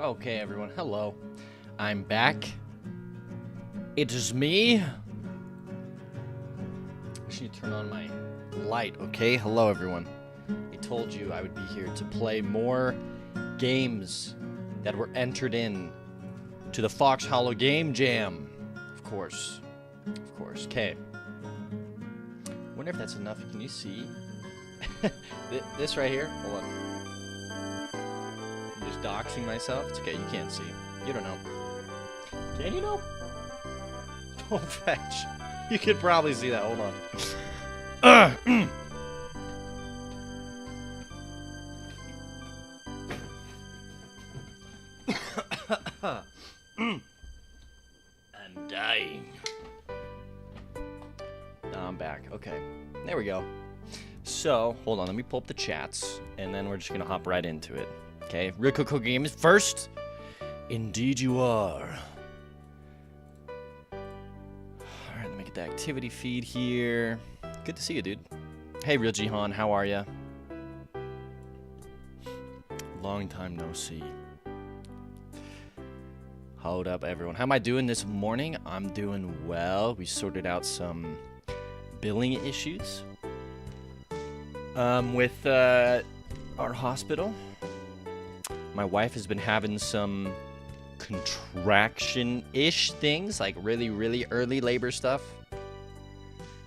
Okay, everyone, hello. I'm back. It is me. I should turn on my light, okay? Hello, everyone. I told you I would be here to play more games that were entered in to the FoxHollow GameJam. Of course. Of course. Okay. Wonder if that's enough. Can you see? This right here? Hold on. I'm just doxing myself. It's okay, you can't see. You don't know. Can you know? Don't fetch. You could probably see that. Hold on. I'm dying. Now I'm back. Okay. There we go. So, hold on. Let me pull up the chats, and then we're just going to hop right into it. Okay. Real Coco Games first. Indeed you are. Alright, let me get the activity feed here. Good to see you, dude. Hey, Real Jihan. How are ya? Long time no see. Hold up, everyone. How am I doing this morning? I'm doing well. We sorted out some billing issues with our hospital. My wife has been having some contraction-ish things, like really, really early labor stuff.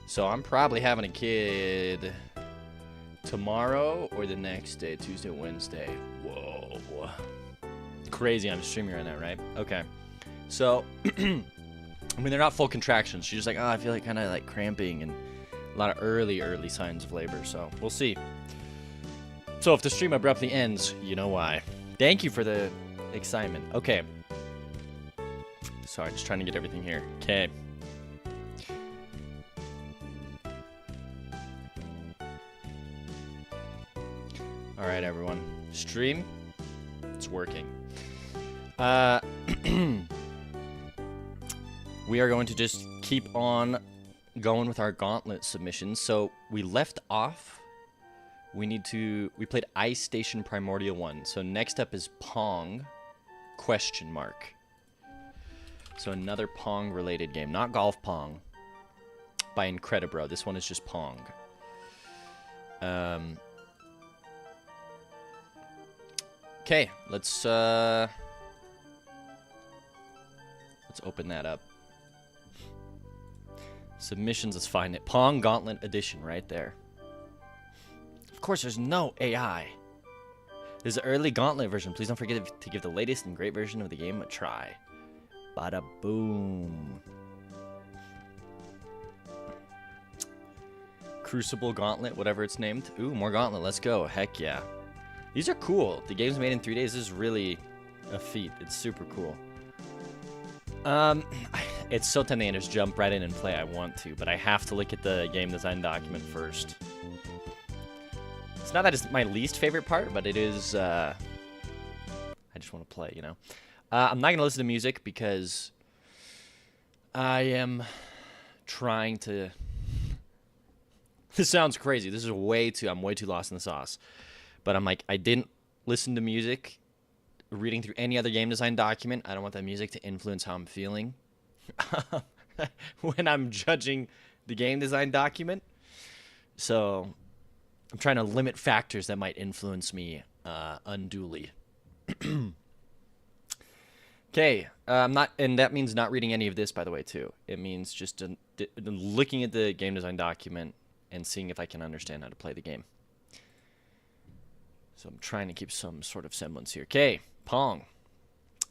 So I'm probably having a kid tomorrow or the next day, Tuesday, Wednesday. Whoa. Crazy, I'm streaming right now, right? Okay. So, I mean, they're not full contractions. She's just like, oh, I feel like kind of like cramping and a lot of early signs of labor. So, we'll see. So, if the stream abruptly ends, you know why. Thank you for the excitement. Okay. Sorry, just trying to get everything here. Okay. All right, everyone. Stream. It's working. We are going to just keep on going with our gauntlet submissions. So we left off. We played Ice Station Primordial 1. So next up is Pong, ? So another Pong related game, not Golf Pong by Incredibro. This one is just Pong. Okay, let's open that up. Submissions, let's find it. Pong Gauntlet Edition right there. Of course, there's no AI. There's an early Gauntlet version. Please don't forget to give the latest and great version of the game a try. Bada boom. Crucible Gauntlet, whatever it's named. Ooh, more Gauntlet. Let's go. Heck yeah. These are cool. The game's made in 3 days. This is really a feat. It's super cool. It's so tempting to just jump right in and play. I want to, but I have to look at the game design document first. It's not that it's my least favorite part, but it is, I just want to play, you know? I'm not going to listen to music because I am trying to... This sounds crazy. This is I'm way too lost in the sauce. But I'm like, I didn't listen to music reading through any other game design document. I don't want that music to influence how I'm feeling when I'm judging the game design document. So I'm trying to limit factors that might influence me unduly. Okay, and that means not reading any of this, by the way, too. It means just looking at the game design document and seeing if I can understand how to play the game. So I'm trying to keep some sort of semblance here. Okay, Pong.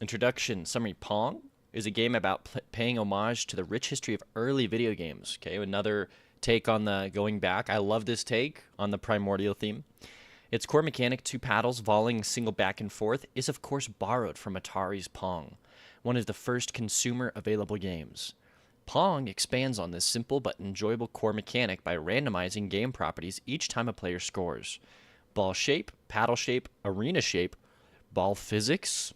Introduction, summary. Pong is a game about paying homage to the rich history of early video games. Okay, another take on the going back. I love this take on the primordial theme. Its core mechanic, 2 paddles, volleying single back and forth, is of course borrowed from Atari's Pong, one of the first consumer available games. Pong expands on this simple but enjoyable core mechanic by randomizing game properties each time a player scores. Ball shape, paddle shape, arena shape, ball physics,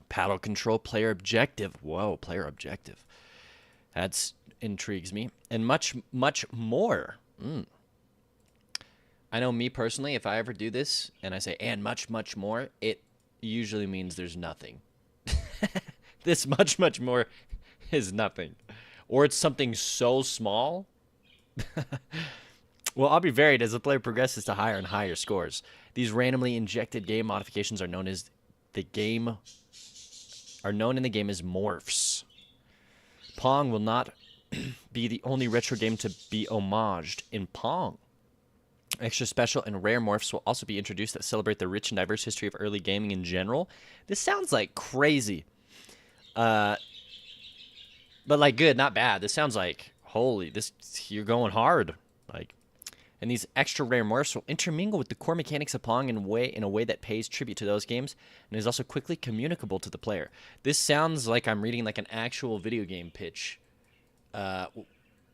paddle control, player objective. Whoa, player objective. That intrigues me. And much, much more. I know me personally, if I ever do this and I say, and much, much more, it usually means there's nothing. This much more is nothing. Or it's something so small. Well, I'll be varied as the player progresses to higher and higher scores. These randomly injected game modifications are known in the game as morphs. Pong will not be the only retro game to be homaged in Pong. Extra special and rare morphs will also be introduced that celebrate the rich and diverse history of early gaming in general. This sounds like crazy. But like good, not bad. This sounds like, holy, you're going hard. Like, and these extra rare morphs will intermingle with the core mechanics of Pong in a way that pays tribute to those games and is also quickly communicable to the player. This sounds like I'm reading like an actual video game pitch. That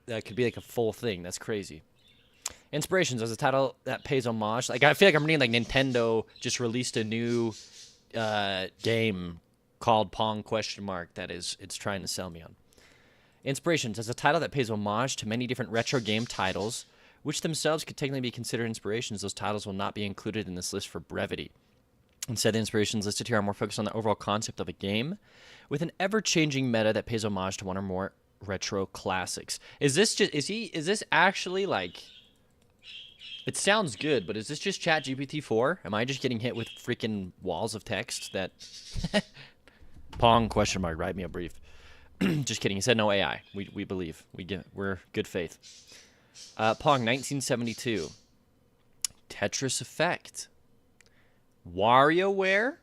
could be like a full thing. That's crazy. Inspirations as a title that pays homage. Like I feel like I'm reading like Nintendo just released a new game called Pong ? That it's trying to sell me on. Inspirations as a title that pays homage to many different retro game titles, which themselves could technically be considered inspirations. Those titles will not be included in this list for brevity. Instead, the inspirations listed here are more focused on the overall concept of a game, with an ever-changing meta that pays homage to one or more retro classics. Is this actually like? It sounds good, but is this just ChatGPT 4? Am I just getting hit with freaking walls of text that Pong ? Write me a brief. Just kidding. He said no AI. We believe. We're good faith. Pong 1972. Tetris Effect. WarioWare.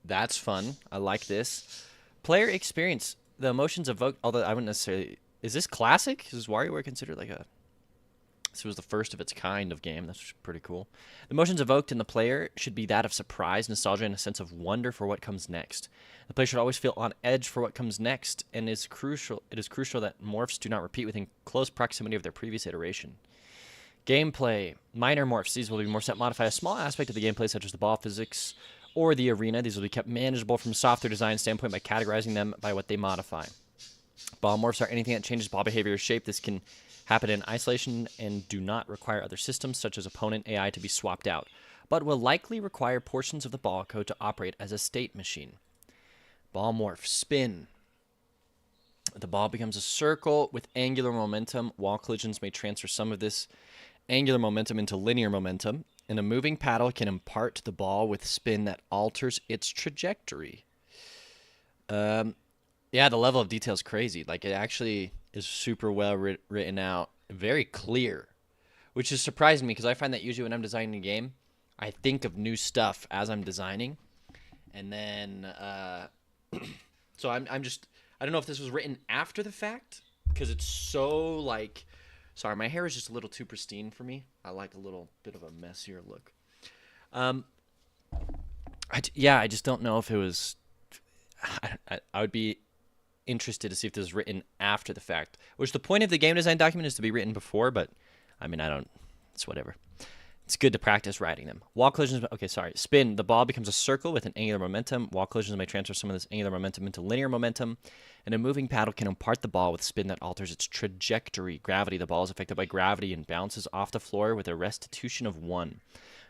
That's fun. I like this. Player experience. The emotions evoked. Although I wouldn't necessarily. Is this classic? Is WarioWare considered like a? This was the first of its kind of game. That's pretty cool. The emotions evoked in the player should be that of surprise, nostalgia, and a sense of wonder for what comes next. The player should always feel on edge for what comes next, and it is crucial that morphs do not repeat within close proximity of their previous iteration. Gameplay. Minor morphs. These will be morphs that modify a small aspect of the gameplay, such as the ball physics or the arena. These will be kept manageable from a software design standpoint by categorizing them by what they modify. Ball morphs are anything that changes ball behavior or shape. This can happen in isolation and do not require other systems, such as opponent AI, to be swapped out, but will likely require portions of the ball code to operate as a state machine. Ball morph. Spin. The ball becomes a circle with angular momentum. Wall collisions may transfer some of this angular momentum into linear momentum, and a moving paddle can impart to the ball with spin that alters its trajectory. Yeah, the level of detail is crazy. Like, it actually is super well written out, very clear, which is surprising me because I find that usually when I'm designing a game, I think of new stuff as I'm designing, and then so I don't know if this was written after the fact because it's so like, sorry, my hair is just a little too pristine for me. I like a little bit of a messier look. I just don't know if it was. I would be interested to see if this was written after the fact, which the point of the game design document is to be written before, but I mean, it's whatever. It's good to practice writing them. Wall collisions, okay, sorry. Spin, the ball becomes a circle with an angular momentum. Wall collisions may transfer some of this angular momentum into linear momentum, and a moving paddle can impart the ball with spin that alters its trajectory. Gravity, the ball is affected by gravity and bounces off the floor with a restitution of 1.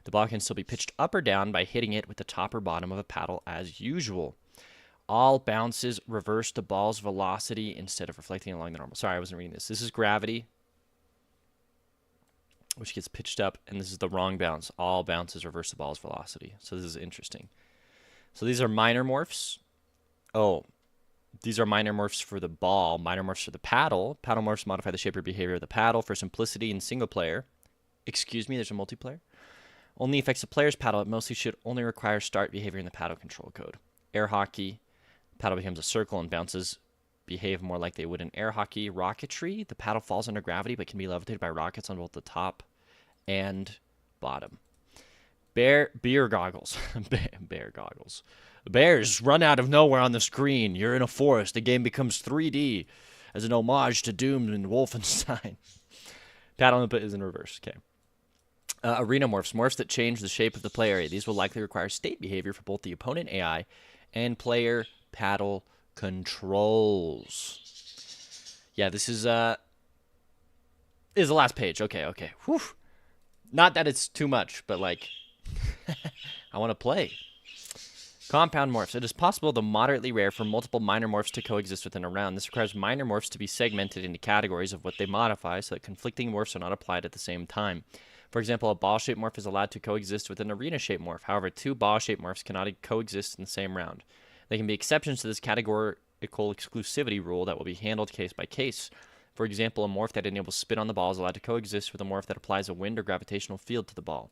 The ball can still be pitched up or down by hitting it with the top or bottom of a paddle as usual. All bounces reverse the ball's velocity instead of reflecting along the normal. Sorry, I wasn't reading this. This is gravity, which gets pitched up, and this is the wrong bounce. All bounces reverse the ball's velocity. So this is interesting. So these are minor morphs. Oh, these are minor morphs for the ball, minor morphs for the paddle. Paddle morphs modify the shape or behavior of the paddle for simplicity in single player. Excuse me, there's a multiplayer. Only affects the player's paddle. It mostly should only require start behavior in the paddle control code. Air hockey. Paddle becomes a circle and bounces behave more like they would in air hockey. Rocketry, the paddle falls under gravity but can be levitated by rockets on both the top and bottom. Bear goggles. Bear goggles. Bears run out of nowhere on the screen. You're in a forest. The game becomes 3D as an homage to Doom and Wolfenstein. Paddle input is in reverse. Okay. Arena morphs. Morphs that change the shape of the play area. These will likely require state behavior for both the opponent AI and player paddle controls. Yeah, this is the last page. Okay. Whew. Not that it's too much, but like I want to play. Compound morphs. It is possible, though moderately rare, for multiple minor morphs to coexist within a round. This requires minor morphs to be segmented into categories of what they modify so that conflicting morphs are not applied at the same time. For example, a ball-shaped morph is allowed to coexist with an arena-shaped morph. However, two ball-shaped morphs cannot coexist in the same round. There can be exceptions to this categorical exclusivity rule that will be handled case by case. For example, a morph that enables spin on the ball is allowed to coexist with a morph that applies a wind or gravitational field to the ball.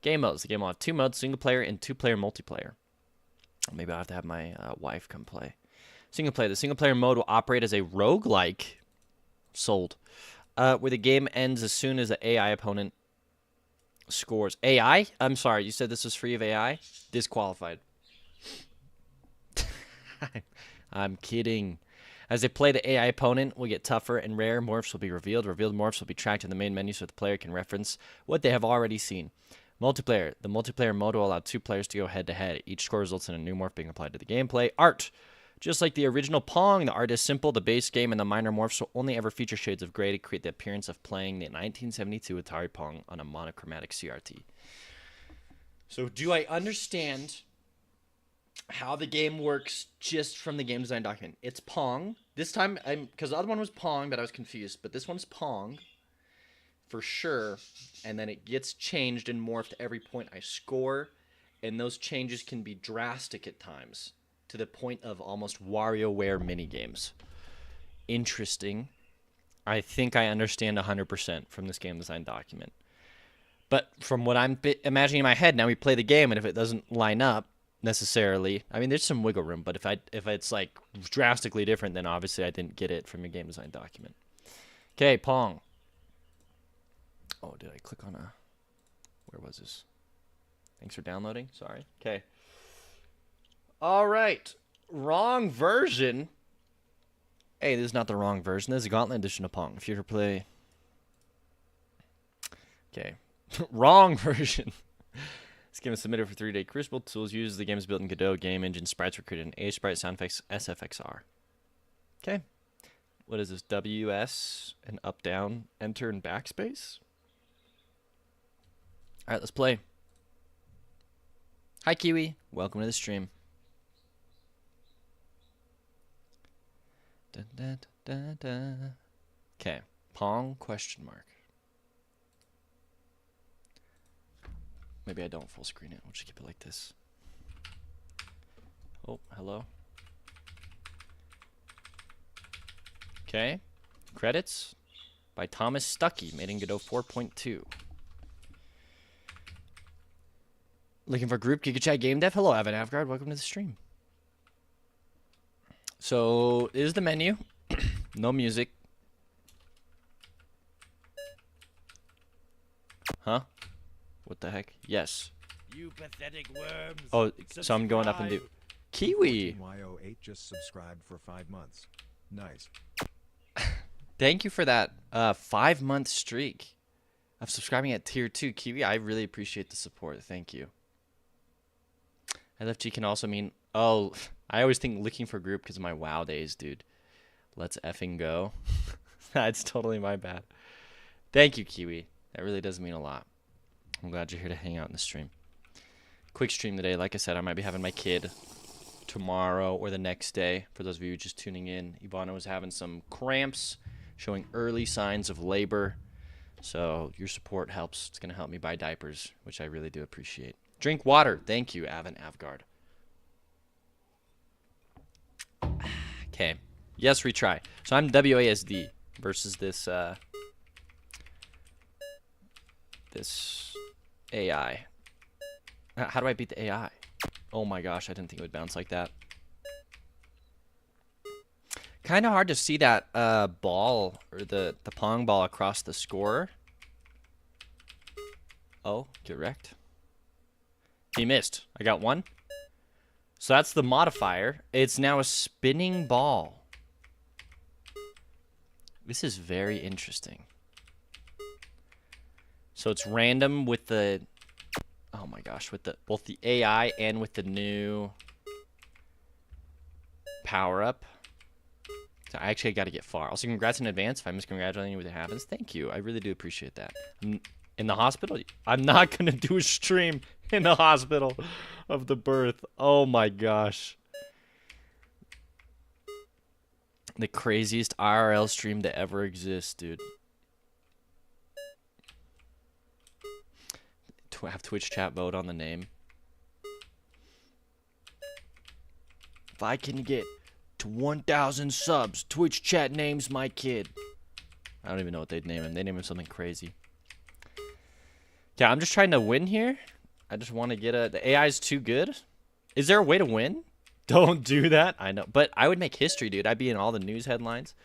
Game modes. The game will have two modes, single player and two-player multiplayer. Maybe I'll have to have my wife come play. Single player. The single player mode will operate as a roguelike. Sold. Where the game ends as soon as the AI opponent scores. AI? I'm sorry, you said this was free of AI? Disqualified. I'm kidding. As they play, the AI opponent will get tougher and rare morphs will be revealed. Revealed morphs will be tracked in the main menu so the player can reference what they have already seen. Multiplayer. The multiplayer mode will allow two players to go head-to-head. Each score results in a new morph being applied to the gameplay. Art. Just like the original Pong, the art is simple. The base game and the minor morphs will only ever feature shades of gray to create the appearance of playing the 1972 Atari Pong on a monochromatic CRT. So do I understand how the game works just from the game design document? It's Pong. This time, because the other one was Pong, but I was confused. But this one's Pong. For sure, and then it gets changed and morphed every point I score, and those changes can be drastic at times, to the point of almost WarioWare minigames. Interesting. I think I understand 100% from this game design document. But from what I'm imagining in my head, now we play the game, and if it doesn't line up necessarily, I mean, there's some wiggle room, but if it's like drastically different, then obviously I didn't get it from your game design document. Okay, Pong. Oh, did I click on a... Where was this? Thanks for downloading. Sorry. Okay. All right. Wrong version. Hey, this is not the wrong version. This is a Gauntlet edition of Pong. If you ever play... Okay. Wrong version. This game is submitted for 3-day Crucible. Tools used. The game is built in Godot Game Engine. Sprites were created in A-Sprite, sound effects, SFXR. Okay. What is this? WS and up, down, enter, and backspace? All right, let's play. Hi, Kiwi. Welcome to the stream. Dun, dun, dun, dun. Okay, Pong question mark. Maybe I don't full screen it. We'll just keep it like this. Oh, hello. Okay, credits by Thomas Stuckey, made in Godot 4.2. Looking for group GigaChat Game Dev? Hello, Evan Avgard. Welcome to the stream. So, is the menu. No music. Huh? What the heck? Yes. You pathetic worms. Oh, so I'm going up and do... Kiwi! YO8 just subscribed for 5 months. Nice. Thank you for that 5-month streak of subscribing at tier 2. Kiwi, I really appreciate the support. Thank you. LFG can also mean... Oh, I always think looking for group because of my WoW days, dude. Let's effing go. That's totally my bad. Thank you, Kiwi. That really does mean a lot. I'm glad you're here to hang out in the stream. Quick stream today. Like I said, I might be having my kid tomorrow or the next day. For those of you just tuning in, Ivana was having some cramps, showing early signs of labor. So your support helps. It's going to help me buy diapers, which I really do appreciate. Drink water. Thank you, Avin Avgard. Okay. Yes, retry. So I'm WASD versus this this AI. How do I beat the AI? Oh my gosh, I didn't think it would bounce like that. Kind of hard to see that ball, or the Pong ball across the score. Oh, get wrecked. He missed. I got one. So that's the modifier. It's now a spinning ball. This is very interesting. So it's random with the... Oh my gosh, with the both the AI and with the new power-up. So I actually got to get far. Also, congrats in advance if I'm miscongratulating you with it happens. Thank you. I really do appreciate that. I'm in the hospital? I'm not going to do a stream In the hospital of the birth. Oh my gosh. The craziest IRL stream to ever exist, dude. Have Twitch chat vote on the name. If I can get to 1,000 subs, Twitch chat names my kid. I don't even know what they'd name him. They name him something crazy. Yeah, I'm just trying to win here. I just want to get a... The AI is too good. Is there a way to win? Don't do that. I know. But I would make history, dude. I'd be in all the news headlines.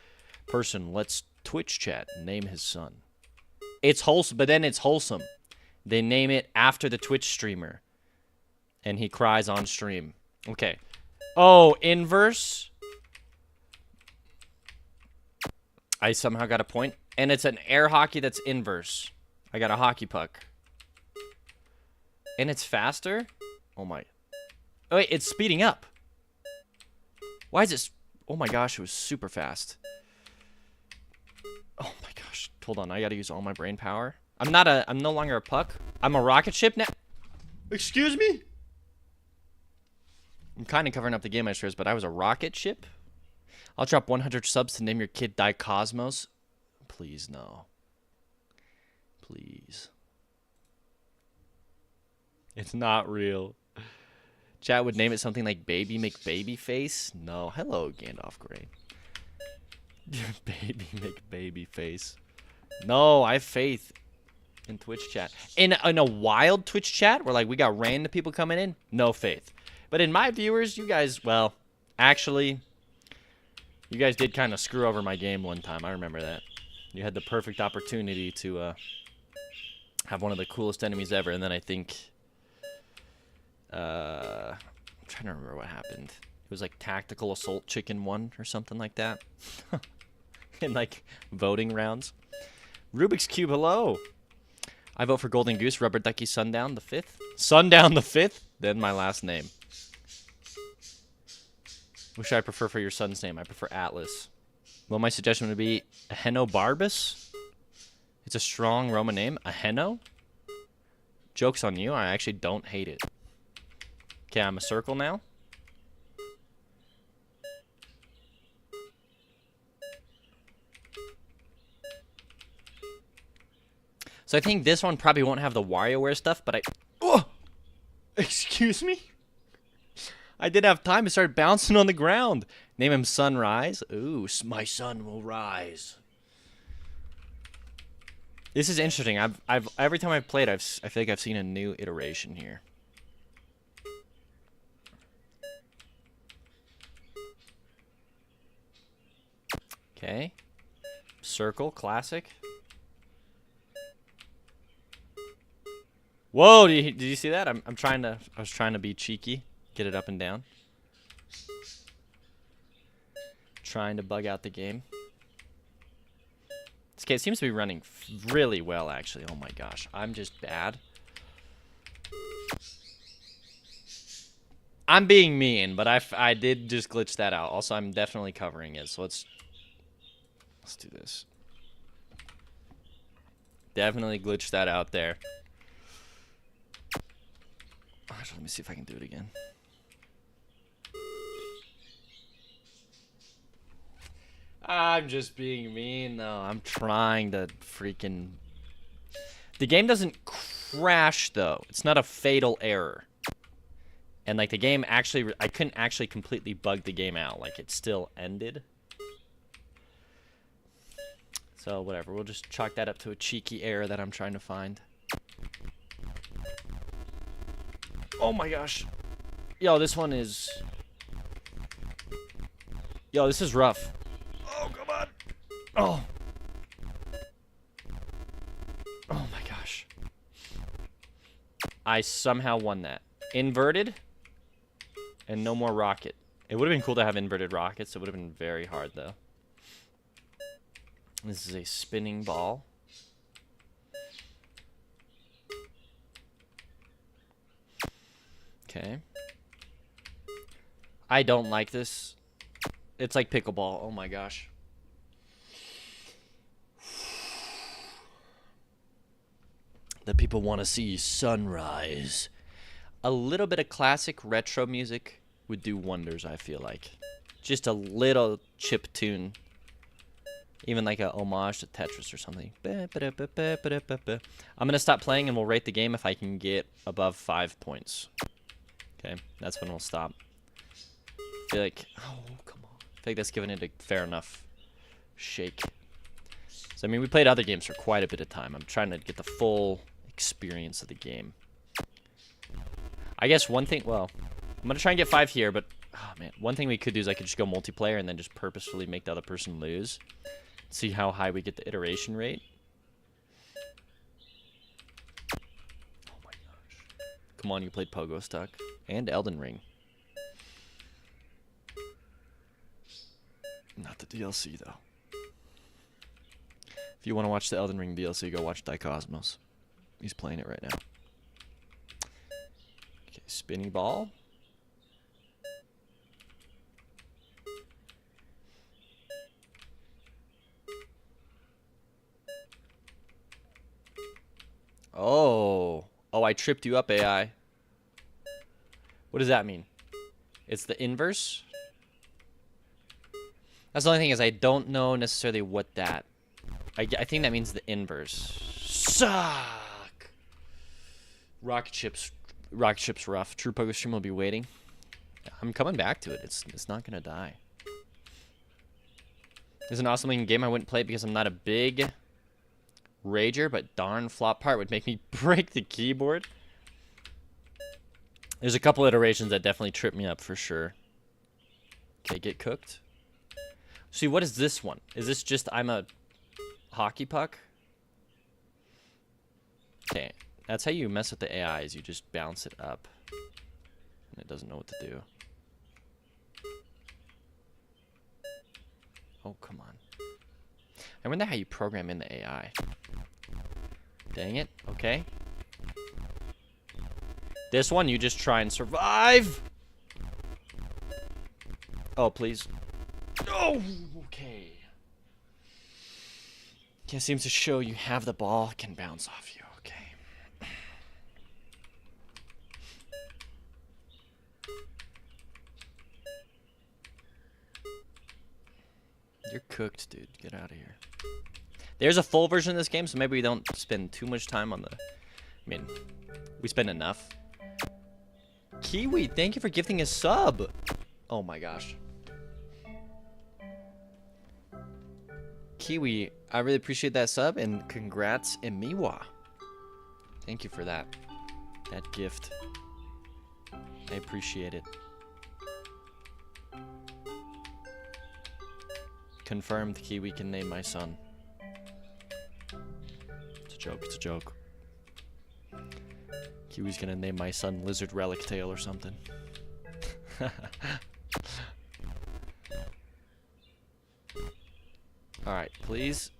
Person, let's Twitch chat. Name his son. It's wholesome, but then it's wholesome. They name it after the Twitch streamer. And he cries on stream. Okay. Oh, inverse. I somehow got a point. And it's an air hockey that's inverse. I got a hockey puck. And it's faster? Oh my. Oh wait, it's speeding up. Why is it... Oh my gosh, it was super fast. Oh my gosh. Hold on, I gotta use all my brain power. I'm no longer a puck. I'm a rocket ship now. Excuse me? I'm kind of covering up the game extras, but I was a rocket ship? I'll drop 100 subs to name your kid Cosmos. Please, no. Please. It's not real. Chat would name it something like Baby McBabyface? No. Hello, Gandalf Grey. Baby McBabyface. No, I have faith in Twitch chat. In a wild Twitch chat where like we got random people coming in, no faith. But in my viewers, you guys, well, actually, you guys did kind of screw over my game one time. I remember that. You had the perfect opportunity to have one of the coolest enemies ever, and then I think I'm trying to remember what happened. It was like Tactical Assault Chicken 1 or something like that. In like voting rounds. Rubik's Cube, hello. I vote for Golden Goose, Rubber Ducky, Sundown the 5th. Sundown the 5th? Then my last name. Which I prefer for your son's name? I prefer Atlas. Well, my suggestion would be Ahenobarbus. It's a strong Roman name. Aheno? Joke's on you. I actually don't hate it. Okay, I'm a circle now. So I think this one probably won't have the WarioWare stuff, but Oh! Excuse me? I didn't have time to start bouncing on the ground. Name him Sunrise. Ooh, my sun will rise. This is interesting. I've every time I've played, I feel like I've seen a new iteration here. Okay. Circle, classic. Whoa, did you see that? I was trying to be cheeky. Get it up and down. Trying to bug out the game. This game seems to be running really well, actually. Oh my gosh, I'm just bad. I'm being mean, but I did just glitch that out. Also, I'm definitely covering it, so let's do this. Definitely glitched that out there. Let me see if I can do it again. I'm just being mean, though. I'm trying to freaking... The game doesn't crash, though. It's not a fatal error. And, like, the game actually... I couldn't actually completely bug the game out. Like, it still ended. So, whatever. We'll just chalk that up to a cheeky error that I'm trying to find. Oh, my gosh. Yo, this one is... Yo, this is rough. Oh, come on. Oh. Oh my gosh. I somehow won that. Inverted. And no more rocket. It would have been cool to have inverted rockets. It would have been very hard, though. This is a spinning ball. Okay. I don't like this. It's like pickleball. Oh my gosh. The people want to see sunrise. a little bit of classic retro music would do wonders, I feel like. Just a little chip tune. Even like a homage to Tetris or something. I'm going to stop playing and we'll rate the game if I can get above 5 points. Okay, that's when we'll stop. I feel like, oh, come on. I feel like that's giving it a fair enough shake. So, I mean, we played other games for quite a bit of time. I'm trying to get the full experience of the game. I guess one thing, well, I'm going to try and get 5 here, but, oh man, one thing we could do is I could just go multiplayer and then just purposefully make the other person lose. See how high we get the iteration rate. Oh my gosh. Come on, you played Pogo Stuck. And Elden Ring. Not the DLC, though. If you want to watch the Elden Ring DLC, go watch Dicosmos. He's playing it right now. Okay, spinny ball. Oh. Oh, I tripped you up, AI. What does that mean? It's the inverse? That's the only thing is I don't know necessarily what that... I think that means the inverse. Suck! Rocket ship's rough. True Pogo Stream will be waiting. I'm coming back to it. It's not gonna die. It's an awesome looking game. I wouldn't play it because I'm not a big rager, but darn, flop part would make me break the keyboard. There's a couple iterations that definitely trip me up for sure. Okay, get cooked. See, what is this one? Is this just I'm a hockey puck? Okay, that's how you mess with the AIs. You just bounce it up. And it doesn't know what to do. Oh, come on. I wonder how you program in the AI. Dang it. Okay. This one, you just try and survive. Oh, please. Oh, okay. Okay, seems to show you have the ball, can bounce off you. Okay. You're cooked, dude. Get out of here. There's a full version of this game, so maybe we don't spend too much time on the... I mean, we spend enough. Kiwi, thank you for gifting a sub. Oh my gosh. Kiwi, I really appreciate that sub, and congrats, Emiwa. Thank you for that. That gift. I appreciate it. Confirmed, Kiwi can name my son. It's a joke, it's a joke. Kiwi's gonna name my son Lizard Relic Tail or something. Alright, please.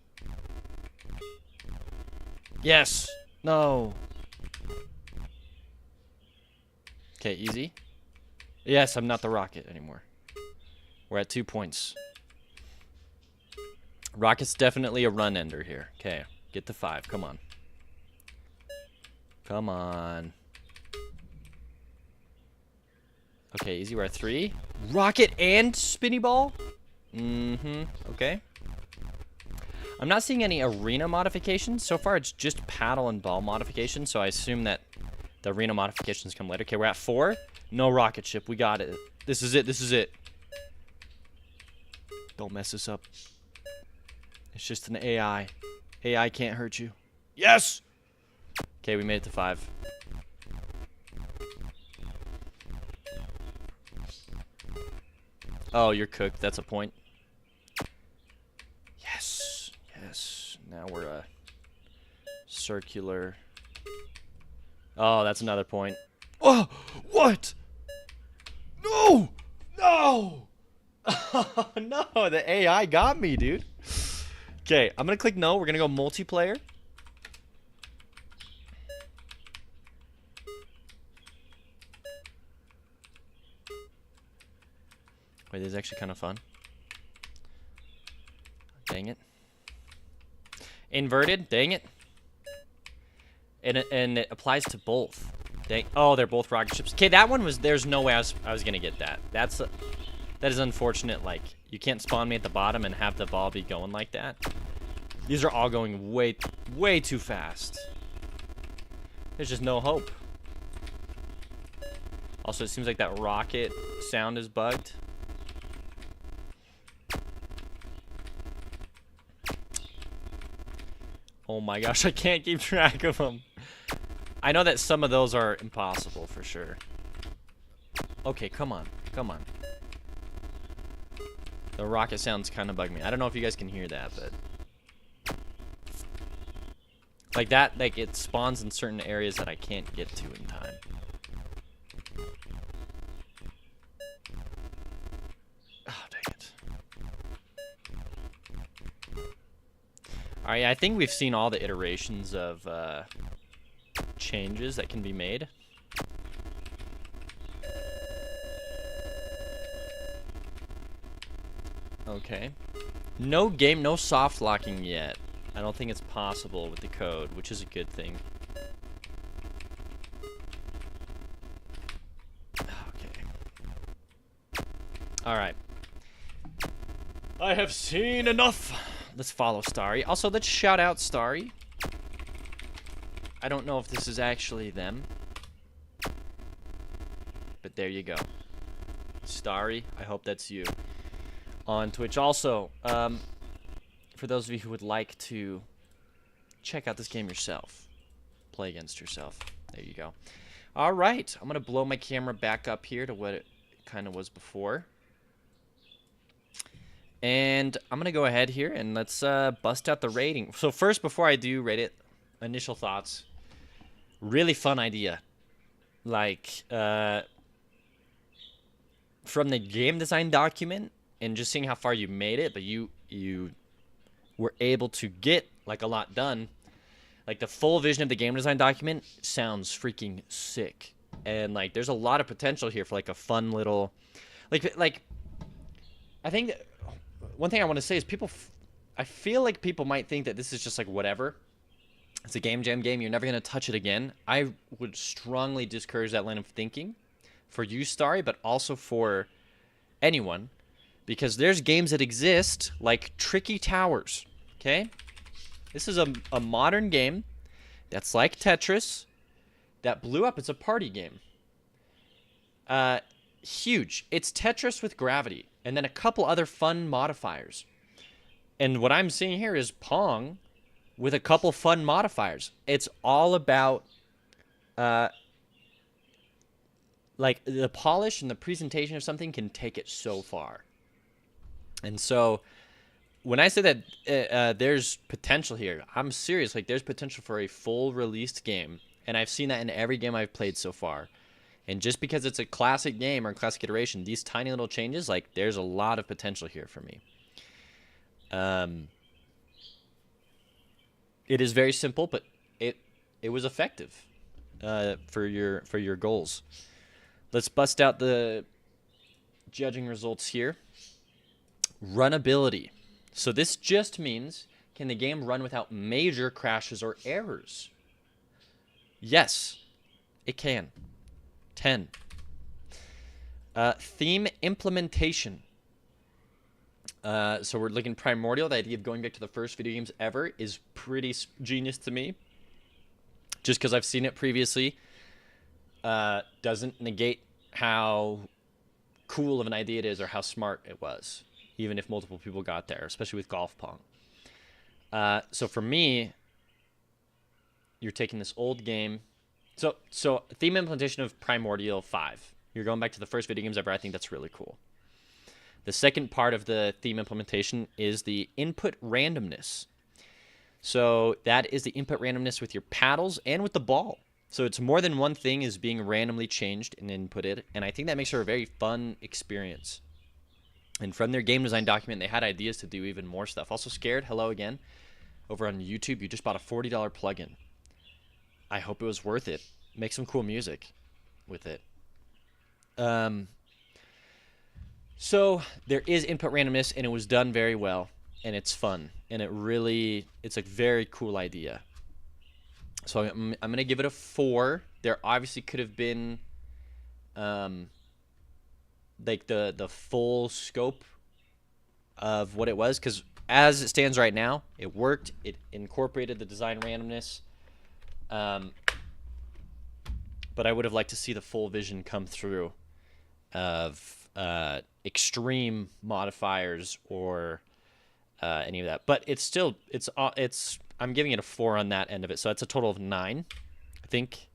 Yes! No! Okay, easy. Yes, I'm not the rocket anymore. We're at 2 points. Rocket's definitely a run ender here. Okay, get to 5. Come on. Come on. Okay, easy. We're at 3. Rocket and spinny ball? Mm-hmm. Okay. I'm not seeing any arena modifications. So far, it's just paddle and ball modifications, so I assume that the arena modifications come later. Okay, we're at 4. No rocket ship. We got it. This is it. This is it. Don't mess this up. It's just an AI. AI can't hurt you. Yes! Okay, we made it to 5. Oh, you're cooked. That's a point. Yes. Yes. Now we're a circular. Oh, that's another point. Oh, what? No! No! No, the AI got me, dude. Okay, I'm gonna click no. We're gonna go multiplayer. Wait, this is actually kind of fun. Dang it. Inverted, dang it. And it applies to both. Oh, they're both rocket ships. Okay, that one was. There's no way I was gonna get that. That is unfortunate. Like, you can't spawn me at the bottom and have the ball be going like that. These are all going way too fast. There's just no hope. Also, it seems like that rocket sound is bugged. Oh my gosh, I can't keep track of them. I know that some of those are impossible for sure. Okay, come on. Come on. The rocket sounds kind of bug me. I don't know if you guys can hear that, but... like that, like it spawns in certain areas that I can't get to in time. Oh, dang it. Alright, I think we've seen all the iterations of changes that can be made. Okay. No soft locking yet. I don't think it's possible with the code, which is a good thing. Okay. Alright. I have seen enough! Let's follow Starry. Also, let's shout out Starry. I don't know if this is actually them. But there you go. Starry, I hope that's you. On Twitch. Also, for those of you who would like to check out this game yourself, play against yourself, there you go. Alright, I'm going to blow my camera back up here to what it kind of was before. And I'm going to go ahead here and let's bust out the rating. So first, before I do rate it, initial thoughts. Really fun idea. Like, from the game design document, and just seeing how far you made it, but you were able to get like a lot done. Like the full vision of the game design document sounds freaking sick, and like there's a lot of potential here for like a fun little, like I think that one thing I want to say is I feel like people might think that this is just like whatever. It's a GameJam game. You're never gonna touch it again. I would strongly discourage that line of thinking for you, Starry, but also for anyone. Because there's games that exist, like Tricky Towers, okay? This is a modern game that's like Tetris, that blew up. It's a party game. Huge. It's Tetris with gravity, and then a couple other fun modifiers. And what I'm seeing here is Pong with a couple fun modifiers. It's all about, like, the polish and the presentation of something can take it so far. And so, when I say that there's potential here, I'm serious. Like, there's potential for a full released game. And I've seen that in every game I've played so far. And just because it's a classic game or a classic iteration, these tiny little changes, like, there's a lot of potential here for me. It is very simple, but it was effective for your goals. Let's bust out the judging results here. Runnability. So this just means, can the game run without major crashes or errors? Yes, it can. 10. Theme implementation. So we're looking primordial. The idea of going back to the first video games ever is pretty genius to me. Just because I've seen it previously doesn't negate how cool of an idea it is or how smart it was, even if multiple people got there, especially with Golf Pong. So for me, you're taking this old game. So theme implementation of Primordial 5. You're going back to the first video games ever. I think that's really cool. The second part of the theme implementation is the input randomness. So that is the input randomness with your paddles and with the ball. So it's more than one thing is being randomly changed and inputted, and I think that makes for a very fun experience. And from their game design document, they had ideas to do even more stuff. Also, Scared, hello again. Over on YouTube, you just bought a $40 plugin. I hope it was worth it. Make some cool music with it. So there is input randomness, and it was done very well, and it's fun, and it's a very cool idea. So I'm going to give it a 4 There obviously could have been like the full scope of what it was, because as it stands right now, it worked. It incorporated the design randomness. But I would have liked to see the full vision come through of extreme modifiers or any of that. But it's still I'm giving it a 4 on that end of it, so that's a total of 9, I think.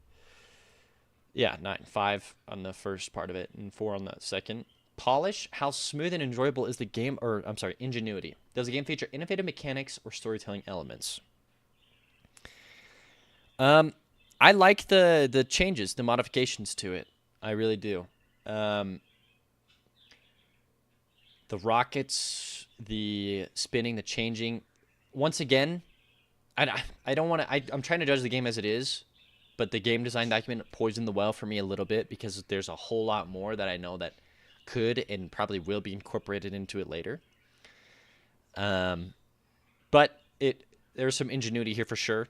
Yeah, 9. 5 on the first part of it and 4 on the second. Polish. How smooth and enjoyable is the game? Or I'm sorry, ingenuity. Does the game feature innovative mechanics or storytelling elements? I like the changes, the modifications to it. I really do. The rockets, the spinning, the changing. Once again, I don't want to. I'm trying to judge the game as it is, but the game design document poisoned the well for me a little bit, because there's a whole lot more that I know that could and probably will be incorporated into it later. But there's some ingenuity here for sure.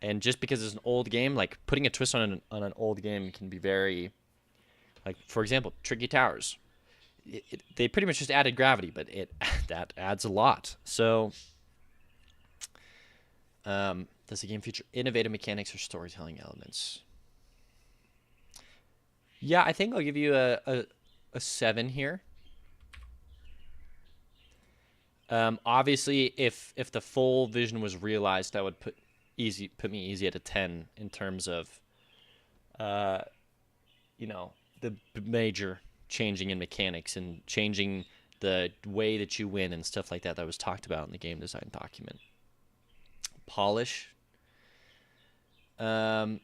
And just because it's an old game, like putting a twist on an old game can be very, like, for example, Tricky Towers. They pretty much just added gravity, but that adds a lot. So, does the game feature innovative mechanics or storytelling elements? Yeah, I think I'll give you a 7 here. Obviously, if the full vision was realized, that would put me easy at a 10 in terms of, the major changing in mechanics and changing the way that you win and stuff like that was talked about in the game design document. Polish. Ingenuity.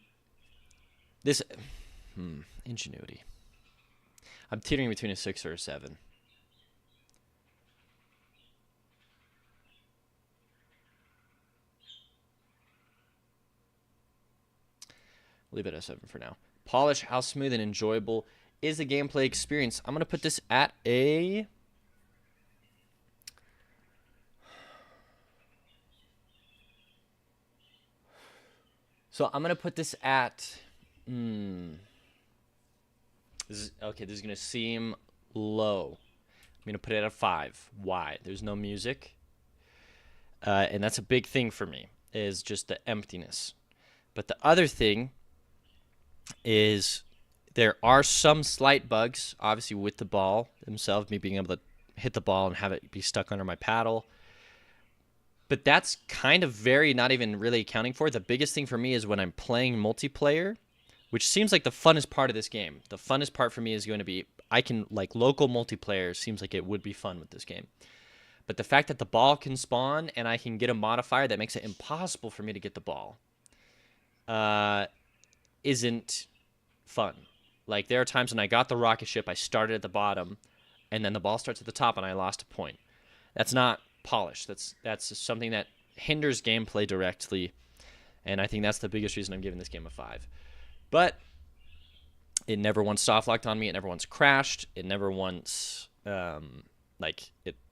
I'm teetering between a 6 or a 7. Leave it at a 7 for now. Polish. How smooth and enjoyable is the gameplay experience? I'm going to put this at a... So I'm going to put this at... This is going to seem low. I'm going to put it at a 5. Why? There's no music. And that's a big thing for me, is just the emptiness. But the other thing is there are some slight bugs, obviously, with the ball themselves, me being able to hit the ball and have it be stuck under my paddle. But that's kind of not even really accounting for it. The biggest thing for me is when I'm playing multiplayer, which seems like the funnest part of this game. The funnest part for me is going to be, local multiplayer seems like it would be fun with this game. But the fact that the ball can spawn and I can get a modifier that makes it impossible for me to get the ball isn't fun. Like, there are times when I got the rocket ship, I started at the bottom, and then the ball starts at the top and I lost a point. That's not polished. That's something that hinders gameplay directly, and I think that's the biggest reason I'm giving this game a 5. But it never once soft locked on me. It never once crashed. It never once it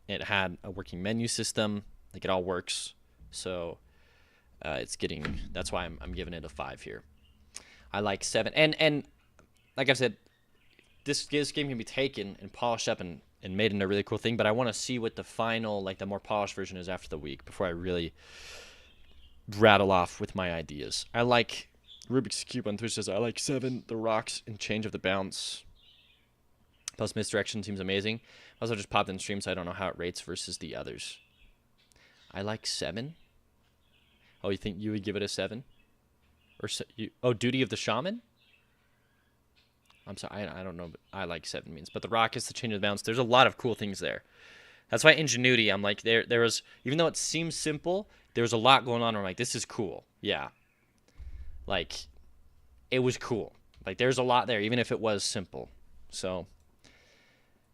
had a working menu system. Like, it all works. So that's why I'm giving it a 5 here. I like 7, and like I said, this game can be taken and polished up and made into a really cool thing. But I want to see what the final, the more polished version is after the week before I really rattle off with my ideas. I like Rubik's Cube on Twitch says, I like 7, the rocks and change of the bounce. Plus misdirection seems amazing. Also just popped in stream, so I don't know how it rates versus the others. I like 7. Oh, you think you would give it a 7? Or Duty of the Shaman? I'm sorry, I don't know, but I like 7 means. But the rockets, the change of the bounce, there's a lot of cool things there. That's why ingenuity, I'm like, there was, even though it seems simple, there was a lot going on where I'm like, this is cool. Yeah. Like, it was cool. Like, there's a lot there, even if it was simple. So,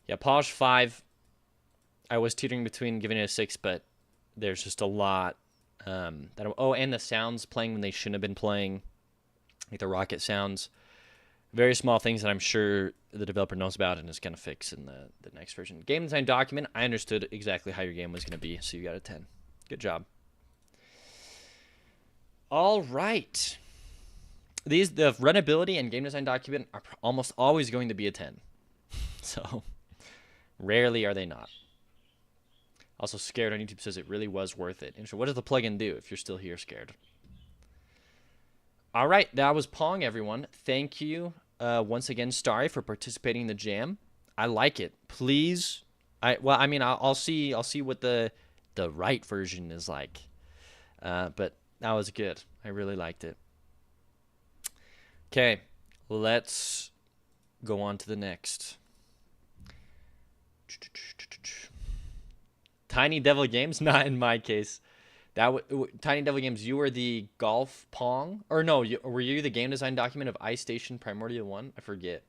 yeah, Polish 5. I was teetering between giving it a 6, but there's just a lot. And the sounds playing when they shouldn't have been playing. Like the rocket sounds. Very small things that I'm sure the developer knows about and is going to fix in the next version. Game design document, I understood exactly how your game was going to be, so you got a 10. Good job. All right. the runnability and game design document are almost always going to be a 10. So rarely are they not. Also, Scared on YouTube says it really was worth it. What does the plugin do if you're still here, Scared? All right, that was Pong, everyone. Thank you once again, Starry, for participating in the jam. I like it. Please, I'll see what the right version is like. But that was good. I really liked it. Okay, let's go on to the next. Tiny Devil Games, not in my case. Tiny Devil Games, you were the golf Pong, or no? Were you the game design document of Ice Station Primordial 1? I forget.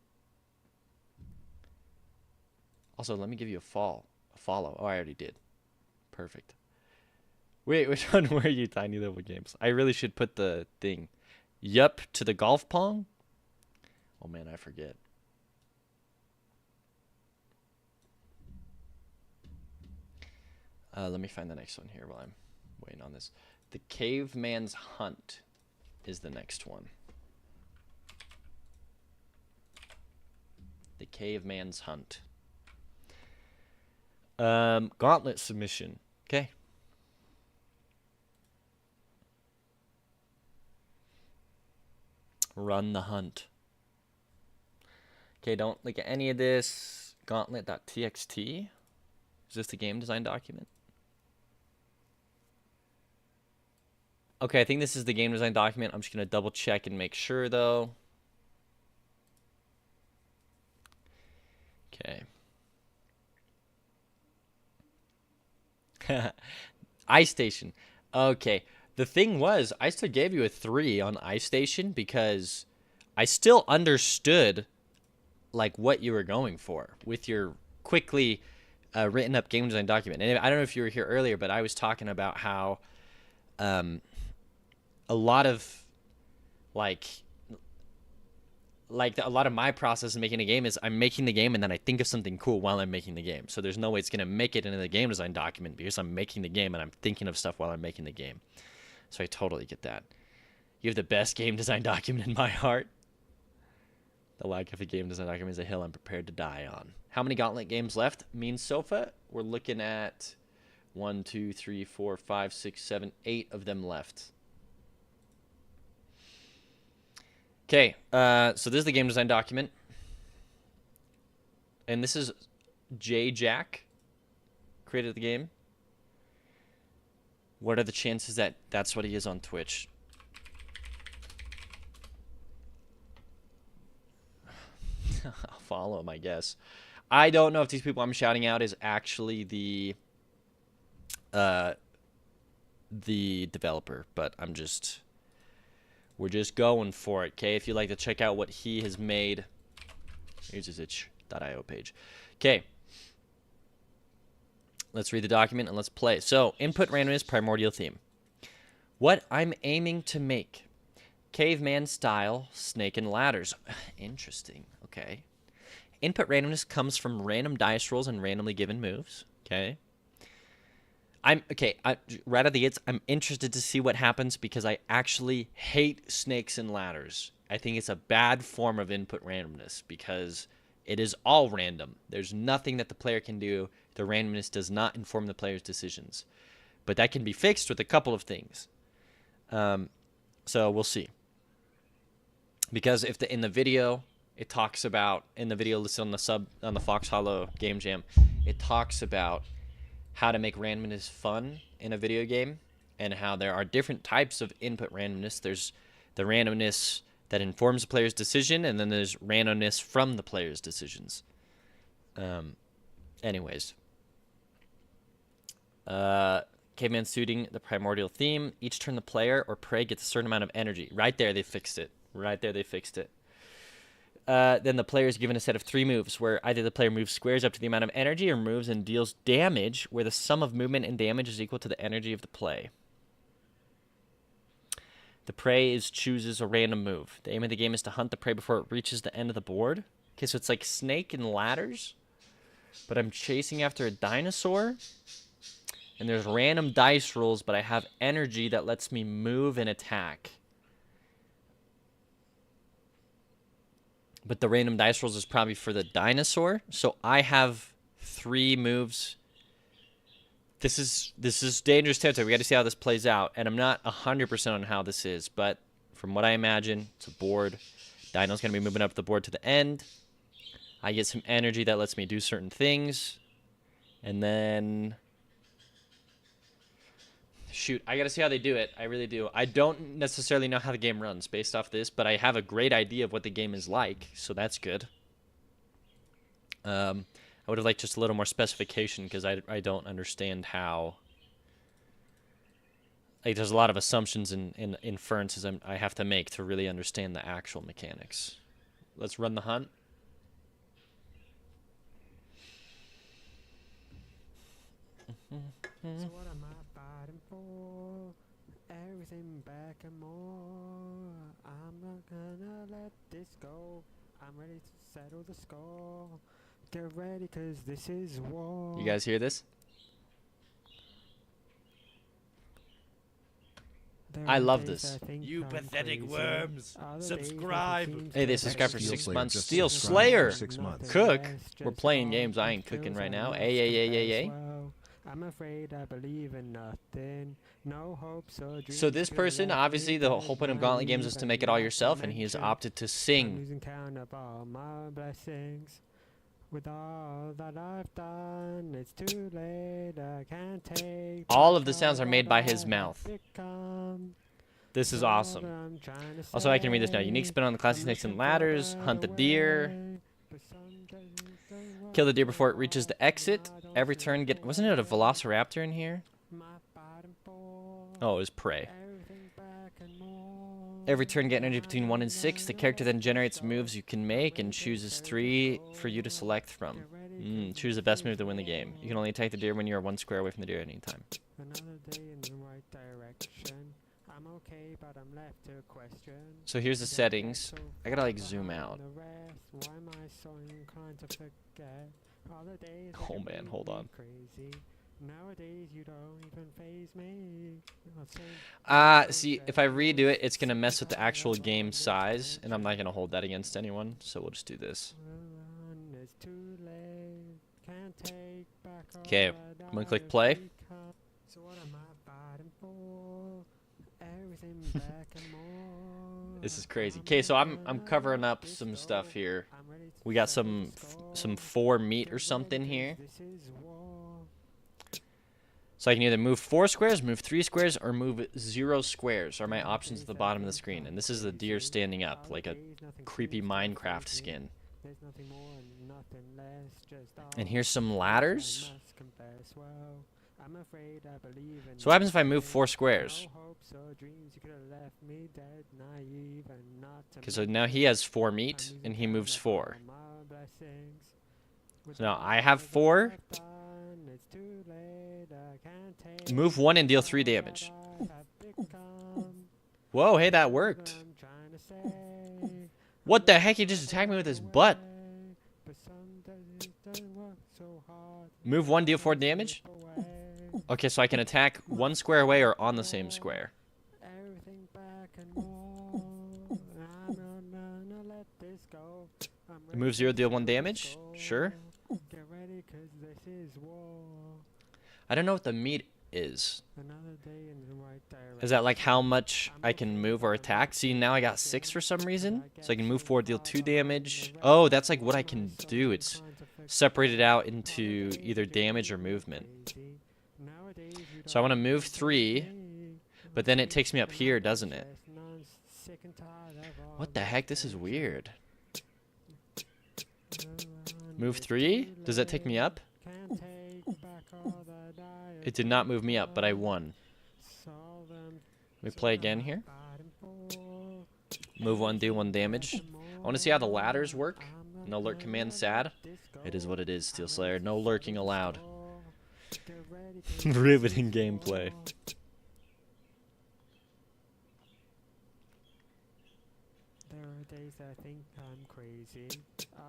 Also, let me give you a follow. Oh, I already did. Perfect. Wait, which one were you, Tiny Devil Games? I really should put the thing. Yup to the golf Pong. Oh man, I forget. Let me find the next one here while I'm waiting on this. The Caveman's Hunt is the next one. The Caveman's Hunt. Gauntlet submission. Okay. Run the hunt. Okay, don't look at any of this. Gauntlet.txt. Is this the game design document? Okay, I think this is the game design document. I'm just going to double check and make sure, though. Okay. Ice Station. Okay. The thing was, I still gave you a 3 on Ice Station because I still understood like what you were going for with your quickly written up game design document. And I don't know if you were here earlier, but I was talking about how a lot of a lot of my process in making a game is I'm making the game and then I think of something cool while I'm making the game. So there's no way it's going to make it into the game design document because I'm making the game and I'm thinking of stuff while I'm making the game. So I totally get that. You have the best game design document in my heart. The lack of a game design document is a hill I'm prepared to die on. How many Gauntlet games left? Mean Sofa? We're looking at 1, 2, 3, 4, 5, 6, 7, 8 of them left. Okay, so this is the game design document. And this is J Jack created the game. What are the chances that that's what he is on Twitch? I'll follow him, I guess. I don't know if these people I'm shouting out is actually the developer, but we're just going for it, okay? If you'd like to check out what he has made, here's his itch.io page. Okay. Let's read the document and let's play. So, input randomness, primordial theme. What I'm aiming to make. Caveman style, snake and ladders. Interesting. Okay. Input randomness comes from random dice rolls and randomly given moves. Okay. Right out of the gates, I'm interested to see what happens because I actually hate snakes and ladders. I think it's a bad form of input randomness because it is all random. There's nothing that the player can do. The randomness does not inform the player's decisions. But that can be fixed with a couple of things. So we'll see. Because if in the video it talks about, in the video listed on the FoxHollow GameJam, it talks about how to make randomness fun in a video game and how there are different types of input randomness. There's the randomness that informs the player's decision, and then there's randomness from the player's decisions. Anyways. Caveman suiting the primordial theme. Each turn the player or prey gets a certain amount of energy. Right there, they fixed it. Then the player is given a set of 3 moves, where either the player moves squares up to the amount of energy or moves and deals damage, where the sum of movement and damage is equal to the energy of the play. The prey chooses a random move. The aim of the game is to hunt the prey before it reaches the end of the board. Okay, so it's like snake and ladders, but I'm chasing after a dinosaur. And there's random dice rolls, but I have energy that lets me move and attack. But the random dice rolls is probably for the dinosaur. So I have 3 moves. This is dangerous territory. We got to see how this plays out. And I'm not 100% on how this is, but from what I imagine, it's a board. Dino's going to be moving up the board to the end. I get some energy that lets me do certain things. And then... Shoot, I got to see how they do it. I really do. I don't necessarily know how the game runs based off this, but I have a great idea of what the game is like, so that's good. I would have liked just a little more specification because I don't understand how... Like, there's a lot of assumptions and inferences I have to make to really understand the actual mechanics. Let's run the hunt. So what am I fighting for? Everything back and more. I'm not gonna let this go. I'm ready to settle the score. Get ready, cause this is war. You guys hear this? I love this. You pathetic worms. Subscribe. Hey, they subscribed for Steel 6 Slayer months. just Steel subscribed Slayer! for 6 months. Cook? We're playing games. I ain't cooking right now. Ay. I'm afraid I believe in nothing. No hopes or dreams. So this person, obviously, the whole point of Gauntlet Games is to make it all yourself, and he has opted to I'm sing. losing count of all my blessings. With all that I've done, it's too late. I can't take. All of the sounds are made by his mouth. Become This is all awesome. that I'm trying to Also, I can read this now. say. Unique spin on the classic snakes and ladders. Hunt the deer. But some days don't Kill the deer before it work reaches the out, exit. and I don't Every turn get... feel Wasn't it a like velociraptor in here? my fighting for Oh, it was prey. everything back and more. Every turn get energy between 1 and 6. The character then generates moves you can make and chooses 3 for you to select from. Choose the best move to win the game. You can only attack the deer when you are 1 square away from the deer at any time. Another day in the right direction. I'm okay, but I'm left to question. So here's the settings. I gotta like zoom out. Why am I so inclined to forget all the days that Oh can man, make hold me on. crazy? Nowadays you don't even faze me. See, if I redo it, it's gonna mess with the actual game size, and I'm not gonna hold that against anyone, so we'll just do this. It's too late. Can't take back all 'Kay, that I'm gonna click I've play. become. So what am I fighting for? Everything back and more. This is crazy. Okay, so I'm covering up some stuff here. I'm ready to We got settle some the 4 score. meat Get or something ready, here. 'cause this is war. So I can either move 4 squares, move 3 squares, or move 0 squares are my options at the bottom of the screen. And this is the deer standing up, like a creepy Minecraft skin. There's nothing more and nothing less, just And all here's some I ladders. must confess. Well, I'm afraid I believe in So what happens if I move nothing. 4 squares? No hopes or dreams, you could have left me dead, naive and not to Okay, so now he has 4 meat, and he moves 4. So now I have 4. Move 1 and deal 3 damage. Whoa, hey, that worked. What the heck? He just attacked me with his butt. Move 1, deal 4 damage? Okay, so I can attack 1 square away or on the same square. Everything back and more. I'm not gonna let this go. I'm Move 0, deal 1 damage? Sure. Get ready, 'cause this is war. I don't know what the meat is. Another day in the right direction. Is that like how much I can move or attack? See, now I got 6 for some reason. So I can move 4, deal 2 damage. Oh, that's like what I can do. It's separated out into either damage or movement. So I want to move 3, but then it takes me up here, doesn't it? What the heck? This is weird. Move 3? Does that take me up? It did not move me up, but I won. Let me play again here. Move 1, deal 1 damage. I want to see how the ladders work. No lurk command sad. It is what it is, Steel Slayer. No lurking allowed. Riveting gameplay.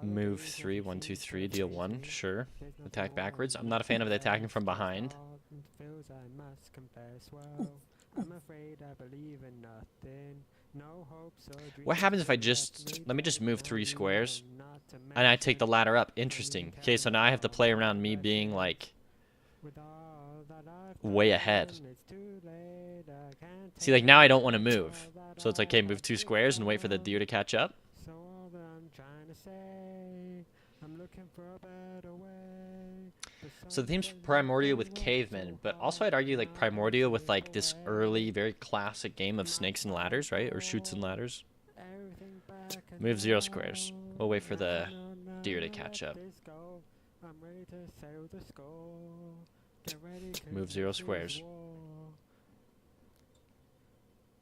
Move 3, 1, 2, 3, deal 1. Sure. Attack backwards. I'm not a fan of the attacking from behind. I'm afraid I believe in nothing. What happens if I just... Let me just move 3 squares. And I take the ladder up. Interesting. Okay, so now I have to play around me being, like, way ahead. See, like, now I don't want to move. So it's like, okay, move 2 squares and wait for the deer to catch up. So the theme's primordial with cavemen, but also I'd argue like primordial with like this early, very classic game of snakes and ladders, right? Or shoots and ladders. Move 0 squares. We'll wait for the deer to catch up. Move 0 squares.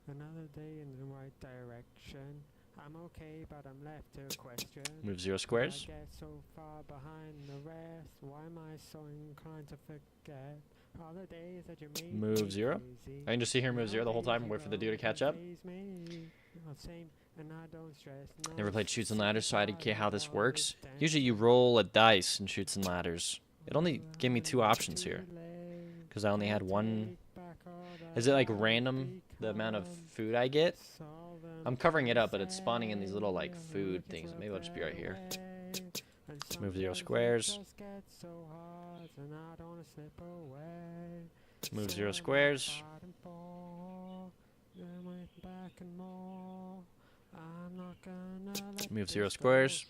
Another day in the right direction. I'm okay, but I'm left to question. Move 0 squares. I get so far behind the rest. Why am I so inclined to forget all the days that you made Move 0. I can just sit here and move 0 the whole time and wait for the deer to catch up. Never played shoots and ladders, so I didn't care how this works. Usually you roll a dice in shoots and ladders. It only gave me 2 options here, because I only had 1. Is it like random, the amount of food I get? I'm covering it up, but it's spawning in these little like food things. Maybe I'll just be right here. Move 0 squares. Move 0 squares. Move 0 squares.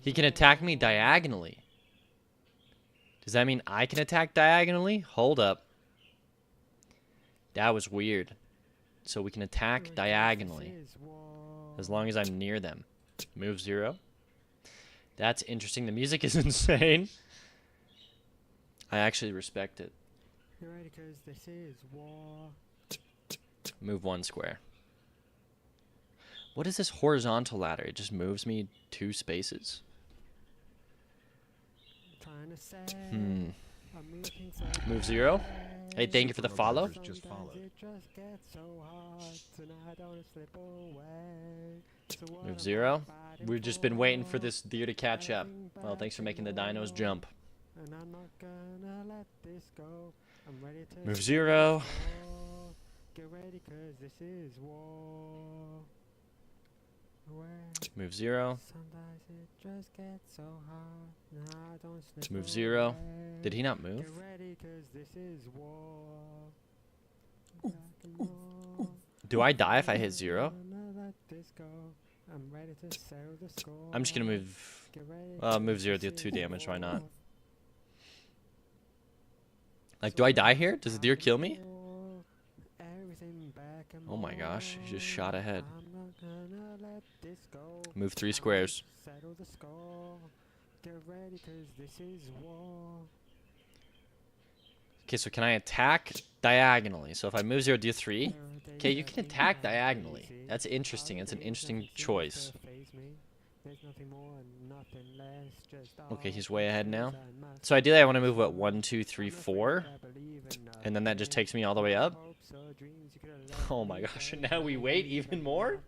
He can attack me diagonally. Does that mean I can attack diagonally? Hold up. That was weird. So we can attack diagonally as long as I'm near them. Move 0. That's interesting. The music is insane. I actually respect it. Move 1 square. What is this horizontal ladder? It just moves me 2 spaces. Move 0. Hey, thank you for the follow. Just followed. Move 0. We've just been waiting for this deer to catch up. Well, thanks for making the dinos jump. Move 0. Move 0. Move 0. Did he not move? Do I die if I hit 0? I'm just gonna move 0, deal 2 damage, why not? Like, do I die here? Does the deer kill me? Oh my gosh, he just shot ahead. Move 3 squares. Okay, so can I attack diagonally? So if I move 0, do 3. Okay, you can attack diagonally. That's interesting. That's an interesting choice. Okay, he's way ahead now. So ideally I want to move, what, 1, 2, 3, 4? And then that just takes me all the way up. Oh my gosh, and now we wait even more?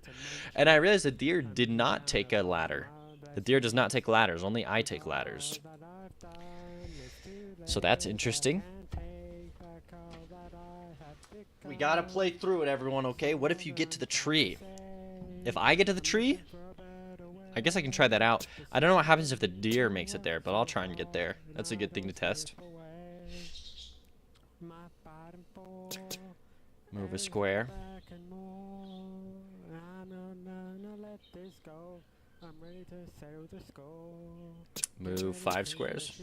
And I realized the deer did not take a ladder. The deer does not take ladders, only I take ladders. So that's interesting. We gotta play through it, everyone, okay? What if you get to the tree? If I get to the tree, I guess I can try that out. I don't know what happens if the deer makes it there, but I'll try and get there. That's a good thing to test. Move a square. Move 5 squares.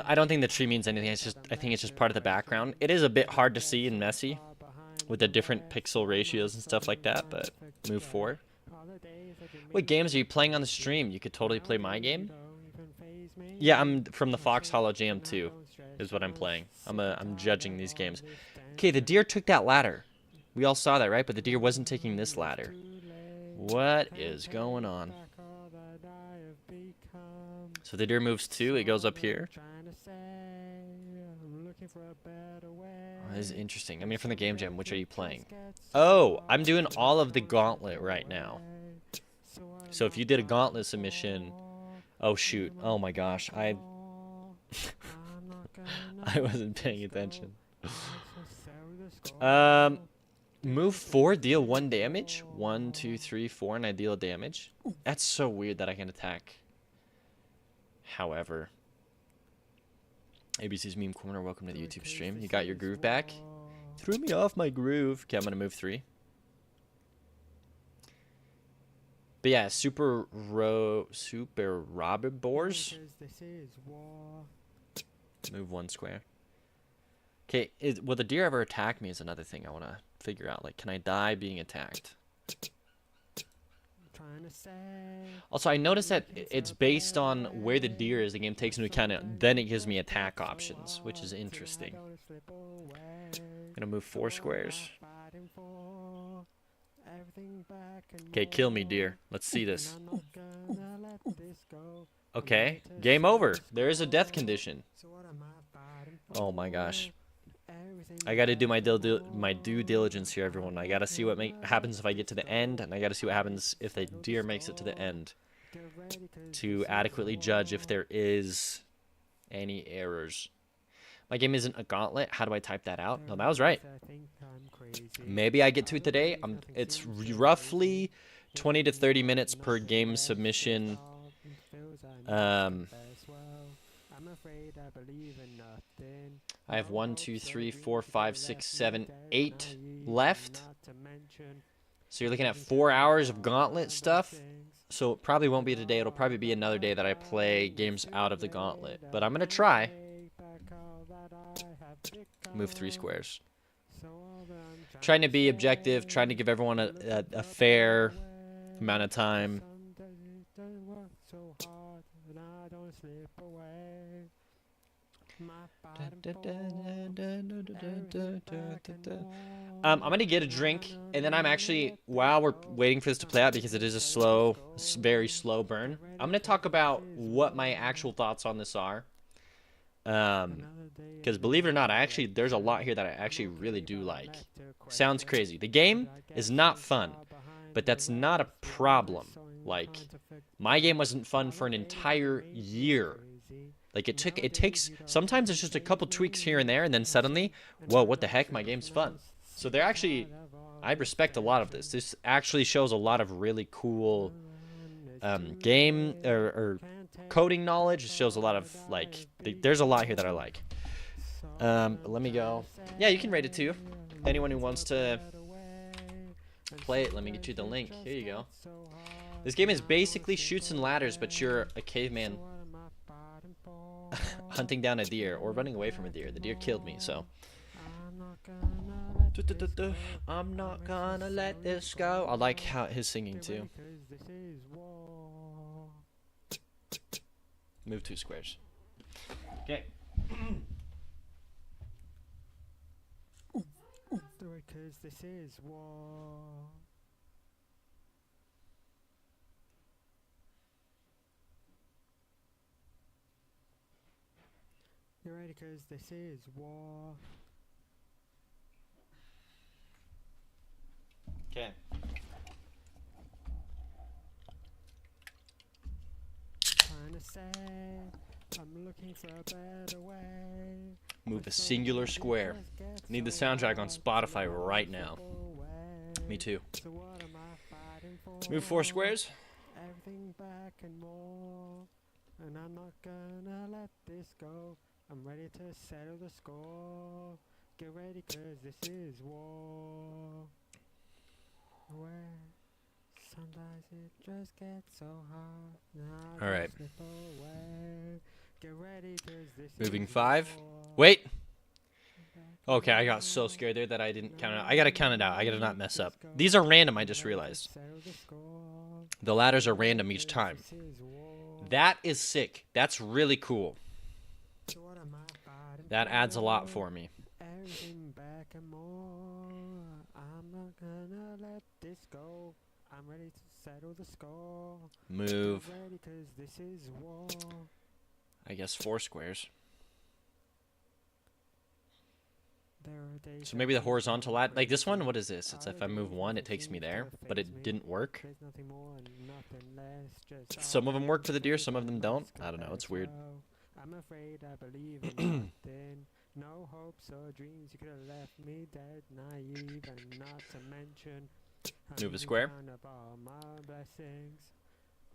I don't think the tree means anything. I think it's just part of the background. It is a bit hard to see and messy with the different pixel ratios and stuff like that, but move 4. What games are you playing on the stream? You could totally play my game. Yeah, I'm from the FoxHollow Jam 2 is what I'm playing. I'm judging these games. Okay, the deer took that ladder. We all saw that, right? But the deer wasn't taking this ladder. What is going on? So the deer moves 2. It goes up here. Oh, this is interesting. I mean, from the GameJam, which are you playing? Oh, I'm doing all of the gauntlet right now. So if you did a gauntlet submission... Oh, shoot. Oh, my gosh. I'm not gonna I let wasn't this paying go. attention. I'm ready to settle the score. Move 4, deal 1 damage. 1, 2, 3, 4, and I deal damage. That's so weird that I can attack. However, ABC's Meme Corner, welcome to the YouTube stream. You got your groove back? Threw me off my groove. Okay, I'm gonna move 3. But yeah, super Robert Boars. Because this is war. Move 1 square. Okay, will the deer ever attack me is another thing I want to figure out. Like, can I die being attacked? Trying to say. Also, I noticed that it's based on where the deer is. The game takes into account it. Then it gives me attack options, which is interesting. I'm gonna move 4 squares. Okay, kill me, deer. Let's see this. Okay, game over. There is a death condition. Oh my gosh. I gotta do my due diligence here, everyone. I gotta see what happens if I get to the end, and I gotta see what happens if the deer makes it to the end to adequately judge if there is any errors. My game isn't a gauntlet. How do I type that out? No, that was right. Maybe I get to it today. It's roughly 20 to 30 minutes per game submission. I have 1, 2, 3, 4, 5, 6, 7, 8 left. So you're looking at 4 hours of gauntlet stuff. So it probably won't be today. It'll probably be another day that I play games out of the gauntlet. But I'm going to try. Move 3 squares. Trying to be objective. Trying to give everyone a fair amount of time. I'm gonna get a drink, and then I'm actually, while we're waiting for this to play out, because it is a slow, very slow burn, I'm gonna talk about what my actual thoughts on this are. Because believe it or not, there's a lot here that I actually really do like. Sounds crazy. The game is not fun, but that's not a problem. Like, my game wasn't fun for an entire year. Like, it takes, sometimes it's just a couple tweaks here and there, and then suddenly, whoa, what the heck, my game's fun. So they're actually, I respect a lot of this. This actually shows a lot of really cool game or coding knowledge. It shows a lot of, like, there's a lot here that I like. Let me go. Yeah, you can rate it too. Anyone who wants to play it, let me get you the link. Here you go. This game is basically shoots and ladders, but you're a caveman hunting down a deer or running away from a deer. The deer killed me, so. I'm not gonna let this go. I like how his singing too. Move 2 squares. Okay. Because this is war. You ready? Because this is war. Okay. Trying to say, I'm looking for a better way. Move a singular square. Need the soundtrack on Spotify right now. Me too. Move 4 squares. Everything back and more. And I'm not gonna let this go. I'm ready to settle the score. Get ready, cause this is war. Where sometimes it just gets so hard. Now All right. slip away. Get ready, cause this Moving is 5. war. Wait. Okay, I got so scared there that I didn't count it out. I gotta count it out. I gotta not mess up. These are random, I just realized. The ladders are random each time. That is sick. That's really cool. That adds a lot for me. Everything back and more. I'm not gonna let this go. I'm ready to settle the score. Move, Get ready, 'cause this is war. I guess 4 squares. There are days So maybe the horizontal ladder. Like this one, what is this? It's if I move 1, it takes me there, but it didn't work. There's nothing more and nothing less. Just Some of them work for the deer, some of them don't. I don't know. It's weird. I'm afraid I believe in nothing. No hopes or dreams. You could have left me dead, naive, and not to mention. Move a square. Count up all my blessings.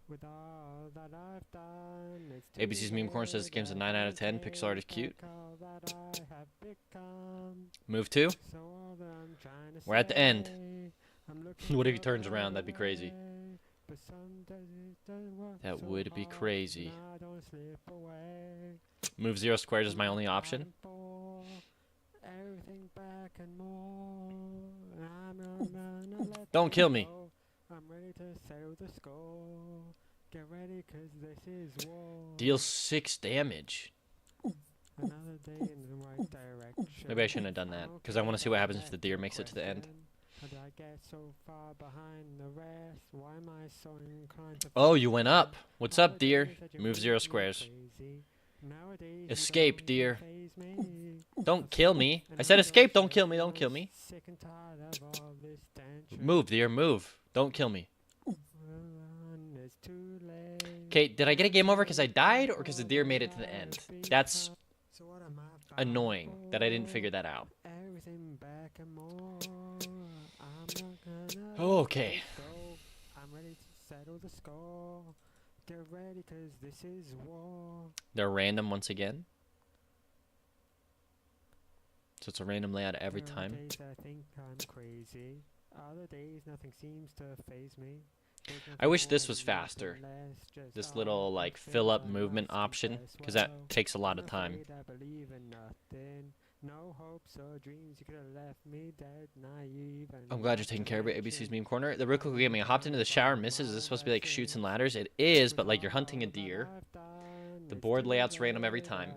With all that I've done, it's too ABC's meme corner says this game's a 9 out of 10. Pixel art is cute. back all that I have become. Move 2. So all that I'm trying to We're at the end. say, I'm looking What if he for turns the around? That'd be right crazy. way, but some days it doesn't work That so would be hard, crazy. and I don't slip away. Move 0 squares is my only option. Fighting for everything back and more. I'm gonna let Don't this kill me. go. I'm ready to settle the score. Get ready, 'cause this is war. Deal 6 damage. Another day in the right direction. Maybe I shouldn't have done that, because I want to see what happens if the deer makes it to the end. How did I get so far behind the rest? Why am I so inclined to Oh, you went up. What's up, deer? Nowadays that you Move make 0 me squares. crazy. Nowadays you Escape, don't deer. faze me. Don't kill me. I And said I escape, don't just kill me, don't feel kill me. Sick and tired of all this tension. Move, deer, move. Don't kill me. Run, it's too late. Okay, did I get a game over because I died or because the deer made it to the end? That's So what am I annoying fighting that I didn't for? figure that out. Everything back and more. I'm not gonna Okay. let go. I'm ready to settle the score. Get ready, 'cause this is war. They're random once again. So it's a random layout every There are time. days I think I'm crazy. Other days nothing seems to faze me. I wish this was faster. This little like fill up movement option, because that takes a lot of time. I believe in nothing. No hopes or dreams. You could have left me dead, naive. And I'm glad you're taking care of it, ABC's meme corner. The real quick gaming. I hopped into the shower and misses. Is this supposed to be like shoots and ladders? It is, but like you're hunting a deer. The board layout's random every time.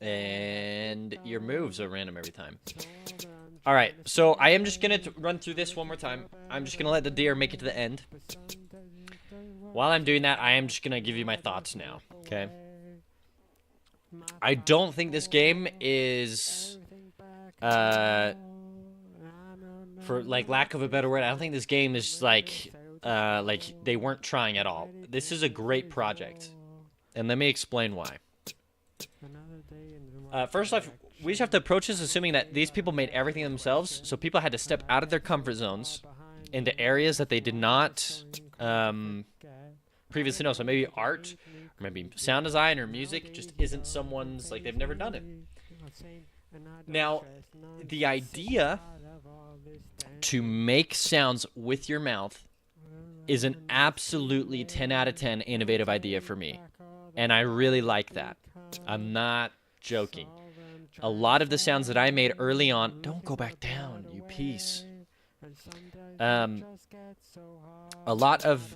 And your moves are random every time. Alright, so I am just going to run through this one more time. I'm just going to let the deer make it to the end. While I'm doing that, I am just going to give you my thoughts now, okay? I don't think this game is, for like lack of a better word, I don't think this game is like they weren't trying at all. This is a great project, and let me explain why. First off, we just have to approach this assuming that these people made everything themselves, so people had to step out of their comfort zones into areas that they did not previously know. So maybe art, or maybe sound design or music just isn't someone's, like they've never done it. Now, the idea to make sounds with your mouth is an absolutely 10 out of 10 innovative idea for me. And I really like that. I'm not joking. A lot of the sounds that I made early on, don't go back down, you piece. A lot of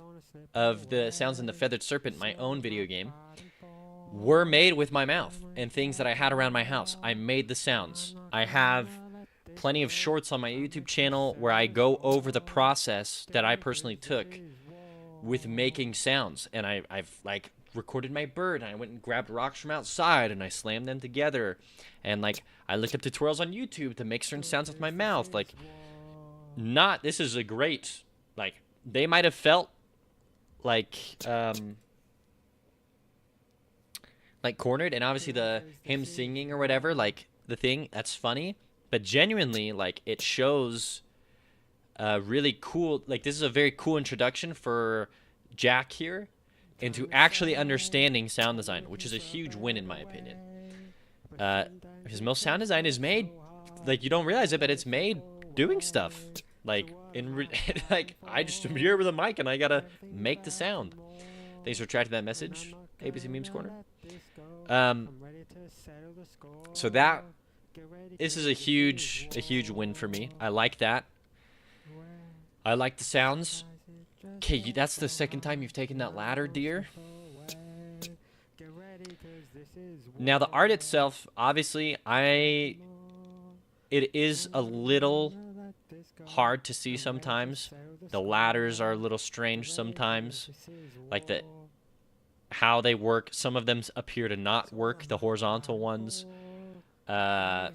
the sounds in the Feathered Serpent, my own video game, were made with my mouth and things that I had around my house. I made the sounds. I have plenty of shorts on my YouTube channel where I go over the process that I personally took with making sounds. And I've like recorded my bird, and I went and grabbed rocks from outside and I slammed them together. And like I looked up tutorials on YouTube to make certain sounds with my mouth. Like this is a great, like they might have felt like cornered, and obviously the him singing or whatever, like the thing that's funny, but genuinely like it shows really cool, like this is a very cool introduction for Jack here into actually understanding sound design, which is a huge win in my opinion, because most sound design is made, like you don't realize it, but it's made doing stuff like like I just am here with a mic and I gotta make the sound. Thanks for tracking that message, ABC Memes Corner. So this is a huge win for me. I like that. I like the sounds. Okay, that's the second time you've taken that ladder, deer. Now the art itself, obviously, it is a little hard to see sometimes. The ladders are a little strange sometimes, like how they work. Some of them appear to not work, the horizontal ones. The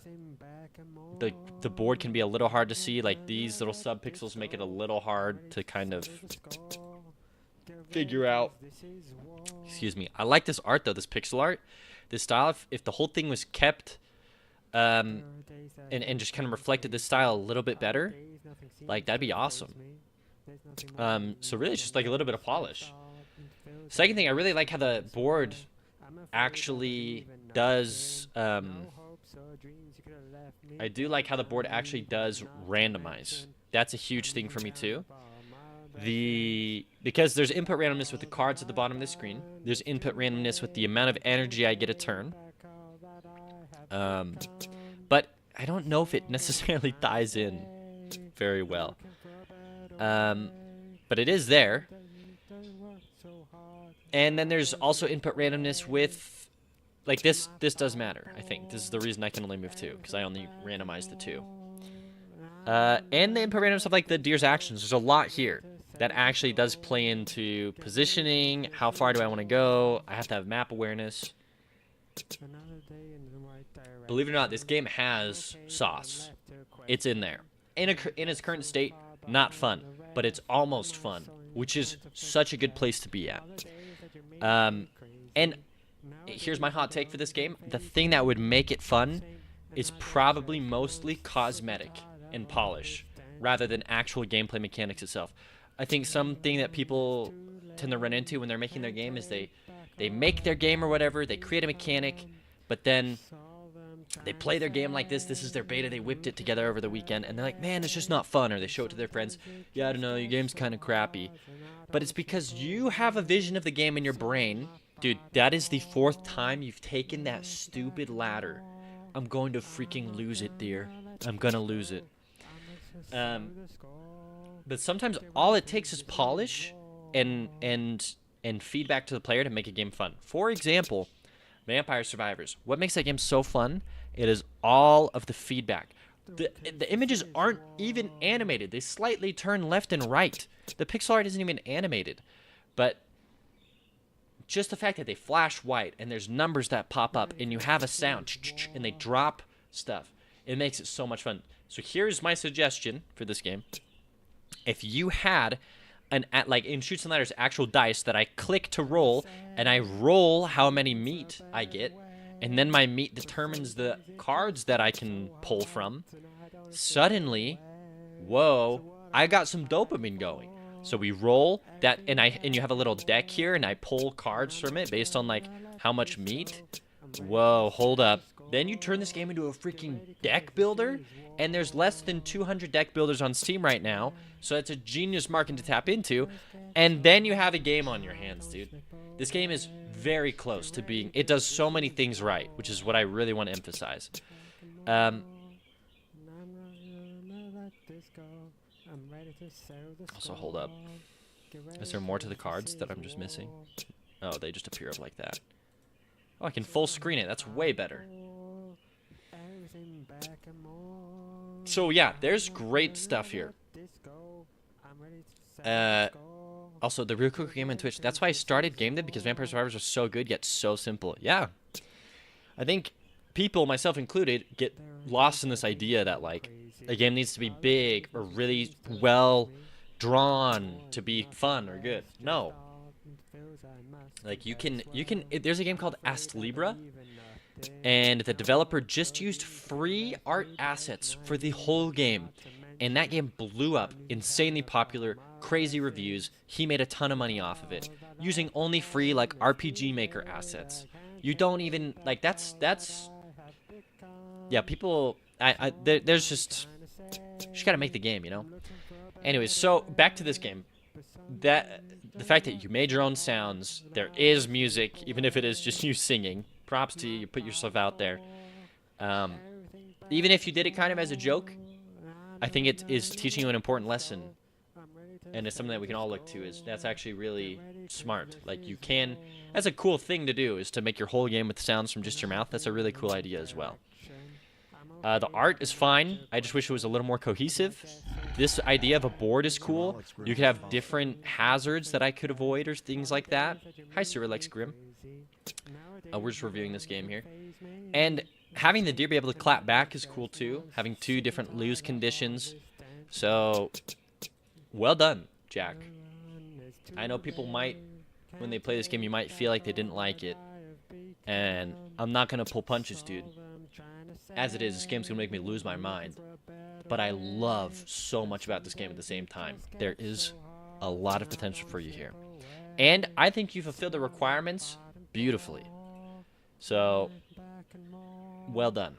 board can be a little hard to see, like these little subpixels make it a little hard to kind of figure out. Excuse me. I like this art though. This pixel art, this style. If the whole thing was kept, and just kind of reflected this style a little bit better, like that'd be awesome. So really, it's just like a little bit of polish. Second thing, I really like how the board actually does. I do like how the board actually does randomize. That's a huge thing for me too. Because there's input randomness with the cards at the bottom of the screen. There's input randomness with the amount of energy I get a turn. But I don't know if it necessarily ties in very well. But it is there. And then there's also input randomness with, like this does matter, I think. This is the reason I can only move 2, because I only randomize the 2. And the input randomness of like the deer's actions. There's a lot here that actually does play into positioning. How far do I want to go? I have to have map awareness. Believe it or not, this game has sauce. It's in there. In its current state, not fun, but it's almost fun, which is such a good place to be at. And here's my hot take for this game. The thing that would make it fun is probably mostly cosmetic and polish, rather than actual gameplay mechanics itself. I think something that people tend to run into when they're making their game is they make their game or whatever, they create a mechanic, but then they play their game like this. This is their beta. They whipped it together over the weekend, and they're like, man, it's just not fun. Or they show it to their friends. Yeah, I don't know, your game's kind of crappy. But it's because you have a vision of the game in your brain. Dude, that is the 4th time you've taken that stupid ladder. I'm going to freaking lose it, dear. I'm going to lose it. But sometimes all it takes is polish and feedback to the player to make a game fun. For example, Vampire Survivors. What makes that game so fun? It is all of the feedback. The images aren't even animated. They slightly turn left and right. The pixel art isn't even animated. But just the fact that they flash white and there's numbers that pop up and you have a sound and they drop stuff, it makes it so much fun. So here's my suggestion for this game. If you had like in Shoots and Ladders, actual dice that I click to roll, and I roll how many meat I get, and then my meat determines the cards that I can pull from, suddenly, whoa, I got some dopamine going. So we roll that, and you have a little deck here, and I pull cards from it based on like how much meat. Whoa, hold up. Then you turn this game into a freaking deck builder, and there's less than 200 deck builders on Steam right now, so it's a genius market to tap into, and then you have a game on your hands, dude. This game is very close to being, it does so many things right, which is what I really want to emphasize. Also, hold up. Is there more to the cards that I'm just missing? Oh, they just appear up like that. Oh, I can full screen it. That's way better. So yeah, there's great stuff here. Also, the real quick game on Twitch. That's why I started GameJam, because Vampire Survivors are so good yet so simple. Yeah, I think people, myself included, get lost in this idea that like a game needs to be big or really well drawn to be fun or good. No. Like there's a game called Ast Libra, and the developer just used free art assets for the whole game, and that game blew up, insanely popular, crazy reviews. He made a ton of money off of it using only free like RPG Maker assets. You don't even like that's yeah, people there's just you just gotta make the game, you know. Anyways, so back to this game. The fact that you made your own sounds, there is music, even if it is just you singing. Props to you. You put yourself out there. Even if you did it kind of as a joke, I think it is teaching you an important lesson. And it's something that we can all look to. That's actually really smart. Like you can, that's a cool thing to do, is to make your whole game with sounds from just your mouth. That's a really cool idea as well. The art is fine. I just wish it was a little more cohesive. This idea of a board is cool. You could have different hazards that I could avoid or things like that. Hi, Sir Lex Grim. We're just reviewing this game here. And having the deer be able to clap back is cool too. Having 2 different lose conditions. So, well done, Jack. I know people might, when they play this game, you might feel like they didn't like it. And I'm not going to pull punches, dude. As it is, this game's going to make me lose my mind. But I love so much about this game at the same time. There is a lot of potential for you here. And I think you fulfilled the requirements beautifully. So, well done.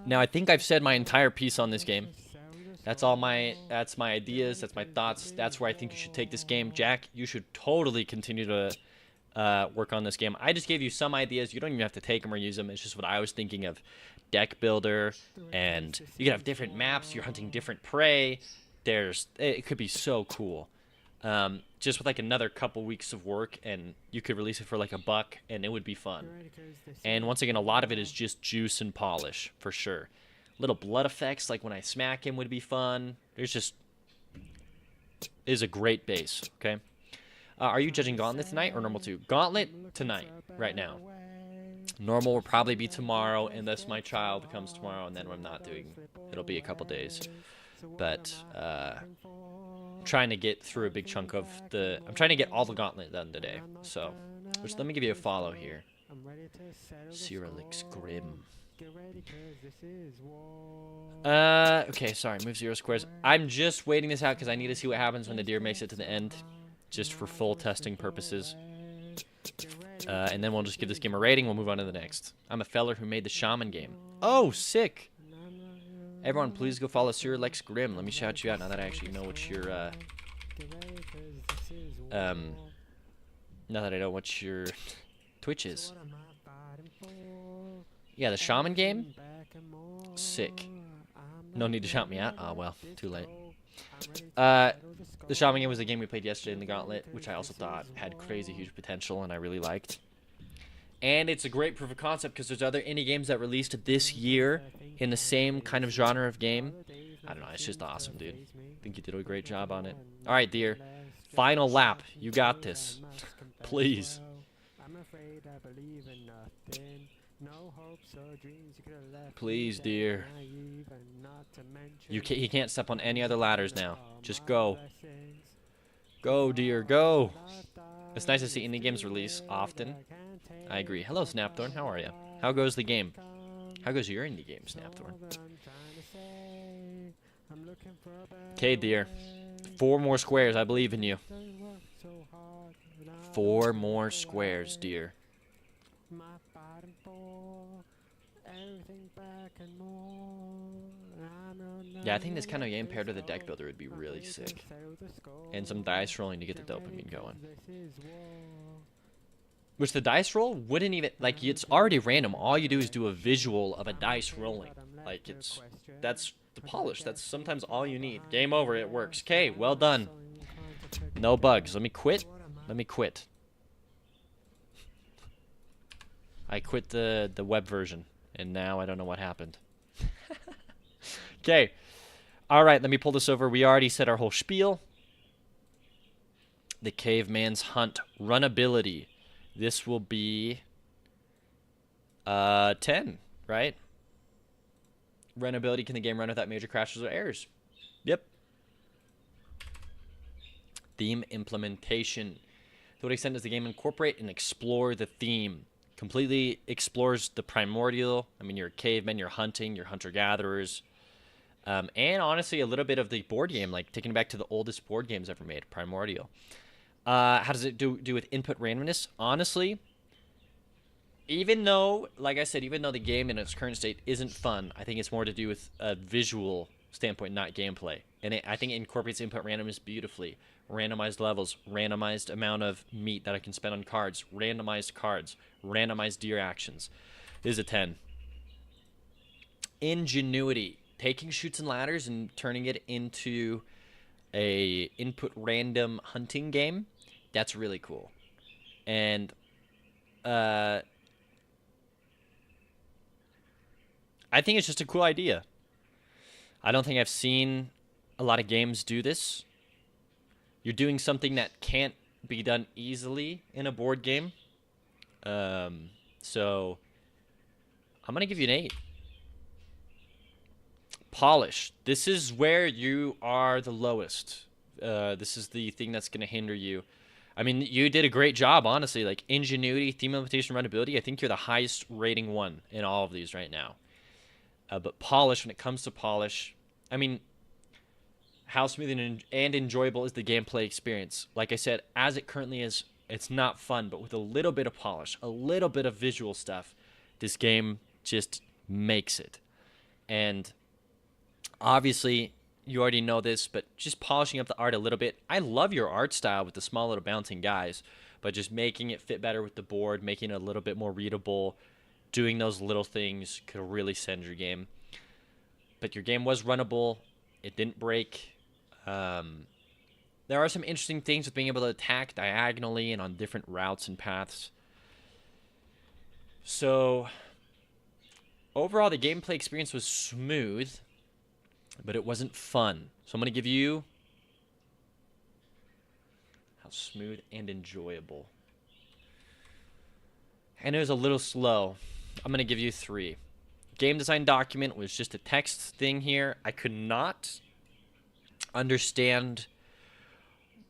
Now, I think I've said my entire piece on this game. That's my ideas, that's my thoughts. That's where I think you should take this game. Jack, you should totally continue to work on this game. I just gave you some ideas. You don't even have to take them or use them. It's just what I was thinking of. Deck builder, and you can have different maps. You're hunting different prey. It could be so cool. Just with like another couple weeks of work, and you could release it for like $1, and it would be fun. And once again, a lot of it is just juice and polish for sure. Little blood effects, like when I smack him, would be fun. It is a great base. Okay. Are you judging Gauntlet tonight or Normal 2? Gauntlet tonight, right now. Normal will probably be tomorrow, unless my child comes tomorrow, and then I'm not doing. It'll be a couple days. But I'm trying to get through a big chunk of I'm trying to get all the Gauntlet done today. So, just let me give you a follow here. Cyrillix Grim. Okay, sorry, move 0 squares. I'm just waiting this out because I need to see what happens when the deer makes it to the end, just for full testing purposes. And then we'll just give this game a rating. We'll move on to the next. I'm a feller who made the Shaman game. Oh, sick! Everyone, please go follow Cyrillix Grim. Let me shout you out now that I actually know what your now that I know what your Twitch is. Yeah, the Shaman game? Sick. No need to shout me out? Oh, well, too late. The Shaman game was a game we played yesterday in the Gauntlet, which I also thought had crazy huge potential and I really liked. And it's a great proof of concept because there's other indie games that released this year in the same kind of genre of game. I don't know, it's just awesome, dude. I think you did a great job on it. All right, dear. Final lap. You got this. Please. Please, dear. He can't step on any other ladders now. Just go. Go, dear, go. It's nice to see indie games release often. I agree. Hello, Snapthorn. How are you? How goes the game? How goes your indie game, Snapthorn? Okay, dear. 4 more squares. I believe in you. 4 more squares, dear. Yeah, I think this kind of game paired with a deck builder would be really sick. And some dice rolling to get the dopamine going. Which the dice roll wouldn't even, like, it's already random. All you do is do a visual of a dice rolling. Like, that's the polish. That's sometimes all you need. Game over, it works. Okay, well done. No bugs. Let me quit. Let me quit. I quit the web version, and now I don't know what happened. Okay. All right, let me pull this over. We already said our whole spiel. The Caveman's Hunt runability. This will be 10, right? Runability, can the game run without major crashes or errors? Yep. Theme implementation. To what extent does the game incorporate and explore the theme? Completely explores the primordial. I mean, you're cavemen, you're hunting, you're hunter-gatherers. And honestly, a little bit of the board game, like taking it back to the oldest board games ever made, Primordial. How does it do with input randomness? Honestly, even though, like I said, even though the game in its current state isn't fun, I think it's more to do with a visual standpoint, not gameplay. And I think it incorporates input randomness beautifully. Randomized levels, randomized amount of meat that I can spend on cards, randomized deer actions. This is a 10. Ingenuity. Taking Chutes and Ladders and turning it into a input random hunting game, that's really cool. And I think it's just a cool idea. I don't think I've seen a lot of games do this. You're doing something that can't be done easily in a board game. So I'm going to give you an 8. Polish. This is where you are the lowest. This is the thing that's going to hinder you. I mean, you did a great job, honestly. Like, ingenuity, theme implementation, runnability, I think you're the highest rating one in all of these right now. But polish, when it comes to polish, I mean, how smooth and enjoyable is the gameplay experience? Like I said, as it currently is, it's not fun, but with a little bit of polish, a little bit of visual stuff, this game just makes it. And obviously, you already know this, but just polishing up the art a little bit. I love your art style with the small little bouncing guys, but just making it fit better with the board, making it a little bit more readable, doing those little things could really send your game. But your game was runnable. It didn't break. There are some interesting things with being able to attack diagonally and on different routes and paths. So overall, the gameplay experience was smooth, but it wasn't fun. So I'm going to give you how smooth and enjoyable. And it was a little slow. I'm going to give you 3. Game design document was just a text thing here. I could not understand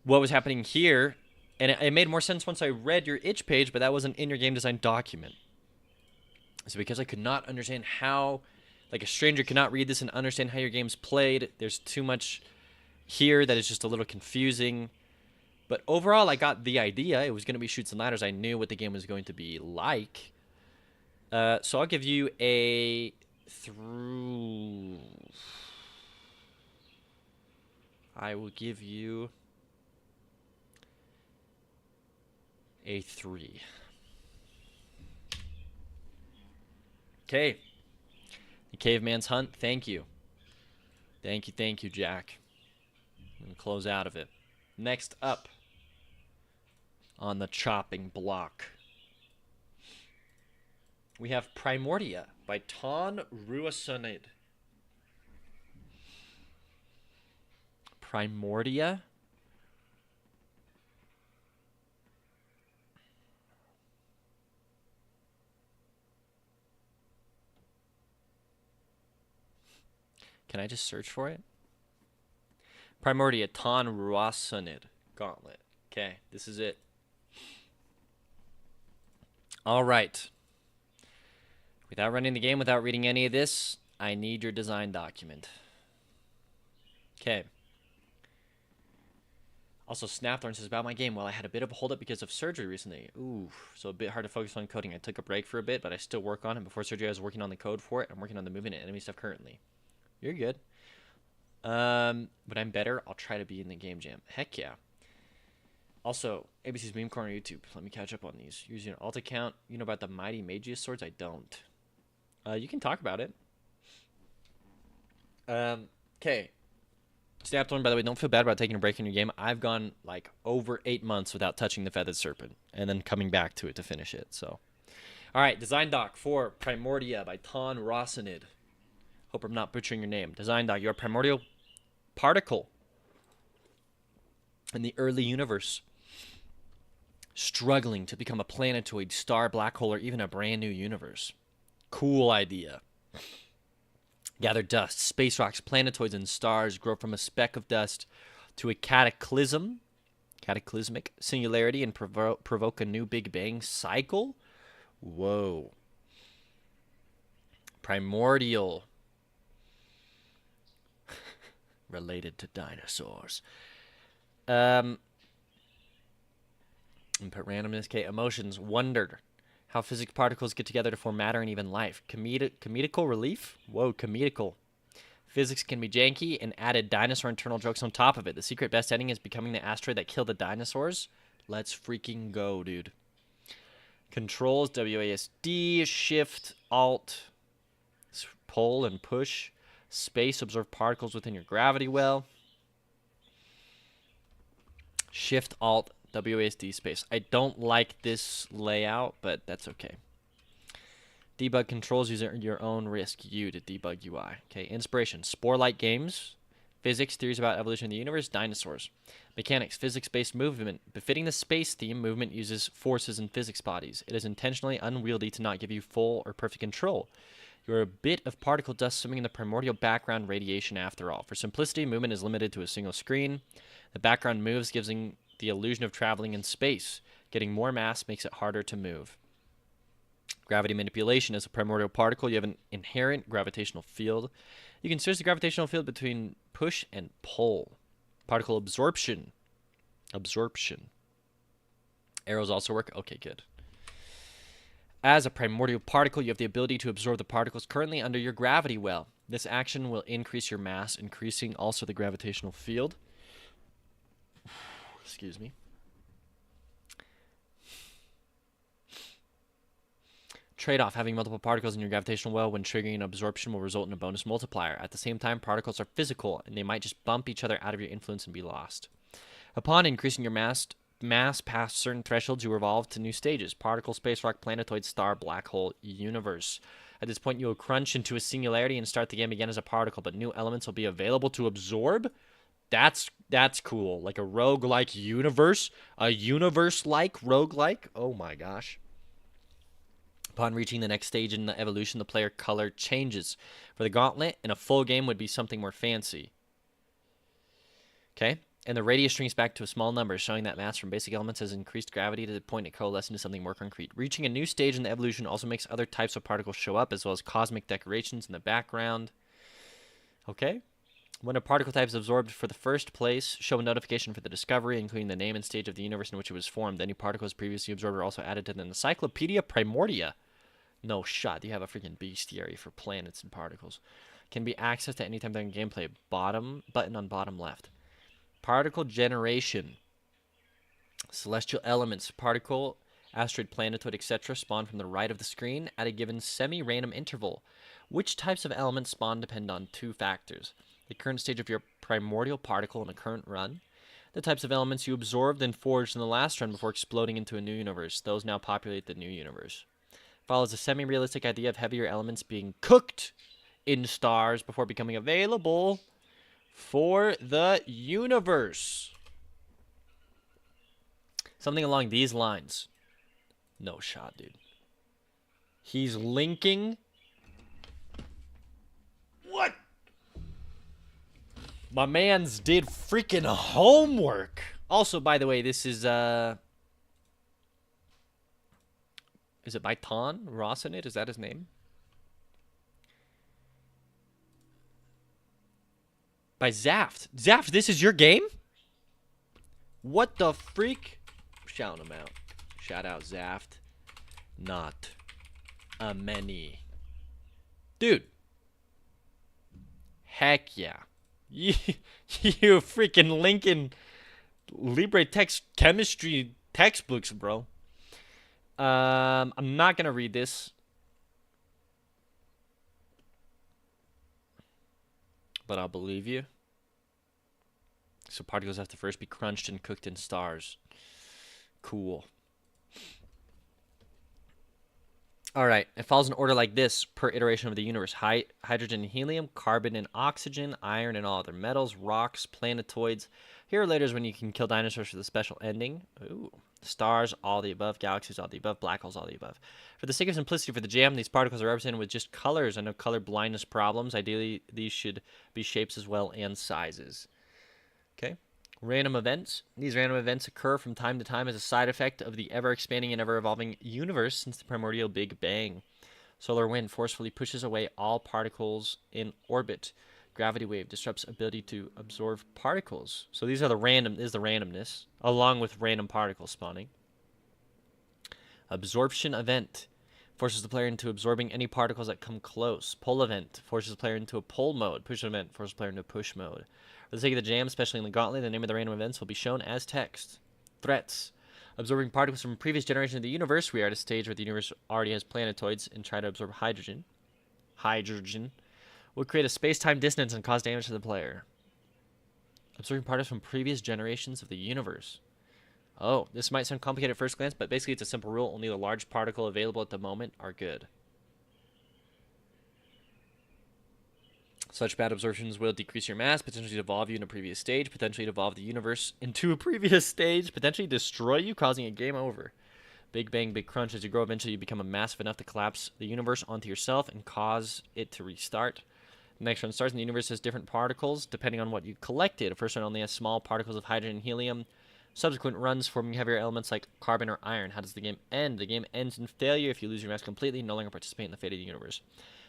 what was happening here. And it made more sense once I read your itch page, but that wasn't in your game design document. So because I could not understand how, like a stranger could not read this and understand how your game's played, there's too much here that is just a little confusing. But overall, I got the idea. It was going to be shoots and ladders. I knew what the game was going to be like. So I'll give you a I will give you a 3. Okay. The Caveman's Hunt, thank you. Thank you, Jack. I'm going to close out of it. Next up on the chopping block, we have Primordia by Ton Ruasunid. Primordia? Can I just search for it? Primordia, Ton Ruasunid Gauntlet. Okay, this is it. All right. Without running the game, without reading any of this, I need your design document. Okay. Also, Snapthorn says about my game. Well, I had a bit of a holdup because of surgery recently. Ooh, so a bit hard to focus on coding. I took a break for a bit, but I still work on it. Before surgery, I was working on the code for it. I'm working on the movement and enemy stuff currently. You're good. But I'm better. I'll try to be in the GameJam. Heck yeah. Also, ABC's Meme Corner YouTube. Let me catch up on these. Using an alt account. You know about the Mighty Magius swords? I don't. You can talk about it. Okay. Snapthorn, by the way, don't feel bad about taking a break in your game. I've gone like over 8 months without touching the Feathered Serpent and then coming back to it to finish it. So, all right, design doc for Primordia by Ton Ruasunid. Hope I'm not butchering your name. Design doc, you're a primordial particle in the early universe, struggling to become a planetoid, star, black hole, or even a brand new universe. Cool idea. Gather dust, space rocks, planetoids, and stars grow from a speck of dust to a cataclysmic singularity and provoke a new Big Bang cycle? Whoa. Primordial. Related to dinosaurs. Input randomness. Okay, emotions. Wondered how physics particles get together to form matter and even life. Comedical relief? Whoa, comedical. Physics can be janky and added dinosaur internal jokes on top of it. The secret best ending is becoming the asteroid that killed the dinosaurs. Let's freaking go, dude. Controls, WASD, Shift, Alt, pull and push. Space, observe particles within your gravity well. Shift, Alt, WASD, space. I don't like this layout, but that's okay. Debug controls, use at your own risk. U to debug UI. Okay, inspiration. Spore-like games. Physics, theories about evolution of the universe. Dinosaurs. Mechanics, physics-based movement. Befitting the space theme, movement uses forces and physics bodies. It is intentionally unwieldy to not give you full or perfect control. You're a bit of particle dust swimming in the primordial background radiation after all. For simplicity, movement is limited to a single screen. The background moves, giving the illusion of traveling in space. Getting more mass makes it harder to move. Gravity manipulation. As a primordial particle, you have an inherent gravitational field. You can search the gravitational field between push and pull. Particle absorption. Arrows also work? Okay, good. As a primordial particle, you have the ability to absorb the particles currently under your gravity well. This action will increase your mass, increasing also the gravitational field. Excuse me. Trade-off. Having multiple particles in your gravitational well when triggering an absorption will result in a bonus multiplier. At the same time, particles are physical, and they might just bump each other out of your influence and be lost. Upon increasing your mass past certain thresholds, you evolve to new stages. Particle, space rock, planetoid, star, black hole, universe. At this point, you will crunch into a singularity and start the game again as a particle, but new elements will be available to absorb. That's cool. Like a roguelike universe. A universe-like roguelike. Oh my gosh. Upon reaching the next stage in the evolution, the player color changes. For the gauntlet, in a full game would be something more fancy. Okay? And the radius shrinks back to a small number, showing that mass from basic elements has increased gravity to the point it coalesces into something more concrete. Reaching a new stage in the evolution also makes other types of particles show up, as well as cosmic decorations in the background. Okay? When a particle type is absorbed for the first place, show a notification for the discovery, including the name and stage of the universe in which it was formed. Any particles previously absorbed are also added to the Encyclopedia Primordia. No shot. You have a freaking bestiary for planets and particles. Can be accessed at any time during gameplay. Button on bottom left. Particle generation. Celestial elements. Particle, asteroid, planetoid, etc. spawn from the right of the screen at a given semi-random interval. Which types of elements spawn depend on two factors. The current stage of your primordial particle in a current run. The types of elements you absorbed and forged in the last run before exploding into a new universe. Those now populate the new universe. Follows a semi-realistic idea of heavier elements being cooked in stars before becoming available for the universe. Something along these lines. No shot, dude. He's linking. What? My man's did freaking homework. Also, by the way, this is it by Ton Rossonit? Is that his name? By Zaft. Zaft, this is your game? What the freak? Shouting him out. Shout out Zaft. Not a many. Dude. Heck yeah. You freaking Lincoln Libre text chemistry textbooks, bro. I'm not gonna read this. But I'll believe you. So particles have to first be crunched and cooked in stars. Cool. Alright, it follows in order like this per iteration of the universe. Hydrogen and helium, carbon and oxygen, iron and all other metals, rocks, planetoids. Here later is when you can kill dinosaurs for the special ending. Ooh. Stars, all the above. Galaxies, all the above. Black holes, all the above. For the sake of simplicity for the jam, these particles are represented with just colors. I know color blindness problems. Ideally, these should be shapes as well and sizes. Okay. Random events. These random events occur from time to time as a side effect of the ever-expanding and ever-evolving universe since the primordial Big Bang. Solar wind forcefully pushes away all particles in orbit. Gravity wave disrupts ability to absorb particles. So these are the randomness, along with random particle spawning. Absorption event forces the player into absorbing any particles that come close. Pull event forces the player into a pull mode. Push event forces the player into a push mode. For the sake of the jam, especially in the gauntlet, the name of the random events will be shown as text. Threats. Absorbing particles from a previous generation of the universe. We are at a stage where the universe already has planetoids and try to absorb hydrogen. Will create a space-time dissonance and cause damage to the player. Absorbing particles from previous generations of the universe. Oh, this might sound complicated at first glance, but basically it's a simple rule. Only the large particle available at the moment are good. Such bad absorptions will decrease your mass, potentially devolve you in a previous stage, potentially devolve the universe into a previous stage, potentially destroy you, causing a game over. Big Bang, Big Crunch. As you grow, eventually you become massive enough to collapse the universe onto yourself and cause it to restart. The next run starts, and the universe has different particles depending on what you collected. The first run only has small particles of hydrogen and helium. Subsequent runs forming heavier elements like carbon or iron. How does the game end? The game ends in failure if you lose your mass completely, no longer participate in the fate of the universe.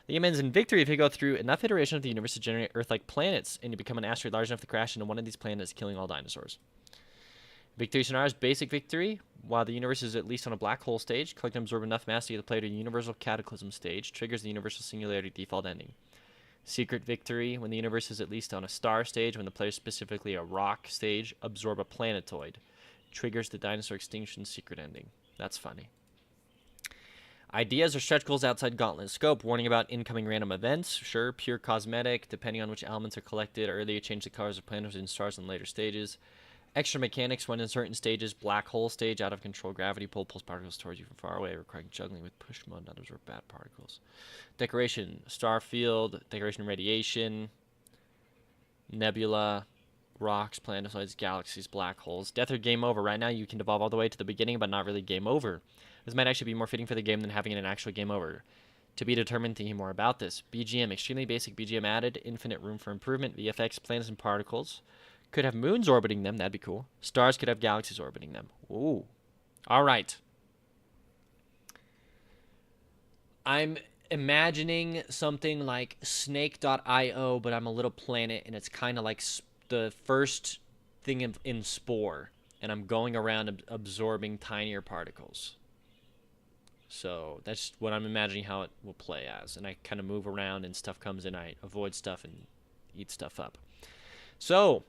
The game ends in victory if you go through enough iterations of the universe to generate Earth-like planets, and you become an asteroid large enough to crash into one of these planets, killing all dinosaurs. Victory scenario is basic victory. While the universe is at least on a black hole stage, collect and absorb enough mass to get the player to a universal cataclysm stage, triggers the universal singularity default ending. Secret victory, when the universe is at least on a star stage, when the player is specifically a rock stage, absorb a planetoid, triggers the dinosaur extinction secret ending. That's funny. Ideas or stretch goals outside Gauntlet scope. Warning about incoming random events. Sure, pure cosmetic, depending on which elements are collected. Earlier, change the colors of planets and stars in later stages. Extra mechanics when in certain stages. Black hole stage, out of control gravity pull, pulls particles towards you from far away, requiring juggling with push mode, not absorb bad particles. Decoration, star field, decoration radiation, nebula, rocks, planetoids, galaxies, black holes. Death or game over. Right now you can devolve all the way to the beginning, but not really game over. This might actually be more fitting for the game than having an actual game over. To be determined, thinking more about this. BGM, extremely basic BGM added, infinite room for improvement. VFX, planets and particles. Could have moons orbiting them, that'd be cool. Stars could have galaxies orbiting them. Ooh. Alright. I'm imagining something like Snake.io, but I'm a little planet, and it's kind of like the first thing in Spore, and I'm going around absorbing tinier particles. So that's what I'm imagining how it will play as. And I kind of move around and stuff comes in. I avoid stuff and eat stuff up. So,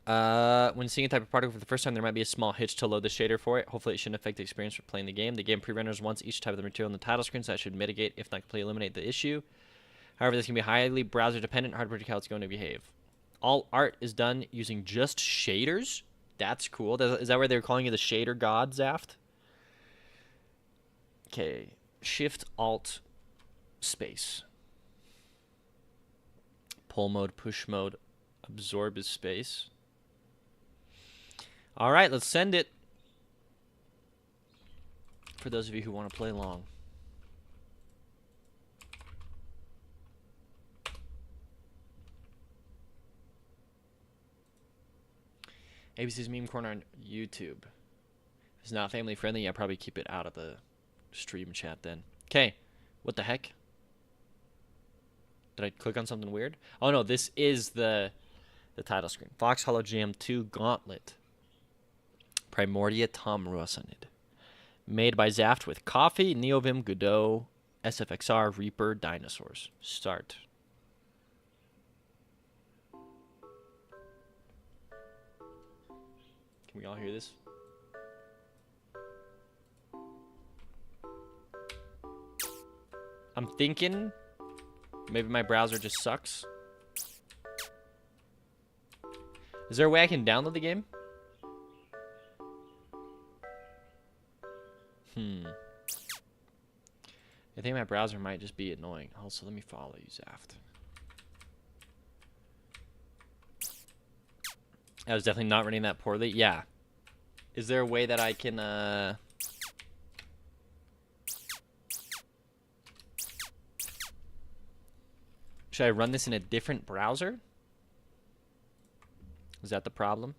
when seeing a type of particle for the first time, there might be a small hitch to load the shader for it. Hopefully it shouldn't affect the experience for playing the game. The game pre-renders once each type of the material on the title screen, so that should mitigate, if not completely eliminate, the issue. However, this can be highly browser dependent, hard to predict how it's going to behave. All art is done using just shaders. That's cool. Is that where they're calling you the shader god, Zaft? Okay, Shift Alt space. Pull mode, push mode, absorb is space. All right, let's send it. For those of you who want to play along. ABC's Meme Corner on YouTube. If it's not family friendly, I'll probably keep it out of the stream chat then. Okay, what the heck? Did I click on something weird? Oh no, this is the title screen. FoxHollow Jam 2 Gauntlet. Primordia Tom Ruasanid. Made by Zaft with Coffee, Neovim, Godot, SFXR, Reaper, Dinosaurs. Start. Can we all hear this? I'm thinking maybe my browser just sucks. Is there a way I can download the game? I think my browser might just be annoying. Also, let me follow you, Zaft. I was definitely not running that poorly. Yeah. Is there a way that I can, should I run this in a different browser? Is that the problem?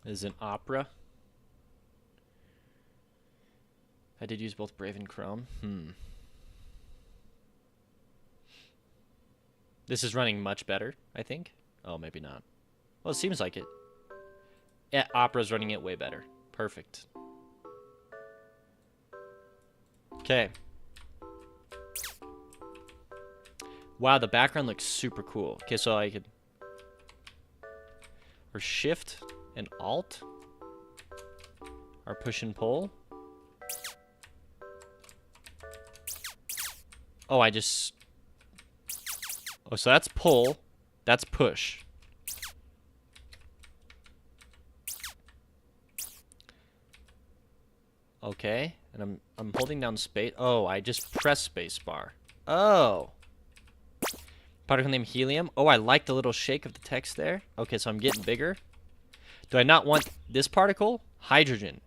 Is an Opera. I did use both Brave and Chrome. This is running much better, I think. Oh, maybe not. Well, it seems like it. Yeah, Opera's running it way better. Perfect. Okay. Wow, the background looks super cool. Okay, so I could... Or Shift and Alt. Or push and pull. Oh, I just... Oh, so that's pull. That's push. Okay, and I'm holding down space. Oh, I just pressed space bar. Oh. Particle name helium. Oh, I like the little shake of the text there. Okay, so I'm getting bigger. Do I not want this particle? Hydrogen.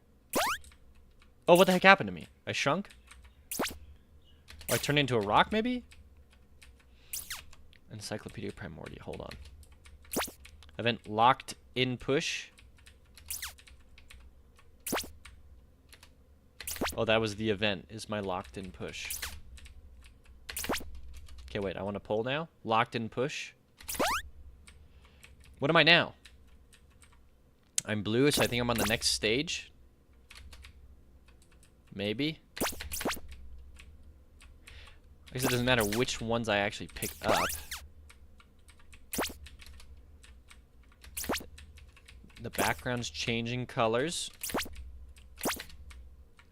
Oh, what the heck happened to me? I shrunk? Oh, I turned into a rock, maybe? Encyclopedia Primordia. Hold on. Event locked in push. Oh, that was the event. Is my locked in push. Okay, wait. I want to pull now. Locked in push. What am I now? I'm blue, so I think I'm on the next stage. Maybe. I guess it doesn't matter which ones I actually pick up. The background's changing colors.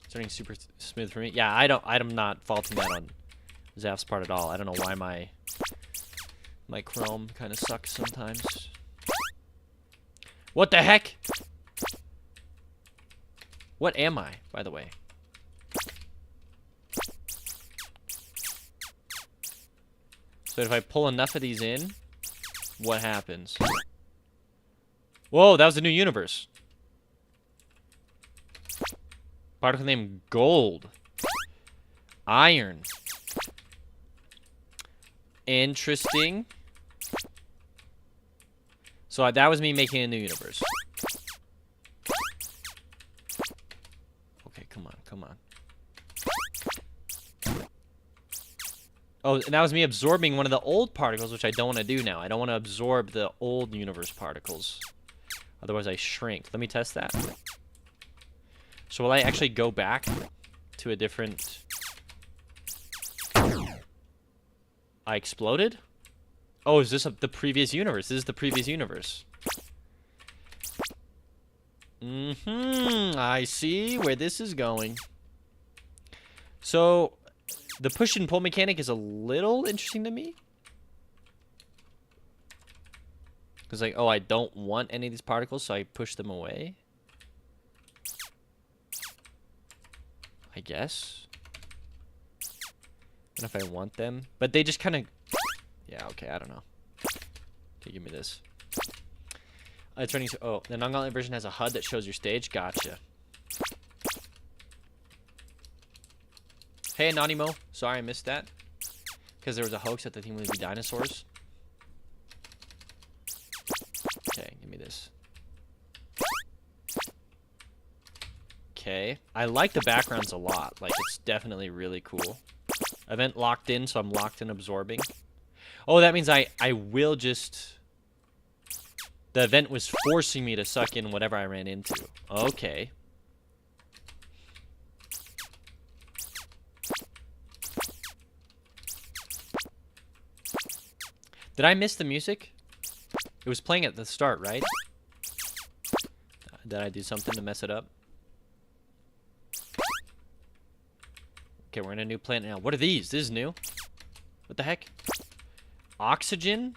Turning super smooth for me. Yeah, I'm not faulting that on Zaf's part at all. I don't know why my Chrome kind of sucks sometimes. What the heck? What am I, by the way? So if I pull enough of these in, what happens? Whoa, that was a new universe. Particle name gold. Iron. Interesting. So that was me making a new universe. Okay, come on, come on. Oh, and that was me absorbing one of the old particles, which I don't want to do now. I don't want to absorb the old universe particles. Otherwise, I shrink. Let me test that. So will I actually go back to a different... I exploded? Oh, is this the previous universe? This is the previous universe. I see where this is going. So, the push and pull mechanic is a little interesting to me. Because, like, oh, I don't want any of these particles, so I push them away. I guess. I don't know if I want them. But they just kind of... Yeah, okay, I don't know. Okay, give me this. It's running... Oh, the non-gauntlet version has a HUD that shows your stage. Gotcha. Hey, Anonimo. Sorry I missed that. Because there was a hoax that the theme would be dinosaurs. Okay, give me this. Okay. I like the backgrounds a lot. Like, it's definitely really cool. Event locked in, so I'm locked in absorbing. Oh, that means I will just... The event was forcing me to suck in whatever I ran into. Okay. Did I miss the music? It was playing at the start, right? Did I do something to mess it up? Okay, we're in a new planet now. What are these? This is new. What the heck? Oxygen?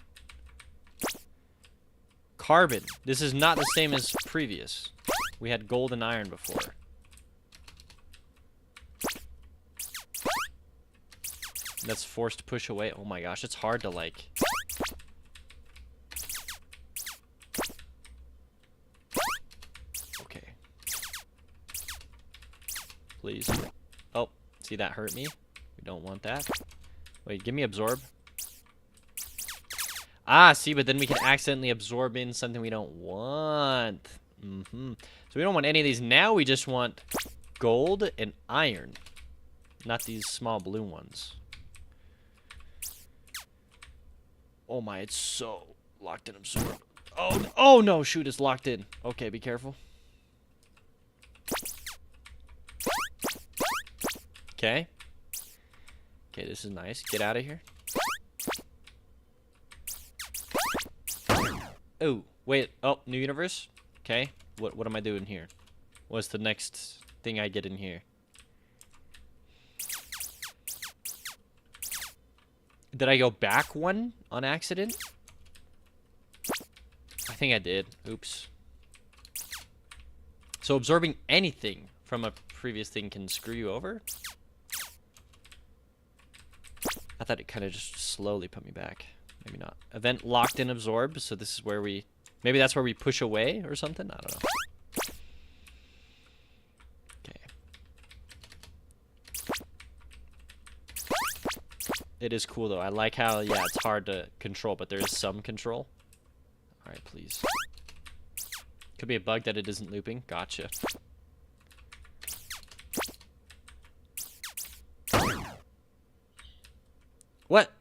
Carbon. This is not the same as previous. We had gold and iron before. That's forced to push away. Oh my gosh, it's hard to like... Okay. Please. Oh, see that hurt me? We don't want that. Wait, give me absorb. Ah, see, but then we can accidentally absorb in something we don't want. So we don't want any of these. Now we just want gold and iron. Not these small blue ones. Oh my, it's so locked in absorb. Oh no, shoot, it's locked in. Okay, be careful. Okay. Okay, this is nice. Get out of here. Oh, wait. Oh, new universe? Okay. What am I doing here? What's the next thing I get in here? Did I go back one on accident? I think I did. Oops. So absorbing anything from a previous thing can screw you over. I thought it kind of just slowly put me back. Maybe not. Event locked in absorb. So this is where we... Maybe that's where we push away or something? I don't know. Okay. It is cool, though. I like how, yeah, it's hard to control, but there is some control. Alright, please. Could be a bug that it isn't looping. Gotcha. What?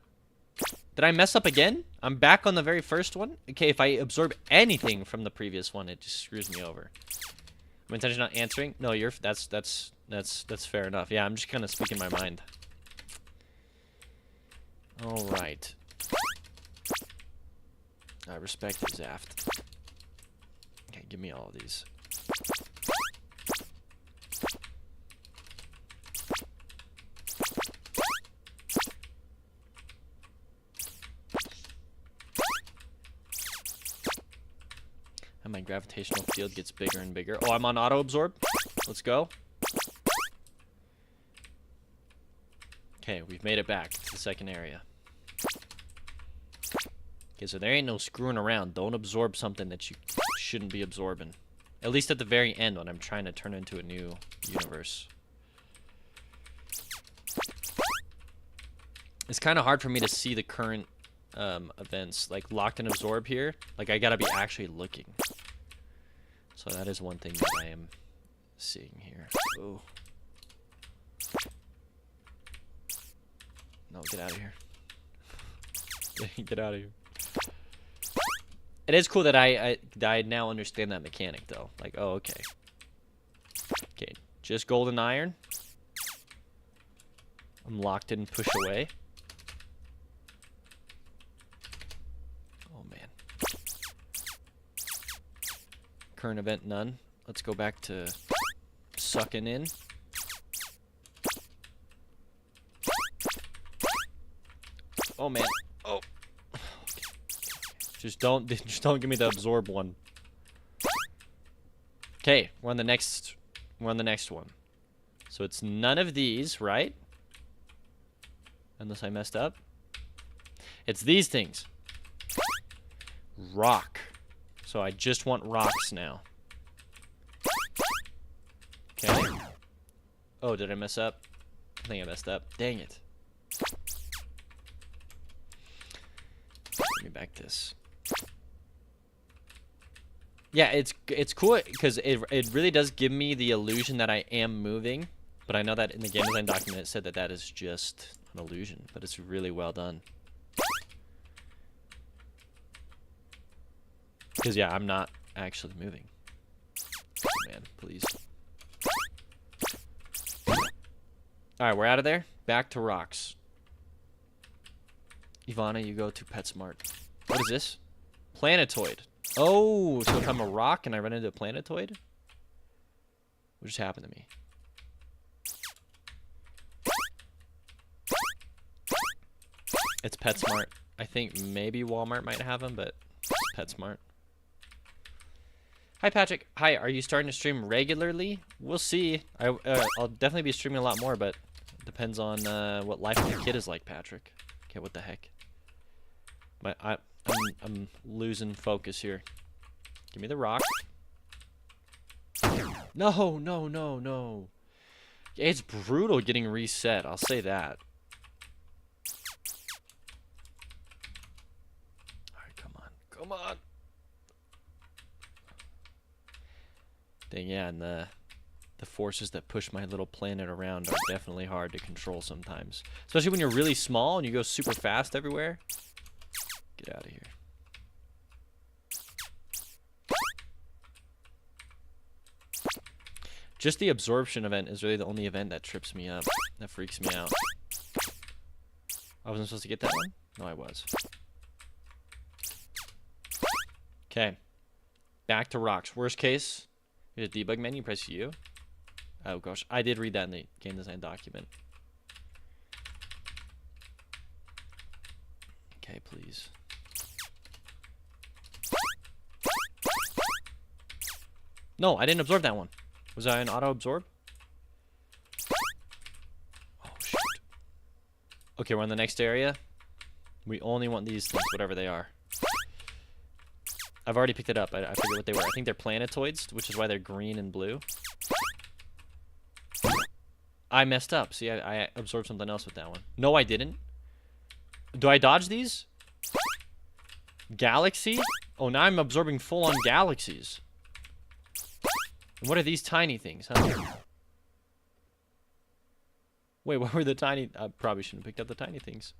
Did I mess up again? I'm back on the very first one? Okay, if I absorb anything from the previous one, it just screws me over. I'm intentionally not answering? No, that's fair enough. Yeah, I'm just kind of speaking my mind. Alright. I respect his aft. Okay, give me all of these. And my gravitational field gets bigger and bigger. Oh, I'm on auto absorb. Let's go. Okay, we've made it back to the second area. Okay, so there ain't no screwing around. Don't absorb something that you shouldn't be absorbing. At least at the very end when I'm trying to turn into a new universe. It's kind of hard for me to see the current events. Like, locked and absorb here. Like, I gotta be actually looking. So that is one thing that I am seeing here. Oh. No, get out of here. Get out of here. It is cool that I now understand that mechanic, though. Like, oh, okay. Okay, just golden iron. I'm locked in, push away. Oh, man. Current event, none. Let's go back to sucking in. Oh, man. Oh. Just don't give me the absorb one. Okay, we're on the next one. So it's none of these, right? Unless I messed up. It's these things. Rock. So I just want rocks now. Okay. Oh, did I mess up? I think I messed up. Dang it. Let me back this. Yeah, it's cool because it really does give me the illusion that I am moving, but I know that in the game design document it said that that is just an illusion, but it's really well done. Because yeah, I'm not actually moving. Oh, man, please. Alright, we're out of there. Back to rocks. Ivana, you go to PetSmart. What is this? Planetoid. Oh, so if I'm a rock and I run into a planetoid? What just happened to me? It's PetSmart. I think maybe Walmart might have them, but it's PetSmart. Hi, Patrick. Hi, are you starting to stream regularly? We'll see. I'll definitely be streaming a lot more, but it depends on what life with a kid is like, Patrick. Okay, what the heck? I'm losing focus here. Give me the rock. No, no, no, no. It's brutal getting reset. I'll say that. Alright, come on. Come on. Dang, yeah, and the forces that push my little planet around are definitely hard to control sometimes. Especially when you're really small and you go super fast everywhere. Get out of here. Just the absorption event is really the only event that trips me up. That freaks me out. I wasn't supposed to get that one? No, I was. Okay. Back to rocks. Worst case, here's a debug menu. Press U. Oh, gosh. I did read that in the game design document. Okay, please. No, I didn't absorb that one. Was I an auto absorb? Okay, we're on the next area. We only want these things, whatever they are. I've already picked it up. I forget what they were. I think they're planetoids, which is why they're green and blue. I messed up. See, I absorbed something else with that one. No, I didn't. Do I dodge these? Galaxy? Oh, now I'm absorbing full-on galaxies. And what are these tiny things, huh? Wait, what were the tiny... I probably shouldn't have picked up the tiny things.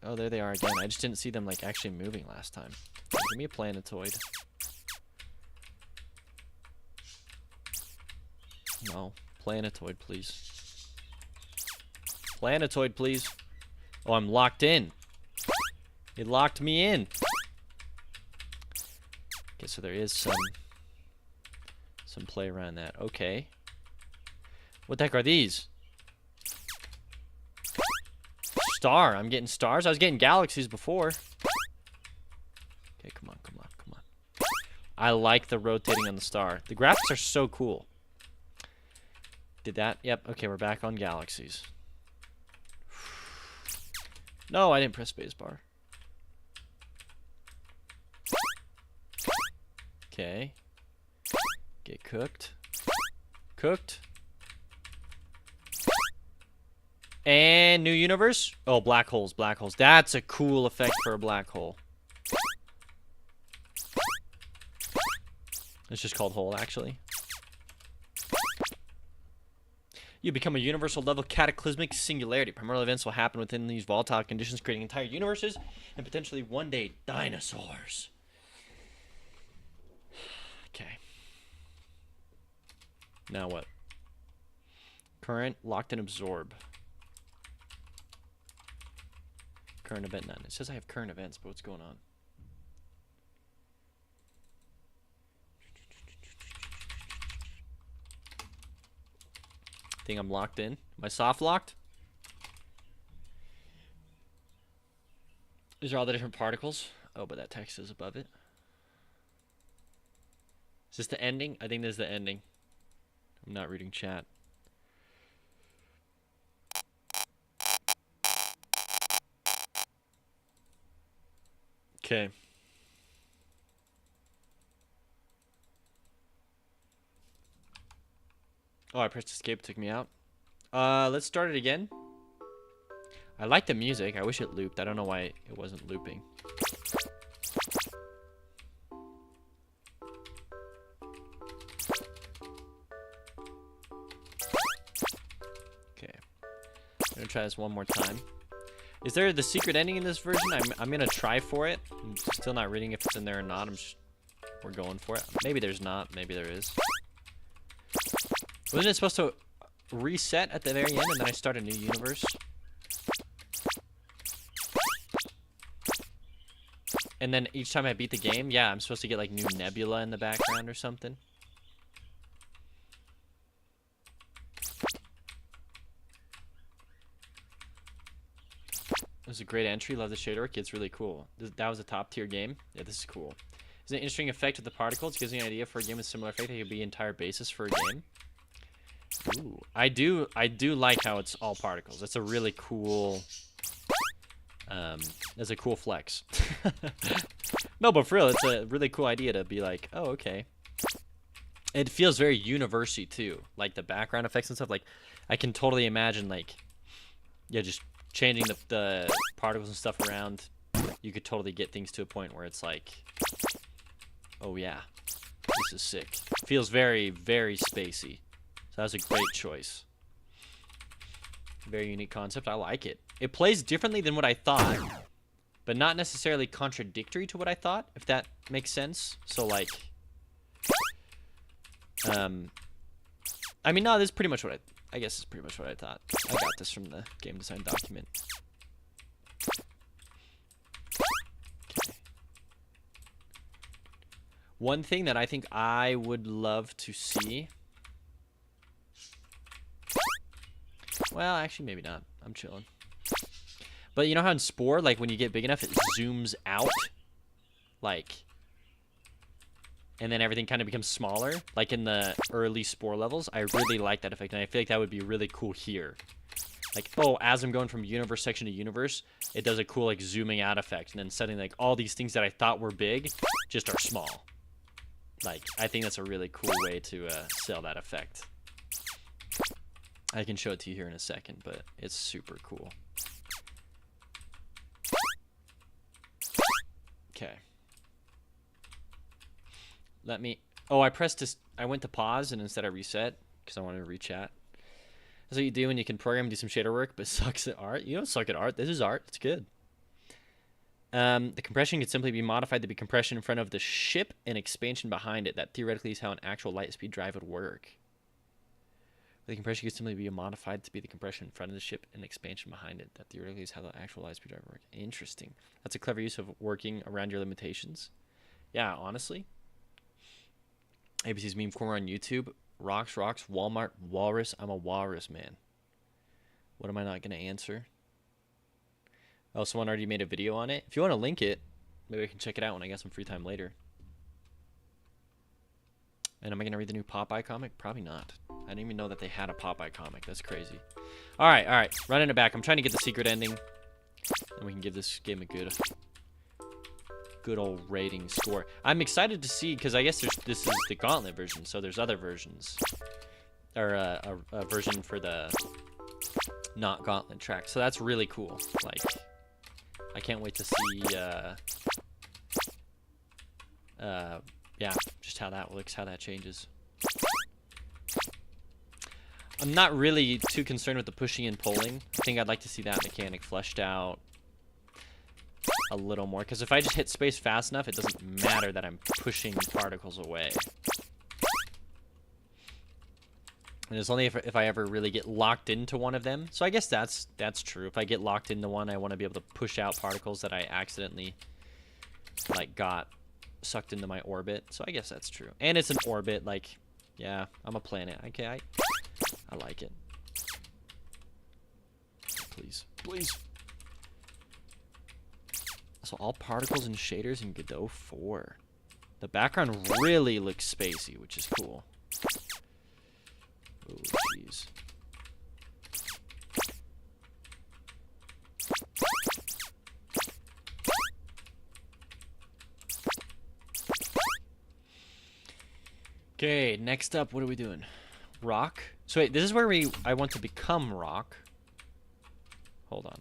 Oh, there they are again. I just didn't see them, like, actually moving last time. Give me a planetoid. No. Planetoid, please. Planetoid, please. Oh, I'm locked in. It locked me in. Okay, so there is some play around that. Okay. What the heck are these? Star. I'm getting stars. I was getting galaxies before. Okay, come on, come on, come on. I like the rotating on the star. The graphics are so cool. Did that? Yep. Okay, we're back on galaxies. No, I didn't press spacebar. Okay. Get cooked. Cooked. And new universe. Oh, black holes, black holes. That's a cool effect for a black hole. It's just called hole, actually. You become a universal level cataclysmic singularity. Primordial events will happen within these volatile conditions, creating entire universes and potentially one day dinosaurs. Okay. Now what? Current, locked, and absorb. Current event none. It says I have current events, but what's going on? Think I'm locked in? Am I soft locked? These are all the different particles. Oh, but that text is above it. Is this the ending? I think this is the ending. I'm not reading chat. Okay. Oh, I pressed escape, took me out. Let's start it again. I like the music. I wish it looped. I don't know why it wasn't looping. Okay. I'm gonna try this one more time. Is there the secret ending in this version? I'm gonna try for it. I'm still not reading if it's in there or not. We're going for it. Maybe there's not. Maybe there is. Wasn't it supposed to reset at the very end and then I start a new universe? And then each time I beat the game, yeah, I'm supposed to get like new nebula in the background or something. It was a great entry. Love the shader work. It's really cool. That was a top tier game. Yeah, this is cool. It's an interesting effect with the particles. It gives me an idea for a game with similar effect. It could be entire basis for a game. Ooh, I do like how it's all particles. That's a really cool. That's a cool flex. No, but for real, it's a really cool idea to be like, oh, okay. It feels very university too, like the background effects and stuff. Like, I can totally imagine like, yeah, just changing the particles and stuff around. You could totally get things to a point where it's like, oh yeah, this is sick. Feels very, very spacey. So that was a great choice. Very unique concept. I like it. It plays differently than what I thought, but not necessarily contradictory to what I thought, if that makes sense. So like, I mean, no, this is pretty much what I guess it's pretty much what I thought. I got this from the game design document. Okay. One thing that I think I would love to see. Well, actually, maybe not. I'm chilling. But you know how in Spore, like when you get big enough, it zooms out? Like, and then everything kind of becomes smaller, like in the early Spore levels. I really like that effect, and I feel like that would be really cool here. Like, oh, as I'm going from universe section to universe, it does a cool, like, zooming out effect, and then suddenly, like, all these things that I thought were big just are small. Like, I think that's a really cool way to sell that effect. I can show it to you here in a second, but it's super cool. Okay. Let me... Oh, I pressed this... I went to pause, and instead I reset, because I wanted to re-chat. That's what you do when you can program and do some shader work, but sucks at art. You don't suck at art. This is art. It's good. The compression could simply be modified to be compression in front of the ship and expansion behind it. That theoretically is how an actual light speed drive would work. The compression could simply be modified to be the compression in front of the ship and expansion behind it. That theoretically is how the actual light speed drive would work. Interesting. That's a clever use of working around your limitations. Yeah, honestly. ABC's meme corner on YouTube. Rocks, Walmart, walrus. I'm a walrus, man. What am I not going to answer? Oh, someone already made a video on it. If you want to link it, maybe I can check it out when I get some free time later. And am I going to read the new Popeye comic? Probably not. I didn't even know that they had a Popeye comic. That's crazy. All right. Running it back. I'm trying to get the secret ending. And we can give this game a good old rating score. I'm excited to see, because I guess this is the Gauntlet version, so there's other versions. Or a version for the not Gauntlet track. So that's really cool. Like, I can't wait to see, yeah, just how that looks, how that changes. I'm not really too concerned with the pushing and pulling. I think I'd like to see that mechanic fleshed out a little more, because if I just hit space fast enough, it doesn't matter that I'm pushing particles away. And it's only if I ever really get locked into one of them. So I guess that's true. If I get locked into one, I want to be able to push out particles that I accidentally, like, got sucked into my orbit. So I guess that's true. And it's an orbit, like, yeah, I'm a planet. Okay, I like it. Please. So all particles and shaders in Godot 4. The background really looks spacey, which is cool. Oh, jeez. Okay, next up, what are we doing? Rock. So wait, this is where I want to become rock. Hold on.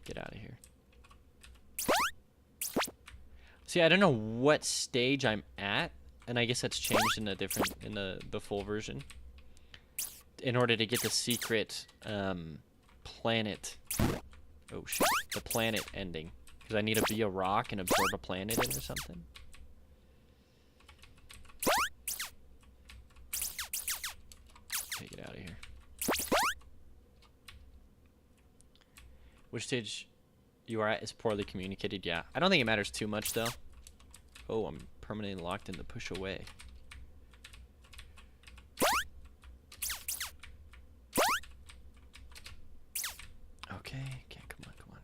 Get out of here. See, I don't know what stage I'm at, and I guess that's changed in the full version. In order to get the secret planet. Oh shoot, the planet ending, because I need to be a rock and absorb a planet in or something. Okay, get out of here. Which stage you are at is poorly communicated. Yeah, I don't think it matters too much, though. Oh, I'm permanently locked in the push away. Okay, come on.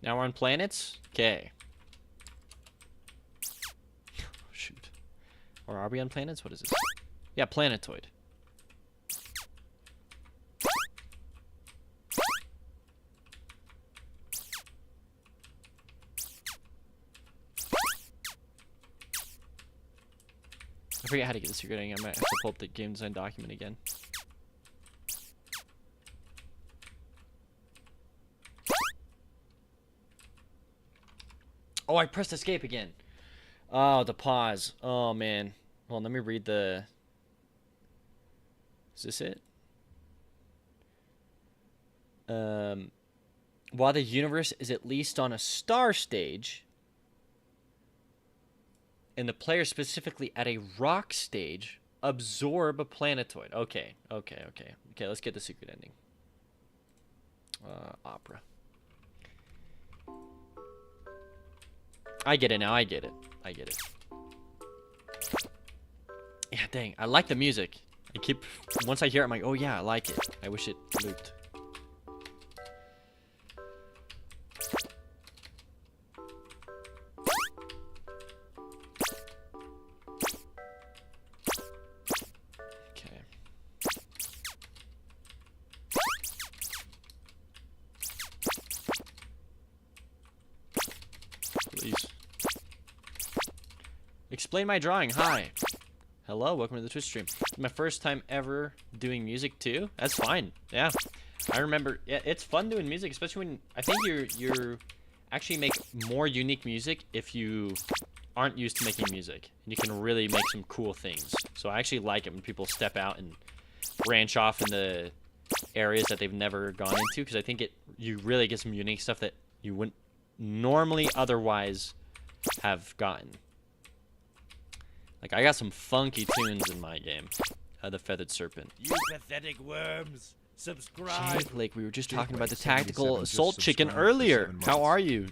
Now we're on planets? Okay. Shoot. Or are we on planets? What is this? Yeah, planetoid. I forget how to get the secret ending. I might have to pull up the game design document again. Oh, I pressed escape again. Oh, the pause. Oh, man. Hold on, let me read the... Is this it? While the universe is at least on a star stage, and the player specifically at a rock stage, absorb a planetoid. Okay, let's get the secret ending. Opera. I get it now, I get it. Yeah, dang, I like the music. Once I hear it, I'm like, oh yeah, I like it. I wish it looped. Okay. Please. Explain my drawing. Hi. Hello, welcome to the Twitch stream. My first time ever doing music too. That's fine. Yeah, I remember. Yeah, it's fun doing music, especially when I think you're actually make more unique music if you aren't used to making music, and you can really make some cool things. So I actually like it when people step out and branch off into areas that they've never gone into, because I think you really get some unique stuff that you wouldn't normally otherwise have gotten. Like, I got some funky tunes in my game. The Feathered Serpent. You pathetic worms. Subscribe. Jake, like, we were just talking Jake about the Blake tactical 77 just assault chicken subscribed for earlier. 7 How months. are you?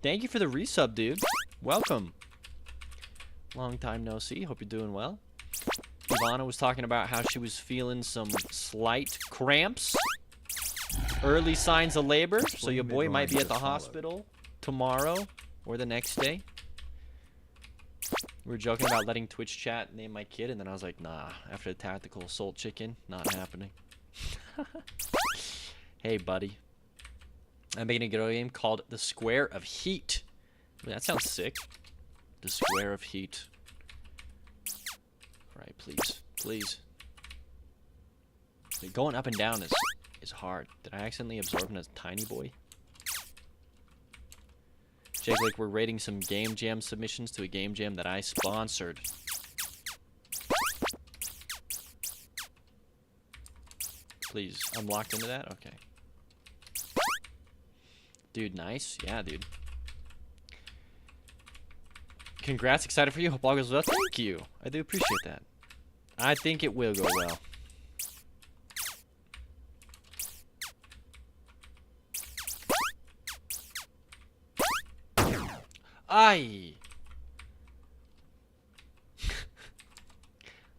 Thank you for the resub, dude. Welcome. Long time no see. Hope you're doing well. Ivana was talking about how she was feeling some slight cramps. Early signs of labor. So your boy might be at the hospital tomorrow or the next day. We were joking about letting Twitch chat name my kid, and then I was like, nah, after the tactical assault chicken, not happening. Hey, buddy. I'm making a video game called The Square of Heat. I mean, that sounds sick. The Square of Heat. Alright, please. Please. Like, going up and down is hard. Did I accidentally absorb him as a tiny boy? Jake, like, we're rating some GameJam submissions to a GameJam that I sponsored. Please, I'm locked into that? Okay. Dude, nice. Yeah, dude. Congrats, excited for you. Hope all goes well. Thank you. I do appreciate that. I think it will go well. Aye.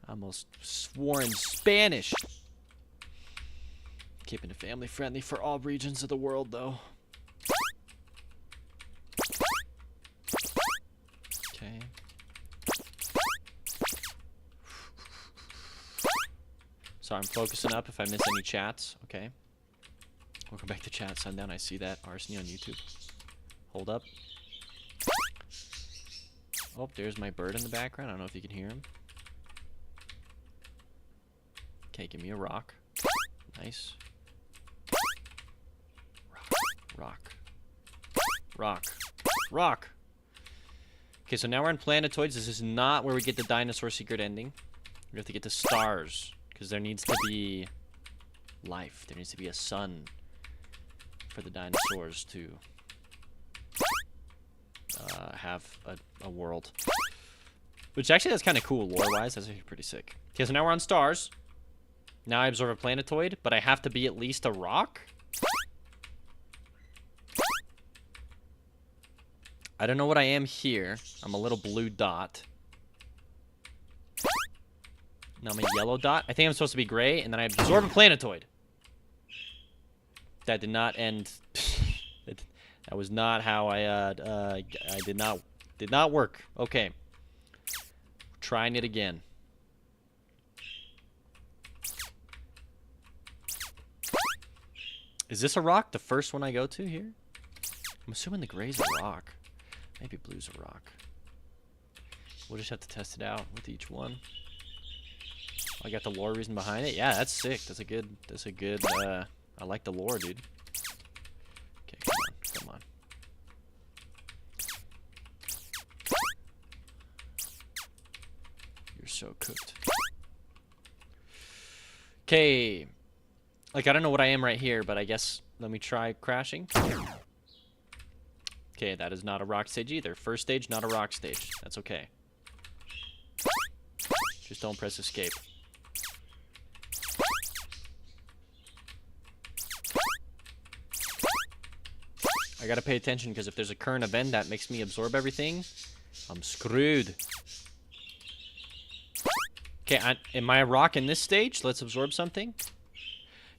Almost swore in Spanish. Keeping it family friendly for all regions of the world, though. Okay. Sorry, I'm focusing up if I miss any chats. Okay. Welcome back to chat, Sundown. I see that. Arsony on YouTube. Hold up. Oh, there's my bird in the background. I don't know if you can hear him. Okay, give me a rock. Nice. Rock. Rock. Rock. Okay, so now we're in Planetoids. This is not where we get the dinosaur secret ending. We have to get to stars, because there needs to be life. There needs to be a sun for the dinosaurs to have a world. Which actually that's kind of cool lore-wise. That's actually pretty sick. Okay, so now we're on stars. Now I absorb a planetoid, but I have to be at least a rock? I don't know what I am here. I'm a little blue dot. Now I'm a yellow dot. I think I'm supposed to be gray, and then I absorb a planetoid. That did not end... That was not how I did not work. Okay. Trying it again. Is this a rock? The first one I go to here? I'm assuming the gray's a rock. Maybe blue's a rock. We'll just have to test it out with each one. I got the lore reason behind it. Yeah, that's sick. That's a good, I like the lore, dude. Okay, come on. You're so cooked. Okay. Like, I don't know what I am right here, but I guess let me try crashing. Okay, that is not a rock stage either. First stage, not a rock stage. That's okay. Just don't press escape. I gotta pay attention, because if there's a current event that makes me absorb everything, I'm screwed. Okay, am I rocking this stage? Let's absorb something.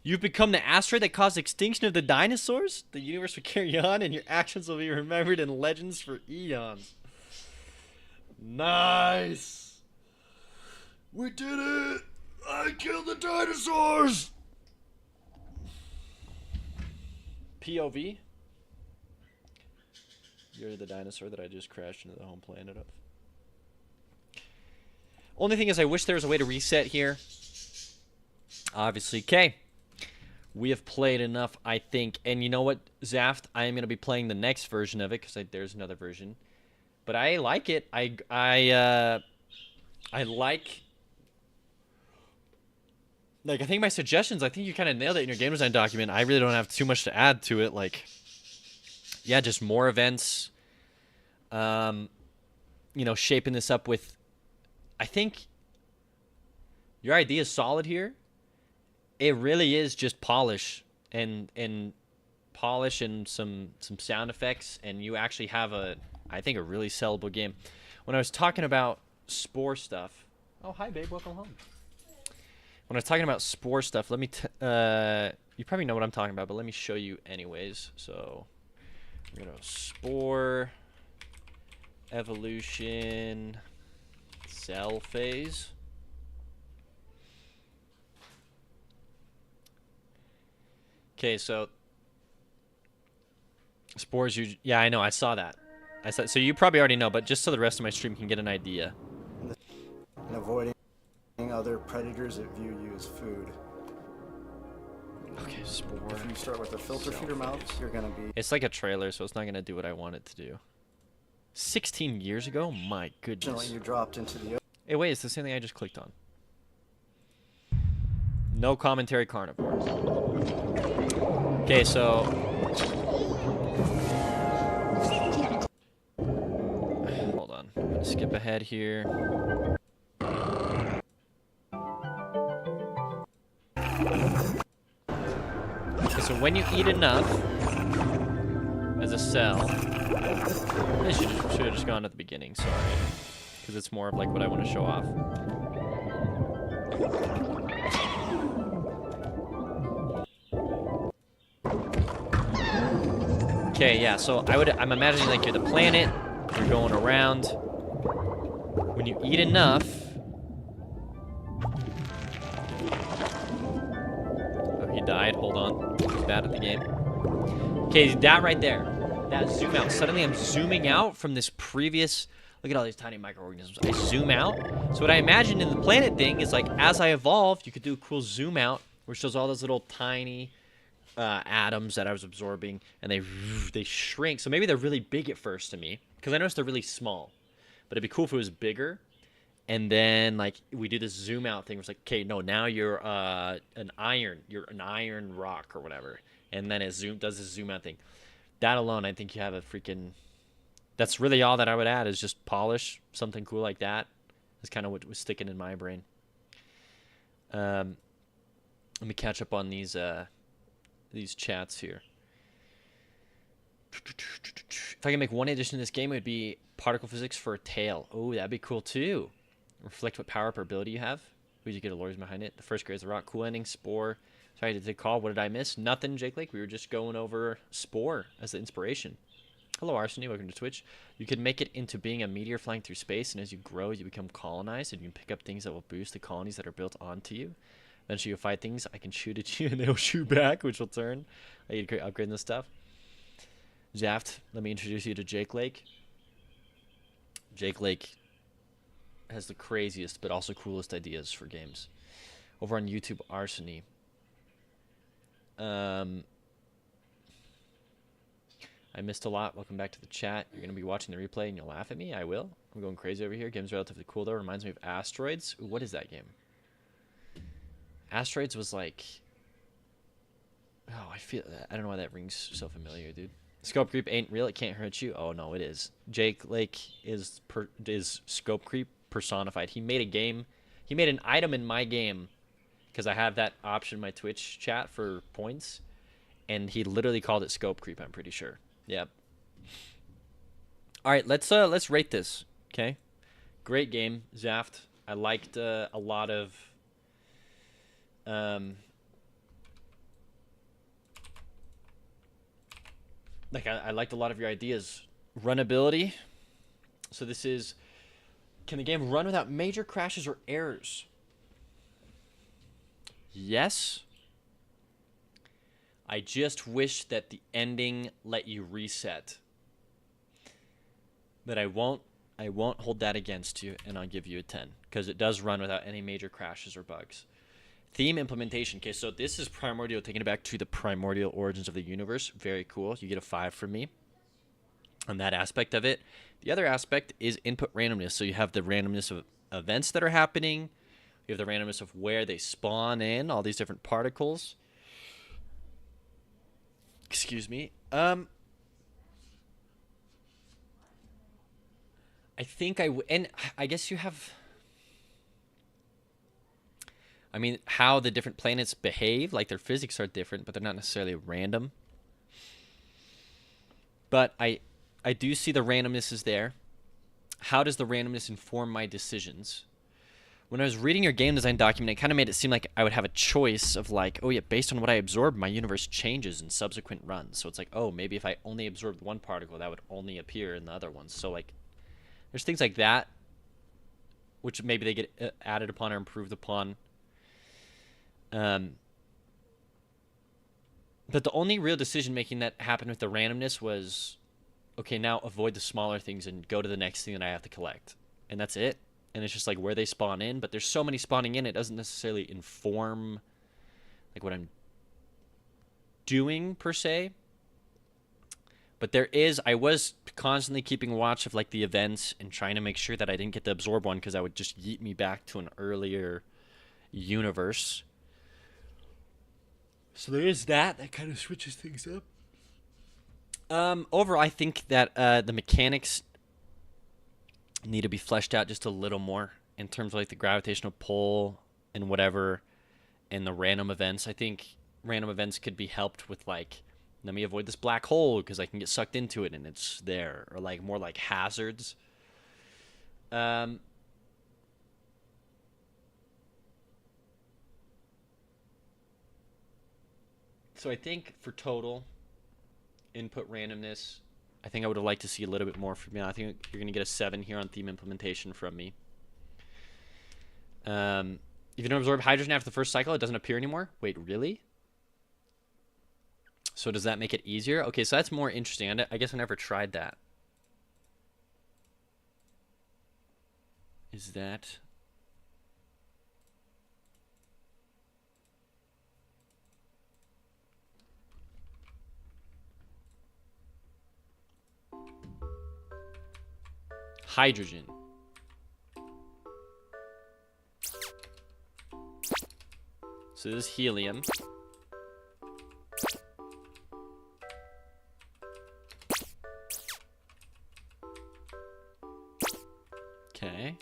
You've become the asteroid that caused extinction of the dinosaurs? The universe will carry on and your actions will be remembered in legends for eons. Nice! We did it! I killed the dinosaurs! POV? You're the dinosaur that I just crashed into the home planet of. Only thing is, I wish there was a way to reset here. Obviously, okay. We have played enough, I think. And you know what, Zaft? I am going to be playing the next version of it because there's another version. But I like it. I like... Like, I think my suggestions, I think you kind of nailed it in your game design document. I really don't have too much to add to it. Like, yeah, just more events. You know, shaping this up with... I think your idea is solid here. It really is just polish and polish and some sound effects, and you actually have I think a really sellable game. When I was talking about Spore stuff, oh hi babe, welcome home. When I was talking about Spore stuff, let me you probably know what I'm talking about, but let me show you anyways. So we're gonna Spore evolution cell phase. Okay, so spores, yeah, I know, I saw that. So you probably already know, but just so the rest of my stream can get an idea. And avoiding other predators that view you as food. Okay, spore. If you start with a filter feeder mouth, you're gonna be... It's like a trailer, so it's not gonna do what I want it to do. 16 years ago? My goodness. You dropped into the... Hey, wait, it's the same thing I just clicked on. No commentary carnivore. Okay, so... Hold on. I'm gonna skip ahead here. Okay, so when you eat enough as a cell... I should have just gone at the beginning, sorry. Because it's more of like what I want to show off. Okay, yeah, so I'm imagining like you're the planet, you're going around. When you eat enough... Oh, he died, hold on. He's bad at the game. Okay, that right there. That zoom out. Suddenly I'm zooming out from this previous... Look at all these tiny microorganisms. I zoom out. So what I imagine in the planet thing is like, as I evolved, you could do a cool zoom out, which shows all those little tiny... atoms that I was absorbing, and they shrink. So maybe they're really big at first to me, because I noticed they're really small. But it'd be cool if it was bigger, and then like we do this zoom out thing. Where it's like, okay, no, now you're an iron rock or whatever, and then it does this zoom out thing. That alone, I think you have a freaking. That's really all that I would add is just polish something cool like that. That's kind of what was sticking in my brain. Let me catch up on these chats here. If I can make one addition to this game, it would be particle physics for a tail. Oh, that'd be cool too. Reflect what power up or ability you have. Who'd you get a lawyers behind it? The first grade is the rock. Cool ending. Spore. Sorry, did they call? What did I miss? Nothing, Jake Lake. We were just going over Spore as the inspiration. Hello, Arseny. Welcome to Twitch. You could make it into being a meteor flying through space, and as you grow, you become colonized, and you can pick up things that will boost the colonies that are built onto you. Eventually you'll fight things, I can shoot at you and they'll shoot back, which will turn. I need to upgrade this stuff. Zaft, let me introduce you to Jake Lake. Jake Lake has the craziest but also coolest ideas for games. Over on YouTube, Arseny. I missed a lot. Welcome back to the chat. You're going to be watching the replay and you'll laugh at me. I will. I'm going crazy over here. Game's relatively cool though. Reminds me of Asteroids. Ooh, what is that game? Asteroids was like... Oh, I don't know why that rings so familiar, dude. Scope creep ain't real. It can't hurt you. Oh, no, it is. Jake Lake is scope creep personified. He made a game. He made an item in my game because I have that option in my Twitch chat for points. And he literally called it scope creep, I'm pretty sure. Yep. All right, let's rate this, okay? Great game, Zaft. I liked a lot of I liked a lot of your ideas. Runability. So this is, can the game run without major crashes or errors? Yes. I just wish that the ending let you reset. But I won't hold that against you, and I'll give you a 10 because it does run without any major crashes or bugs. Theme implementation. Okay, so this is primordial, taking it back to the primordial origins of the universe. Very cool. You get a 5 from me on that aspect of it. The other aspect is input randomness. So you have the randomness of events that are happening. You have the randomness of where they spawn in, all these different particles. Excuse me. I think and I guess you have, I mean, how the different planets behave, like their physics are different, but they're not necessarily random. But I do see the randomness is there. How does the randomness inform my decisions? When I was reading your game design document, it kind of made it seem like I would have a choice of like, oh yeah, based on what I absorb, my universe changes in subsequent runs. So it's like, oh, maybe if I only absorbed one particle, that would only appear in the other ones. So like, there's things like that, which maybe they get added upon or improved upon. But the only real decision making that happened with the randomness was, okay, now avoid the smaller things and go to the next thing that I have to collect. And that's it. And it's just like where they spawn in, but there's so many spawning in, it doesn't necessarily inform like what I'm doing per se. But I was constantly keeping watch of like the events and trying to make sure that I didn't get the absorb one because that would just yeet me back to an earlier universe. So there is that kind of switches things up. Overall, I think that the mechanics need to be fleshed out just a little more in terms of like the gravitational pull and whatever, and the random events. I think random events could be helped with like, let me avoid this black hole because I can get sucked into it and it's there, or like more like hazards. So I think for total input randomness, I think I would have liked to see a little bit more from you. I think you're going to get a 7 here on theme implementation from me. If you don't absorb hydrogen after the first cycle, it doesn't appear anymore. Wait, really? So does that make it easier? Okay, so that's more interesting. I guess I never tried that. Is that... hydrogen. So this is helium. Okay.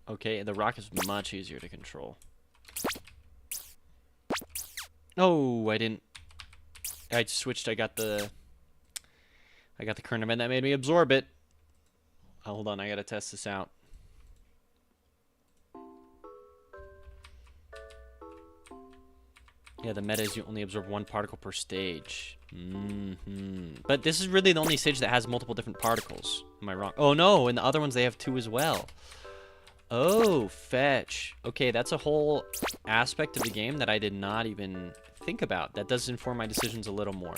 Okay, the rock is much easier to control. Oh, I switched. I got the current event that made me absorb it. Oh, hold on, I gotta test this out. Yeah, the meta is you only absorb one particle per stage. But this is really the only stage that has multiple different particles. Am I wrong? Oh no, and the other ones they have 2 as well. Oh, fetch. Okay, that's a whole aspect of the game that I did not even think about. That does inform my decisions a little more.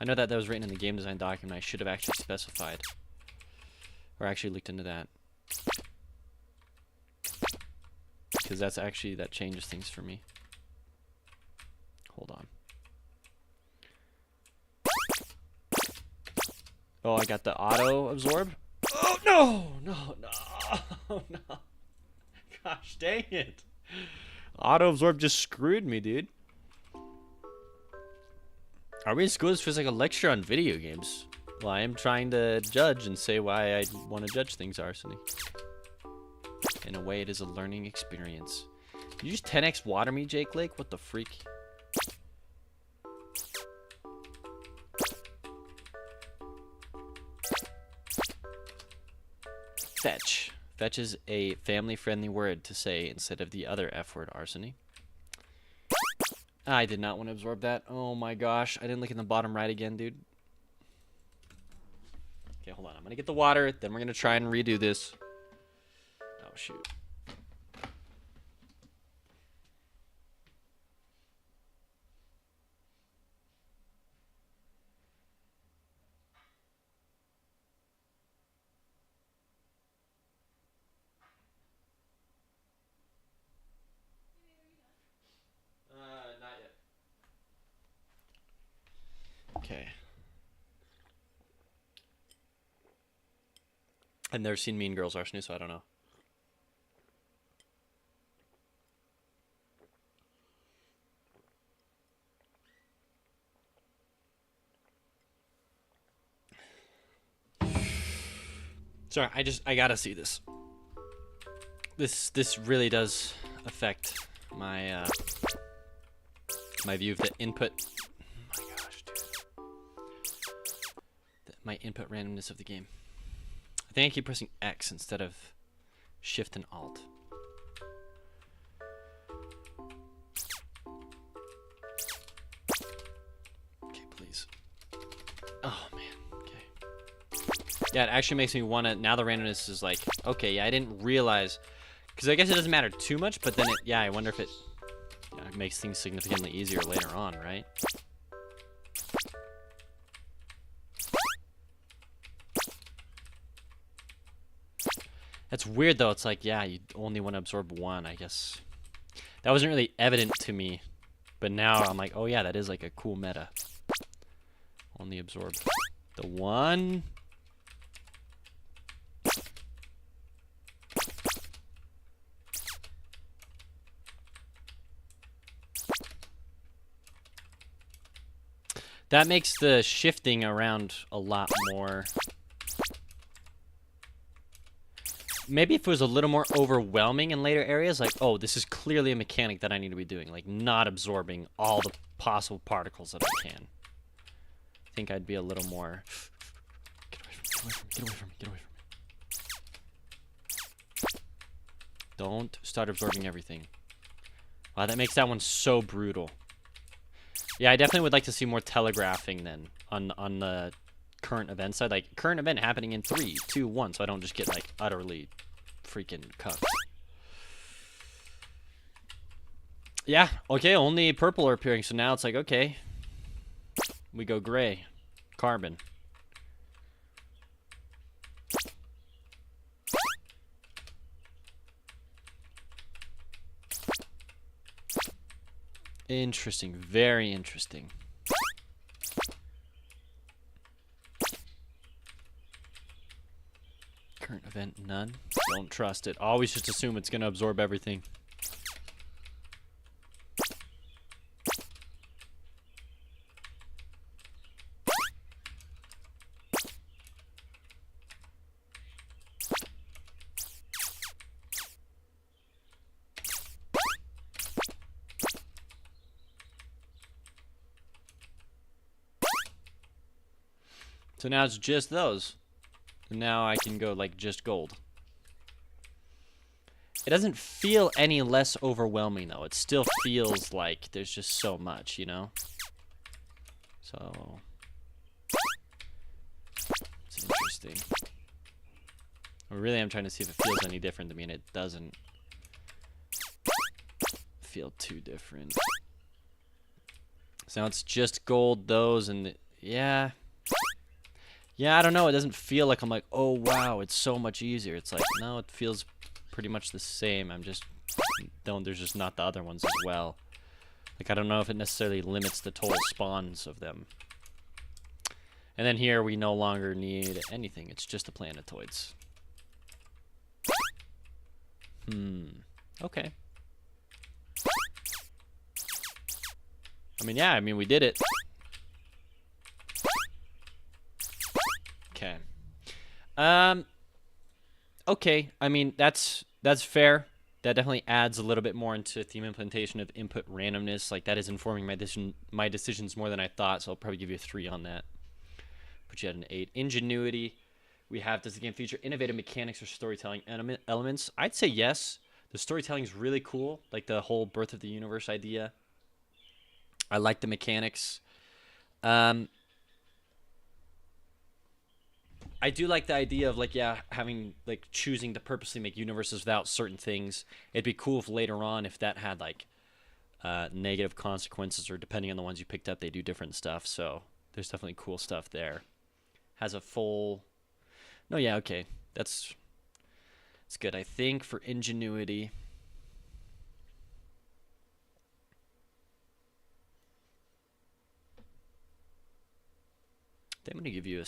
I know that was written in the game design document. I should have actually specified. Or actually looked into that. Because that changes things for me. Hold on. Oh, I got the auto absorb. Oh, no. Gosh, dang it. Auto absorb just screwed me, dude. Are we in school? This feels like a lecture on video games. Well, I am trying to judge and say why I want to judge things, Arsony. In a way, it is a learning experience. Did you just 10x water me, Jake Lake? What the freak? Fetch. Fetch is a family-friendly word to say instead of the other F word, arsony. I did not want to absorb that. Oh my gosh. I didn't look in the bottom right again, dude. Okay, hold on. I'm going to get the water. Then we're going to try and redo this. Oh, shoot. Not yet. Okay. I've never seen Mean Girls, Arsony, so I don't know. Sorry, I gotta see this. This really does affect my my view of the input. Oh my gosh, dude. My input randomness of the game. I think I keep pressing X instead of Shift and Alt. Okay, please. Oh man. Yeah, it actually makes me want to, now the randomness is like, okay, yeah, I didn't realize, because I guess it doesn't matter too much, but then it, yeah, I wonder if it, it makes things significantly easier later on, right? That's weird though, it's like, yeah, you only want to absorb one, I guess. That wasn't really evident to me, but now I'm like, oh yeah, that is like a cool meta. Only absorb the one. That makes the shifting around a lot more. Maybe if it was a little more overwhelming in later areas, like, oh, this is clearly a mechanic that I need to be doing, like not absorbing all the possible particles that I can. I think I'd be a little more. Get away from me, get away from me, get away from me. Don't start absorbing everything. Wow, that makes that one so brutal. Yeah, I definitely would like to see more telegraphing then on the current event side. Like, current event happening in 3, 2, 1, so I don't just get, like, utterly freaking cucked. Yeah, okay, only purple are appearing, so now it's like, okay. We go gray. Carbon. Interesting. Very interesting. Current event, none. Don't trust it. Always just assume it's going to absorb everything. So now it's just those. And now I can go like just gold. It doesn't feel any less overwhelming though. It still feels like there's just so much, you know? So it's interesting. Really, I'm trying to see if it feels any different. I mean, it doesn't feel too different. So now it's just gold, those, and yeah. Yeah, I don't know. It doesn't feel like I'm like, oh, wow, it's so much easier. It's like, no, it feels pretty much the same. I'm just, there's just not the other ones as well. Like, I don't know if it necessarily limits the total spawns of them. And then here, we no longer need anything. It's just the planetoids. Okay. I mean, yeah, we did it. Okay. Okay. I mean, that's fair. That definitely adds a little bit more into theme implementation of input randomness. Like, that is informing my decisions more than I thought, so I'll probably give you a 3 on that. Put you at an 8. Ingenuity. we have, does the game feature innovative mechanics or storytelling elements? I'd say yes. The storytelling is really cool, like the whole birth of the universe idea. I like the mechanics. I do like the idea of like, yeah, having like choosing to purposely make universes without certain things. It'd be cool if later on, if that had like negative consequences, or depending on the ones you picked up, they do different stuff. So there's definitely cool stuff there. Has a full, no, yeah, okay, it's good. I think for ingenuity, I'm going to give you a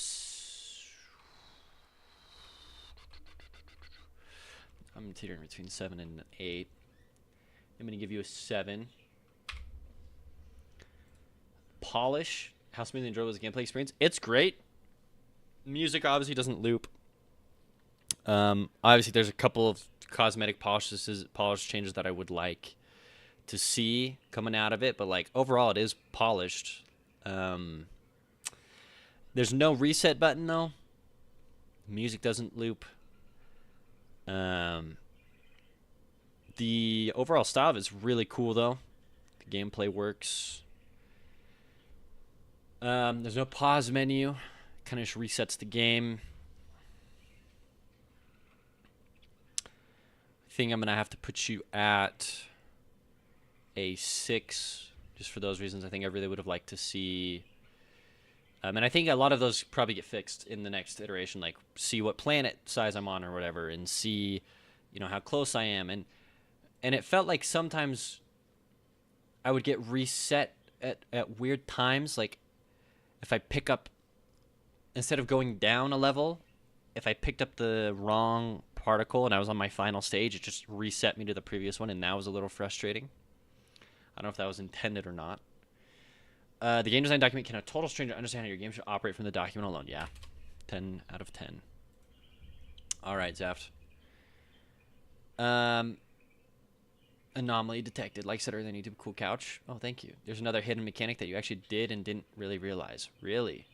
I'm teetering between 7 and 8. I'm going to give you a 7. Polish. How smooth and enjoyable is the gameplay experience? It's great. Music obviously doesn't loop. Obviously, there's a couple of cosmetic polish changes that I would like to see coming out of it, but like overall, it is polished. There's no reset button though. Music doesn't loop. The overall style is really cool though. The gameplay works. There's no pause menu. Kind of just resets the game. I think I'm gonna have to put you at a 6, just for those reasons. I think I really would have liked to see. And I think a lot of those probably get fixed in the next iteration, like see what planet size I'm on or whatever, and see, you know, how close I am. And it felt like sometimes I would get reset at weird times. Like if I pick up, instead of going down a level, if I picked up the wrong particle and I was on my final stage, it just reset me to the previous one, and that was a little frustrating. I don't know if that was intended or not. The game design document, can a total stranger understand how your game should operate from the document alone? Yeah. 10 out of 10. All right, Zaft. Anomaly detected. Like I said earlier on YouTube, cool couch. Oh, thank you. There's another hidden mechanic that you actually did and didn't really realize. Really?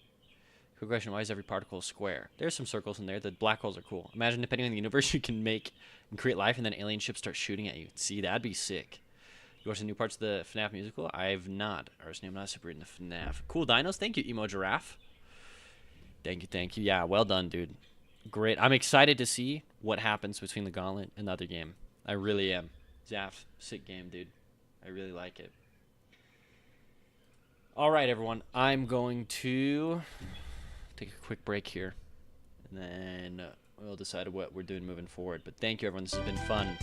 Quick question, why is every particle square? There's some circles in there. The black holes are cool. Imagine, depending on the universe, you can make and create life, and then alien ships start shooting at you. See, that'd be sick. You watch the new parts of the FNAF musical? I've not. I'm not super into FNAF. Cool dinos. Thank you, Emo Giraffe. Thank you. Yeah, well done, dude. Great. I'm excited to see what happens between the Gauntlet and the other game. I really am. Zaff, sick game, dude. I really like it. All right, everyone. I'm going to take a quick break here, and then we'll decide what we're doing moving forward. But thank you, everyone. This has been fun.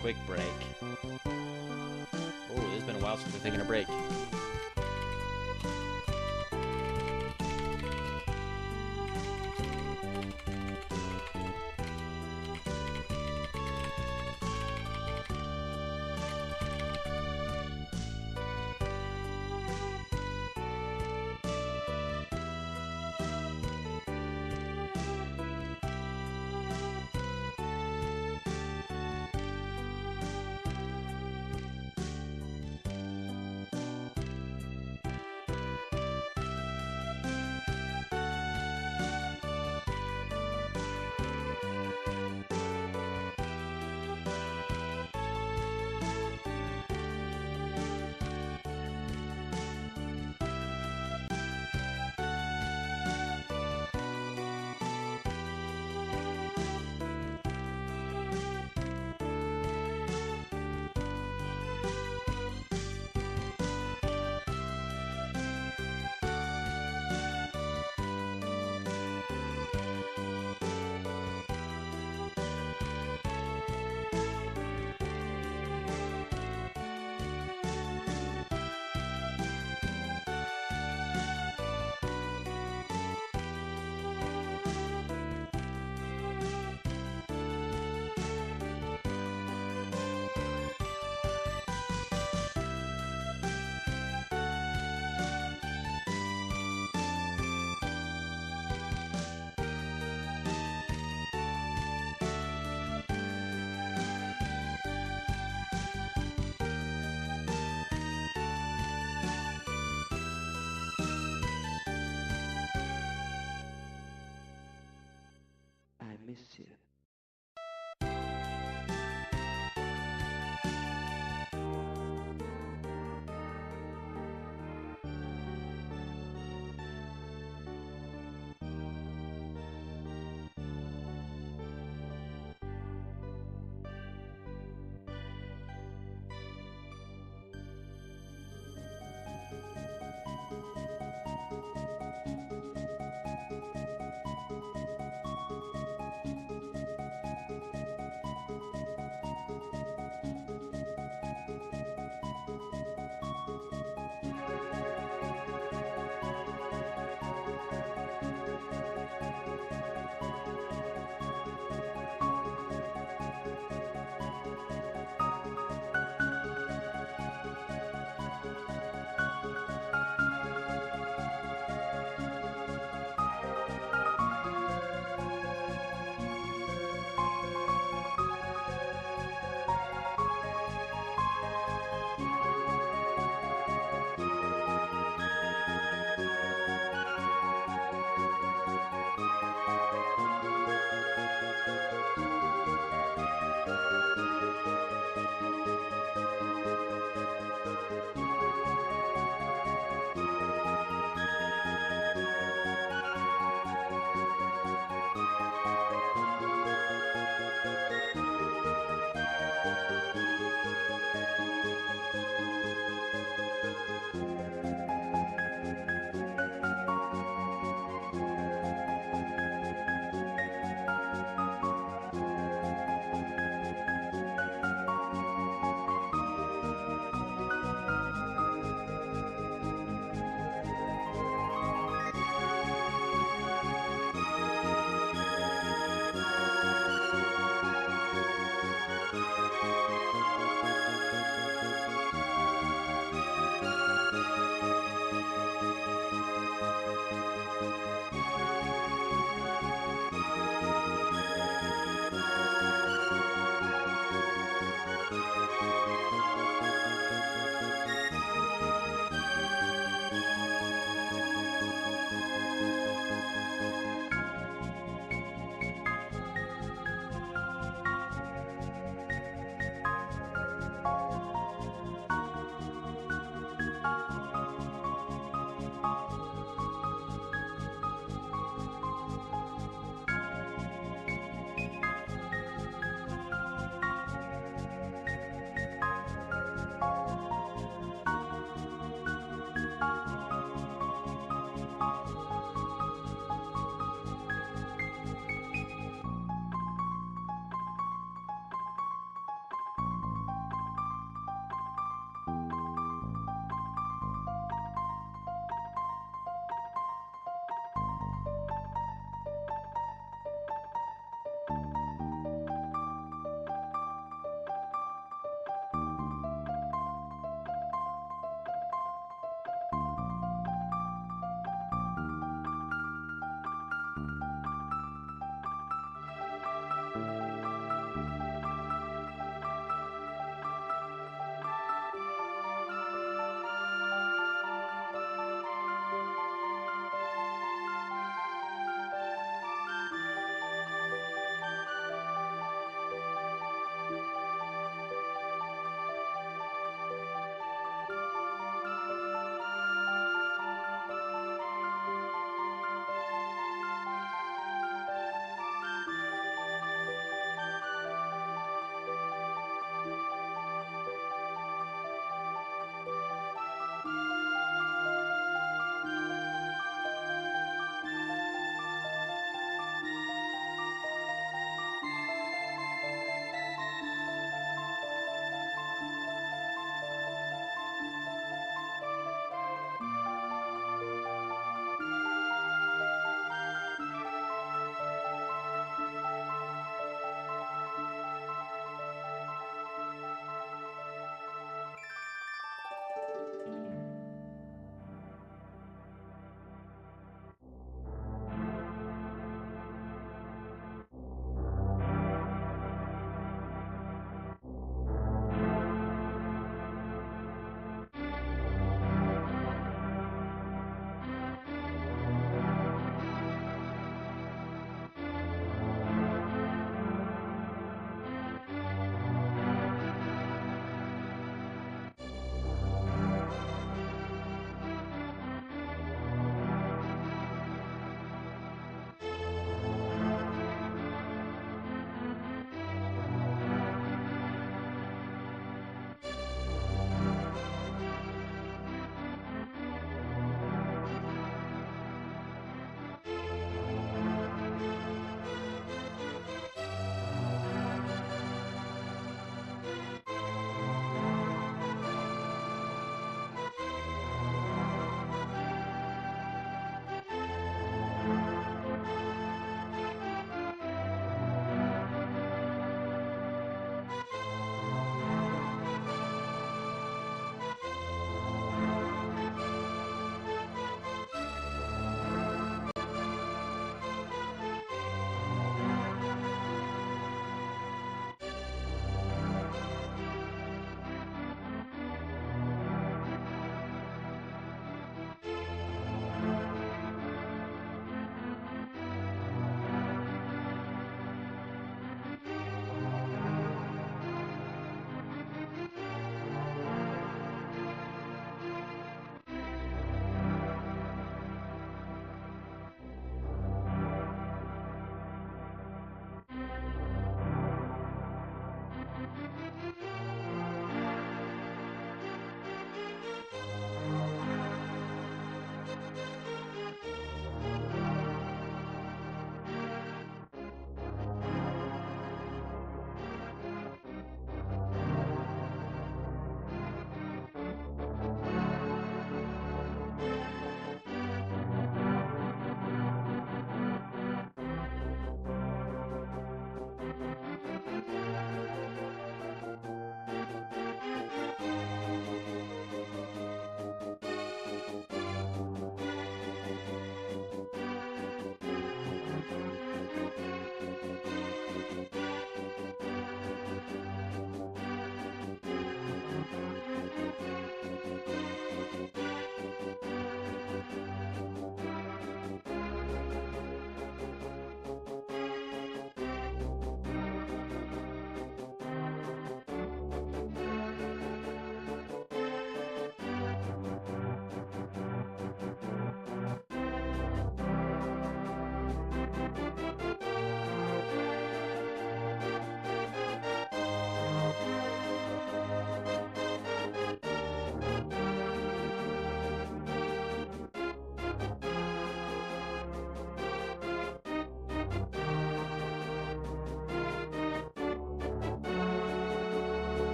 Quick break. Oh, it's been a while since we've taken a break.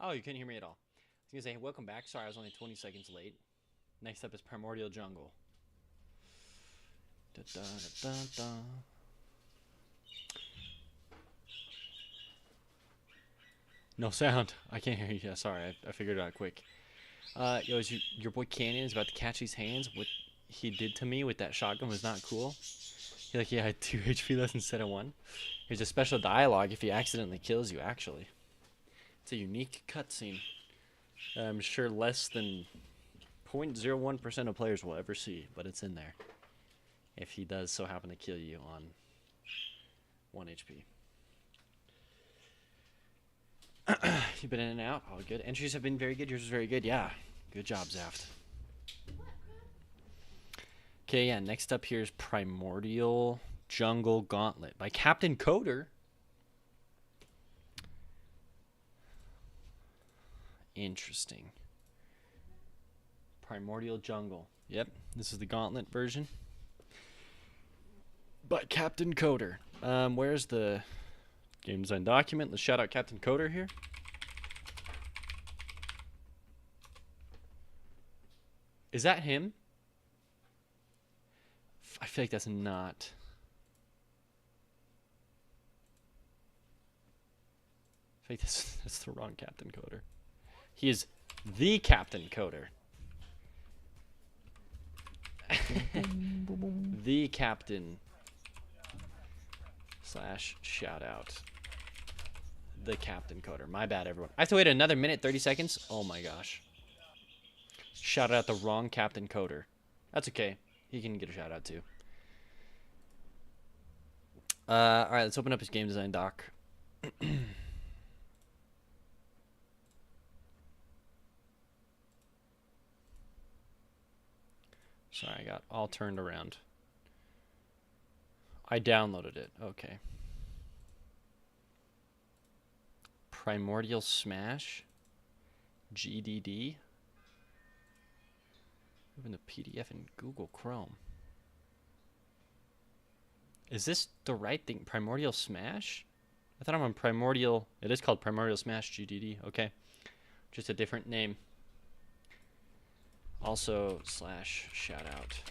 Oh, you couldn't hear me at all. I was going to say, welcome back. Sorry, I was only 20 seconds late. Next up is Primordial Jungle. Da, da, da, da, da. No sound. I can't hear you. Yeah, sorry. I figured it out quick. Yo, your boy Canyon is about to catch these hands. What he did to me with that shotgun was not cool. He had 2 HP less instead of 1. Here's a special dialogue if he accidentally kills you, actually. It's a unique cutscene. I'm sure less than 0.01% of players will ever see, but it's in there. If he does so happen to kill you on 1 HP. You've been in and out. All good. Entries have been very good. Yours was very good. Yeah. Good job, Zaft. Okay, yeah. Next up here is Primordial Jungle Gauntlet by Captain Coder. Interesting. Primordial Jungle. Yep. This is the Gauntlet version. By Captain Coder. Where's the game design document? Let's shout out Captain Coder here. Is that him? I feel like that's not. I feel like that's the wrong Captain Coder. He is the Captain Coder. The Captain / shout out. The Captain Coder. My bad, everyone. I have to wait another minute, 30 seconds. Oh my gosh. Shout out the wrong Captain Coder. That's okay. He can get a shout out too. Alright, let's open up his game design doc. Sorry, I got all turned around. I downloaded it. Okay. Primordial Smash. GDD. Open the PDF in Google Chrome. Is this the right thing? Primordial Smash? I thought I'm on Primordial. It is called Primordial Smash GDD. Okay. Just a different name. Also / shout out.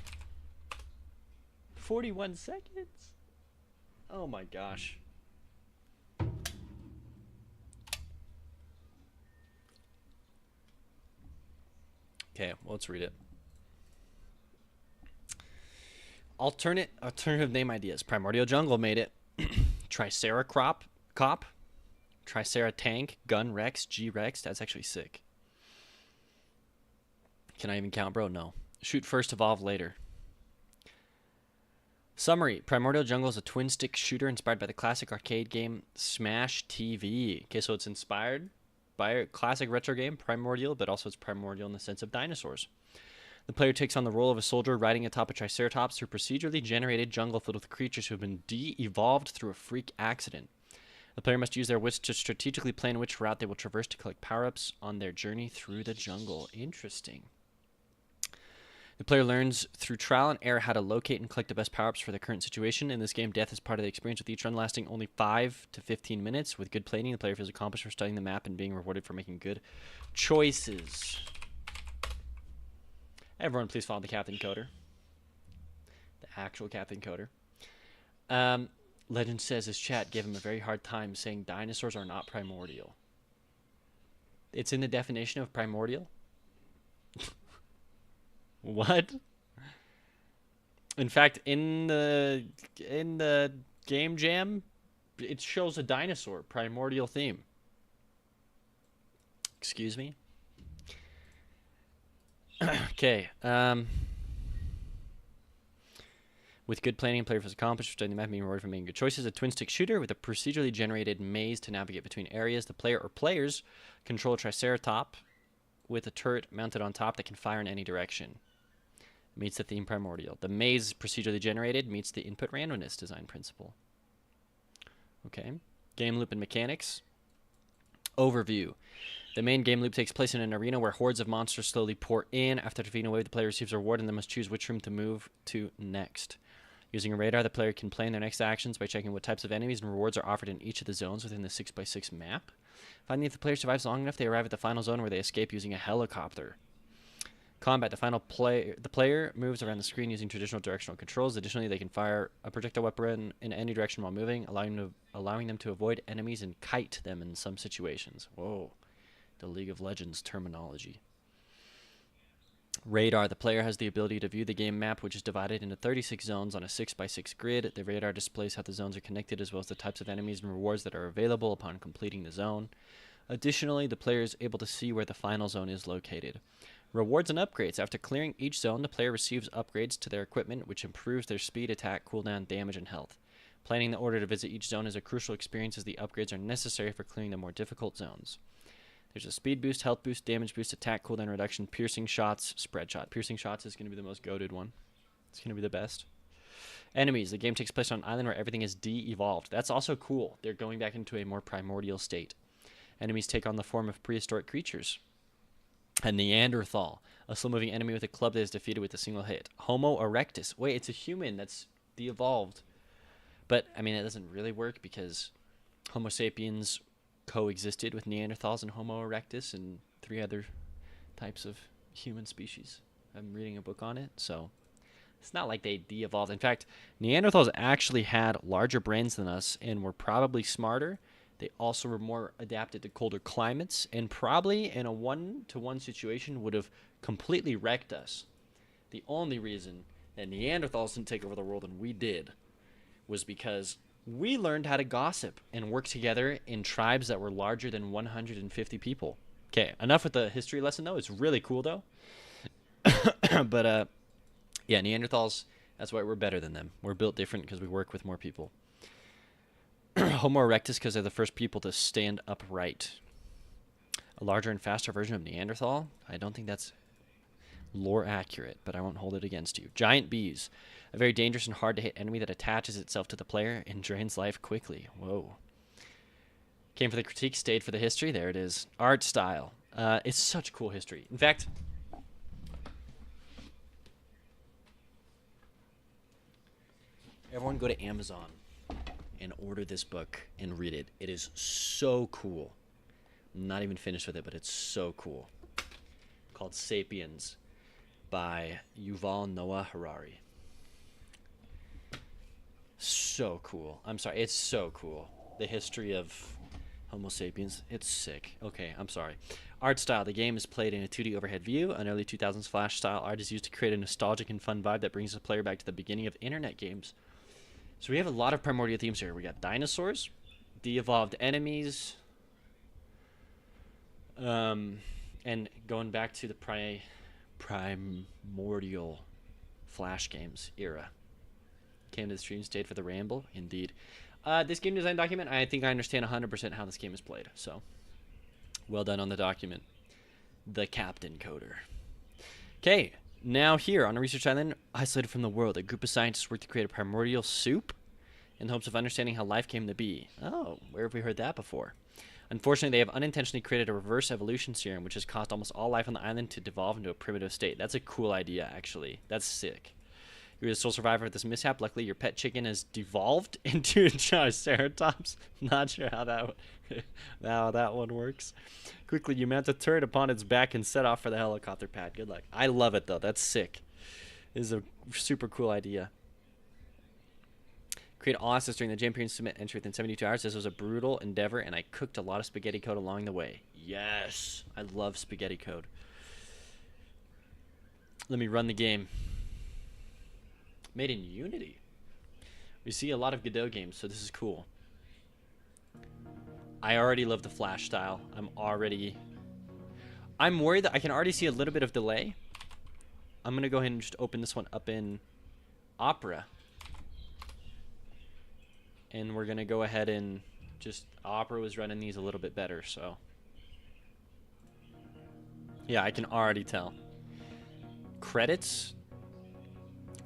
41 seconds? Oh my gosh. Okay, well, let's read it. Alternative name ideas. Primordial Jungle made it. Triceracop, Tricera Tank, Gun Rex, G Rex. That's actually sick. Can I even count, bro? No. Shoot first, evolve later. Summary. Primordial Jungle is a twin-stick shooter inspired by the classic arcade game Smash TV. Okay, so it's inspired by a classic retro game, Primordial, but also it's primordial in the sense of dinosaurs. The player takes on the role of a soldier riding atop a Triceratops through procedurally generated jungle filled with creatures who have been de-evolved through a freak accident. The player must use their wits to strategically plan which route they will traverse to collect power-ups on their journey through the jungle. Interesting. The player learns through trial and error how to locate and collect the best power-ups for the current situation. In this game, death is part of the experience, with each run lasting only 5 to 15 minutes. With good planning, the player feels accomplished for studying the map and being rewarded for making good choices. Everyone, please follow the Captain Coder. The actual Captain Coder. Legend says his chat gave him a very hard time saying dinosaurs are not primordial. It's in the definition of primordial? What? In fact, in the GameJam, it shows a dinosaur, primordial theme. Excuse me? Okay. With good planning, player feels accomplished for studying the map, being rewarded for making good choices. A twin-stick shooter with a procedurally generated maze to navigate between areas. The player or players control a Triceratop with a turret mounted on top that can fire in any direction. Meets the theme primordial. The maze procedurally generated meets the input randomness design principle. Okay. Game loop and mechanics. Overview. The main game loop takes place in an arena where hordes of monsters slowly pour in. After defeating a wave, the player receives a reward and then must choose which room to move to next. Using a radar, the player can plan their next actions by checking what types of enemies and rewards are offered in each of the zones within the 6x6 map. Finally, if the player survives long enough, they arrive at the final zone where they escape using a helicopter. Combat. The player moves around the screen using traditional directional controls. Additionally, they can fire a projectile weapon in any direction while moving, allowing them to avoid enemies and kite them in some situations. Whoa. The League of Legends terminology. Radar. The player has the ability to view the game map, which is divided into 36 zones on a 6x6 grid. The radar displays how the zones are connected, as well as the types of enemies and rewards that are available upon completing the zone. Additionally, the player is able to see where the final zone is located. Rewards and upgrades. After clearing each zone, the player receives upgrades to their equipment, which improves their speed, attack, cooldown, damage, and health. Planning the order to visit each zone is a crucial experience, as the upgrades are necessary for clearing the more difficult zones. There's a speed boost, health boost, damage boost, attack, cooldown reduction, piercing shots, spread shot. Piercing shots is going to be the most goated one. It's going to be the best. Enemies. The game takes place on an island where everything is de-evolved. That's also cool. They're going back into a more primordial state. Enemies take on the form of prehistoric creatures. A Neanderthal. A slow-moving enemy with a club that is defeated with a single hit. Homo erectus. Wait, it's a human that's de-evolved. But, I mean, it doesn't really work because Homo sapiens coexisted with Neanderthals and Homo erectus and 3 other types of human species. I'm reading a book on it, so it's not like they de-evolved. In fact, Neanderthals actually had larger brains than us and were probably smarter. They also were more adapted to colder climates and probably in a 1-to-1 situation would have completely wrecked us. The only reason that Neanderthals didn't take over the world and we did was because we learned how to gossip and work together in tribes that were larger than 150 people. Okay, enough with the history lesson, though. It's really cool, though. But, yeah, Neanderthals, that's why we're better than them. We're built different because we work with more people. Homo erectus because they're the first people to stand upright. A larger and faster version of Neanderthal? I don't think that's lore accurate, but I won't hold it against you. Giant bees. A very dangerous and hard-to-hit enemy that attaches itself to the player and drains life quickly. Whoa. Came for the critique, stayed for the history. There it is. Art style. It's such cool history. In fact, everyone go to Amazon and order this book and read it. It is so cool. I'm not even finished with it, but it's so cool. Called Sapiens by Yuval Noah Harari. So cool. I'm sorry. It's so cool. The history of Homo sapiens. It's sick. Okay, I'm sorry. Art style. The game is played in a 2D overhead view. An early 2000s Flash style art is used to create a nostalgic and fun vibe that brings the player back to the beginning of internet games. So we have a lot of primordial themes here. We got dinosaurs, de-evolved enemies, and going back to the primordial Flash games era. Came to the stream, stayed for the ramble. Indeed. This game design document, I think I understand 100% how this game is played. So, well done on the document. The Captain Coder. Okay, now here on a research island, isolated from the world, a group of scientists work to create a primordial soup in the hopes of understanding how life came to be. Oh, where have we heard that before? Unfortunately, they have unintentionally created a reverse evolution serum, which has caused almost all life on the island to devolve into a primitive state. That's a cool idea, actually. That's sick. You're the sole survivor of this mishap. Luckily, your pet chicken has devolved into a Triceratops. Not sure how that one works. Quickly, you mount a turret upon its back and set off for the helicopter pad. Good luck. I love it, though. That's sick. This is a super cool idea. Create all assets during the jam period. Submit entry within 72 hours. This was a brutal endeavor, and I cooked a lot of spaghetti code along the way. Yes. I love spaghetti code. Let me run the game. Made in Unity. We see a lot of Godot games, so this is cool. I already love the Flash style. I'm worried that I can already see a little bit of delay. I'm going to go ahead and just open this one up in Opera. And we're going to go ahead and just... Opera was running these a little bit better, so... Yeah, I can already tell. Credits...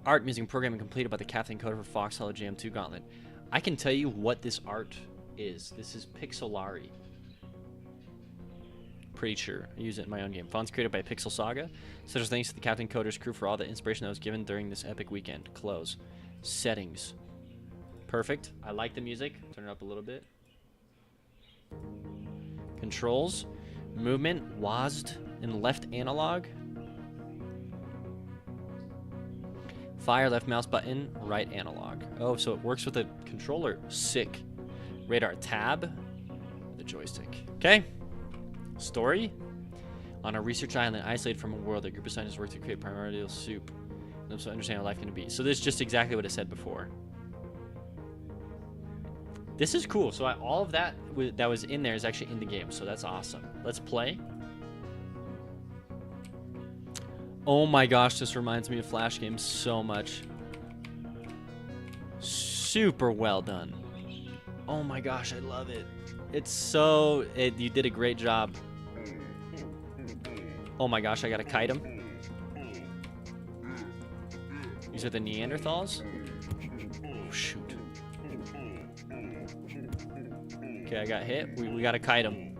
Art, music, and programming completed by the Captain Coder for FoxHollow Jam 2 Gauntlet. I can tell you what this art is. This is Pixelari. Pretty sure. I use it in my own game. Fonts created by Pixel Saga. Such as thanks to the Captain Coder's crew for all the inspiration that was given during this epic weekend. Close. Settings. Perfect. I like the music. Turn it up a little bit. Controls. Movement. WASD and left analog. Fire, left mouse button, right analog. Oh, so it works with a controller. Sick. Radar tab. The joystick. Okay. Story. On a research island isolated from a world, a group of scientists work to create primordial soup. So understand how life can be. So this is just exactly what it said before. This is cool. So all of that that was in there is actually in the game. So that's awesome. Let's play. Oh my gosh, this reminds me of Flash games so much. Super well done. Oh my gosh, I love it. It's so... you did a great job. Oh my gosh, I gotta kite him. These are the Neanderthals? Oh, shoot. Okay, I got hit. We gotta kite him.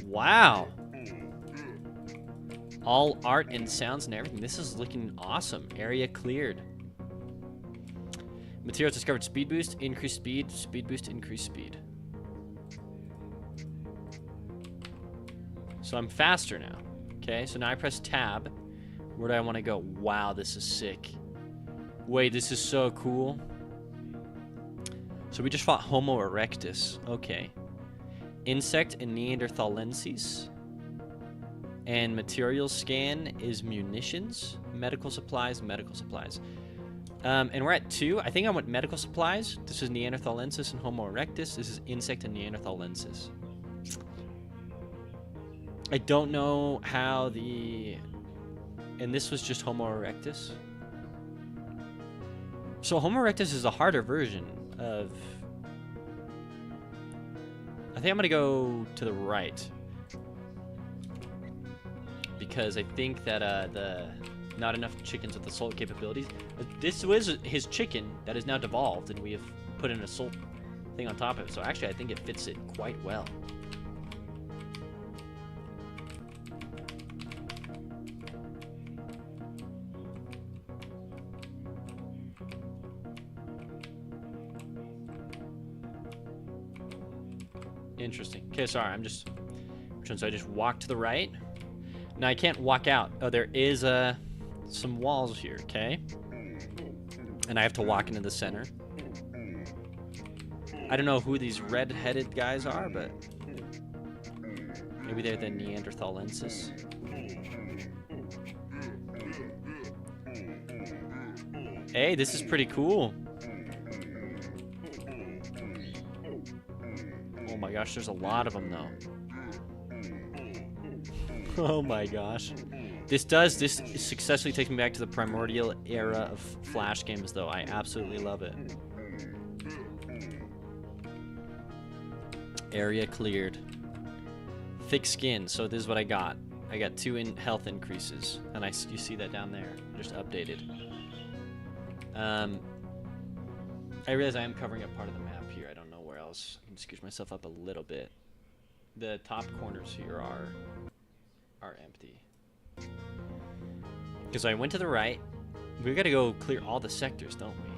Wow. All art and sounds and everything. This is looking awesome. Area cleared. Materials discovered. Speed boost, increased speed. Speed boost, increased speed. So I'm faster now. Okay, so now I press tab. Where do I want to go? Wow, this is sick. Wait, this is so cool. So we just fought Homo erectus. Okay. Insect and Neanderthalensis. And material scan is munitions, medical supplies, medical supplies. And we're at 2. I think I want medical supplies. This is Neanderthalensis and Homo erectus. This is insect and Neanderthalensis. I don't know how the... And this was just Homo erectus. So Homo erectus is a harder version of... I think I'm going to go to the right. Because I think that the not enough chickens with assault capabilities. This was his chicken that is now devolved, and we have put an assault thing on top of it. So actually, I think it fits it quite well. Interesting. Okay, sorry, so I just walk to the right. Now I can't walk out. Oh, there is some walls here, okay? And I have to walk into the center. I don't know who these red-headed guys are, but maybe they're the Neanderthalensis. Hey, this is pretty cool. Oh my gosh, there's a lot of them though. Oh my gosh. This successfully takes me back to the primordial era of Flash games though. I absolutely love it. Area cleared. Thick skin. So this is what I got. I got 2 health increases. And you see that down there. Just updated. I realize I am covering up part of the map here. I don't know where else. I can scooch myself up a little bit. The top corners here are empty. Because I went to the right. We gotta go clear all the sectors, don't we?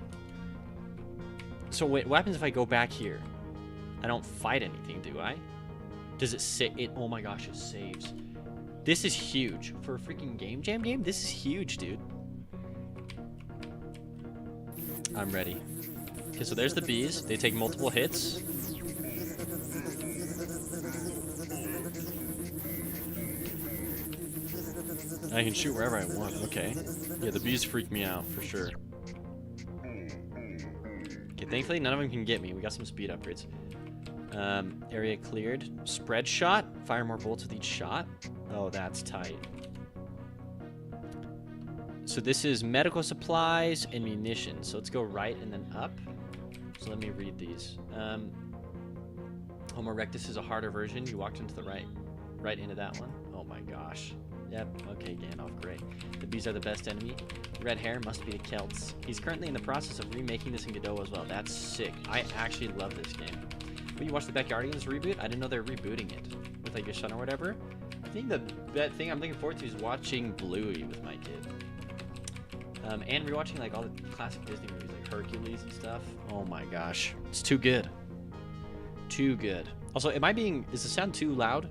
So wait, what happens if I go back here? I don't fight anything, do I? Does it say it? Oh my gosh, it saves. This is huge. For a freaking GameJam game, this is huge, dude. I'm ready. Okay, so there's the bees. They take multiple hits. I can shoot wherever I want. Okay. Yeah, the bees freak me out for sure. Okay, thankfully none of them can get me. We got some speed upgrades. Area cleared. Spread shot. Fire more bullets with each shot. Oh, that's tight. So this is medical supplies and munitions. So let's go right and then up. So let me read these. Homo erectus is a harder version. You walked into the right into that one. Oh my gosh. Yep, okay, Gandalf, great. The bees are the best enemy. Red hair must be the Celts. He's currently in the process of remaking this in Godot as well. That's sick. I actually love this game. But you watched the Backyardigans reboot? I didn't know they were rebooting it with like a shun or whatever. I think the thing I'm looking forward to is watching Bluey with my kid. And rewatching like all the classic Disney movies like Hercules and stuff. Oh my gosh, it's too good. Too good. Also, is the sound too loud?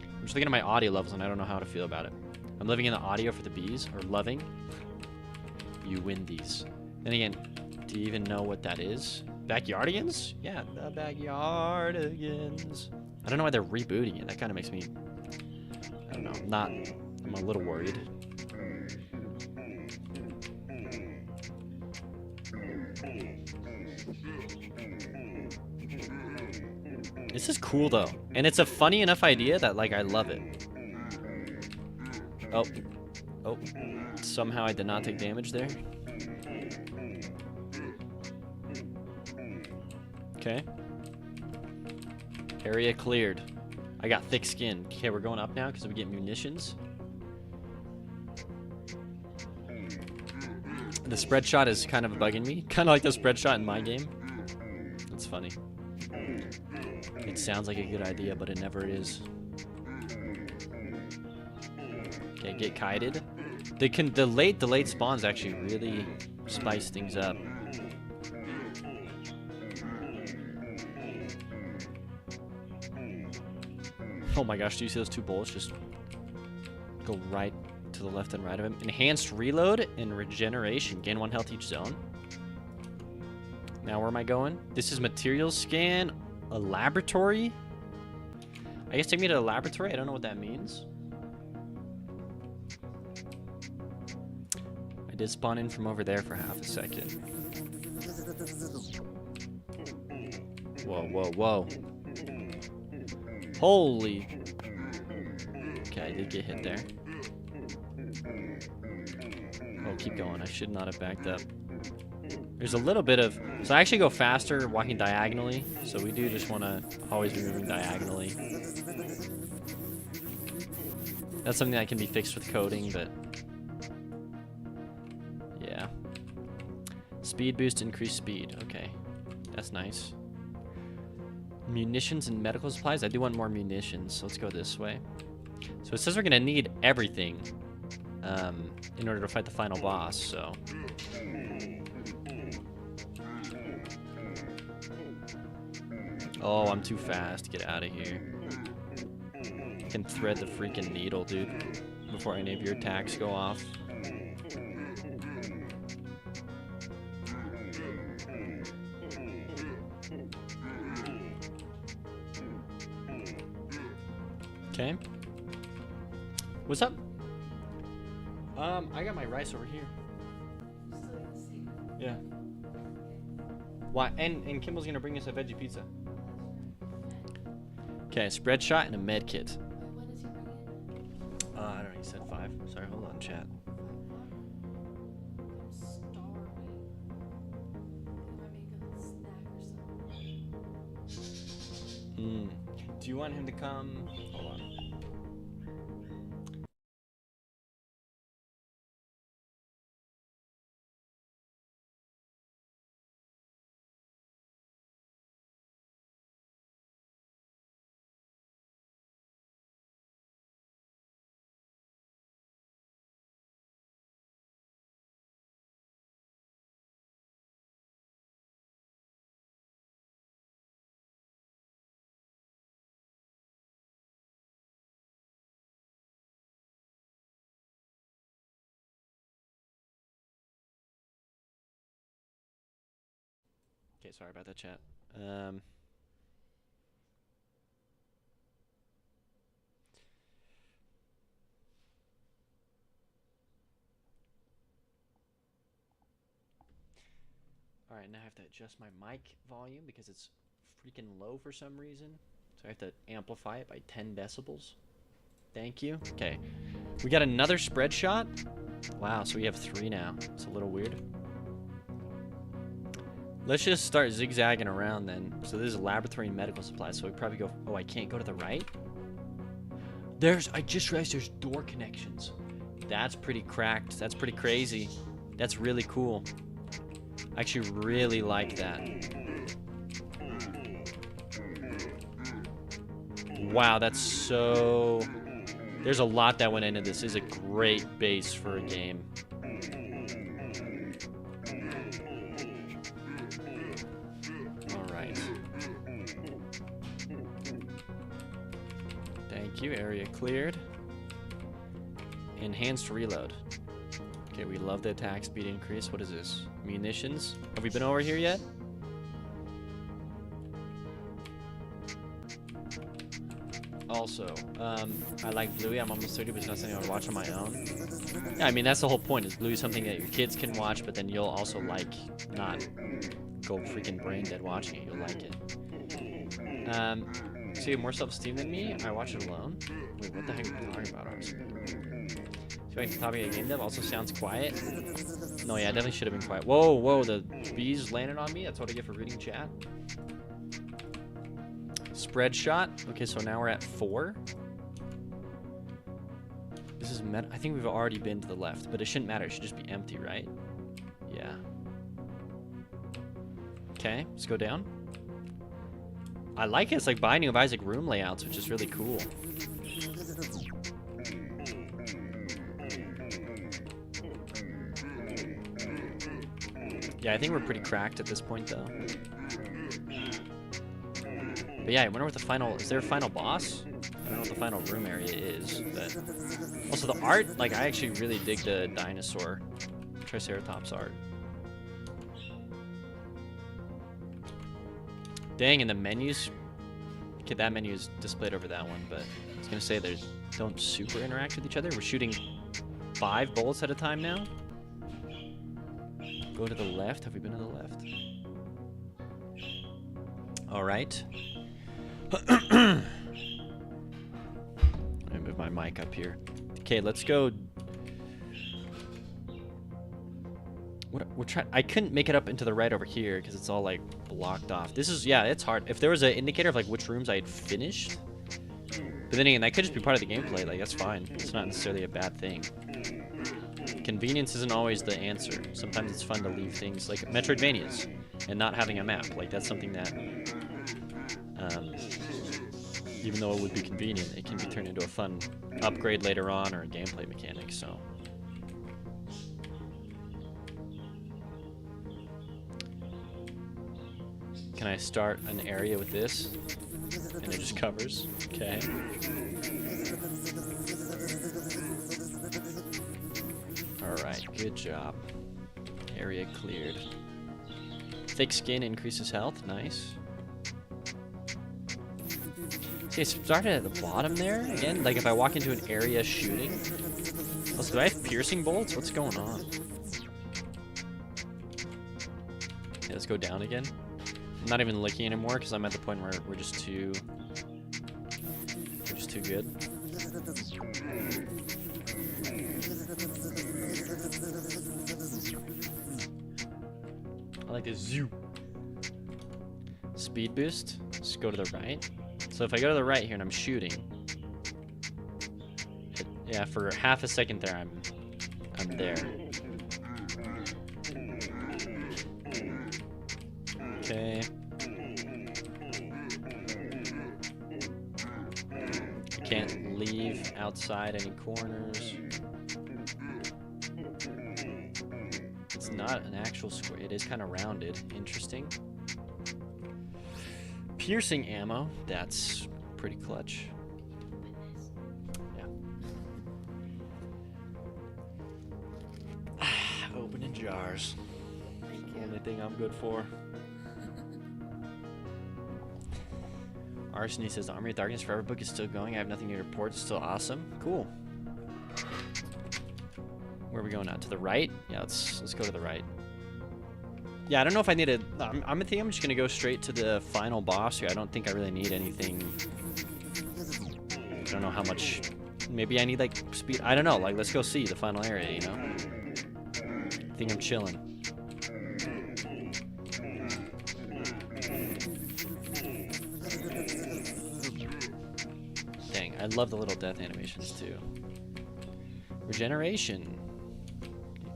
I'm just looking at my audio levels and I don't know how to feel about it. I'm living in the audio for the bees, or loving. You win these. Then again, do you even know what that is? Backyardigans? Yeah, the Backyardigans. I don't know why they're rebooting it. That kind of makes me, I don't know, I'm a little worried. This is cool though, and it's a funny enough idea that like I love it. Oh, somehow I did not take damage there. Okay. Area cleared. I got thick skin. Okay, we're going up now because we get munitions. The spread shot is kind of bugging me. Kind of like the spread shot in my game. That's funny. It sounds like a good idea, but it never is. Okay, get kited. The late delayed spawns actually really spice things up. Oh my gosh, do you see those two bullets just go right to the left and right of him? Enhanced reload and regeneration. Gain 1 health each zone. Now where am I going? This is materials scan. A laboratory? I guess take me to the laboratory. I don't know what that means. I did spawn in from over there for half a second. Whoa, whoa, whoa. Holy. Okay, I did get hit there. Oh, keep going. I should not have backed up. There's a little bit of... So I actually go faster walking diagonally. So we do just want to always be moving diagonally. That's something that can be fixed with coding, but... Yeah. Speed boost, increased speed. Okay. That's nice. Munitions and medical supplies. I do want more munitions, so let's go this way. So it says we're going to need everything in order to fight the final boss, so... Oh, I'm too fast. Get out of here. I can thread the freaking needle, dude, before any of your attacks go off. Okay. What's up? I got my rice over here. Yeah. Why? And Kimball's gonna bring us a veggie pizza. Okay, spread shot and a med kit. I don't know, you said 5. Sorry, hold on, chat. Do you want him to come? Hold on. Okay, sorry about that, chat. Alright, now I have to adjust my mic volume because it's freaking low for some reason. So I have to amplify it by 10 decibels. Thank you. Okay. We got another spread shot. Wow, so we have 3 now. It's a little weird. Let's just start zigzagging around then. So this is laboratory and medical supplies. So we probably go... Oh, I can't go to the right? I just realized there's door connections. That's pretty cracked. That's pretty crazy. That's really cool. I actually really like that. Wow, that's so... There's a lot that went into this. This is a great base for a game. you. Area cleared. Enhanced reload. Okay, we love the attack speed increase. What is this? Munitions. Have we been over here yet? Also, I like Bluey. I'm almost 30, but it's not something I would watch on my own. Yeah, I mean, that's the whole point, is Bluey something that your kids can watch, but then you'll also like not go freaking brain dead watching it. You'll like it. So you have more self-esteem than me? I watch it alone? Wait, what the heck are you talking about, honestly? So the topic of game dev also sounds quiet. No, yeah, I definitely should have been quiet. Whoa, whoa, the bees landed on me? That's what I get for reading chat? Spread shot. Okay, so now we're at 4. This is I think we've already been to the left, but it shouldn't matter. It should just be empty, right? Yeah. Okay, let's go down. I like it. It's like Binding of Isaac room layouts, which is really cool. Yeah, I think we're pretty cracked at this point, though. But yeah, I wonder what the final... Is there a final boss? I don't know what the final room area is, but... Also, the art, like, I actually really dig the dinosaur Triceratops art. Dang, and the menus... Okay, that menu is displayed over that one, but I was gonna say they don't super interact with each other. We're shooting 5 bullets at a time now. Go to the left. Have we been to the left? All right. Let me move my mic up here. Okay, let's go. What we're trying? I couldn't make it up into the right over here because it's all like blocked off. This is, yeah, it's hard. If there was an indicator of like which rooms I had finished, but then again, that could just be part of the gameplay. Like, that's fine. It's not necessarily a bad thing. Convenience isn't always the answer. Sometimes it's fun to leave things like Metroidvanias and not having a map. Like, that's something that, even though it would be convenient, it can be turned into a fun upgrade later on or a gameplay mechanic. So. Can I start an area with this? And it just covers. Okay. Alright, good job. Area cleared. Thick skin increases health. Nice. See, it started at the bottom there again. Like if I walk into an area shooting. Also, do I have piercing bullets? What's going on? Okay, let's go down again. I'm not even looking anymore because I'm at the point where we're just too good. I like this zoo. Speed boost. Just go to the right. So if I go to the right here and I'm shooting, yeah, for half a second there, I'm there. Okay. I can't leave outside any corners. It's not an actual square. It is kind of rounded. Interesting. Piercing ammo. That's pretty clutch. Yeah. Opening jars. Only thing I'm good for. Arsony says the Army of Darkness Forever book is still going. I have nothing to report. It's still awesome. Cool. Where are we going now? To the right? Yeah, let's go to the right. Yeah, I don't know if I need a... I'm just gonna go straight to the final boss here. I don't think I really need anything. I don't know how much... Maybe I need like speed. I don't know. Like, let's go see the final area, you know? I think I'm chilling. Dang, I love the little death animations too. Regeneration.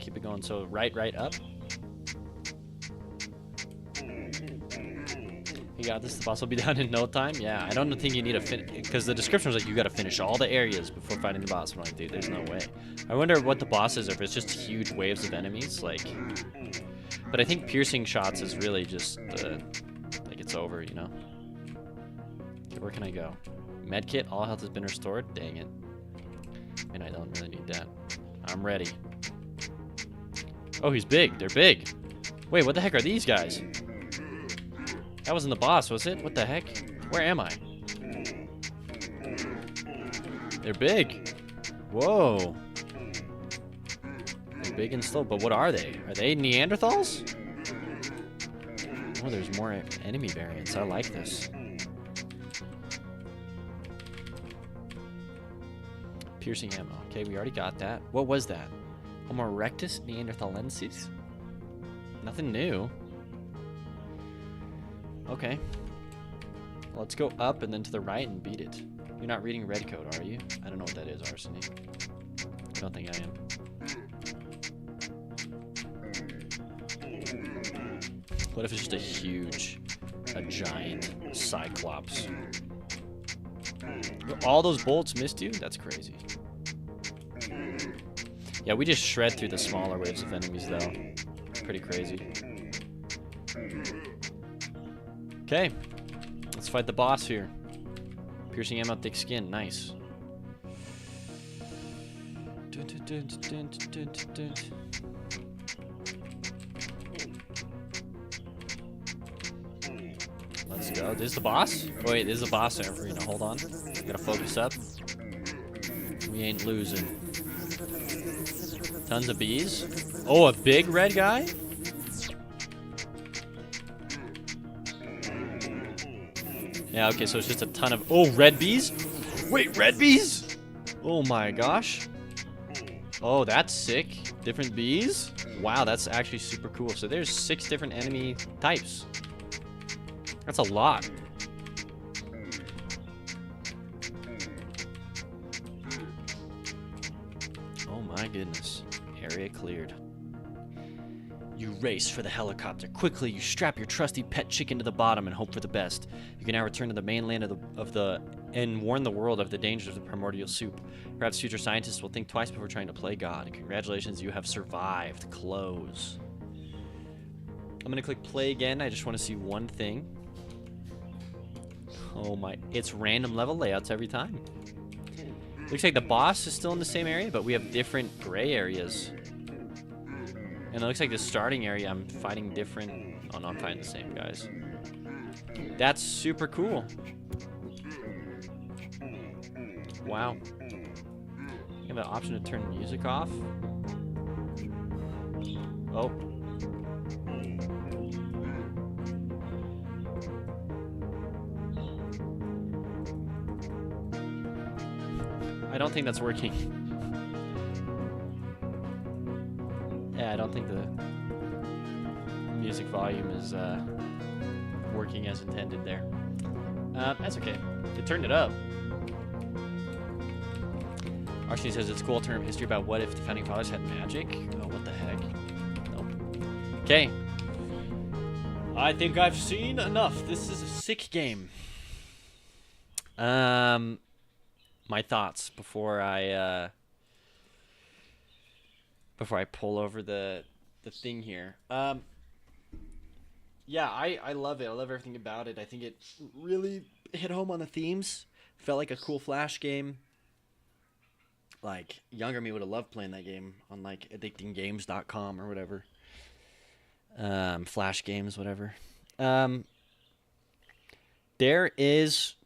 Keep it going. So right up. You got this. The boss will be done in no time. Yeah, I don't think you need to finish, because the description was like you got to finish all the areas before fighting the boss. I'm like, dude, there's no way. I wonder what the boss is, or if it's just huge waves of enemies. Like, but I think piercing shots is really just like it's over, you know. Okay, where can I go? Medkit, all health has been restored. Dang it. And I don't really need that. I'm ready. Oh, he's big. They're big. Wait, what the heck are these guys? That wasn't the boss, was it? What the heck? Where am I? They're big. Whoa. They're big and slow, but what are they? Are they Neanderthals? Oh, there's more enemy variants. I like this. Piercing ammo. Okay, we already got that. What was that? Homo erectus neanderthalensis? Nothing new. Okay. Well, let's go up and then to the right and beat it. You're not reading red code, are you? I don't know what that is, Arseny. I don't think I am. What if it's just a giant cyclops? All those bolts missed you? That's crazy. Yeah, we just shred through the smaller waves of enemies, though. Pretty crazy. Okay. Let's fight the boss here. Piercing ammo, thick skin. Nice. Let's go. This is the boss? Oh, wait, this is the boss arena. Hold on. Gotta focus up. We ain't losing. Tons of bees. Oh, a big red guy? Yeah, okay, so it's just a ton of... Oh, red bees? Wait, red bees? Oh my gosh. Oh, that's sick. Different bees? Wow, that's actually super cool. So there's 6 different enemy types. That's a lot. Oh my goodness. Area cleared. You race for the helicopter. Quickly, you strap your trusty pet chicken to the bottom and hope for the best. You can now return to the mainland and warn the world of the dangers of the primordial soup. Perhaps future scientists will think twice before trying to play God. Congratulations, you have survived. Close. I'm gonna click play again. I just want to see one thing. Oh my, it's random level layouts every time. Looks like the boss is still in the same area, but we have different gray areas. And it looks like the starting area, I'm fighting different... Oh, no, I'm fighting the same guys. That's super cool. Wow. You have an option to turn music off. Oh. I don't think that's working. Yeah, I don't think the music volume is working as intended there. That's okay. It turned it up. Arseny says it's cool term history about what if the founding fathers had magic. Oh, what the heck? Nope. Okay. I think I've seen enough. This is a sick game. My thoughts before I pull over the thing here. Yeah, I love it. I love everything about it. I think it really hit home on the themes. Felt like a cool Flash game. Like, younger me would have loved playing that game on, like, addictinggames.com or whatever. Flash games, whatever. There is...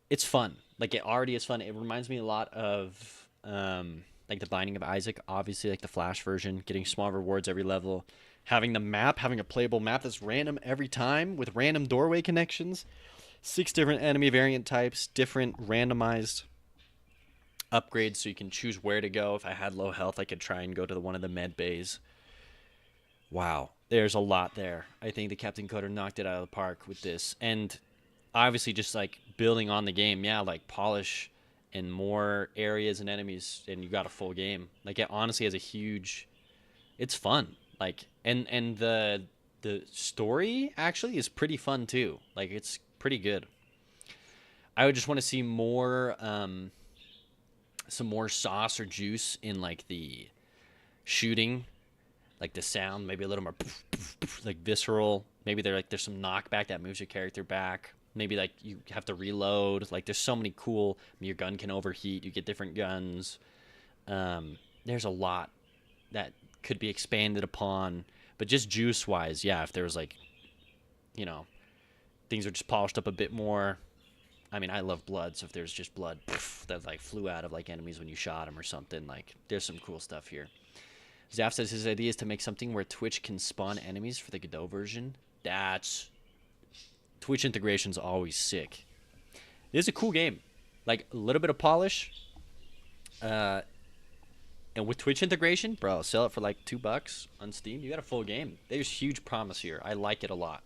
It's fun. Like, it already is fun. It reminds me a lot of, like, The Binding of Isaac. Obviously, like, the Flash version. Getting small rewards every level. Having the map. Having a playable map that's random every time. With random doorway connections. 6 different enemy variant types. Different randomized upgrades so you can choose where to go. If I had low health, I could try and go to one of the med bays. Wow. There's a lot there. I think the Captain Coder knocked it out of the park with this. And... obviously just like building on the game, yeah, like polish and more areas and enemies, and you got a full game. Like, it honestly has a huge... it's fun. Like, and the story actually is pretty fun too. Like, it's pretty good. I would just want to see more some more sauce or juice in like the shooting, like the sound, maybe a little more poof, poof, poof, like visceral. Maybe there's some knockback that moves your character back. Maybe like you have to reload. Like there's so many cool. Your gun can overheat. You get different guns. There's a lot that could be expanded upon. But just juice wise, yeah. If there was like, you know, things are just polished up a bit more. I mean, I love blood, so if there's just blood that like flew out of like enemies when you shot them or something, like there's some cool stuff here. Zaf says his idea is to make something where Twitch can spawn enemies for the Godot version. That's Twitch integration's always sick. It is a cool game, like a little bit of polish, and with Twitch integration, bro, sell it for like $2 on Steam. You got a full game. There's huge promise here. I like it a lot.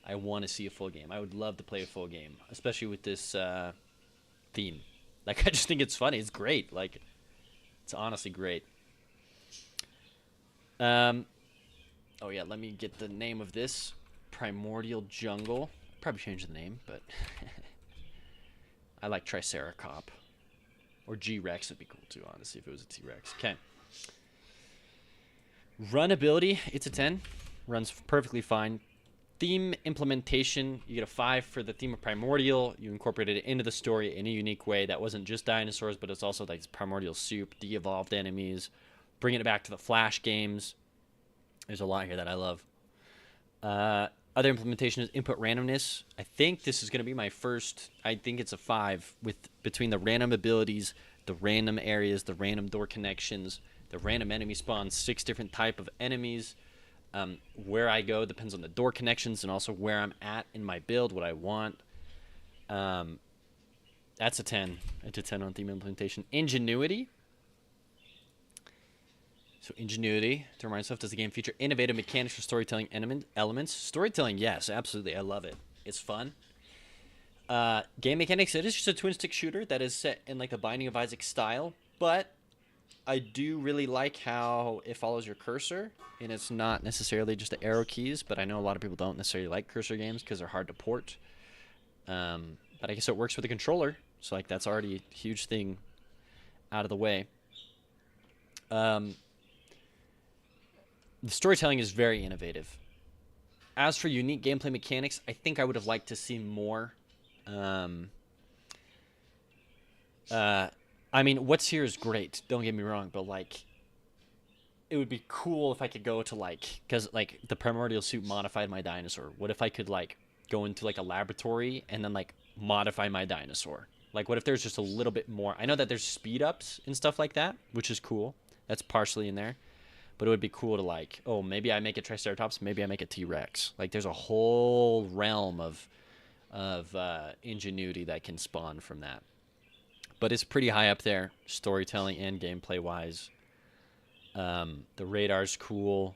I want to see a full game. I would love to play a full game, especially with this theme. Like, I just think it's funny. It's great. Like, it's honestly great. Oh, yeah, let me get the name of this. Primordial Jungle. Probably change the name, but I like Triceracop. Or G-Rex would be cool, too, honestly, if it was a T-Rex. Okay. Run ability, it's a 10. Runs perfectly fine. Theme implementation, you get a 5 for the theme of Primordial. You incorporated it into the story in a unique way. That wasn't just dinosaurs, but it's also like primordial soup, de-evolved enemies, bringing it back to the Flash games. There's a lot here that I love. Other implementation is input randomness. I think this is going to be my first. I think it's a 5 with between the random abilities, the random areas, the random door connections, the random enemy spawns, 6 different type of enemies. Where I go depends on the door connections and also where I'm at in my build, what I want. That's a 10. It's a 10 on theme implementation. Ingenuity. So ingenuity, to remind myself, does the game feature innovative mechanics for storytelling elements? Storytelling, yes, absolutely. I love it. It's fun. Game mechanics, it is just a twin-stick shooter that is set in like the Binding of Isaac style, but I do really like how it follows your cursor, and it's not necessarily just the arrow keys, but I know a lot of people don't necessarily like cursor games because they're hard to port. But I guess it works with the controller, so like that's already a huge thing out of the way. The storytelling is very innovative. As for unique gameplay mechanics, I think I would have liked to see more. I mean, what's here is great. Don't get me wrong, but like, it would be cool if I could go to like, because like the primordial suit modified my dinosaur. What if I could like go into like a laboratory and then like modify my dinosaur? Like, what if there's just a little bit more? I know that there's speed ups and stuff like that, which is cool. That's partially in there, but it would be cool to like, oh, maybe I make a Triceratops, maybe I make a T-Rex. Like, there's a whole realm of ingenuity that can spawn from that. But it's pretty high up there, storytelling and gameplay-wise. The radar's cool.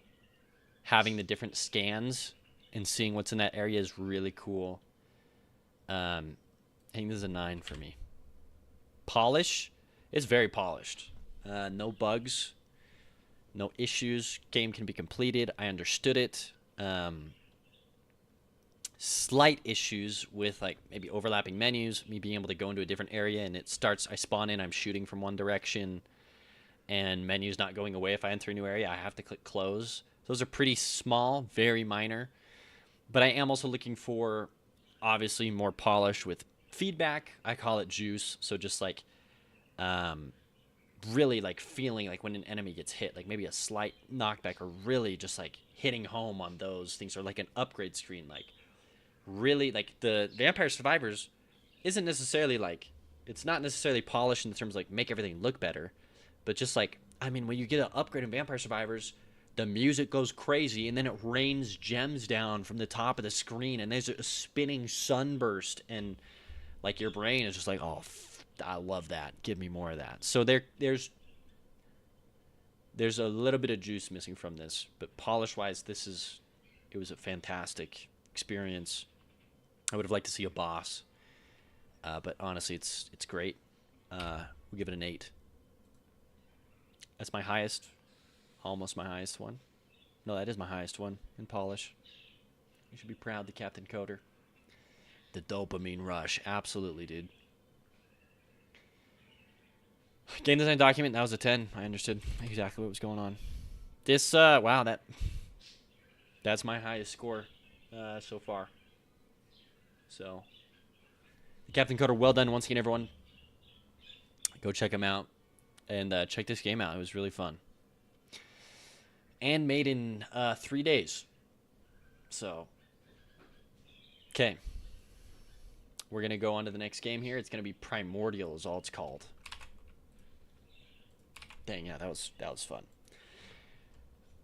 Having the different scans and seeing what's in that area is really cool. I think this is a 9 for me. Polish, it's very polished. No bugs, no issues. Game can be completed. I understood it. Slight issues with like maybe overlapping menus, me being able to go into a different area and it starts, I spawn in, I'm shooting from one direction and menus not going away. If I enter a new area, I have to click close. Those are pretty small, very minor, but I am also looking for obviously more polish with feedback. I call it juice. So just like, really like feeling like when an enemy gets hit, like maybe a slight knockback or really just like hitting home on those things, or like an upgrade screen, like really like the Vampire Survivors isn't necessarily like, it's not necessarily polished in terms of like make everything look better, but just like, I mean, when you get an upgrade in Vampire Survivors, the music goes crazy and then it rains gems down from the top of the screen and there's a spinning sunburst and like your brain is just like, oh, I love that, give me more of that. So there's a little bit of juice missing from this, but polish wise, it was a fantastic experience. I would have liked to see a boss, but honestly, it's great. We give it an 8. That's my highest, almost my highest one. No, that is my highest one in polish. You should be proud, the Captain Coder. The dopamine rush, absolutely, dude. Game design document, that was a 10. I understood exactly what was going on. This, wow, that's my highest score so far. So, Captain Coder, well done once again, everyone. Go check him out and check this game out. It was really fun. And made in 3 days. So, okay. We're going to go on to the next game here. It's going to be Primordial is all it's called. Dang, yeah, that was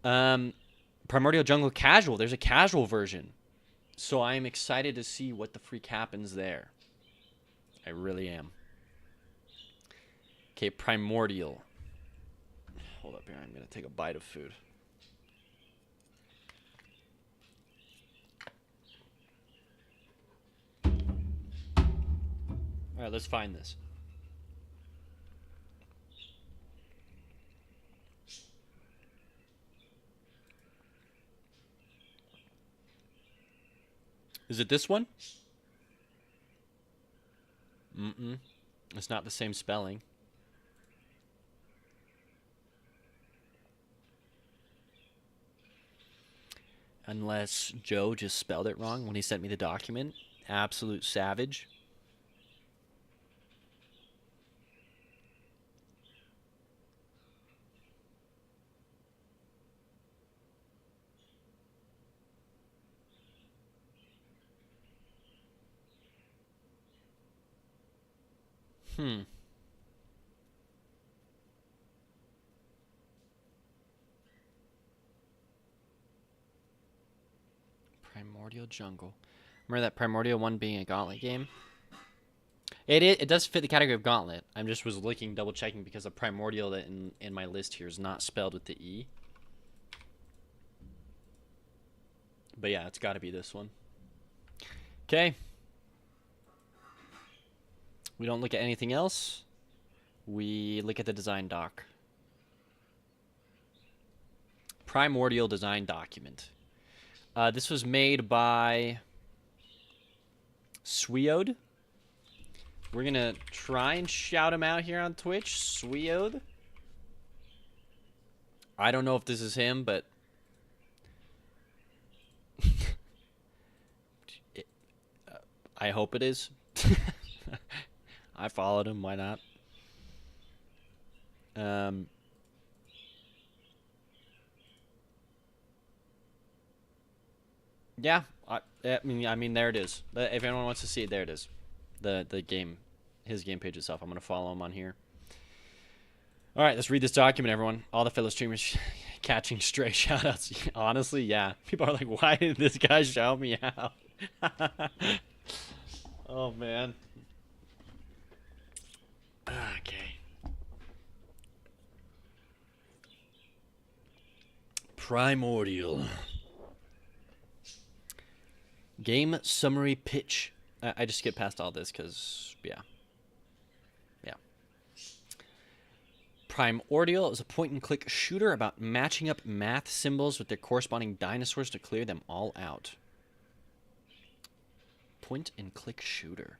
fun. Primordial Jungle Casual. There's a casual version. So I am excited to see what the freak happens there. I really am. Okay, Primordial. Hold up here. I'm going to take a bite of food. All right, let's find this. Is it this one? Mm-mm. It's not the same spelling. Unless Joe just spelled it wrong when he sent me the document. Absolute savage. Primordial Jungle. Remember that Primordial one being a Gauntlet game? It does fit the category of Gauntlet. I just was looking, double checking because the Primordial that in my list here is not spelled with the E. But yeah, it's got to be this one. Okay. We don't look at anything else. We look at the design doc. Primordial design document. This was made by Sweod. We're going to try and shout him out here on Twitch. Sweod. I don't know if this is him, but... I hope it is. I followed him. Why not? Yeah, I mean, there it is. If anyone wants to see it, there it is. The game, his game page itself. I'm gonna follow him on here. All right, let's read this document, everyone. All the fellow streamers catching stray shoutouts. Honestly, yeah. People are like, why did this guy shout me out? Oh man. Okay. Primordial. Game summary pitch. I just skipped past all this because, yeah. Primordial is a point-and-click shooter about matching up math symbols with their corresponding dinosaurs to clear them all out. Point-and-click shooter.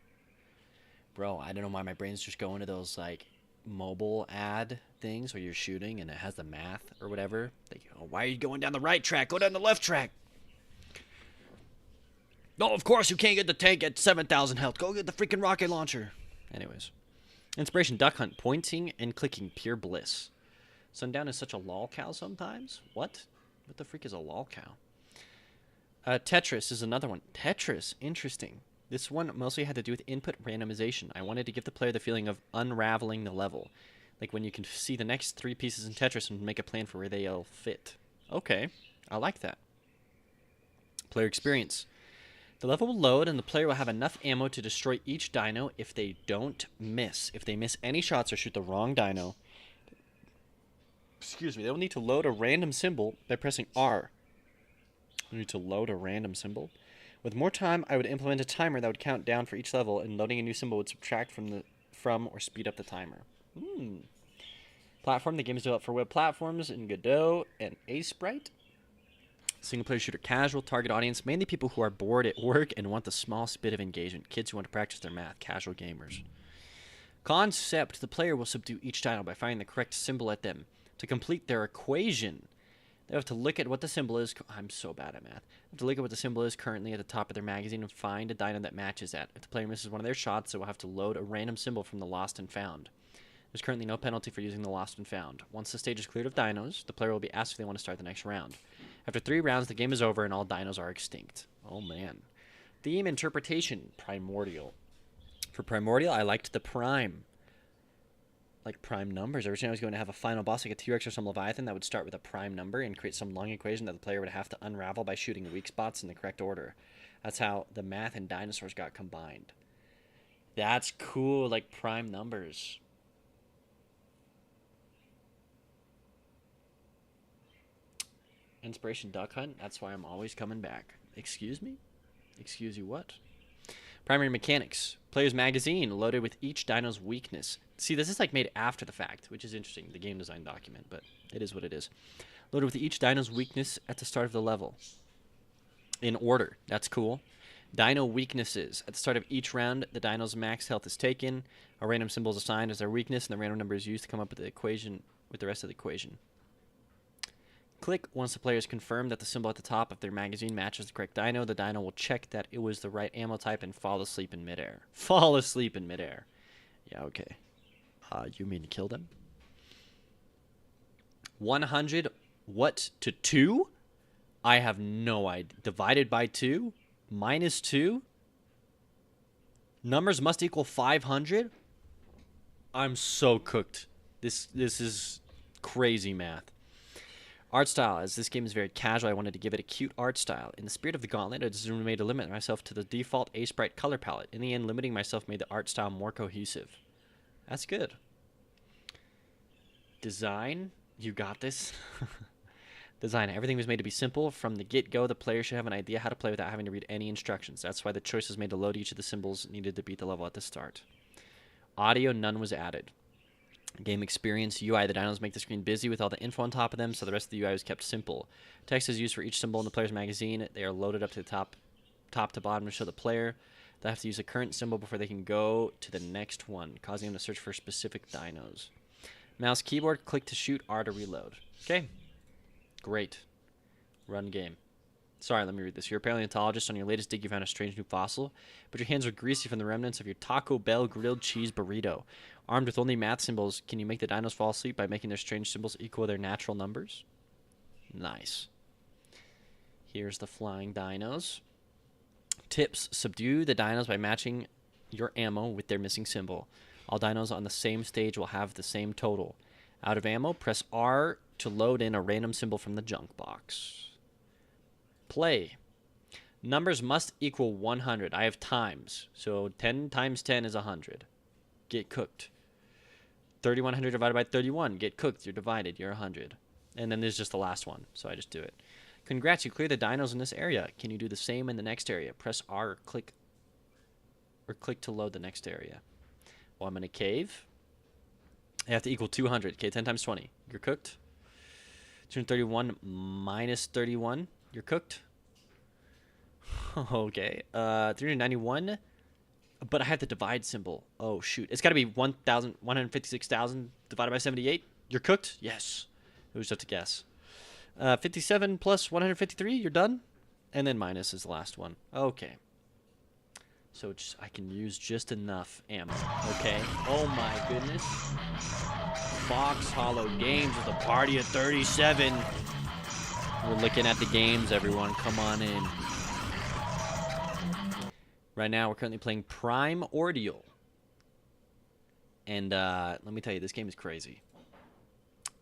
Bro, I don't know why my brain's just going to those, like, mobile ad things where you're shooting and it has the math or whatever. Like, oh, why are you going down the right track? Go down the left track. No, of course you can't get the tank at 7,000 health. Go get the freaking rocket launcher. Anyways. Inspiration Duck Hunt. Pointing and clicking. Pure bliss. Sundown is such a lol cow sometimes. What? What the freak is a lol cow? Tetris is another one. Tetris. Interesting. This one mostly had to do with input randomization. I wanted to give the player the feeling of unraveling the level. Like when you can see the next 3 pieces in Tetris and make a plan for where they'll fit. Okay. I like that. Player experience. The level will load, and the player will have enough ammo to destroy each dino if they don't miss. If they miss any shots or shoot the wrong dino, excuse me, they will need to load a random symbol by pressing R. They need to load a random symbol. With more time, I would implement a timer that would count down for each level, and loading a new symbol would subtract from or speed up the timer. Platform. The game is developed for web platforms in Godot and Sprite. Single-player shooter casual. Target audience, mainly people who are bored at work and want the smallest bit of engagement. Kids who want to practice their math. Casual gamers. Concept. The player will subdue each dino by finding the correct symbol at them. To complete their equation, They have to look at what the symbol is. I'm so bad at math. They have to look at what the symbol is currently at the top of their magazine and find a dino that matches that. If the player misses one of their shots, they will have to load a random symbol from the lost and found. There's currently no penalty for using the lost and found. Once the stage is cleared of dinos, the player will be asked if they want to start the next round. After 3 rounds, the game is over and all dinos are extinct. Oh man. Theme interpretation, primordial. For primordial, I liked the prime. Like prime numbers. Originally I was going to have a final boss like a T-Rex or some Leviathan that would start with a prime number and create some long equation that the player would have to unravel by shooting weak spots in the correct order. That's how the math and dinosaurs got combined. That's cool, like prime numbers. Inspiration Duck Hunt, that's why I'm always coming back. Excuse me? Excuse you what? Primary mechanics. Player's magazine loaded with each dino's weakness. See, this is like made after the fact, which is interesting, the game design document, but it is what it is. Loaded with each dino's weakness at the start of the level. In order. That's cool. Dino weaknesses. At the start of each round, the dino's max health is taken. A random symbol is assigned as their weakness, and the random number is used to come up with the equation with the rest of the equation. Click once the player has confirmed that the symbol at the top of their magazine matches the correct dino. The dino will check that it was the right ammo type and fall asleep in midair. Fall asleep in midair. Yeah, okay. You mean to kill them? 100 what to 2? I have no idea. Divided by 2? Minus 2? Numbers must equal 500? I'm so cooked. This is crazy math. Art style. As this game is very casual, I wanted to give it a cute art style. In the spirit of the gauntlet, I just made to limit myself to the default Ace Bright color palette. In the end, limiting myself made the art style more cohesive. That's good. Design. You got this. Design. Everything was made to be simple. From the get-go, the player should have an idea how to play without having to read any instructions. That's why the choices made to load each of the symbols needed to beat the level at the start. Audio, none was added. Game experience, UI. The dinos make the screen busy with all the info on top of them, so the rest of the UI was kept simple. Text is used for each symbol in the player's magazine. They are loaded up to the top to bottom to show the player. They have to use a current symbol before they can go to the next one, causing them to search for specific dinos. Mouse, keyboard, click to shoot, R to reload. Okay. Great. Run game. Sorry, let me read this. You're a paleontologist. On your latest dig, you found a strange new fossil, but your hands are greasy from the remnants of your Taco Bell grilled cheese burrito. Armed with only math symbols, can you make the dinos fall asleep by making their strange symbols equal their natural numbers? Nice. Here's the flying dinos. Tips. Subdue the dinos by matching your ammo with their missing symbol. All dinos on the same stage will have the same total. Out of ammo, press R to load in a random symbol from the junk box. Play. Numbers must equal 100. I have times. So 10 times 10 is 100. Get cooked. 3100 divided by 31. Get cooked. You're divided. You're 100. And then there's just the last one. So I just do it. Congrats. You cleared the dinos in this area. Can you do the same in the next area? Press R or click to load the next area. Well, I'm in a cave. I have to equal 200. Okay, 10 times 20. You're cooked. 231 minus 31. You're cooked. Okay. 391. But I had the divide symbol. Oh, shoot. It's got to be 156,000 divided by 78. You're cooked? Yes. It was just a guess. 57 plus 153. You're done? And then minus is the last one. Okay. So I can use just enough ammo. Okay. Oh, my goodness. FoxHollow Games with a party of 37. We're looking at the games, everyone. Come on in. Right now, we're currently playing Primordial. And let me tell you, this game is crazy.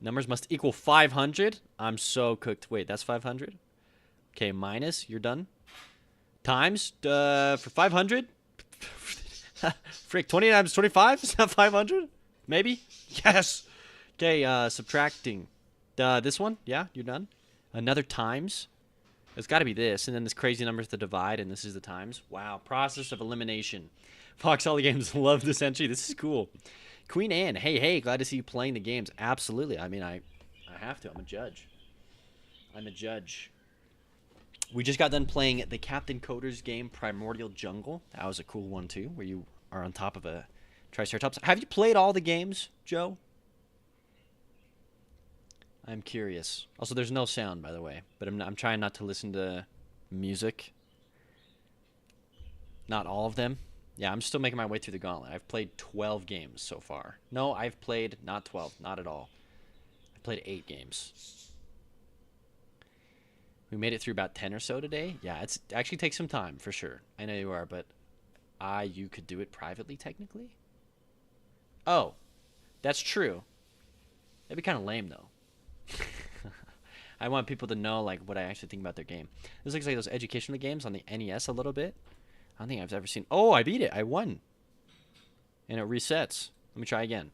Numbers must equal 500. I'm so cooked. Wait, that's 500? Okay, minus. You're done. Times for 500? Frick, 20 times 25? Is that 500? Maybe? Yes. Okay, subtracting. This one? Yeah, you're done. Another times. It's got to be this. And then this crazy numbers to divide, and this is the times. Wow. Process of elimination. FoxHollow Games love this entry. This is cool. Queen Anne. Hey, glad to see you playing the games. Absolutely. I mean, I have to. I'm a judge. I'm a judge. We just got done playing the Captain Coder's game, Primordial Jungle. That was a cool one, too, where you are on top of a Triceratops. Have you played all the games, Joe? I'm curious. Also, there's no sound, by the way, but I'm trying not to listen to music. Not all of them. Yeah, I'm still making my way through the gauntlet. I've played 12 games so far. No, I've played not 12, not at all. I played 8 games. We made it through about 10 or so today. Yeah, it actually takes some time for sure. I know you are, but you could do it privately technically. Oh, that's true. That'd be kind of lame though. I want people to know like what I actually think about their game. This looks like those educational games on the NES a little bit. I don't think I've ever seen. Oh, I beat it. I won. And it resets. Let me try again.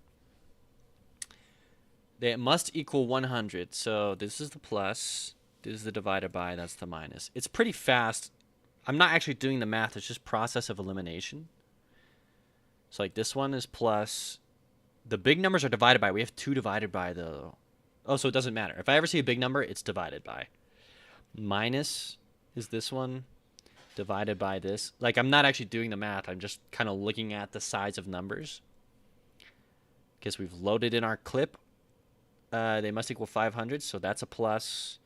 They must equal 100. So this is the plus. This is the divided by. That's the minus. It's pretty fast. I'm not actually doing the math. It's just process of elimination. So like this one is plus. The big numbers are divided by. We have 2 divided by though. Oh, so it doesn't matter. If I ever see a big number, it's divided by. Minus is this one divided by this. Like, I'm not actually doing the math. I'm just kind of looking at the size of numbers. Because we've loaded in our clip. They must equal 500, so that's a plus.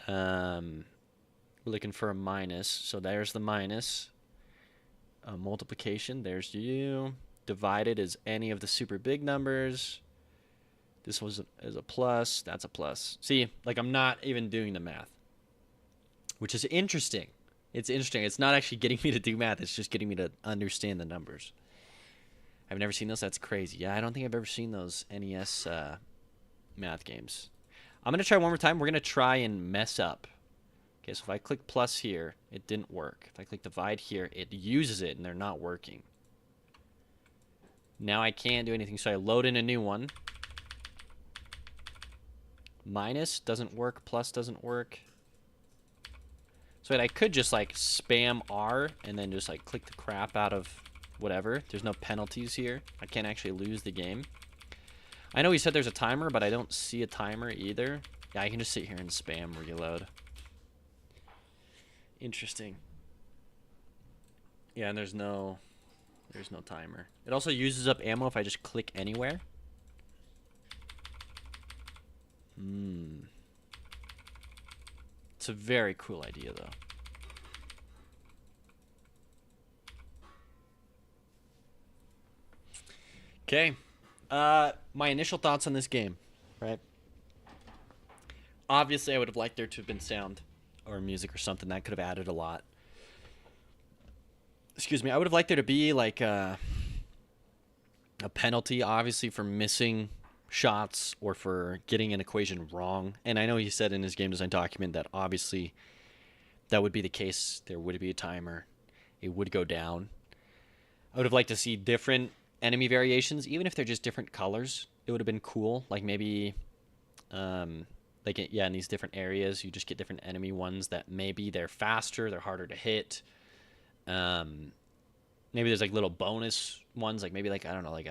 We're looking for a minus, so there's the minus. Multiplication, there's you. Divided is any of the super big numbers. This is a plus. That's a plus. See, like I'm not even doing the math, which is interesting. It's interesting. It's not actually getting me to do math. It's just getting me to understand the numbers. I've never seen those. That's crazy. Yeah, I don't think I've ever seen those NES math games. I'm going to try one more time. We're going to try and mess up. Okay, so if I click plus here, it didn't work. If I click divide here, it uses it, and they're not working. Now I can't do anything, so I load in a new one. Minus doesn't work, plus doesn't work. So I could just like spam R and then just like click the crap out of whatever. There's no penalties here. I can't actually lose the game. I know he said there's a timer, but I don't see a timer either. Yeah, I can just sit here and spam reload. Interesting. Yeah, and there's no timer. It also uses up ammo if I just click anywhere. It's a very cool idea, though. Okay. My initial thoughts on this game, right? Obviously, I would have liked there to have been sound or music or something. That could have added a lot. Excuse me. I would have liked there to be, like, a penalty, obviously, for missing shots or for getting an equation wrong. And I know he said in his game design document that obviously that would be the case. There would be a timer. It would go down. I would have liked to see different enemy variations, even if they're just different colors. It would have been cool. Like maybe, like, yeah, in these different areas, you just get different enemy ones that maybe they're faster, they're harder to hit. Maybe there's like little bonus ones, like maybe like, I don't know, like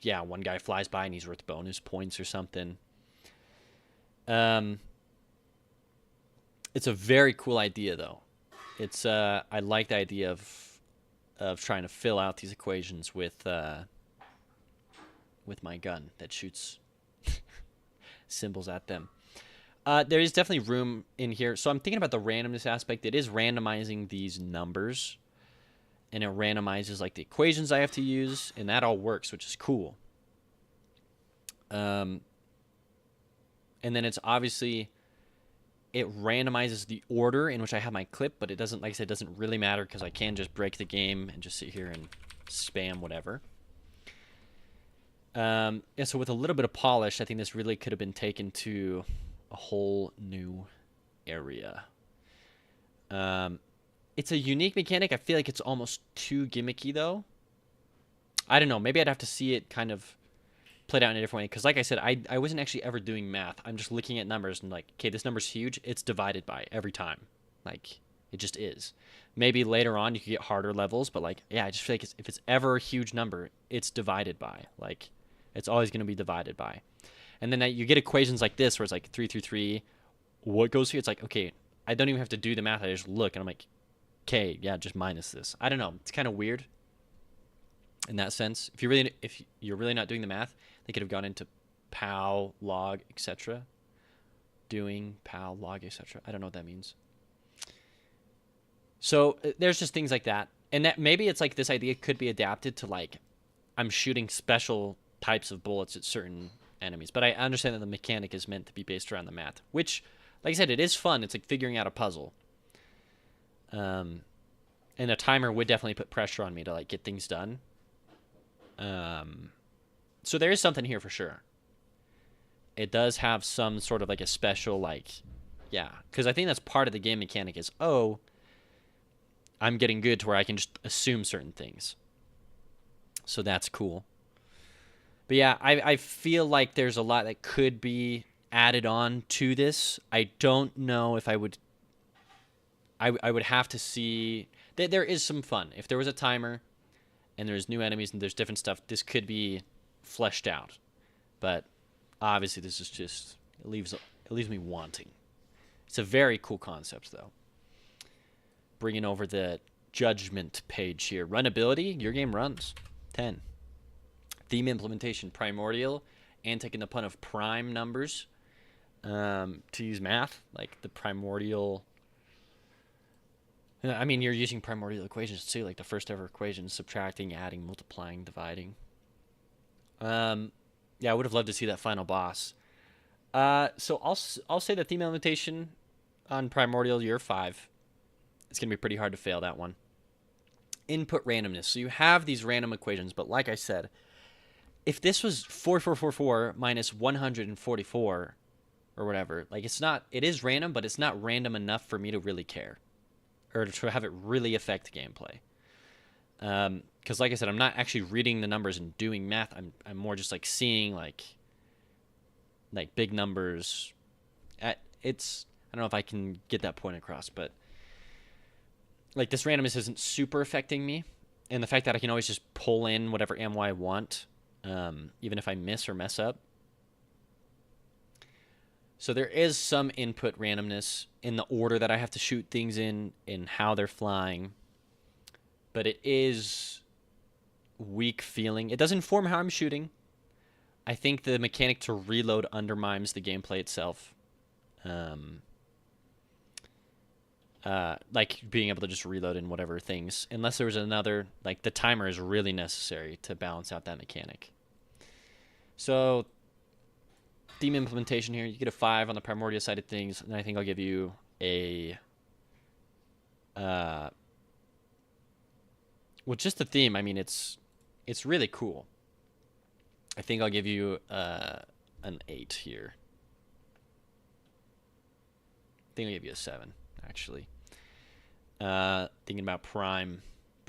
yeah, one guy flies by and he's worth bonus points or something. It's a very cool idea, though. It's I like the idea of trying to fill out these equations with my gun that shoots symbols at them. There is definitely room in here. So I'm thinking about the randomness aspect. It is randomizing these numbers. And it randomizes like the equations I have to use, and that all works, which is cool. And then it's obviously, it randomizes the order in which I have my clip, but it doesn't, like I said, it doesn't really matter because I can just break the game and just sit here and spam whatever. Yeah, so with a little bit of polish, I think this really could have been taken to a whole new area. It's a unique mechanic. I feel like it's almost too gimmicky, though. I don't know. Maybe I'd have to see it kind of played out in a different way. Because like I said, I wasn't actually ever doing math. I'm just looking at numbers and like, okay, this number's huge. It's divided by every time. Like, it just is. Maybe later on you could get harder levels. But like, yeah, I just feel like if it's ever a huge number, it's divided by. Like, it's always going to be divided by. And then you get equations like this where it's like 3 through 3. What goes here? It's like, okay, I don't even have to do the math. I just look and I'm like, okay, yeah, just minus this. I don't know. It's kind of weird in that sense. If you're really not doing the math, they could have gone into POW, log, etc. doing, pal, log, etc. I don't know what that means. So there's just things like that. And that maybe it's like this idea could be adapted to like I'm shooting special types of bullets at certain enemies. But I understand that the mechanic is meant to be based around the math, which, like I said, it is fun. It's like figuring out a puzzle. And a timer would definitely put pressure on me to like get things done. So there is something here for sure. It does have some sort of like a special like, yeah, because I think that's part of the game mechanic is, oh, I'm getting good to where I can just assume certain things. So that's cool. But yeah, I feel like there's a lot that could be added on to this. I don't know if I would have to see that there is some fun. If there was a timer and there's new enemies and there's different stuff, this could be fleshed out. But obviously this is just, it leaves me wanting. It's a very cool concept though. Bringing over the judgment page here. Runability, your game runs. 10. Theme implementation, primordial, and taking the pun of prime numbers to use math, like the primordial. I mean, you're using primordial equations too, like the first ever equations, subtracting, adding, multiplying, dividing. Yeah, I would have loved to see that final boss. So I'll say the theme implementation on primordial, you're 5. It's going to be pretty hard to fail that one. Input randomness. So you have these random equations, but like I said, if this was 4444 minus 144 or whatever, like it is random, but it's not random enough for me to really care or to have it really affect gameplay. Because like I said, I'm not actually reading the numbers and doing math. I'm more just like seeing like big numbers. I don't know if I can get that point across, but like this randomness isn't super affecting me, and the fact that I can always just pull in whatever ammo I want, even if I miss or mess up. So there is some input randomness in the order that I have to shoot things in how they're flying, but it is weak feeling. It does inform how I'm shooting. I think the mechanic to reload undermines the gameplay itself. Like being able to just reload in whatever things, unless there was another, like the timer is really necessary to balance out that mechanic. So theme implementation here, you get a 5 on the primordial side of things, and I think I'll give you a well, just the theme, I mean it's really cool. I think I'll give you an 8 here. I think I'll give you a 7 actually. Thinking about prime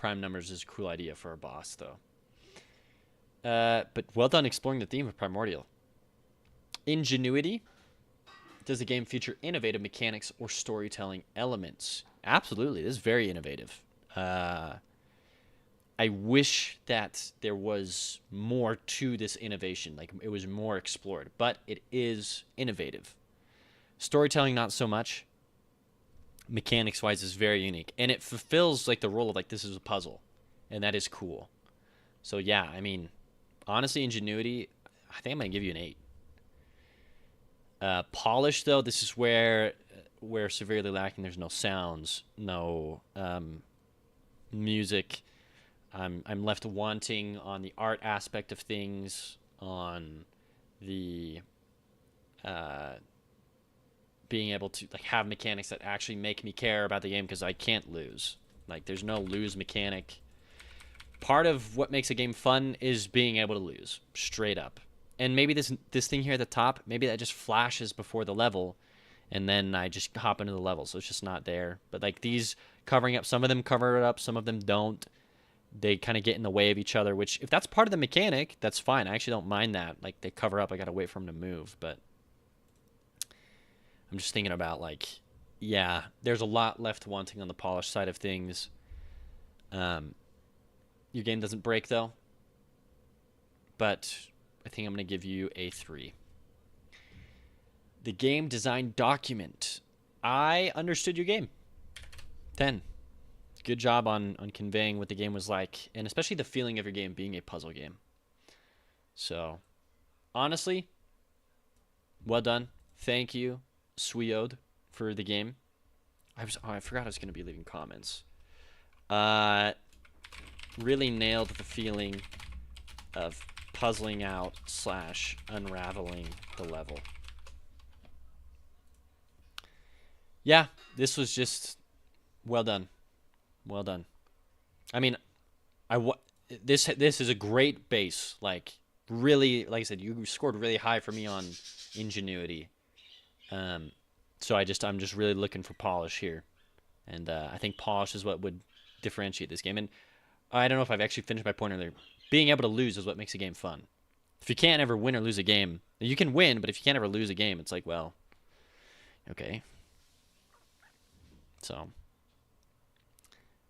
numbers is a cool idea for a boss though. But well done exploring the theme of primordial. Ingenuity. Does the game feature innovative mechanics or storytelling elements? Absolutely, this is very innovative. I wish that there was more to this innovation, like it was more explored, but it is innovative. Storytelling, not so much. Mechanics wise is very unique, and it fulfills like the role of like this is a puzzle, and that is cool. So yeah, I mean, honestly, ingenuity, I think I'm gonna give you an 8. Polish though, this is where severely lacking. There's no sounds, no music. I'm left wanting on the art aspect of things, on the being able to like have mechanics that actually make me care about the game, because I can't lose. Like there's no lose mechanic. Part of what makes a game fun is being able to lose straight up. And maybe this thing here at the top, maybe that just flashes before the level, and then I just hop into the level, so it's just not there. But like these covering up, some of them cover it up, some of them don't. They kind of get in the way of each other, which if that's part of the mechanic, that's fine. I actually don't mind that. Like they cover up, I gotta wait for them to move, but I'm just thinking about like, yeah, there's a lot left wanting on the polished side of things. Your game doesn't break though, but I think I'm going to give you a 3. The game design document. I understood your game. 10. Good job on conveying what the game was like, and especially the feeling of your game being a puzzle game. So, honestly, well done. Thank you. Suyoed for the game. I forgot I was gonna be leaving comments. Really nailed the feeling of puzzling out / unraveling the level. Yeah, this was just well done. Well done. I mean, this is a great base. Like, really, like I said, you scored really high for me on ingenuity. So I'm just really looking for polish here. And I think polish is what would differentiate this game. And I don't know if I've actually finished my point earlier. Being able to lose is what makes a game fun. If you can't ever win or lose a game, you can win, but if you can't ever lose a game, it's like, well, okay. So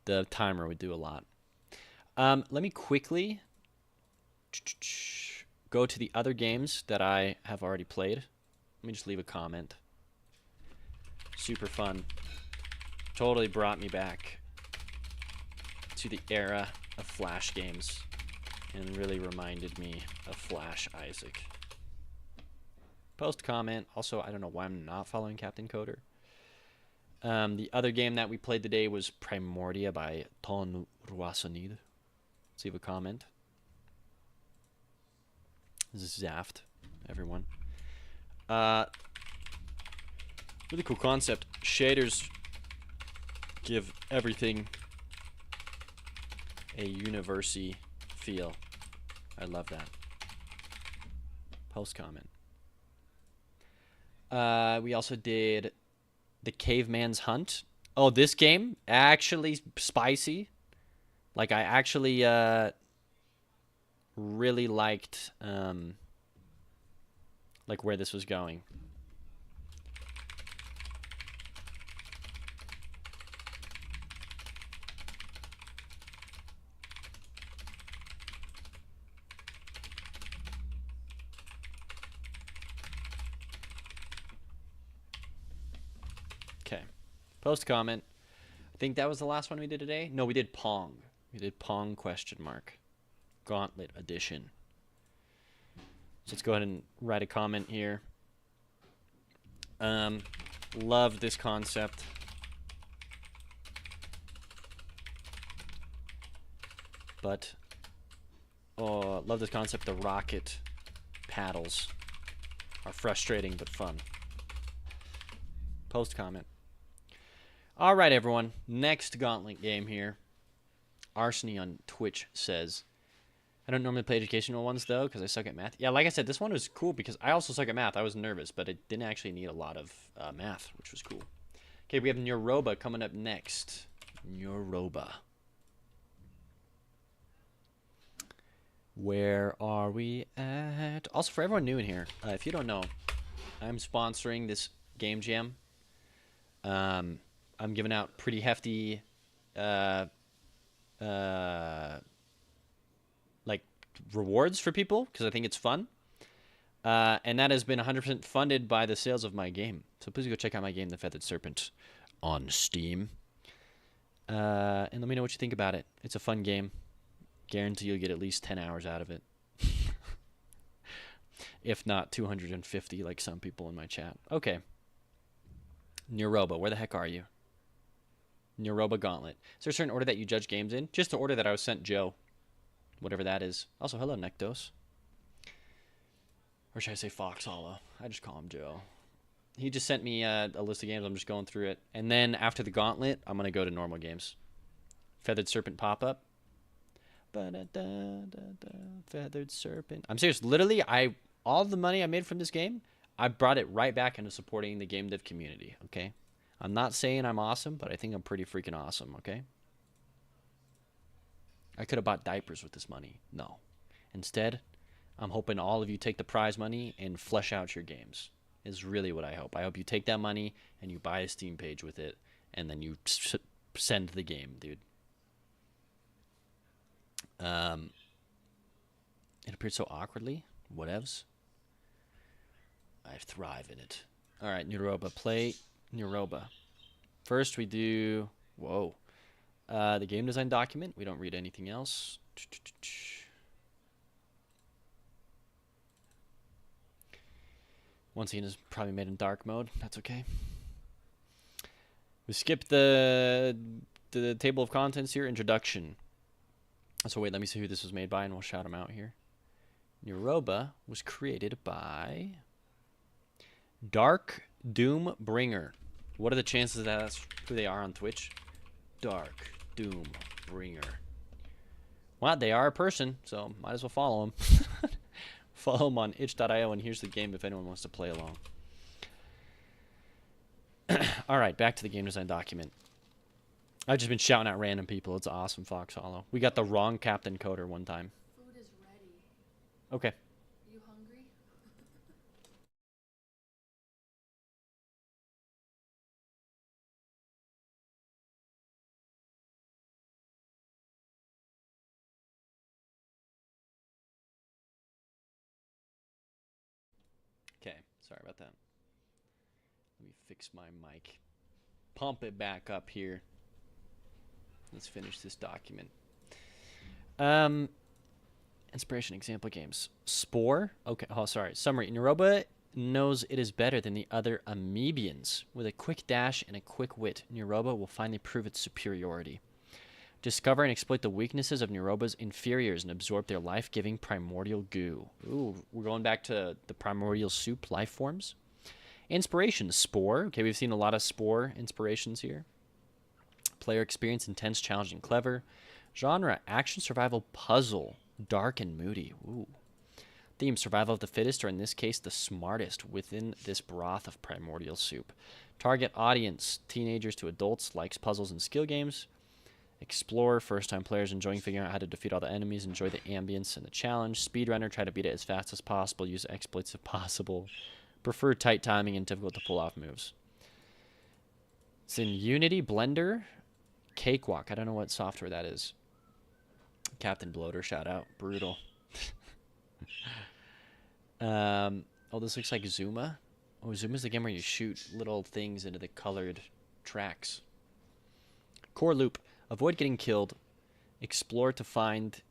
the timer would do a lot. Let me quickly go to the other games that I have already played. Let me just leave a comment. Super fun. Totally brought me back to the era of Flash games and really reminded me of Flash Isaac. Post comment. Also, I don't know why I'm not following Captain Coder. The other game that we played today was Primordia by Ton Roissonid. Let's leave a comment. This is Zaft, everyone. Really cool concept. Shaders give everything a university feel. I love that. Post comment. We also did The Caveman's Hunt. Oh, this game actually spicy. Like, I actually really liked like where this was going. Okay. Post comment. I think that was the last one we did today. No, we did Pong. We did Pong ? Gauntlet edition. So let's go ahead and write a comment here. Love this concept. But, oh, love this concept. The rocket paddles are frustrating but fun. Post comment. All right, everyone. Next Gauntlet game here. Arseny on Twitch says, I don't normally play educational ones, though, because I suck at math. Yeah, like I said, this one was cool because I also suck at math. I was nervous, but it didn't actually need a lot of math, which was cool. Okay, we have Neuroba coming up next. Neuroba. Where are we at? Also, for everyone new in here, if you don't know, I'm sponsoring this GameJam. I'm giving out pretty hefty like rewards for people because I think it's fun. And that has been 100% funded by the sales of my game. So please go check out my game, The Feathered Serpent, on Steam. And let me know what you think about it. It's a fun game. Guarantee you'll get at least 10 hours out of it. If not 250 like some people in my chat. Okay. Neuroba, where the heck are you? Neuroba Gauntlet. Is there a certain order that you judge games in? Just the order that I was sent Joe. Whatever that is. Also, hello, Nektos. Or should I say FoxHollow? I just call him Joe. He just sent me a list of games. I'm just going through it. And then after the Gauntlet, I'm going to go to normal games. Feathered Serpent pop-up. Feathered Serpent. I'm serious. Literally, all the money I made from this game, I brought it right back into supporting the game dev community, okay? I'm not saying I'm awesome, but I think I'm pretty freaking awesome, okay? I could have bought diapers with this money. No. Instead, I'm hoping all of you take the prize money and flesh out your games. Is really what I hope. I hope you take that money and you buy a Steam page with it, and then you send the game, dude. It appeared so awkwardly. Whatevs. I thrive in it. All right, Neuroba. Play Neuroba. First, we do... Whoa. The game design document. We don't read anything else. Once again, is probably made in dark mode. That's okay. We skipped the table of contents here. Introduction. So wait, let me see who this was made by, and we'll shout them out here. Neuroba was created by Dark Doom Bringer. What are the chances that that's who they are on Twitch? Dark Doom Bringer. Well, they are a person, so might as well follow them. Follow them on itch.io, and here's the game if anyone wants to play along. All right, back to the game design document. I've just been shouting at random people. It's awesome, FoxHollow. We got the wrong Captain Coder one time. Food is ready. Okay. You hungry? Okay, sorry about that. Let me fix my mic. Pump it back up here. Let's finish this document. Inspiration example games. Spore. Okay. Oh, sorry. Summary. Neuroba knows it is better than the other amoebians. With a quick dash and a quick wit, Neuroba will finally prove its superiority. Discover and exploit the weaknesses of Neuroba's inferiors and absorb their life-giving primordial goo. Ooh, we're going back to the primordial soup life forms. Inspiration. Spore. Okay, we've seen a lot of Spore inspirations here. Player experience, intense, challenging, clever. Genre, action, survival, puzzle, dark and moody. Ooh. Theme, survival of the fittest, or in this case, the smartest within this broth of primordial soup. Target audience, teenagers to adults, likes puzzles and skill games. Explore, first-time players enjoying figuring out how to defeat all the enemies, enjoy the ambience and the challenge. Speedrunner, try to beat it as fast as possible, use exploits if possible. Prefer tight timing and difficult to pull off moves. It's in Unity, Blender, Cakewalk. I don't know what software that is. Captain Bloater, shout out. Brutal. Oh, this looks like Zuma. Oh, Zuma's the game where you shoot little things into the colored tracks. Core loop. Avoid getting killed. Explore to find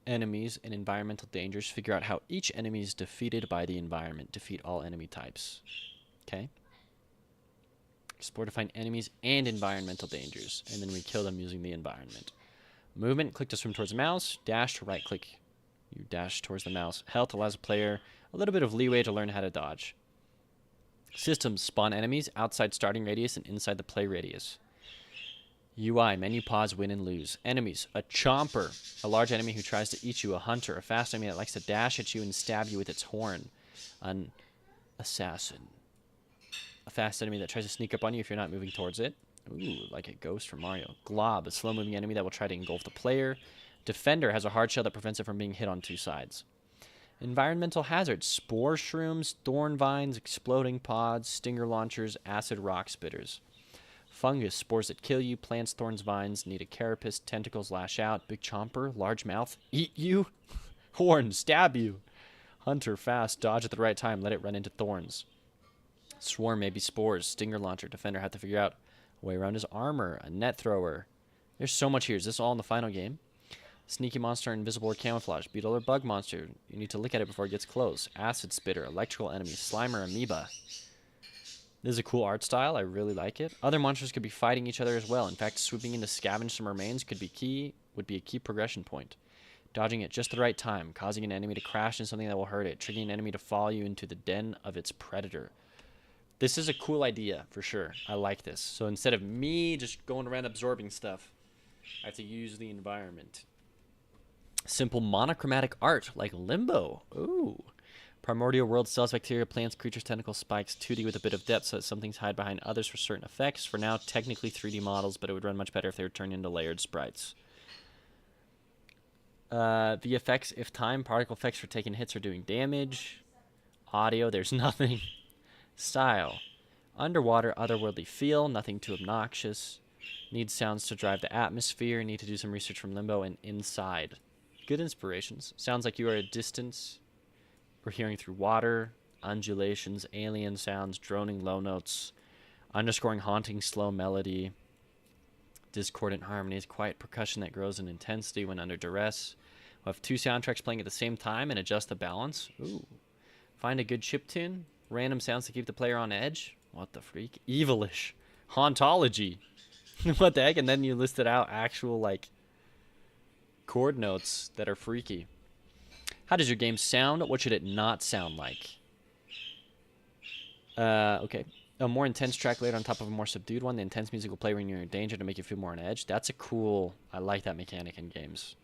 enemies and environmental dangers. Figure out how each enemy is defeated by the environment. Defeat all enemy types. Okay. Explore to find enemies and environmental dangers, and then we kill them using the environment. Movement, click to swim towards the mouse. Dash to right click. You dash towards the mouse. Health allows a player a little bit of leeway to learn how to dodge. Systems, spawn enemies outside starting radius and inside the play radius. UI, menu pause, win and lose. Enemies, a chomper, a large enemy who tries to eat you. A hunter, a fast enemy that likes to dash at you and stab you with its horn. An assassin, a fast enemy that tries to sneak up on you if you're not moving towards it. Ooh, like a ghost from Mario. Glob, a slow-moving enemy that will try to engulf the player. Defender has a hard shell that prevents it from being hit on two sides. Environmental hazards, spore shrooms, thorn vines, exploding pods, stinger launchers, acid rock spitters. Fungus, spores that kill you, plants, thorns, vines, need a carapace, tentacles lash out, big chomper, large mouth, eat you, horn, stab you. Hunter, fast, dodge at the right time, let it run into thorns. Swarm, maybe spores, stinger launcher, defender, have to figure out a way around his armor, a net thrower. There's so much here. Is this all in the final game? Sneaky monster, invisible or camouflage, beetle or bug monster. You need to look at it before it gets close. Acid spitter, electrical enemy, slimer, amoeba. This is a cool art style. I really like it. Other monsters could be fighting each other as well. In fact, swooping in to scavenge some remains would be a key progression point. Dodging at just the right time, causing an enemy to crash into something that will hurt it, triggering an enemy to follow you into the den of its predator. This is a cool idea, for sure. I like this. So instead of me just going around absorbing stuff, I have to use the environment. Simple monochromatic art, like Limbo. Ooh. Primordial world, cells, bacteria, plants, creatures, tentacles, spikes, 2D with a bit of depth so that some things hide behind others for certain effects. For now, technically 3D models, but it would run much better if they were turned into layered sprites. VFX, if time, particle effects for taking hits or doing damage. Audio, there's nothing. Style, underwater, otherworldly feel, nothing too obnoxious. Need sounds to drive the atmosphere. Need to do some research from Limbo and Inside. Good inspirations. Sounds like you are at a distance. We're hearing through water, undulations, alien sounds, droning low notes, underscoring haunting slow melody, discordant harmonies, quiet percussion that grows in intensity when under duress. We'll have two soundtracks playing at the same time and adjust the balance. Ooh. Find a good chiptune. Random sounds to keep the player on edge. What the freak? Evilish. Hauntology. What the heck? And then you listed out actual, like, chord notes that are freaky. How does your game sound? What should it not sound like? Okay. A more intense track layered on top of a more subdued one. The intense music will play when you're in danger to make you feel more on edge. That's a cool... I like that mechanic in games.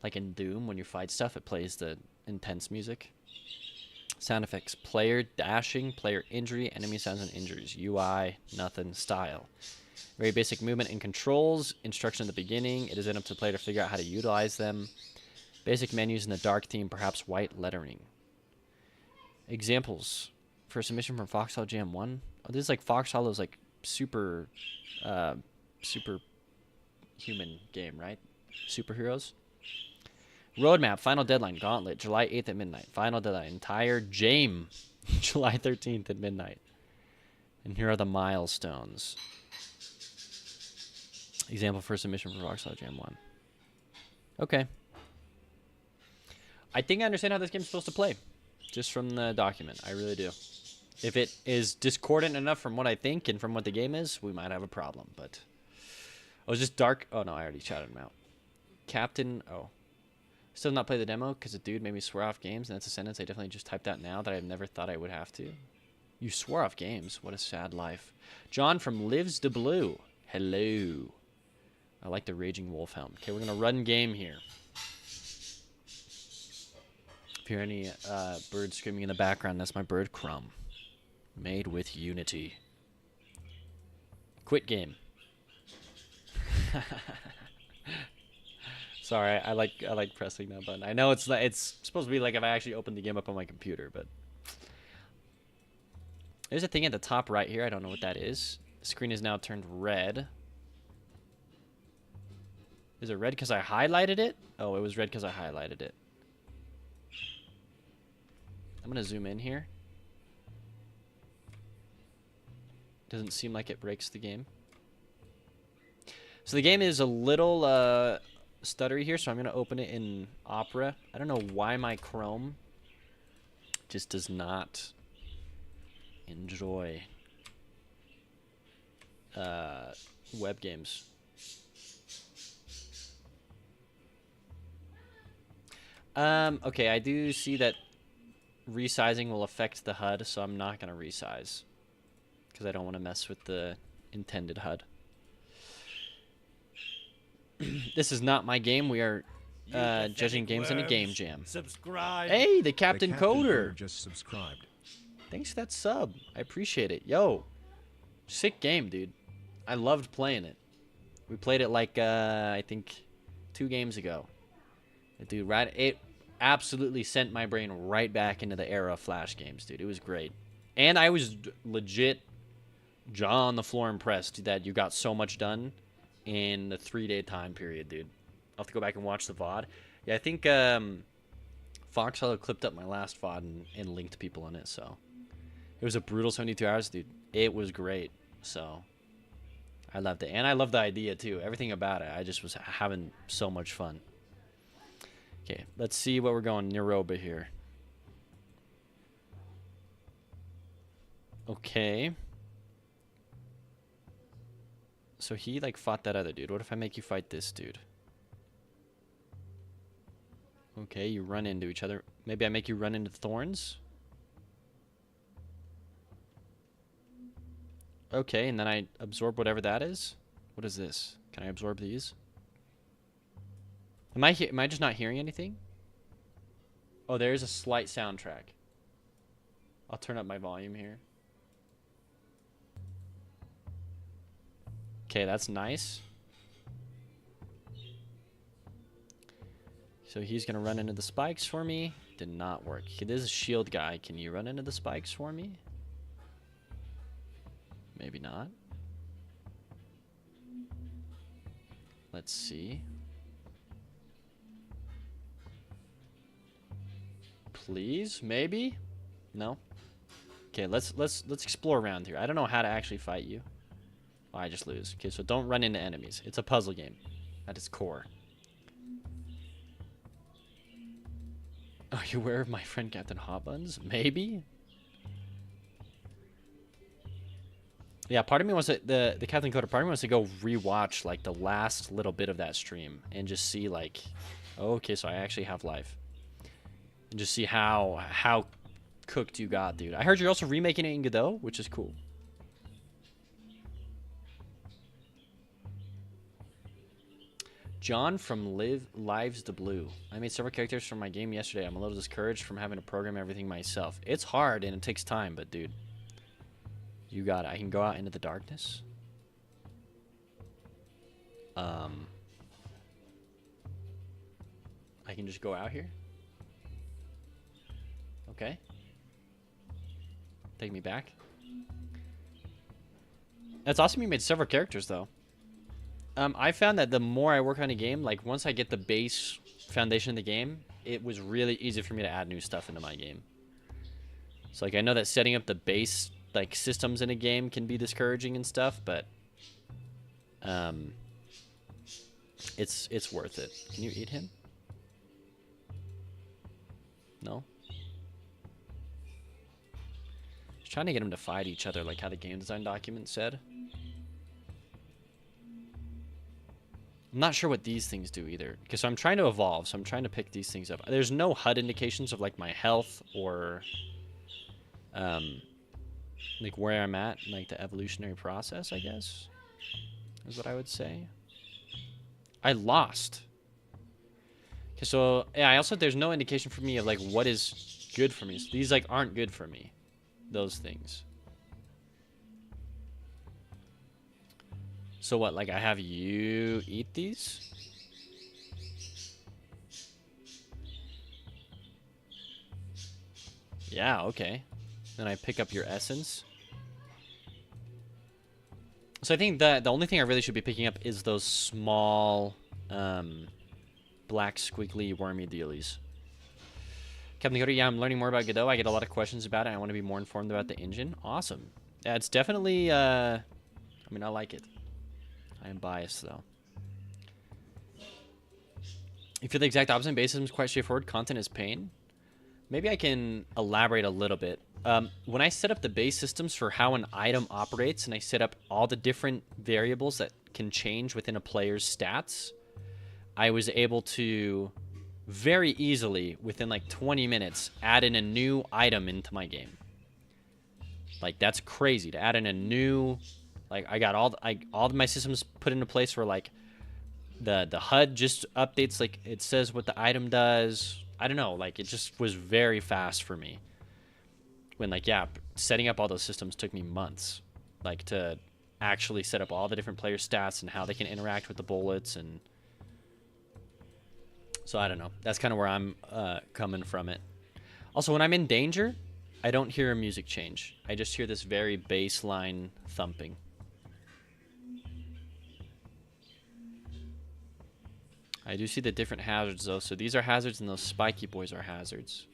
Like in Doom, when you fight stuff, it plays the intense music. Sound effects. Player dashing, player injury, enemy sounds and injuries. UI, nothing. Style. Very basic movement and controls. Instruction at the beginning. It is then up to the player to figure out how to utilize them. Basic menus in the dark theme, perhaps white lettering. Examples. For submission from FoxHollow Jam 1. Oh, this is like FoxHollow's like super human game, right? Superheroes. Roadmap, final deadline, Gauntlet, July 8th at midnight. Final deadline, entire Jam, July 13th at midnight. And here are the milestones. Example for submission for FoxHollow Jam 1. Okay. I think I understand how this game's supposed to play. Just from the document. I really do. If it is discordant enough from what I think and from what the game is, we might have a problem. But oh, it's just dark. Oh, no, I already shouted him out. Captain. Oh. Still not play the demo because the dude made me swear off games. And that's a sentence I definitely just typed out now that I never thought I would have to. You swore off games. What a sad life. John from Lives de Blue. Hello. I like the Raging Wolfhound. Okay, we're going to run game here. If you hear any birds screaming in the background, that's my bird Crumb. Made with Unity. Quit game. Sorry, I like pressing that button. I know it's supposed to be like if I actually opened the game up on my computer, but there's a thing at the top right here. I don't know what that is. The screen is now turned red. Is it red because I highlighted it? Oh, it was red because I highlighted it. I'm gonna zoom in here. Doesn't seem like it breaks the game. So the game is a little stuttery here, so I'm gonna open it in Opera. I don't know why my Chrome just does not enjoy web games. Okay, I do see that resizing will affect the HUD, so I'm not gonna resize because I don't want to mess with the intended HUD. This is not my game. We are judging games in a game jam. Subscribe. Hey, the Captain Coder. Just subscribed. Thanks for that sub. I appreciate it. Yo, sick game, dude. I loved playing it. We played it like I think 2 games ago. Dude, right? It absolutely sent my brain right back into the era of Flash games, dude. It was great. And I was legit jaw on the floor impressed that you got so much done in the 3-day time period, dude. I'll have to go back and watch the VOD. Yeah, I think FoxHollow clipped up my last VOD and linked people in it, so. It was a brutal 72 hours, dude. It was great, so. I loved it. And I loved the idea, too. Everything about it. I just was having so much fun. Okay, let's see what we're going. Niroba here. Okay. So he, like, fought that other dude. What if I make you fight this dude? Okay, you run into each other. Maybe I make you run into thorns? Okay, and then I absorb whatever that is? What is this? Can I absorb these? Am I just not hearing anything? Oh, there's a slight soundtrack. I'll turn up my volume here. Okay, that's nice. So he's gonna run into the spikes for me. Did not work. Okay, this is a shield guy. Can you run into the spikes for me? Maybe not. Let's see. Please, maybe? No. Okay, let's explore around here. I don't know how to actually fight you. Oh, I just lose. Okay, so don't run into enemies. It's a puzzle game at its core. Are you aware of my friend Captain Hot Buns? Maybe? Yeah, part of me wants to the Captain Coder. Part of me wants to go rewatch like the last little bit of that stream and just see like, oh, okay, so I actually have life, and just see how cooked you got, dude. I heard you're also remaking it in Godot, which is cool. John from Lives the Blue. I made several characters from my game yesterday. I'm a little discouraged from having to program everything myself. It's hard and it takes time, but dude, you got it. I can go out into the darkness. I can just go out here. Okay. Take me back. That's awesome you made several characters, though. I found that the more I work on a game, like once I get the base foundation of the game, it was really easy for me to add new stuff into my game. So like I know that setting up the base like systems in a game can be discouraging and stuff, but it's worth it. Can you eat him? No? Just trying to get them to fight each other like how the game design document said. I'm not sure what these things do either, because I'm trying to evolve, so I'm trying to pick these things up. There's no HUD indications of like my health or like where I'm at in like the evolutionary process, I guess, is what I would say. I lost. Okay, so yeah, I also, there's no indication for me of like what is good for me. So these like aren't good for me, those things. So what, like I have you eat these? Yeah, okay. Then I pick up your essence. So I think that the only thing I really should be picking up is those small black squiggly wormy dealies. Captain Cody, yeah, I'm learning more about Godot. I get a lot of questions about it. I want to be more informed about the engine. Awesome. Yeah, it's definitely, I mean, I like it. I am biased, though. You feel the exact opposite. Base system is quite straightforward. Content is pain. Maybe I can elaborate a little bit. When I set up the base systems for how an item operates, and I set up all the different variables that can change within a player's stats, I was able to very easily, within like 20 minutes, add in a new item into my game. Like, that's crazy. To add in a new... Like, I got all of my systems put into place where, like, the HUD just updates, like, it says what the item does. I don't know. Like, it just was very fast for me. When, like, yeah, setting up all those systems took me months. Like, to actually set up all the different player stats and how they can interact with the bullets. And so, I don't know. That's kind of where I'm coming from it. Also, when I'm in danger, I don't hear a music change. I just hear this very baseline thumping. I do see the different hazards, though. So these are hazards, and those spiky boys are hazards.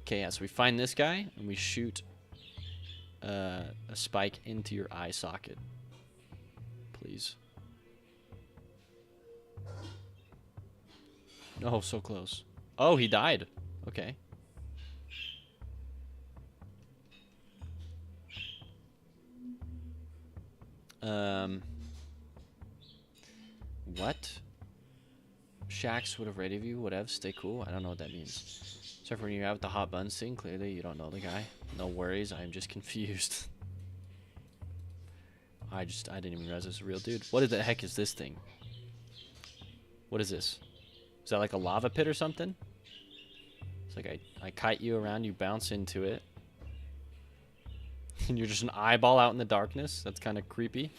Okay, yeah, so we find this guy, and we shoot a spike into your eye socket. Please. Oh, so close. Oh, he died. Okay. What? Shax would have rated you, whatever. Stay cool. I don't know what that means. Except for when you're out with the hot buns thing, clearly you don't know the guy. No worries, I'm just confused. I didn't even realize it was a real dude. What the heck is this thing? What is this? Is that like a lava pit or something? It's like I kite you around, you bounce into it. And you're just an eyeball out in the darkness? That's kind of creepy.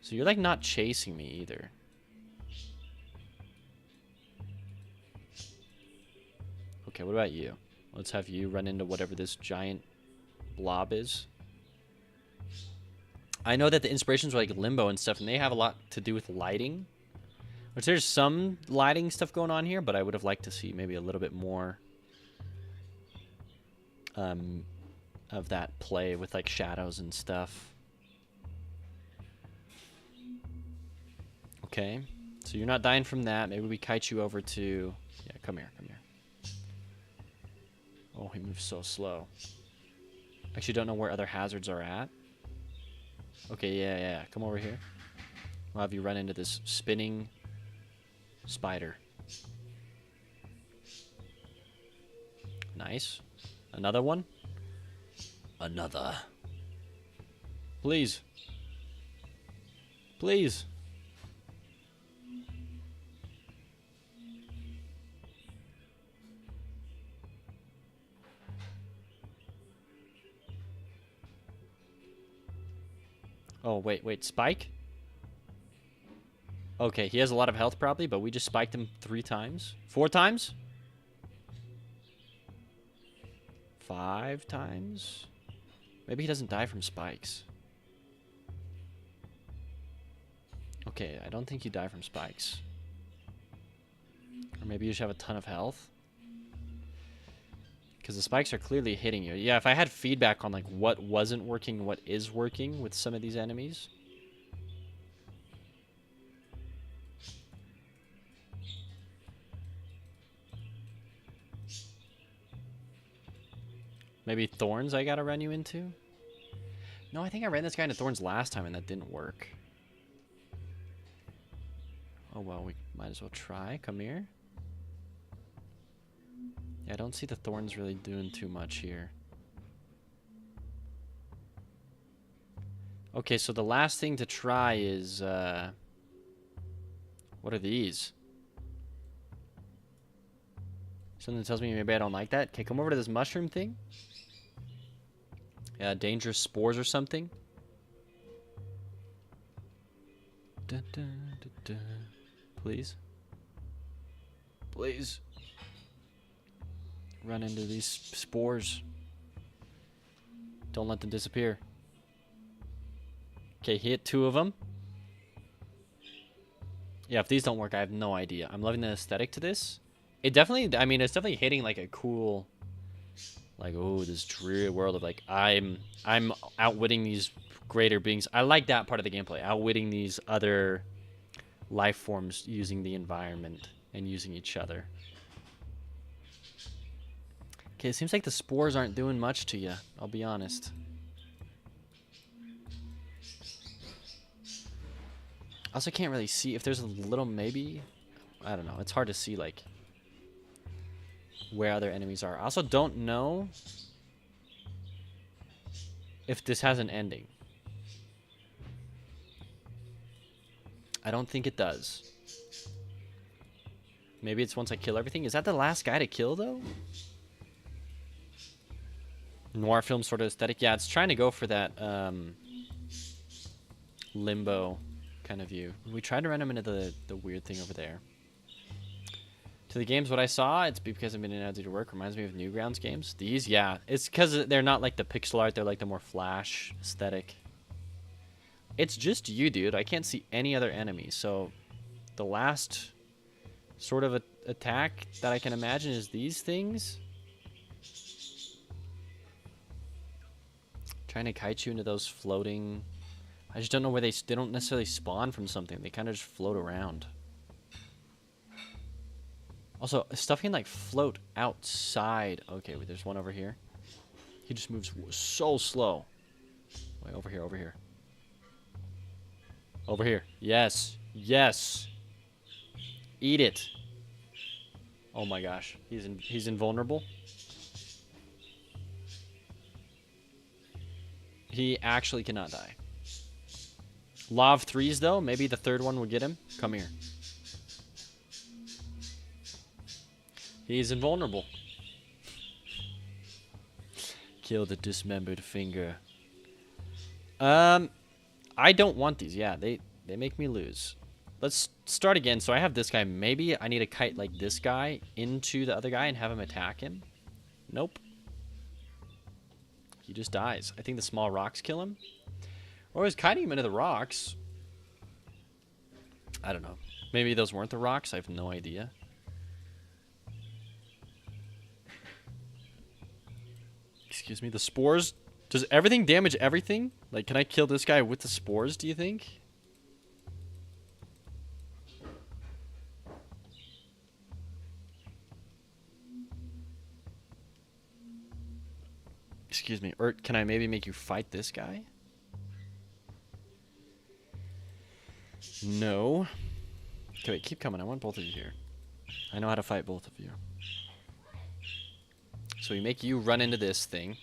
So you're like not chasing me either. Okay, what about you? Let's have you run into whatever this giant blob is. I know that the inspirations are like Limbo and stuff, and they have a lot to do with lighting. Which there's some lighting stuff going on here, but I would have liked to see maybe a little bit more of that play with like shadows and stuff. Okay, so you're not dying from that. Maybe we kite you over to... Yeah, come here, come here. Oh, he moves so slow. Actually, don't know where other hazards are at. Okay, yeah. Come over here. I'll have you run into this spinning spider. Nice. Another one? Another. Please. Please. Oh, wait. Spike? Okay, he has a lot of health probably, but we just spiked him 3 times. 4 times? 5 times? Maybe he doesn't die from spikes. Okay, I don't think you die from spikes. Or maybe you just have a ton of health. Because the spikes are clearly hitting you. Yeah, if I had feedback on like what wasn't working, what is working with some of these enemies. Maybe thorns I gotta run you into? No, I think I ran this guy into thorns last time and that didn't work. Oh well, we might as well try. Come here. Yeah, I don't see the thorns really doing too much here. Okay, so the last thing to try is, what are these? Something tells me maybe I don't like that. Okay, come over to this mushroom thing. Yeah, dangerous spores or something. Dun, dun, dun, dun. Please. Please. Run into these spores. Don't let them disappear. Okay, hit 2 of them. Yeah, if these don't work, I have no idea. I'm loving the aesthetic to this. It definitely, I mean, it's definitely hitting like a cool, like, oh, this dreary world of like, I'm outwitting these greater beings. I like that part of the gameplay. Outwitting these other life forms using the environment and using each other. Okay, it seems like the spores aren't doing much to you. I'll be honest. I also can't really see if there's a little maybe. I don't know. It's hard to see like where other enemies are. I also don't know if this has an ending. I don't think it does. Maybe it's once I kill everything. Is that the last guy to kill though? Noir film sort of aesthetic. Yeah, it's trying to go for that limbo kind of view. We tried to run him into the weird thing over there. To the games, what I saw, it's because I've been in and out due to work. Reminds me of Newgrounds games. These, yeah. It's because they're not like the pixel art. They're like the more flash aesthetic. It's just you, dude. I can't see any other enemies. So the last sort of attack that I can imagine is these things. Trying to kite you into those floating... I just don't know where they don't necessarily spawn from something. They kind of just float around. Also, stuff can like float outside. Okay, wait, there's one over here. He just moves so slow. Wait, over here, over here. Over here. Yes. Yes. Eat it. Oh my gosh. He's invulnerable. He actually cannot die. Law of threes, though. Maybe the third one would get him. Come here. He's invulnerable. Kill the dismembered finger. I don't want these. Yeah, they make me lose. Let's start again. So I have this guy. Maybe I need to kite like this guy into the other guy and have him attack him. Nope. He just dies. I think the small rocks kill him. Or I was kiting him into the rocks. I don't know. Maybe those weren't the rocks. I have no idea. Excuse me. The spores. Does everything damage everything? Like, can I kill this guy with the spores, do you think? Excuse me. Or can I maybe make you fight this guy? No. Okay, wait, keep coming. I want both of you here. I know how to fight both of you. So we make you run into this thing.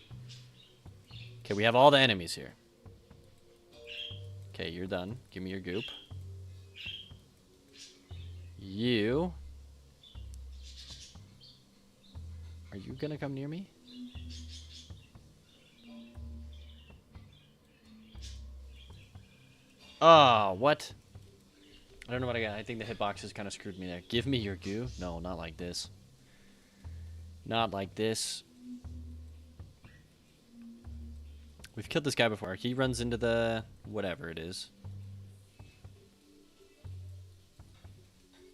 Okay, we have all the enemies here. Okay, you're done. Give me your goop. You... Are you gonna come near me? Oh, what? I don't know what I got. I think the hitboxes kind of screwed me there. Give me your goo. No, not like this. Not like this. We've killed this guy before. He runs into the... whatever it is.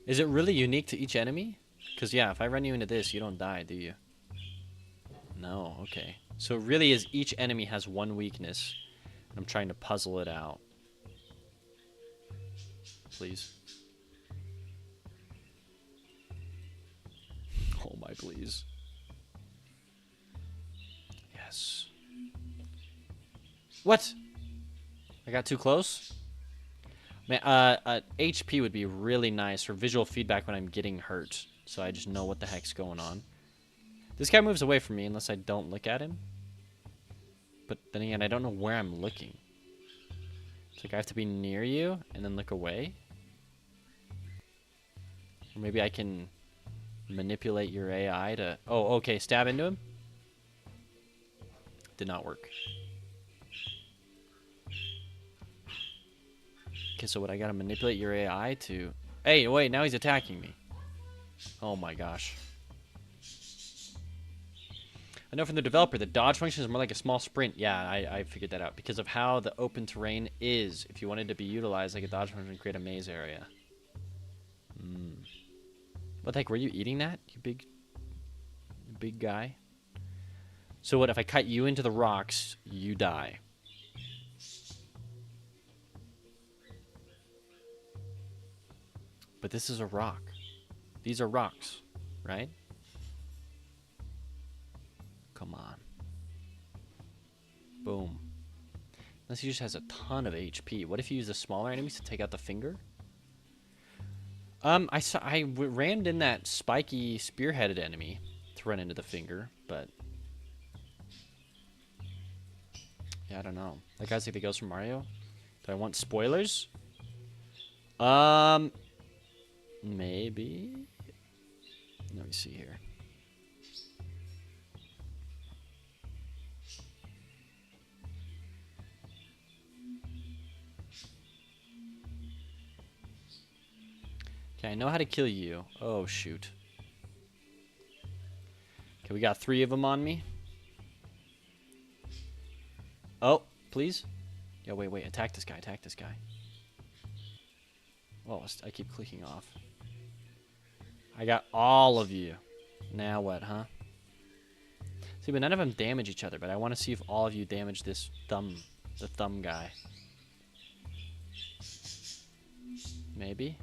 Is it really unique to each enemy? Because, yeah, if I run you into this, you don't die, do you? No, okay. So it really is each enemy has one weakness. I'm trying to puzzle it out. Please. Oh my, please. Yes. What? I got too close? Man, HP would be really nice for visual feedback when I'm getting hurt. So I just know what the heck's going on. This guy moves away from me unless I don't look at him. But then again, I don't know where I'm looking. It's like I have to be near you and then look away. Or maybe I can manipulate your AI to... Oh, okay, stab into him. Did not work. Okay, so what, I gotta manipulate your AI to... Hey, wait, now he's attacking me. Oh my gosh. I know from the developer, the dodge function is more like a small sprint. Yeah, I figured that out. Because of how the open terrain is. If you wanted to be utilized like a dodge function, create a maze area. What the heck, were you eating that? You big guy? So what, if I cut you into the rocks, you die. But this is a rock. These are rocks, right? Come on. Boom. Unless he just has a ton of HP. What if you use the smaller enemies to take out the finger? I rammed in that spiky spearheaded enemy to run into the finger, but yeah, I don't know. That guy's like the ghost from Mario. Do I want spoilers? Maybe. Let me see here. Okay, I know how to kill you. Oh, shoot. Okay, we got 3 of them on me. Oh, please? Yo, wait. Attack this guy. Attack this guy. Oh, I keep clicking off. I got all of you. Now what, huh? See, but none of them damage each other, but I want to see if all of you damage this the thumb guy. Maybe?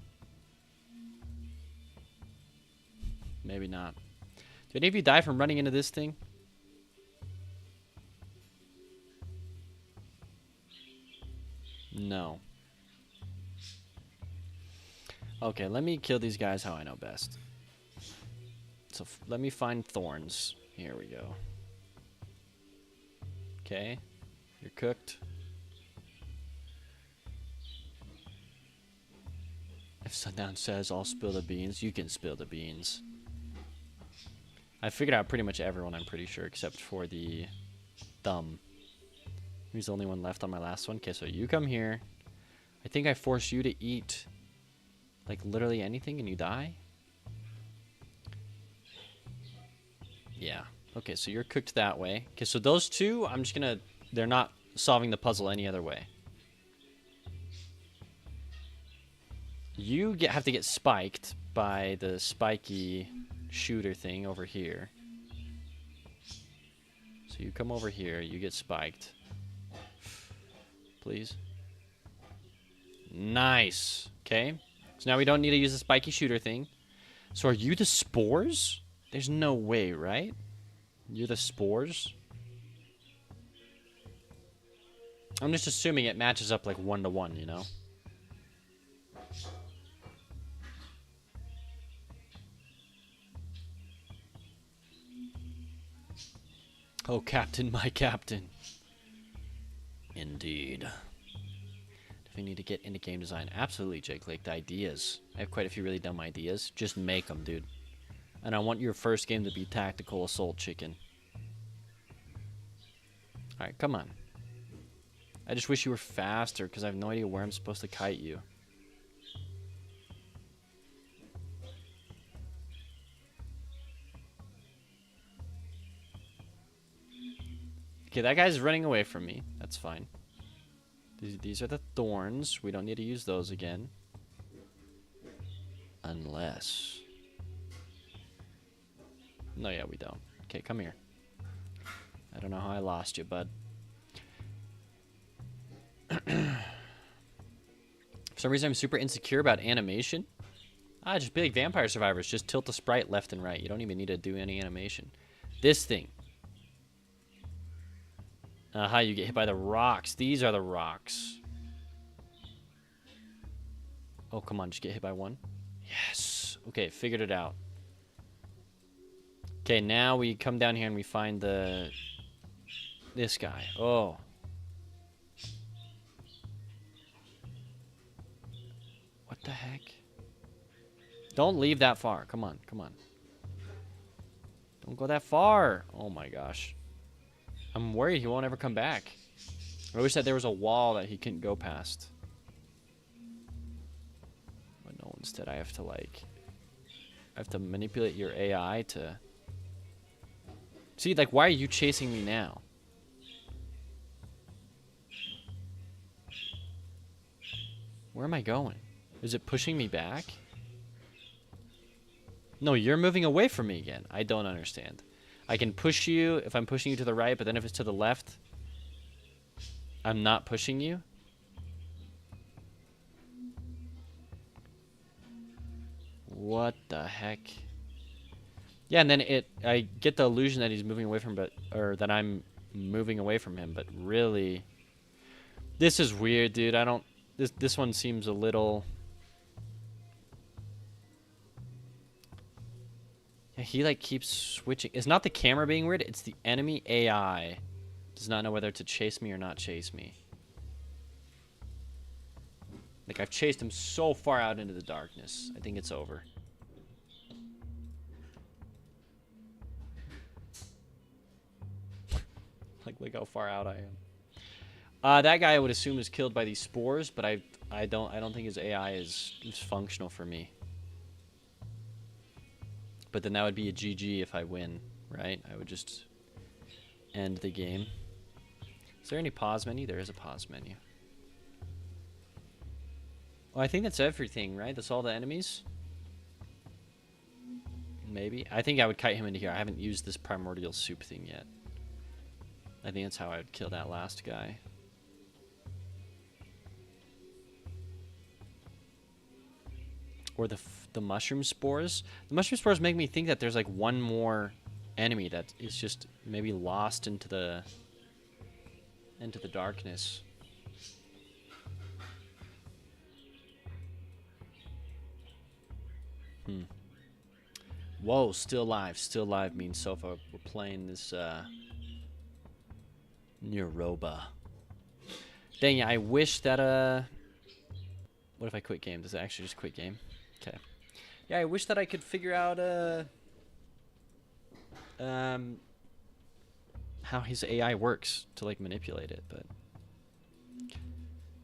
Maybe not. Do any of you die from running into this thing? No. Okay, let me kill these guys how I know best. So let me find thorns. Here we go. Okay. You're cooked. If Sundown says I'll spill the beans, you can spill the beans. I figured out pretty much everyone, I'm pretty sure, except for the thumb. He's the only one left on my last one. Okay, so you come here. I think I forced you to eat, like, literally anything and you die? Yeah. Okay, so you're cooked that way. Okay, so those two, I'm just gonna... They're not solving the puzzle any other way. You have to get spiked by the spiky shooter thing over here. So you come over here, you get spiked. Please. Nice. Okay. So now we don't need to use the spiky shooter thing. So are you the spores? There's no way, right? You're the spores? I'm just assuming it matches up like 1-to-1, you know? Oh, Captain, my Captain. Indeed. Do we need to get into game design? Absolutely, Jake. Like, the ideas. I have quite a few really dumb ideas. Just make them, dude. And I want your first game to be Tactical Assault Chicken. Alright, come on. I just wish you were faster, because I have no idea where I'm supposed to kite you. Okay, that guy's running away from me. That's fine. These are the thorns. We don't need to use those again. Unless... No, yeah, we don't. Okay, come here. I don't know how I lost you, bud. For some reason, I'm super insecure about animation. Ah, just big Vampire Survivors. Just tilt the sprite left and right. You don't even need to do any animation. This thing. How you get hit by the rocks. These are the rocks. Oh, come on. Just get hit by one. Yes. Okay, figured it out. Okay, now we come down here and we find this guy. Oh. What the heck? Don't leave that far. Come on, come on. Don't go that far. Oh my gosh. I'm worried he won't ever come back. I wish that there was a wall that he couldn't go past. But no, instead I have to manipulate your AI to... See, like, why are you chasing me now? Where am I going? Is it pushing me back? No, you're moving away from me again. I don't understand. I can push you if I'm pushing you to the right, but then if it's to the left, I'm not pushing you. What the heck? Yeah, and then I get the illusion that he's moving away from, or that I'm moving away from him, but really, this is weird, dude. This one seems a little... Yeah, he like keeps switching. It's not the camera being weird, it's the enemy AI does not know whether to chase me or not chase me. Like, I've chased him so far out into the darkness. I think it's over. Like, look how far out I am. That guy I would assume is killed by these spores, but I don't think his AI is functional for me. But then that would be a GG if I win, right? I would just end the game. Is there any pause menu? There is a pause menu. Well, I think that's everything, right? That's all the enemies? Maybe. I think I would kite him into here. I haven't used this primordial soup thing yet. I think that's how I would kill that last guy. Or the mushroom spores. The mushroom spores make me think that there's like one more enemy that is just maybe lost into the darkness. Whoa, still alive. Still alive means so far we're playing this Neuroba. Dang it, I wish that what if I quit game? Does it actually just quit game? Okay. Yeah, I wish that I could figure out how his AI works to like manipulate it, but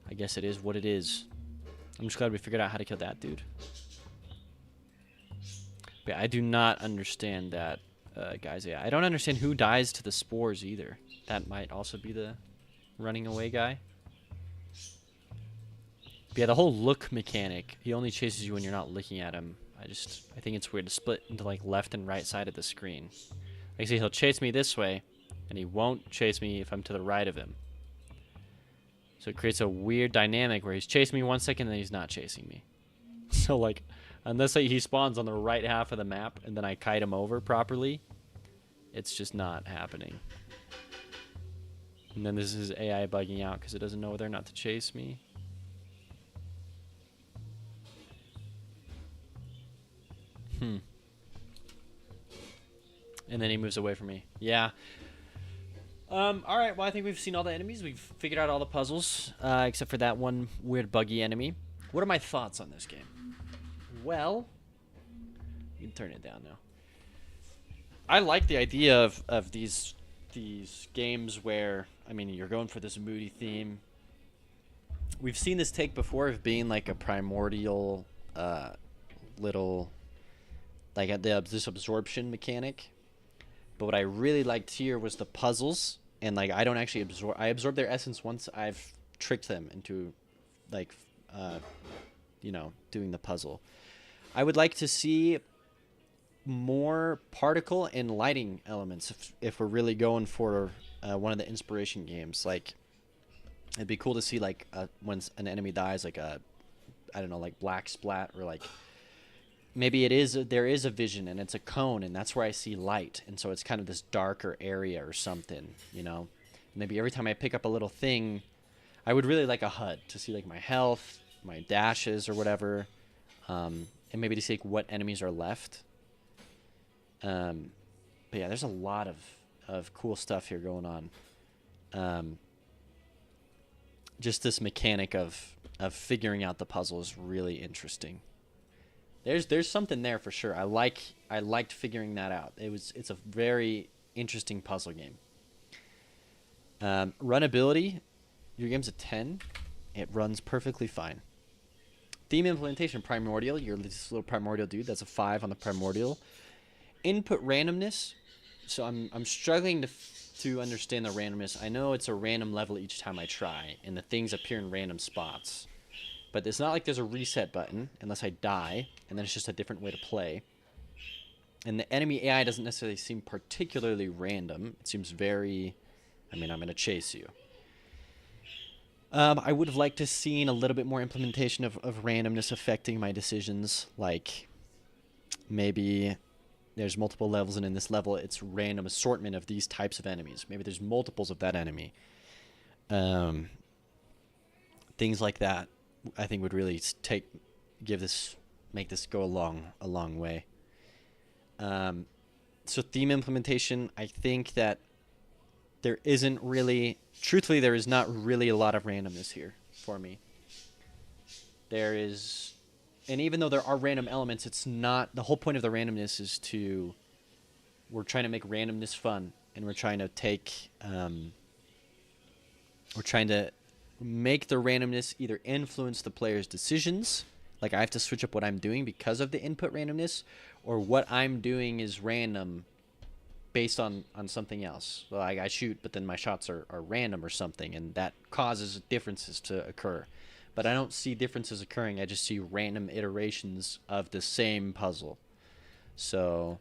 I guess it is what it is. I'm just glad we figured out how to kill that dude. But I do not understand that guy's AI. I don't understand who dies to the spores either. That might also be the running away guy. But yeah, the whole look mechanic. He only chases you when you're not looking at him. I think it's weird to split into like left and right side of the screen. Like, see, he'll chase me this way, and he won't chase me if I'm to the right of him. So it creates a weird dynamic where he's chasing me 1 second, and then he's not chasing me. So like, unless he spawns on the right half of the map, and then I kite him over properly, it's just not happening. And then this is AI bugging out because it doesn't know whether or not to chase me. And then he moves away from me. Yeah. All right. Well, I think we've seen all the enemies. We've figured out all the puzzles, except for that one weird buggy enemy. What are my thoughts on this game? Well, you can turn it down now. I like the idea of these games where, I mean, you're going for this moody theme. We've seen this take before of being like a primordial little, like this absorption mechanic. But what I really liked here was the puzzles, and like I don't actually absorb. I absorb their essence once I've tricked them into, like, doing the puzzle. I would like to see more particle and lighting elements if we're really going for one of the inspiration games. Like, it'd be cool to see like when an enemy dies, like I don't know, like black splat, or like maybe there is a vision and it's a cone and that's where I see light, and so it's kind of this darker area or something, you know. Maybe every time I pick up a little thing, I would really like a HUD to see like my health, my dashes or whatever, and maybe to see like what enemies are left. But yeah, there's a lot of cool stuff here going on. Just this mechanic of figuring out the puzzle is really interesting. There's something there for sure. I liked figuring that out. It's a very interesting puzzle game. Runnability, your game's a 10. It runs perfectly fine. Theme implementation, primordial. You're this little primordial dude. That's a 5 on the primordial. Input randomness. So I'm struggling to understand the randomness. I know it's a random level each time I try, and the things appear in random spots. But it's not like there's a reset button unless I die, and then it's just a different way to play. And the enemy AI doesn't necessarily seem particularly random. It seems very, I'm going to chase you. I would have liked to seen a little bit more implementation of randomness affecting my decisions. Like, maybe there's multiple levels, and in this level, it's random assortment of these types of enemies. Maybe there's multiples of that enemy. Things like that, I think, would really make this go a long way. So theme implementation, I think that there isn't really, truthfully, there is not really a lot of randomness here for me. There is, and even though there are random elements, it's not, the whole point of the randomness is we're trying to make randomness fun, and we're trying to make the randomness either influence the player's decisions, like I have to switch up what I'm doing because of the input randomness, or what I'm doing is random based on something else. So I shoot, but then my shots are random or something, and that causes differences to occur. But I don't see differences occurring. I just see random iterations of the same puzzle. So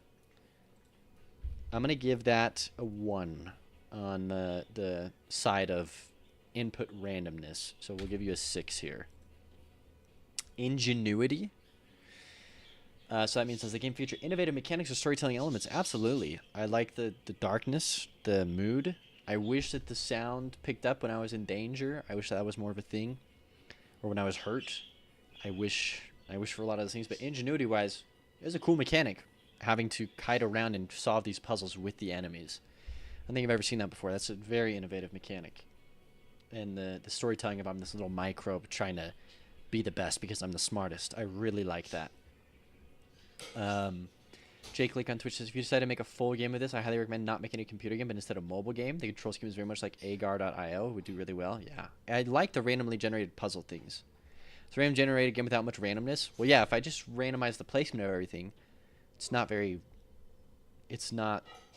I'm going to give that a 1 on the side of input randomness. So we'll give you a 6 here. Ingenuity. So that means, does the game feature innovative mechanics or storytelling elements? Absolutely. I like the darkness, the mood. I wish that the sound picked up when I was in danger. I wish that was more of a thing. Or when I was hurt. I wish for a lot of those things. But ingenuity-wise, it was a cool mechanic, having to kite around and solve these puzzles with the enemies. I don't think I've ever seen that before. That's a very innovative mechanic. And the storytelling of I'm this little microbe trying to be the best because I'm the smartest. I really like that. Jake Lick on Twitch says, if you decide to make a full game of this, I highly recommend not making a computer game, but instead a mobile game. The control scheme is very much like agar.io. It would do really well. Yeah. I like the randomly generated puzzle things. So random generated game without much randomness. Well, yeah, if I just randomize the placement of everything, it's not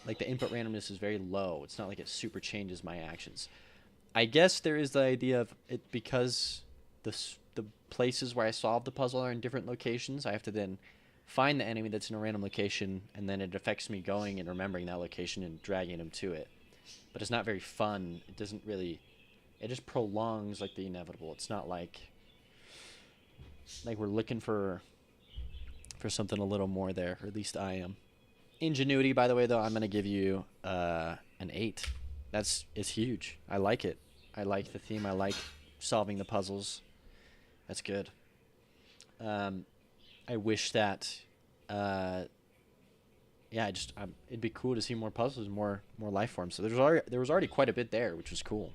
like the input randomness is very low. It's not like it super changes my actions. I guess there is the idea of it because the places where I solve the puzzle are in different locations. I have to then find the enemy that's in a random location, and then it affects me going and remembering that location and dragging him to it. But it's not very fun. It doesn't really, it just prolongs like the inevitable. It's not like we're looking for something a little more there, or at least I am. Ingenuity, by the way, though, I'm going to give you an 8. it's huge. I like it. I like the theme. I like solving the puzzles. That's good. I wish that, yeah, it'd be cool to see more puzzles, more life forms. So there was already quite a bit there, which was cool.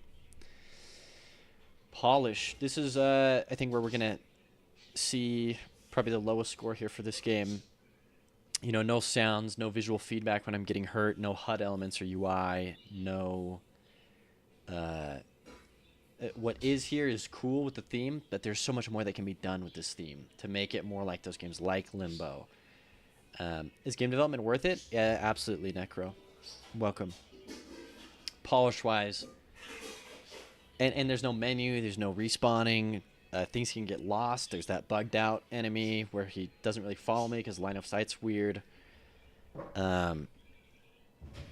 Polish. This is I think where we're gonna see probably the lowest score here for this game. You know, no sounds, no visual feedback when I'm getting hurt, no HUD elements or UI, no. What is here is cool with the theme, but there's so much more that can be done with this theme to make it more like those games like Limbo. Is game development worth it? Yeah, absolutely, Necro. Welcome. Polish-wise, and there's no menu, there's no respawning. Things can get lost. There's that bugged out enemy where he doesn't really follow me because line of sight's weird. But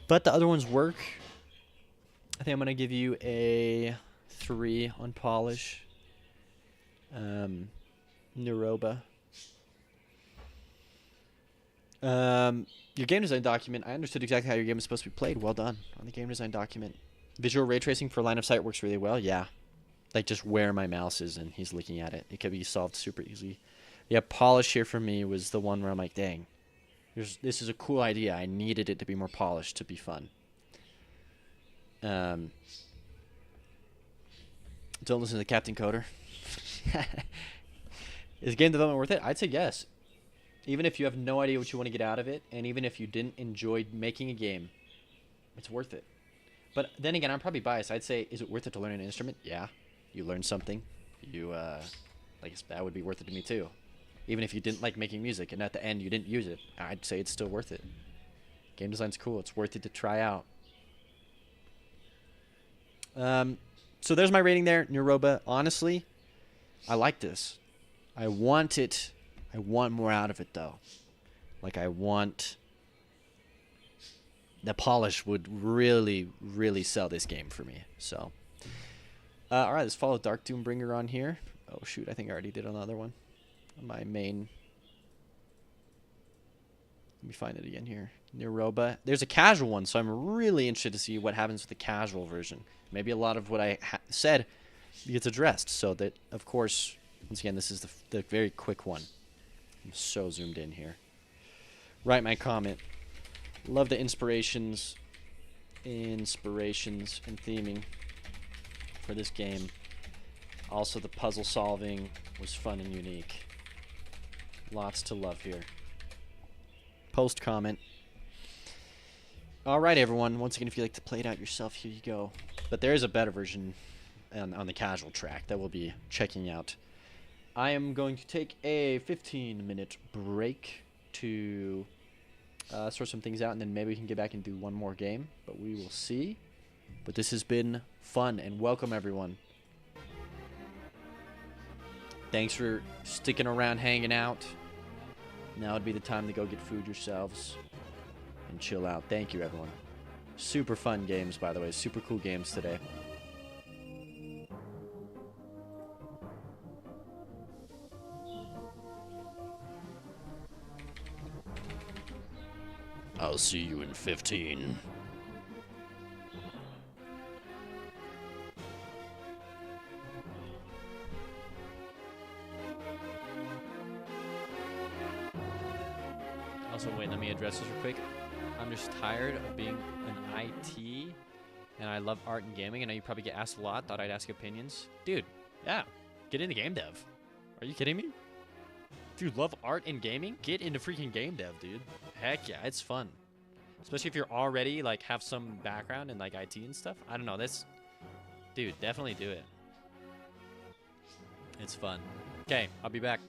the other ones work. I think I'm going to give you a 3 on Polish. Naroba. Your game design document. I understood exactly how your game is supposed to be played. Well done on the game design document. Visual ray tracing for line of sight works really well. Yeah. Like just where my mouse is and he's looking at it. It could be solved super easy. Yeah, Polish here for me was the one where I'm like, dang, this is a cool idea. I needed it to be more polished to be fun. Don't listen to Captain Coder. Is game development worth it? I'd say yes. Even if you have no idea what you want to get out of it, and even if you didn't enjoy making a game, it's worth it. But then again, I'm probably biased. I'd say, is it worth it to learn an instrument? Yeah. You learn something. You, like, that would be worth it to me too. Even if you didn't like making music, and at the end you didn't use it, I'd say it's still worth it. Game design's cool. It's worth it to try out. So there's my rating there, Naroba. Honestly, I like this. I want it. I want more out of it, though. Like, I want... The polish would really, really sell this game for me. So, all right, let's follow Dark Doombringer on here. Oh, shoot, I think I already did another one. My main... Let me find it again here. Naroba. There's a casual one, so I'm really interested to see what happens with the casual version. Maybe a lot of what I said gets addressed. So that, of course, once again, this is the very quick one. I'm so zoomed in here. Write my comment. Love the inspirations and theming for this game. Also, the puzzle solving was fun and unique. Lots to love here. Post comment. All right, everyone. Once again, if you'd like to play it out yourself, here you go. But there is a better version on the casual track that we'll be checking out. I am going to take a 15-minute break to sort some things out, and then maybe we can get back and do one more game. But we will see. But this has been fun, and welcome, everyone. Thanks for sticking around, hanging out. Now would be the time to go get food yourselves and chill out. Thank you, everyone. Super fun games, by the way. Super cool games today. I'll see you in 15. Also, wait, let me address this real quick. I'm just tired of being an IT, and I love art and gaming. I know you probably get asked a lot. Thought I'd ask opinions. Dude, yeah, get into game dev. Are you kidding me? Dude, love art and gaming? Get into freaking game dev, dude. Heck yeah, it's fun. Especially if you're already, like, have some background in, like, IT and stuff. I don't know, that's... Dude, definitely do it. It's fun. Okay, I'll be back.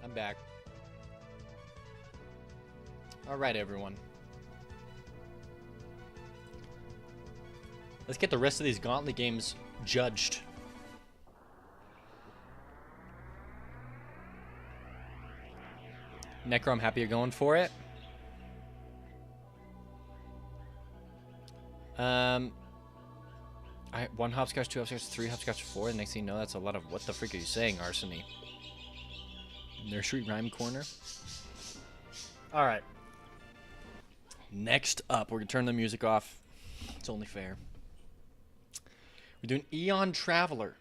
I'm back. All right, everyone. Let's get the rest of these Gauntlet games judged. Necro, I'm happy you're going for it. One hopscotch, two hopscotch, three hopscotch, four. The next thing you know, that's a lot of what the frick are you saying, Arsony? Nursery rhyme corner. All right. Next up, we're gonna turn the music off. It's only fair. We're doing Eon Traveler.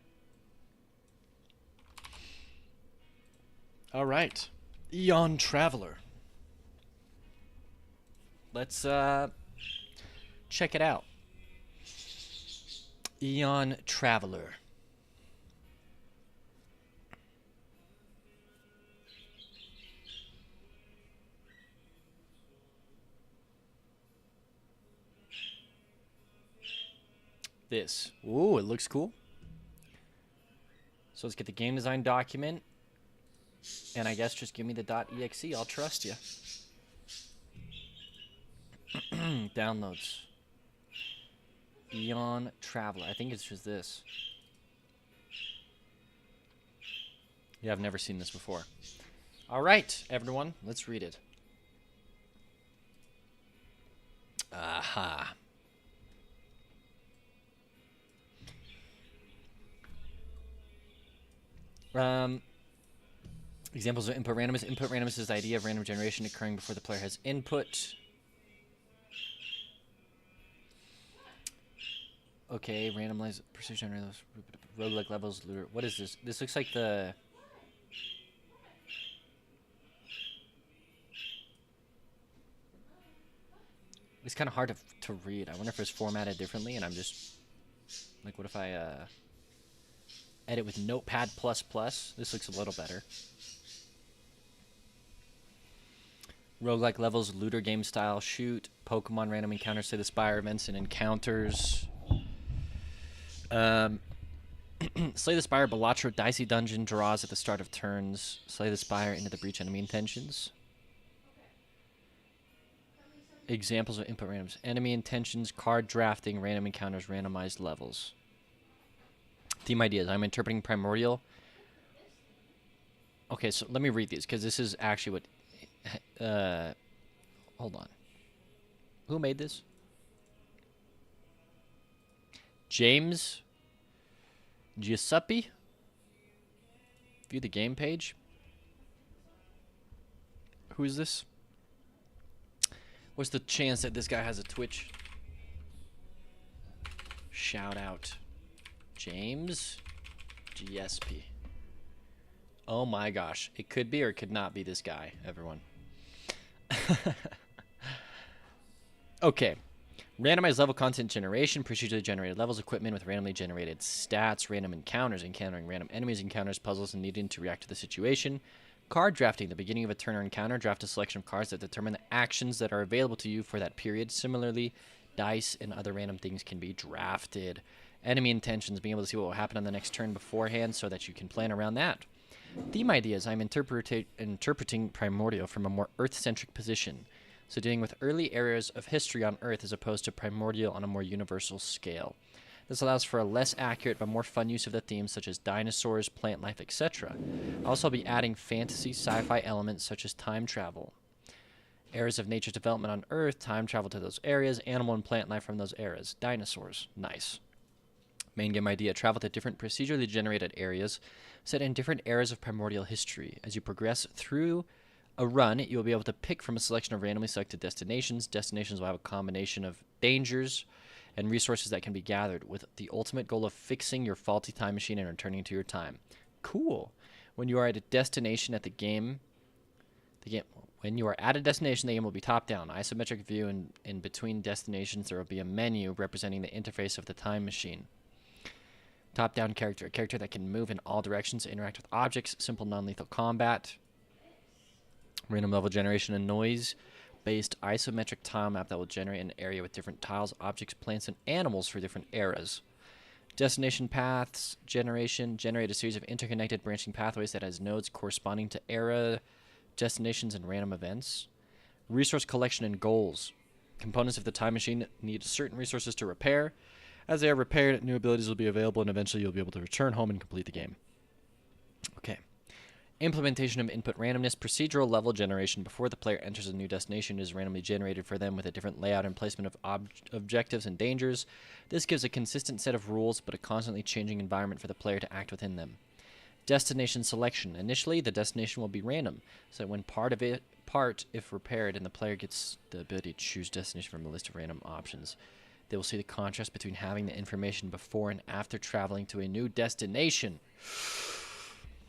All right, Eon Traveler. Let's check it out. Eon Traveler. This. Ooh, it looks cool. So let's get the game design document. And I guess just give me the .exe. I'll trust you. Downloads. Eon Traveler. I think it's just this. Yeah, I've never seen this before. All right, everyone. Let's read it. Aha. Examples of input randomness. Input randomness is the idea of random generation occurring before the player has input. Okay, randomize precision generator, roguelike levels. What is this? This looks like the. It's kind of hard to read. I wonder if it's formatted differently, and I'm just like, what if I edit with Notepad++? This looks a little better. Roguelike levels, looter game style, shoot, Pokemon random encounters, Slay the Spire events and encounters. Slay the Spire, Balatro, Dicey Dungeon, draws at the start of turns. Slay the Spire, into the breach, enemy intentions. Examples of input randoms. Enemy intentions, card drafting, random encounters, randomized levels. Theme ideas. I'm interpreting Primordial. Okay, so let me read these, because this is actually what... hold on. Who made this? James Giuseppe? View the game page. Who is this? What's the chance that this guy has a Twitch? Shout out. James GSP. Oh my gosh. It could be or it could not be this guy, everyone. Okay. Randomized level content generation, procedurally generated levels, equipment with randomly generated stats, random encounters, encountering random enemies, encounters, puzzles, and needing to react to the situation. Card drafting, the beginning of a turn or encounter, draft a selection of cards that determine the actions that are available to you for that period. Similarly, dice and other random things can be drafted. Enemy intentions, being able to see what will happen on the next turn beforehand so that you can plan around that. Theme ideas, I'm interpreting Primordial from a more Earth-centric position. So dealing with early eras of history on Earth as opposed to Primordial on a more universal scale. This allows for a less accurate but more fun use of the themes such as dinosaurs, plant life, etc. I'll also be adding fantasy, sci-fi elements such as time travel. Eras of nature's development on Earth, time travel to those areas, animal and plant life from those eras. Dinosaurs, nice. Main game idea, travel to different procedurally generated areas set in different eras of primordial history. As you progress through a run, you will be able to pick from a selection of randomly selected destinations. Destinations will have a combination of dangers and resources that can be gathered, with the ultimate goal of fixing your faulty time machine and returning to your time. Cool. When you are at a destination at the game when you are at a destination, the game will be top-down, isometric view, and in between destinations there will be a menu representing the interface of the time machine. Top-down character, a character that can move in all directions, interact with objects, simple non-lethal combat. Random level generation and noise-based isometric tile map that will generate an area with different tiles, objects, plants, and animals for different eras. Destination paths generation. Generate a series of interconnected branching pathways that has nodes corresponding to era, destinations, and random events. Resource collection and goals. Components of the time machine need certain resources to repair. As they are repaired, new abilities will be available, and eventually you'll be able to return home and complete the game. Okay. Implementation of input randomness. Procedural level generation. Before the player enters a new destination, it is randomly generated for them with a different layout and placement of objectives and dangers. This gives a consistent set of rules, but a constantly changing environment for the player to act within them. Destination selection. Initially, the destination will be random, so that when if repaired, and the player gets the ability to choose destination from a list of random options, they will see the contrast between having the information before and after traveling to a new destination.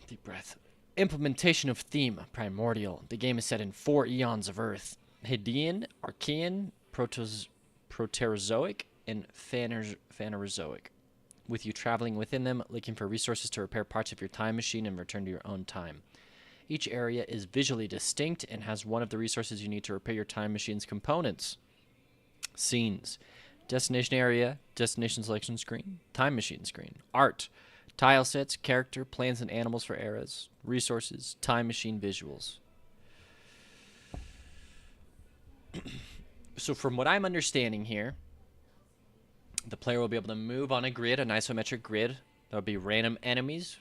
Deep breath. Implementation of theme. Primordial. The game is set in 4 eons of Earth. Hadean, Archean, Proterozoic, and Phanerozoic. With you traveling within them, looking for resources to repair parts of your time machine and return to your own time. Each area is visually distinct and has one of the resources you need to repair your time machine's components. Scenes. Destination area, destination selection screen, time machine screen. Art. Tile sets, character, plants and animals for eras. Resources, time machine visuals. So from what I'm understanding here, the player will be able to move on a grid, an isometric grid. There'll be random enemies,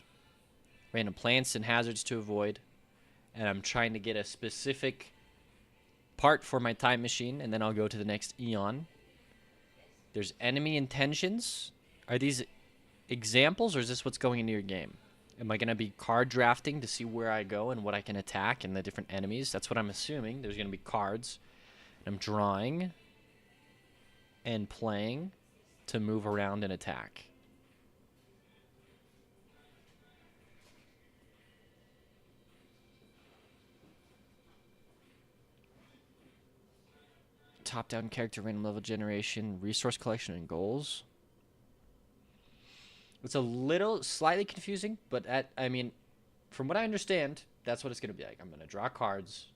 random plants and hazards to avoid. And I'm trying to get a specific part for my time machine, and then I'll go to the next eon. There's enemy intentions. Are these examples, or is this what's going into your game? Am I going to be card drafting to see where I go and what I can attack and the different enemies? That's what I'm assuming. There's going to be cards. And I'm drawing and playing to move around and attack. Top-down character random level generation, resource collection, and goals. It's a little slightly confusing, but I mean, from what I understand, that's what it's going to be like. I'm going to draw cards.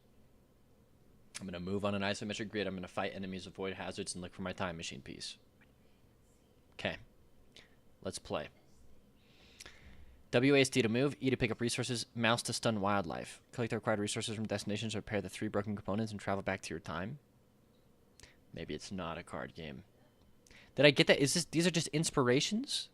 I'm going to move on an isometric grid. I'm going to fight enemies, avoid hazards, and look for my time machine piece. Okay. Let's play. WASD to move, E to pick up resources, mouse to stun wildlife. Collect the required resources from destinations, repair the 3 broken components, and travel back to your time. Maybe it's not a card game. Did I get that? These are just inspirations?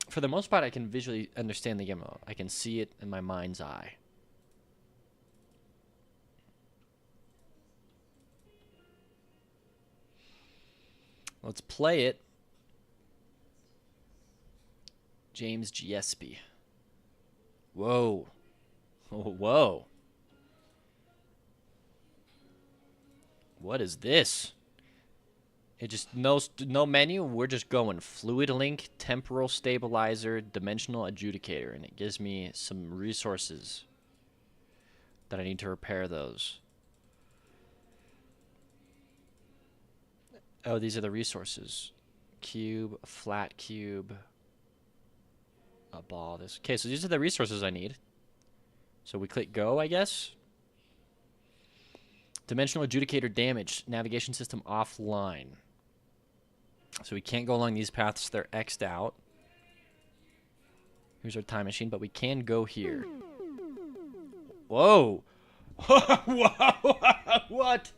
For the most part, I can visually understand the game. I can see it in my mind's eye. Let's play it. James Giuseppe. Whoa. Oh, whoa. What is this? It just no menu. We're just going fluid link, temporal stabilizer, dimensional adjudicator, and it gives me some resources that I need to repair those. Oh, these are the resources. Cube, a flat cube, a ball. This. Okay, so these are the resources I need. So we click go, I guess. Dimensional adjudicator damage. Navigation system offline. So we can't go along these paths. They're X'd out. Here's our time machine, but we can go here. Whoa. Whoa. What?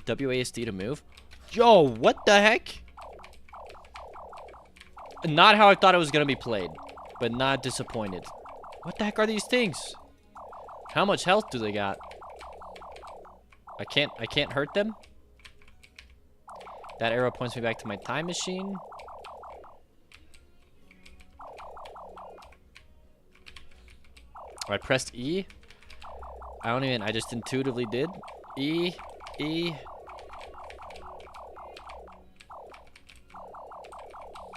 WASD to move. Yo, what the heck? Not how I thought it was going to be played, but not disappointed. What the heck are these things? How much health do they got? I can't hurt them? That arrow points me back to my time machine. Oh, I pressed E. I just intuitively did. E.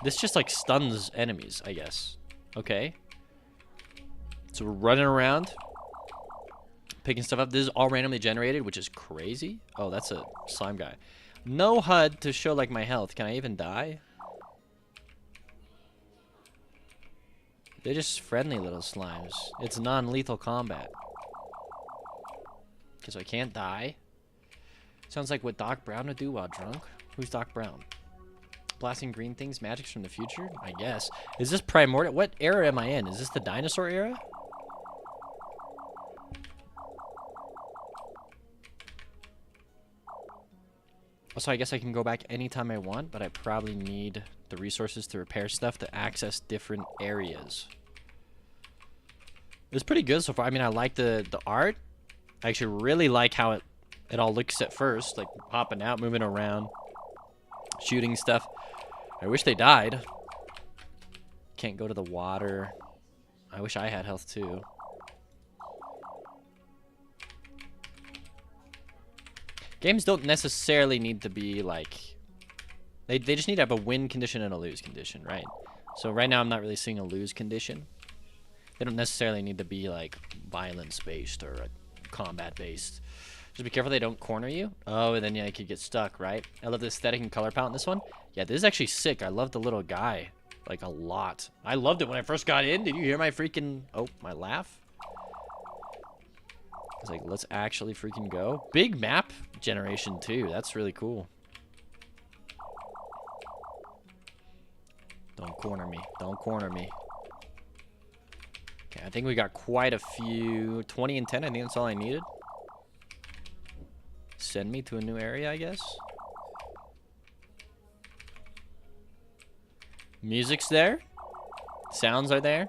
This just like stuns enemies, I guess. Okay. So we're running around, picking stuff up. This is all randomly generated, which is crazy. Oh, that's a slime guy. No HUD to show like my health. Can I even die? They're just friendly little slimes. It's non-lethal combat. Okay, so I can't die. Sounds like what Doc Brown would do while drunk. Who's Doc Brown? Blasting green things, magics from the future? I guess. Is this primordial? What era am I in? Is this the dinosaur era? Also, I guess I can go back anytime I want, but I probably need the resources to repair stuff to access different areas. It's pretty good so far. I mean, I like the art. I actually really like how it all looks at first, like popping out, moving around, shooting stuff. I wish they died. Can't go to the water. I wish I had health too. Games don't necessarily need to be like... They just need to have a win condition and a lose condition, right? So right now I'm not really seeing a lose condition. They don't necessarily need to be like violence-based or combat-based. Just be careful they don't corner you. Oh, and then yeah, you could get stuck, right? I love the aesthetic and color palette in this one. Yeah, this is actually sick. I love the little guy, like, a lot. I loved it when I first got in. Did you hear my freaking... Oh, my laugh? I was like, let's actually freaking go. Big map generation, too. That's really cool. Don't corner me. Don't corner me. Okay, I think we got quite a few. 20 and 10, I think that's all I needed. Send me to a new area, I guess. Music's there. Sounds are there.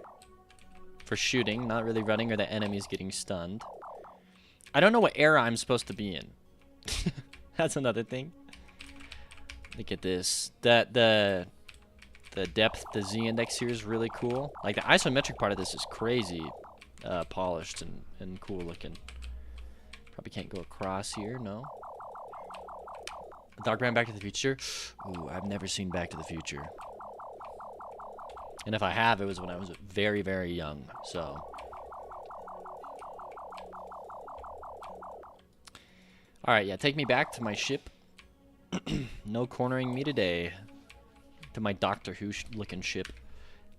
For shooting, not really running or the enemies getting stunned. I don't know what era I'm supposed to be in. That's another thing. Look at this. The depth, the Z-index here is really cool. Like, the isometric part of this is crazy polished and cool looking. Probably can't go across here, no. Doc Brown Back to the Future? Ooh, I've never seen Back to the Future. And if I have, it was when I was very, very young, so. Alright, yeah, take me back to my ship. No cornering me today. To my Doctor Who looking ship.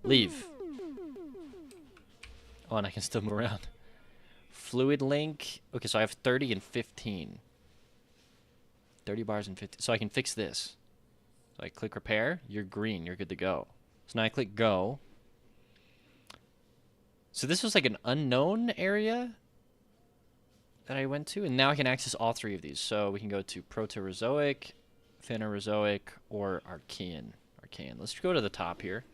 Leave. Oh, and I can still move around. Fluid link. Okay, so I have 30 and 15. 30 bars and 50. So I can fix this. So I click repair. You're green. You're good to go. So now I click go. So this was like an unknown area that I went to. And now I can access all three of these. So we can go to Proterozoic, Phanerozoic, or Archean. Let's go to the top here.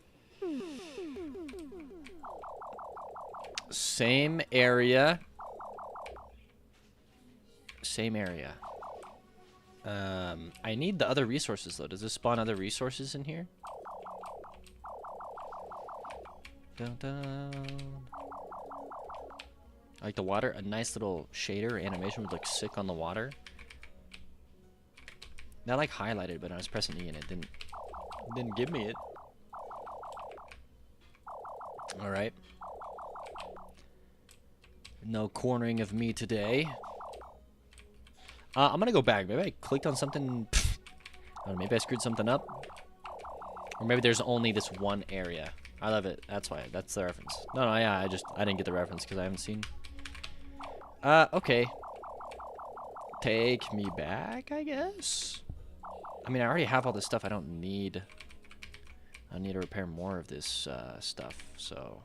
Same area. Same area. I need the other resources, though. Does this spawn other resources in here? Dun, dun. I like the water. A nice little shader animation would look sick on the water. That, like, highlighted, but I was pressing E and it didn't give me it. Alright. No cornering of me today. I'm gonna go back. Maybe I clicked on something. I don't know, maybe I screwed something up. Or maybe there's only this one area. I love it. That's why. That's the reference. No, yeah, I didn't get the reference because I haven't seen. Okay. Take me back, I guess. I mean, I already have all this stuff I don't need. I need to repair more of this stuff, so.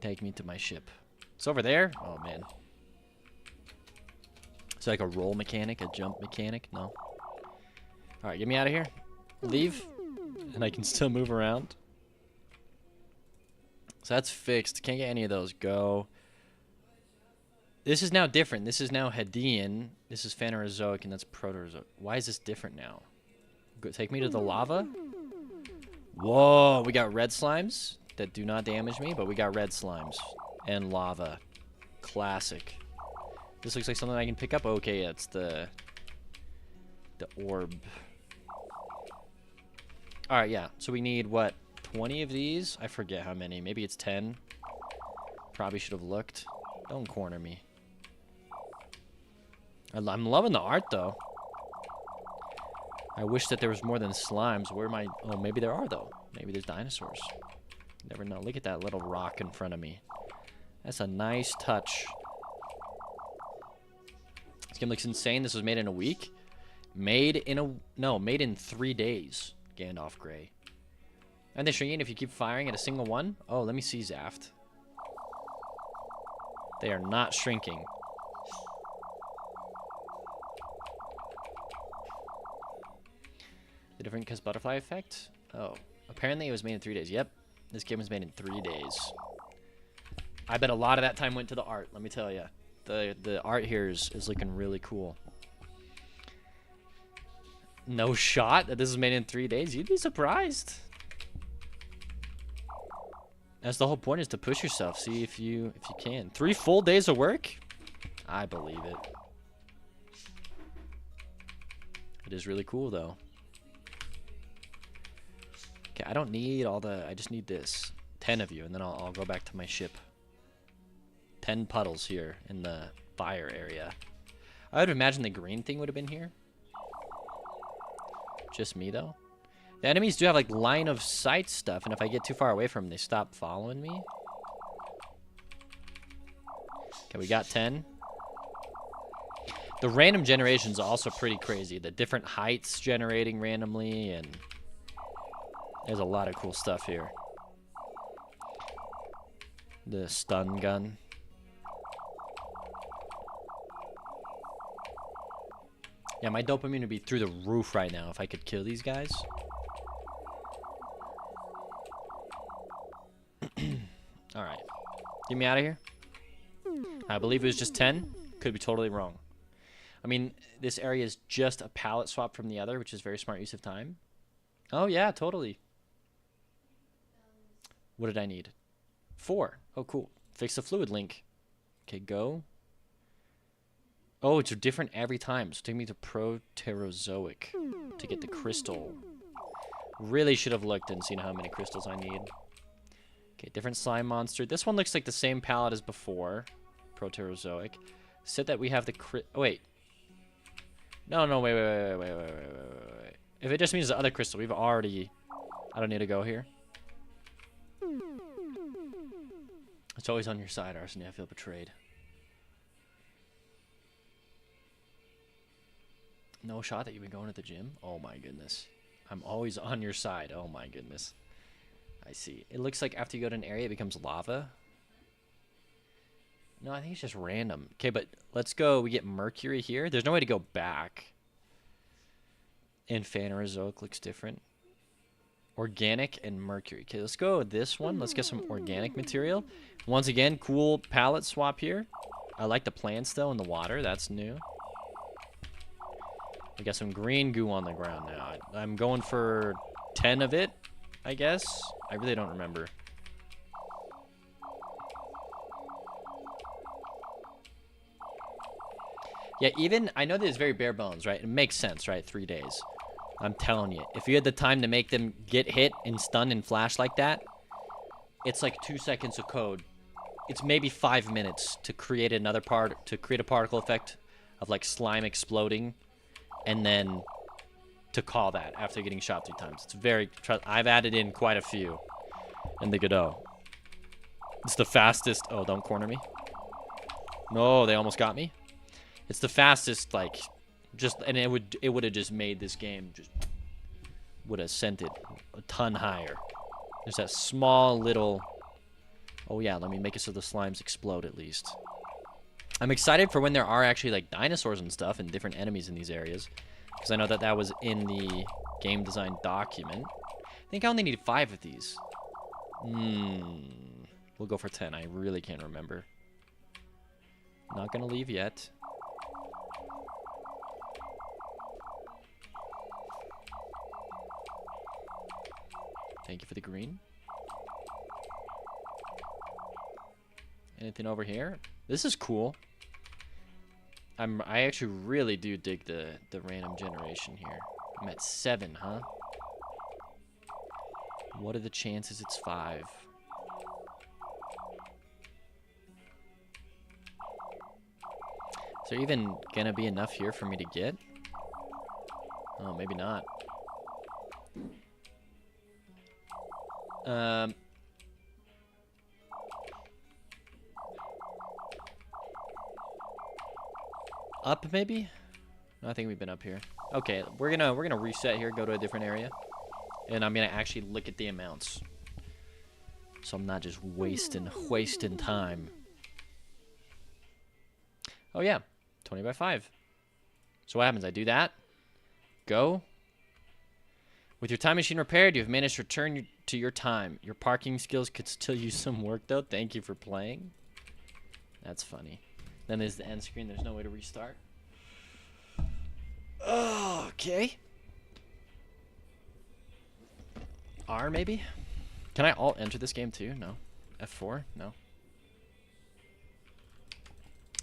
Take me to my ship. It's over there? Oh, man. It's like a roll mechanic, a jump mechanic? No. Alright, get me out of here. Leave. And I can still move around. So that's fixed. Can't get any of those. Go. This is now different. This is now Hadean. This is Phanerozoic, and that's Proterozoic. Why is this different now? Go, take me to the lava. Whoa, we got red slimes that do not damage me, but we got red slimes and lava. Classic. This looks like something I can pick up. Okay, it's the orb. All right, yeah. So we need what? 20 of these? I forget how many. Maybe it's 10. Probably should have looked. Don't corner me. I'm loving the art though. I wish that there was more than slimes. Where am I? Oh, maybe there are though. Maybe there's dinosaurs. Never know. Look at that little rock in front of me. That's a nice touch. This game looks insane. This was made in a week. Made in 3 days. Gandalf Grey. And they're shrinking if you keep firing at a single one. Oh, let me see Zaft. They are not shrinking. The different because butterfly effect? Oh. Apparently it was made in 3 days. Yep. This game was made in 3 days. I bet a lot of that time went to the art, let me tell you. The art here is looking really cool. No shot that this is made in 3 days? You'd be surprised. That's the whole point, is to push yourself. See if you can. 3 full days of work? I believe it. It is really cool though. Okay, I don't need all the... I just need this. 10 of you, and then I'll go back to my ship. 10 puddles here in the fire area. I would imagine the green thing would have been here. Just me, though. The enemies do have, like, line of sight stuff, and if I get too far away from them, they stop following me. Okay, we got 10. The random generation is also pretty crazy. The different heights generating randomly, and there's a lot of cool stuff here. The stun gun. Yeah, my dopamine would be through the roof right now if I could kill these guys. Alright. Get me out of here. I believe it was just 10. Could be totally wrong. I mean, this area is just a palette swap from the other, which is very smart use of time. Oh, yeah, totally. What did I need? 4. Oh, cool. Fix the fluid link. Okay, go. Oh, it's different every time. So take me to Proterozoic to get the crystal. Really should have looked and seen how many crystals I need. Okay, different slime monster. This one looks like the same palette as before. Proterozoic. Said that we have the oh, wait. No, wait. If it just means the other crystal, we've already... I don't need to go here. It's always on your side, Arsene. I feel betrayed. No shot that you've been going to the gym? Oh my goodness. I'm always on your side. Oh my goodness. I see. It looks like after you go to an area, it becomes lava. No, I think it's just random. Okay, but let's go. We get Mercury here. There's no way to go back. And Phanerozoic looks different. Organic and Mercury. Okay, let's go with this one. Let's get some organic material. Once again, cool palette swap here. I like the plants, though, in the water. That's new. We got some green goo on the ground now. I'm going for 10 of it, I guess. I really don't remember. Yeah, even, I know that it's very bare bones, right? It makes sense, right? 3 days. I'm telling you. If you had the time to make them get hit and stun and flash like that, it's like 2 seconds of code. It's maybe 5 minutes to create another part, to create a particle effect of like slime exploding. And then to call that after getting shot 3 times. It's very... I've added in quite a few in the Godot. It's the fastest... Oh, don't corner me. No, they almost got me. It's the fastest, like... Just... And it would have just made this game just... Would have sent it a ton higher. There's that small little... Oh, yeah, let me make it so the slimes explode at least. I'm excited for when there are actually like dinosaurs and stuff and different enemies in these areas. Because I know that that was in the game design document. I think I only need 5 of these. We'll go for 10. I really can't remember. Not going to leave yet. Thank you for the green. Anything over here? This is cool. I actually really do dig the random generation here. I'm at 7, huh? What are the chances it's 5? Is there even gonna be enough here for me to get? Oh, maybe not. Up maybe? No, I think we've been up here. Okay, we're gonna reset here, go to a different area, and I'm gonna actually look at the amounts, so I'm not just wasting time. Oh yeah, 20 by 5. So what happens? I do that. Go. With your time machine repaired, you have managed to return to your time. Your parking skills could still use some work, though. Thank you for playing. That's funny. Then there's the end screen. There's no way to restart. Okay. R, maybe? Can I alt enter this game, too? No. F4? No.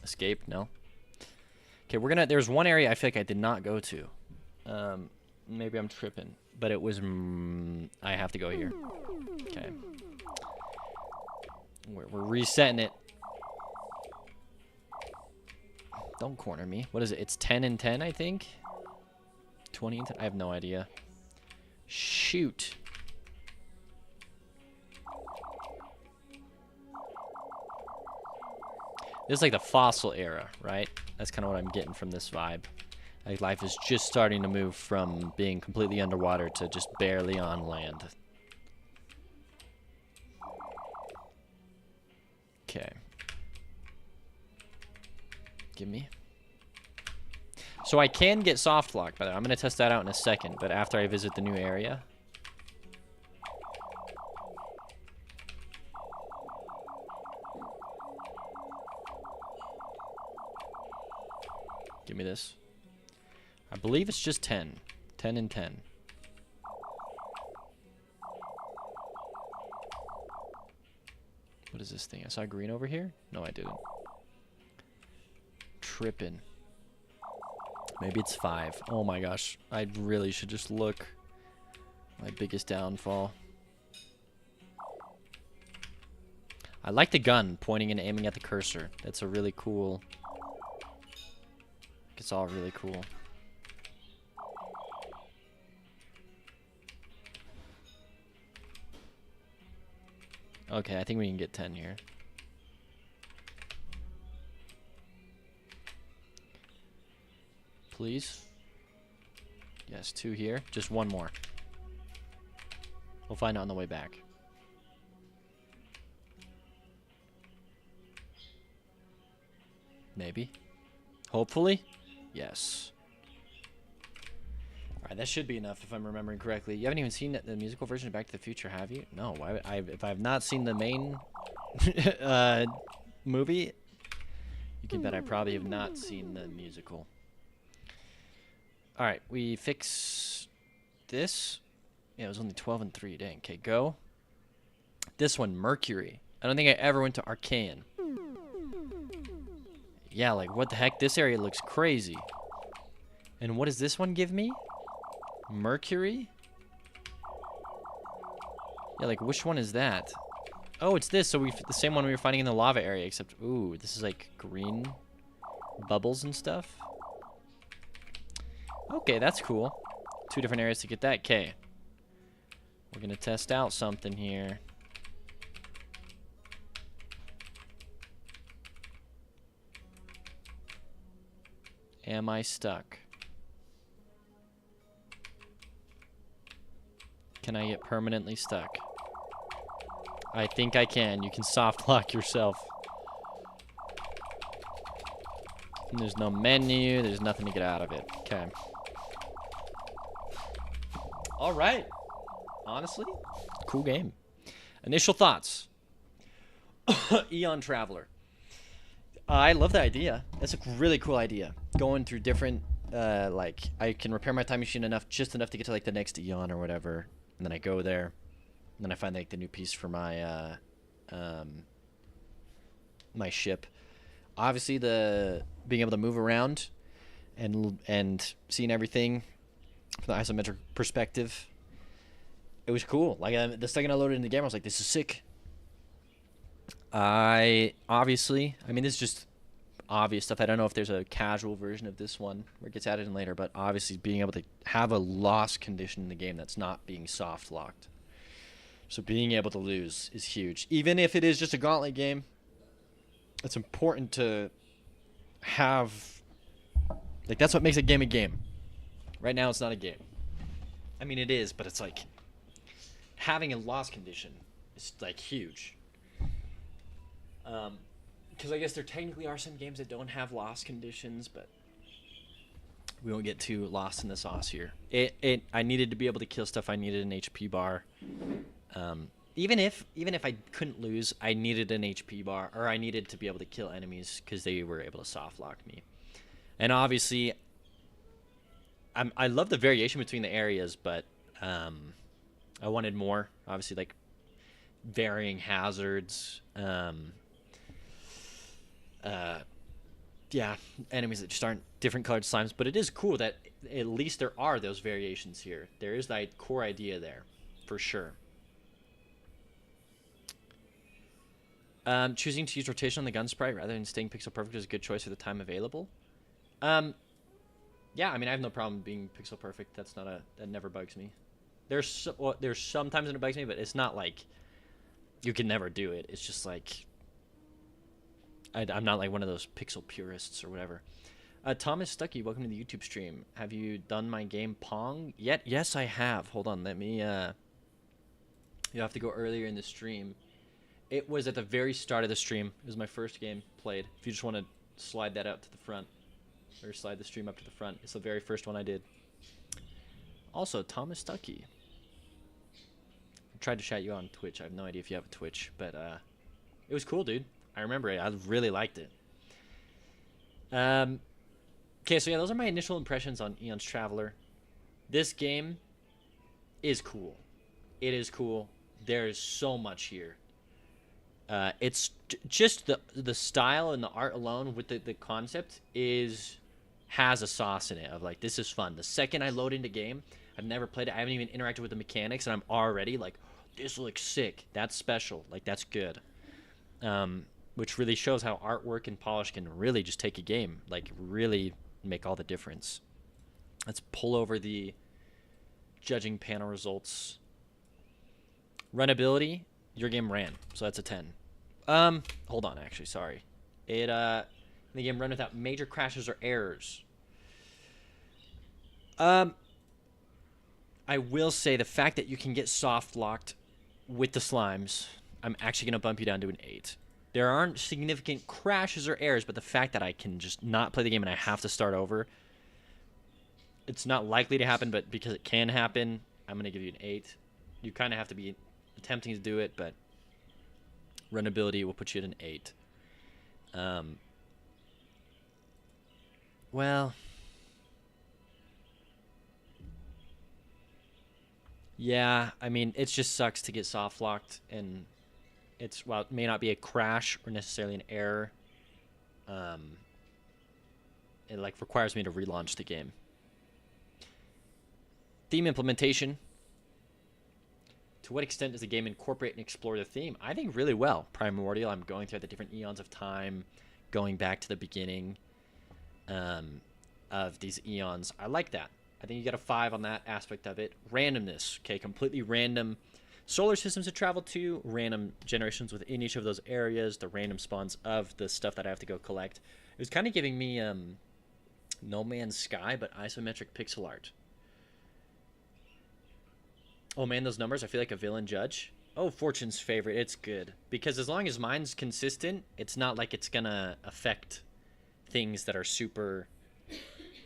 Escape? No. Okay, we're gonna... There's one area I feel like I did not go to. Maybe I'm tripping. But it was... I have to go here. Okay. We're resetting it. Don't corner me. What is it? It's 10 and 10, I think? 20 and 10? I have no idea. Shoot. This is like the fossil era, right? That's kind of what I'm getting from this vibe. Like life is just starting to move from being completely underwater to just barely on land. Okay. Give me. So I can get soft lock, by the way. I'm going to test that out in a second, but after I visit the new area. Give me this. I believe it's just 10. 10 and 10. What is this thing? I saw green over here? No, I didn't. Tripping. Maybe it's 5. Oh my gosh. I really should just look. My biggest downfall. I like the gun pointing and aiming at the cursor. That's a really cool... It's all really cool. Okay, I think we can get 10 here. Please. Yes, 2 here. Just 1 more. We'll find out on the way back. Maybe. Hopefully. Yes. Alright, that should be enough if I'm remembering correctly. You haven't even seen the musical version of Back to the Future, have you? No. Why would if I've not seen the main movie, you can bet I probably have not seen the musical. Alright, we fix this. Yeah, it was only 12 and 3. Dang. Okay, go. This one, Mercury. I don't think I ever went to Arcane. Yeah, like, what the heck? This area looks crazy. And what does this one give me? Mercury? Yeah, like, which one is that? Oh, it's this. So the same one we were finding in the lava area, except, ooh, this is like green bubbles and stuff. Okay, that's cool. 2 different areas to get that. Okay. We're gonna test out something here. Am I stuck? Can I get permanently stuck? I think I can. You can soft lock yourself. And there's no menu. There's nothing to get out of it. Okay. All right. Honestly, cool game. Initial thoughts. Eon Traveler. I love the idea. That's a really cool idea. Going through different, like, I can repair my time machine just enough to get to, like, the next Eon or whatever. And then I go there. And then I find, like, the new piece for my, my ship. Obviously, being able to move around and seeing everything from the isometric perspective, it was cool. Like, the second I loaded in the game, I was like, this is sick. I mean, this is just obvious stuff. I don't know if there's a casual version of this one where it gets added in later, but obviously being able to have a loss condition in the game that's not being soft locked. So being able to lose is huge. Even if it is just a gauntlet game, it's important to have Like, that's what makes a game a game. Right now, it's not a game. I mean, it is, but it's like having a loss condition is like huge. Because I guess there technically are some games that don't have loss conditions, but we won't get too lost in the sauce here. I needed to be able to kill stuff. I needed an HP bar. Even if I couldn't lose, I needed an HP bar, or I needed to be able to kill enemies because they were able to soft lock me. And obviously, I love the variation between the areas, but I wanted more. Obviously, like varying hazards. Yeah, enemies that just aren't different colored slimes. But it is cool that at least there are those variations here. There is that core idea there, for sure. Choosing to use rotation on the gun sprite rather than staying pixel perfect is a good choice for the time available. Yeah, I mean, I have no problem being pixel perfect. That never bugs me. There's sometimes it bugs me, but it's not like you can never do it. It's just like I'm not like one of those pixel purists or whatever. Thomas Stuckey, welcome to the YouTube stream. Have you done my game Pong yet? Yes, I have. Hold on, let me. You have to go earlier in the stream. It was at the very start of the stream. It was my first game played. If you just want to slide that out to the front, or slide the stream up to the front, it's the very first one I did. Also, Thomas Stuckey. I tried to chat you on Twitch. I have no idea if you have a Twitch, but it was cool, dude. I remember it. I really liked it. Okay, so yeah, those are my initial impressions on Eon's Traveler. This game is cool. It is cool. There is so much here. It's just the style and the art alone with the concept has a sauce in it of like, this is fun. The second I load into game, I've never played it. I haven't even interacted with the mechanics, and I'm already like, this looks sick. That's special. Like, that's good. Which really shows how artwork and polish can really just take a game, like really make all the difference. Let's pull over the judging panel results. Runnability, your game ran, so that's a 10. Hold on, actually, sorry. The game run without major crashes or errors. I will say the fact that you can get soft locked with the slimes, I'm actually gonna bump you down to an 8. There aren't significant crashes or errors, but the fact that I can just not play the game and I have to start over, it's not likely to happen, but because it can happen, I'm going to give you an 8. You kind of have to be attempting to do it, but runnability will put you at an 8. Well, yeah, I mean, it just sucks to get soft locked, and while it may not be a crash or necessarily an error, it like requires me to relaunch the game. Theme implementation. To what extent does the game incorporate and explore the theme? I think really well. Primordial, I'm going through the different eons of time, going back to the beginning of these eons. I like that. I think you got a 5 on that aspect of it. Randomness, okay, completely random solar systems to travel to, random generations within each of those areas, the random spawns of the stuff that I have to go collect. It was kind of giving me No Man's Sky, but isometric pixel art. Oh man, those numbers, I feel like a villain judge. Oh, Fortune's favorite, it's good. Because as long as mine's consistent, it's not like it's gonna affect things that are super...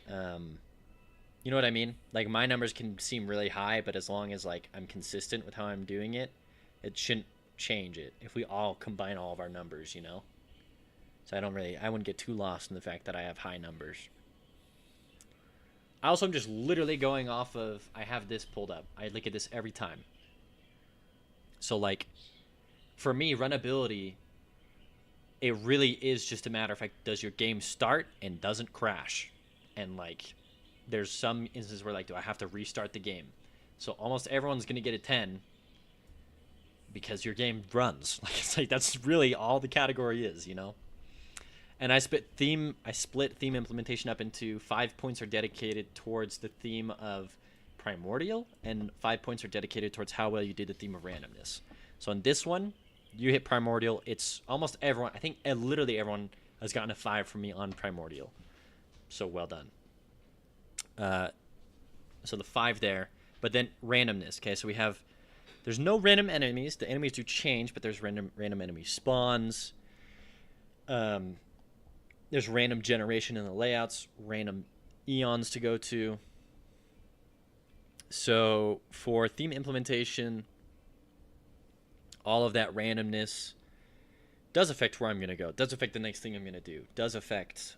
you know what I mean? Like, my numbers can seem really high, but as long as, like, I'm consistent with how I'm doing it, it shouldn't change it if we all combine all of our numbers, you know? So I wouldn't get too lost in the fact that I have high numbers. I also am just literally going off of, I have this pulled up. I look at this every time. So, like, for me, runnability, it really is just a matter of, like, does your game start and doesn't crash? And, like... there's some instances where, like, do I have to restart the game? So almost everyone's going to get a 10 because your game runs. Like, it's like, that's really all the category is, you know? And I split theme implementation up into 5 points are dedicated towards the theme of Primordial, and 5 points are dedicated towards how well you did the theme of randomness. So in this one, you hit Primordial. It's almost everyone, I think literally everyone has gotten a 5 from me on Primordial. So well done. So the 5 there, but then randomness. Okay, so we have, there's no random enemies. The enemies do change, but there's random enemy spawns. There's random generation in the layouts, random eons to go to. So for theme implementation, all of that randomness does affect where I'm going to go. Does affect the next thing I'm going to do. Does affect,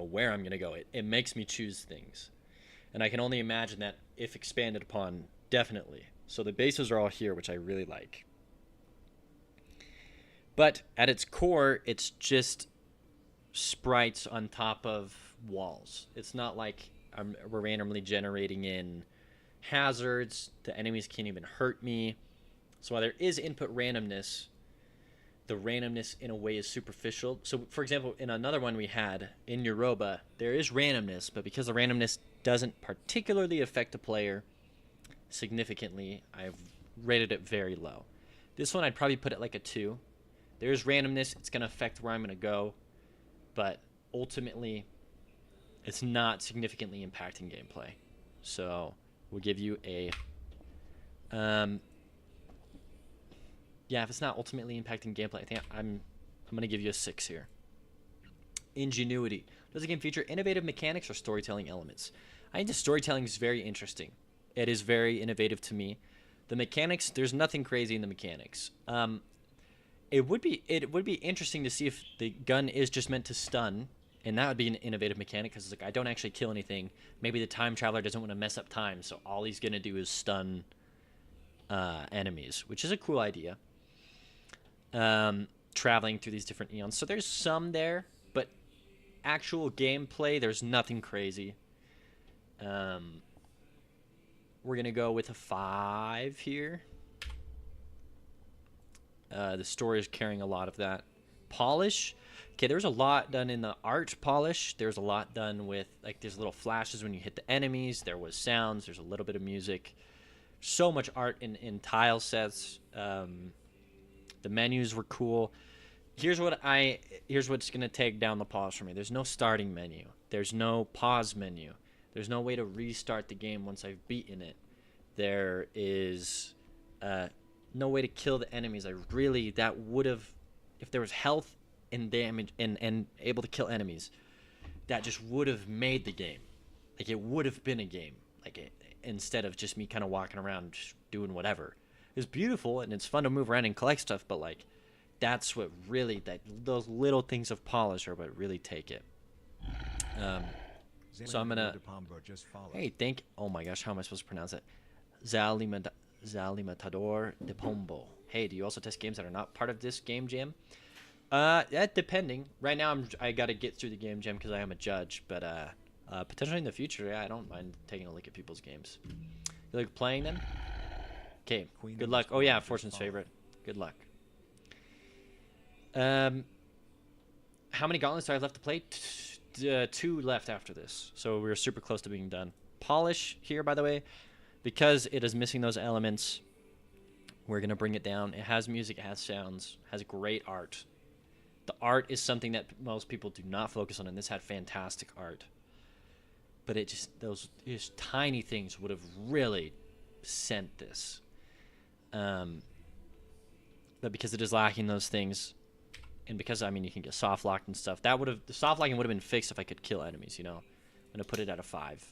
where I'm going to go. It makes me choose things. And I can only imagine that if expanded upon, definitely. So the bases are all here, which I really like. But at its core, it's just sprites on top of walls. It's not like we're randomly generating in hazards. The enemies can't even hurt me. So while there is input randomness, the randomness in a way is superficial. So for example, in another one we had in Europa, there is randomness, but because the randomness doesn't particularly affect the player significantly, I've rated it very low. This one I'd probably put it like a 2. There's randomness. It's going to affect where I'm going to go, but ultimately it's not significantly impacting gameplay. So we'll give you a if it's not ultimately impacting gameplay, I think I'm going to give you a 6 here. Ingenuity. Does the game feature innovative mechanics or storytelling elements? I think the storytelling is very interesting. It is very innovative to me. The mechanics, there's nothing crazy in the mechanics. It would be interesting to see if the gun is just meant to stun, and that would be an innovative mechanic, because it's like, I don't actually kill anything. Maybe the time traveler doesn't want to mess up time, so all he's going to do is stun enemies, which is a cool idea. Traveling through these different eons. So there's some there, but actual gameplay, there's nothing crazy. We're going to go with a 5 here. The story is carrying a lot of that. Polish. Okay, there's a lot done in the art polish. There's a lot done with, like, there's little flashes when you hit the enemies. There was sounds. There's a little bit of music. So much art in tile sets. The menus were cool. Here's what's going to take down the polish for me. There's no starting menu. There's no pause menu. There's no way to restart the game once I've beaten it. There is no way to kill the enemies. That would have, if there was health and damage and able to kill enemies, that just would have made the game. Like, it would have been a game. Instead of just me kind of walking around just doing whatever. It's beautiful and it's fun to move around and collect stuff, but like, that's what really, those little things of polish are what really take it. So I'm gonna, hey, oh my gosh, how am I supposed to pronounce it? Zalimatador de Pombo. Hey, do you also test games that are not part of this game jam? Depending. Right now, I got to get through the game jam because I am a judge, but potentially in the future, yeah, I don't mind taking a look at people's games. You like playing them? Okay, good luck. Oh yeah, Fortune's favorite. Good luck. How many gauntlets do I have left to play? 2 left after this, so we're super close to being done. Polish here, by the way, because it is missing those elements, we're gonna bring it down. It has music, it has sounds, has great art. The art is something that most people do not focus on, and this had fantastic art. But it just, those just tiny things would have really sent this. But because it is lacking those things, and because, I mean, you can get soft locked and stuff, the soft locking would have been fixed if I could kill enemies, you know? I'm going to put it at a 5.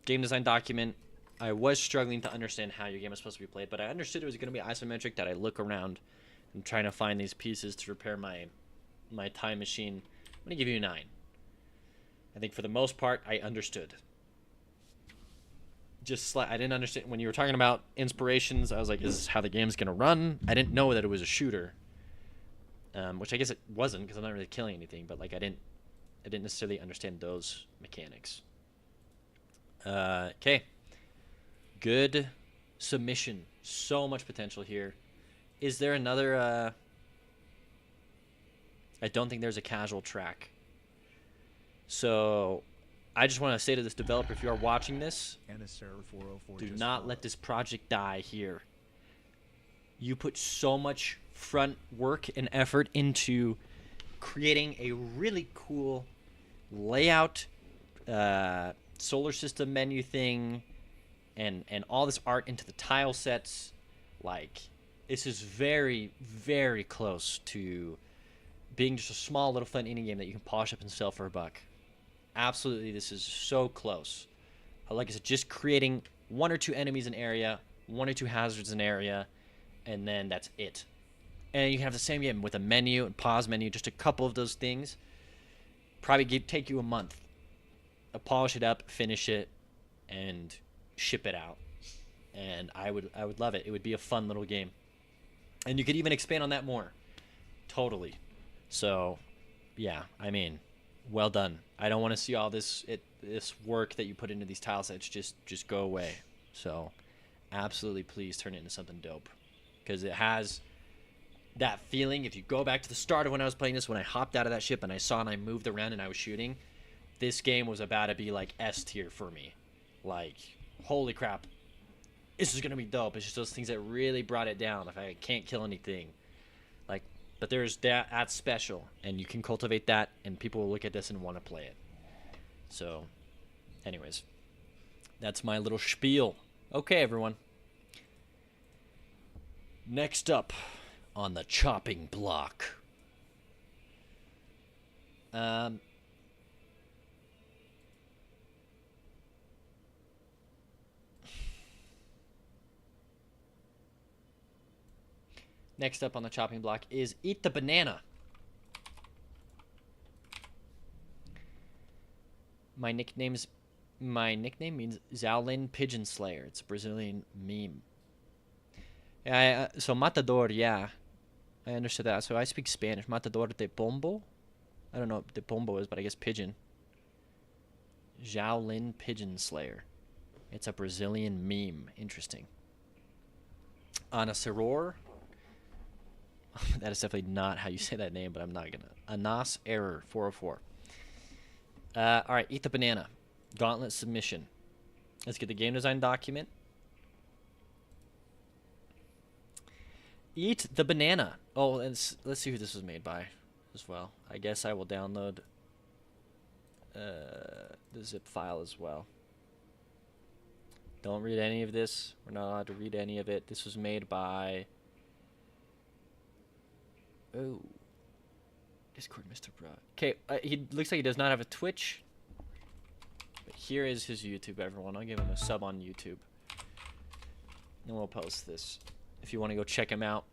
Game design document. I was struggling to understand how your game is supposed to be played, but I understood it was going to be isometric, that I look around and trying to find these pieces to repair my time machine. I'm going to give you a 9. I think for the most part, I understood. I didn't understand when you were talking about inspirations. I was like, is this how the game's gonna run? I didn't know that it was a shooter, which I guess it wasn't because I'm not really killing anything. But like, I didn't necessarily understand those mechanics. Okay, good submission. So much potential here. Is there another? I don't think there's a casual track. So I just want to say to this developer, if you are watching this, do not let this project die here. You put so much front work and effort into creating a really cool layout, solar system menu thing, and all this art into the tile sets. Like, this is very, very close to being just a small little fun indie game that you can polish up and sell for $1. Absolutely, this is so close. Like I said, just creating 1 or 2 enemies in area, 1 or 2 hazards in area, and then that's it. And you can have the same game with a menu and pause menu, just a couple of those things. Probably take you a month. Polish it up, finish it, and ship it out. And I would love it. It would be a fun little game. And you could even expand on that more. Totally. So, yeah, I mean, well done. I don't want to see all this work that you put into these tile sets just go away. So, absolutely, please turn it into something dope, because it has that feeling. If you go back to the start of when I was playing this, when I hopped out of that ship and I saw and I moved around and I was shooting, this game was about to be like S tier for me. Like, holy crap, this is gonna be dope. It's just those things that really brought it down. If I can't kill anything, like, but there's that's special, and you can cultivate that, and people will look at this and want to play it. So, anyways, that's my little spiel. Okay, everyone. Next up on the chopping block. Next up on the chopping block is Eat the Banana. My nickname means Shaolin Pigeon Slayer. It's a Brazilian meme. So matador, yeah. I understood that. So I speak Spanish. Matador de pombo. I don't know what de pombo is, but I guess pigeon. Shaolin Pigeon Slayer. It's a Brazilian meme. Interesting. Anaseror. That is definitely not how you say that name, but I'm not gonna. Anas Error 404. Alright, Eat the Banana. Gauntlet submission. Let's get the game design document. Eat the Banana. Oh, let's see who this was made by as well. I guess I will download the zip file as well. Don't read any of this. We're not allowed to read any of it. This was made by... Oh. Discord Mr. Bro. Okay, he looks like he does not have a Twitch. But here is his YouTube, everyone. I'll give him a sub on YouTube. And we'll post this if you want to go check him out.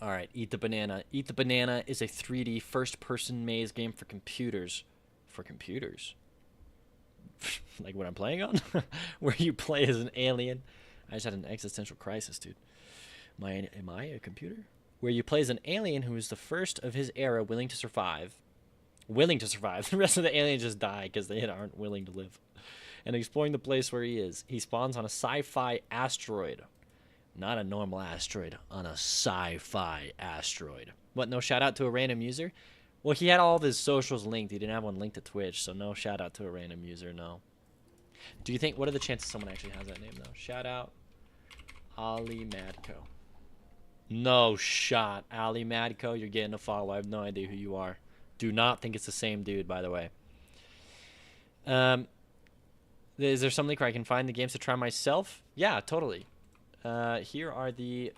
Alright, Eat the Banana. Eat the Banana is a 3D first-person maze game for computers. For computers? Like what I'm playing on? Where you play as an alien. I just had an existential crisis, dude. Am I a computer? Where you play as an alien who is the first of his era willing to survive. Willing to survive. The rest of the aliens just die because they aren't willing to live. And exploring the place where he is. He spawns on a sci-fi asteroid. Not a normal asteroid. On a sci-fi asteroid. What, no shout out to a random user? Well, he had all of his socials linked. He didn't have one linked to Twitch, so no shout out to a random user, no. Do you think, what are the chances someone actually has that name, though? Shout out Ali Madco. No shot. Ali Madco, you're getting a follow. I have no idea who you are. Do not think it's the same dude, by the way. Is there some link where I can find the games to try myself? Yeah, totally. Here are the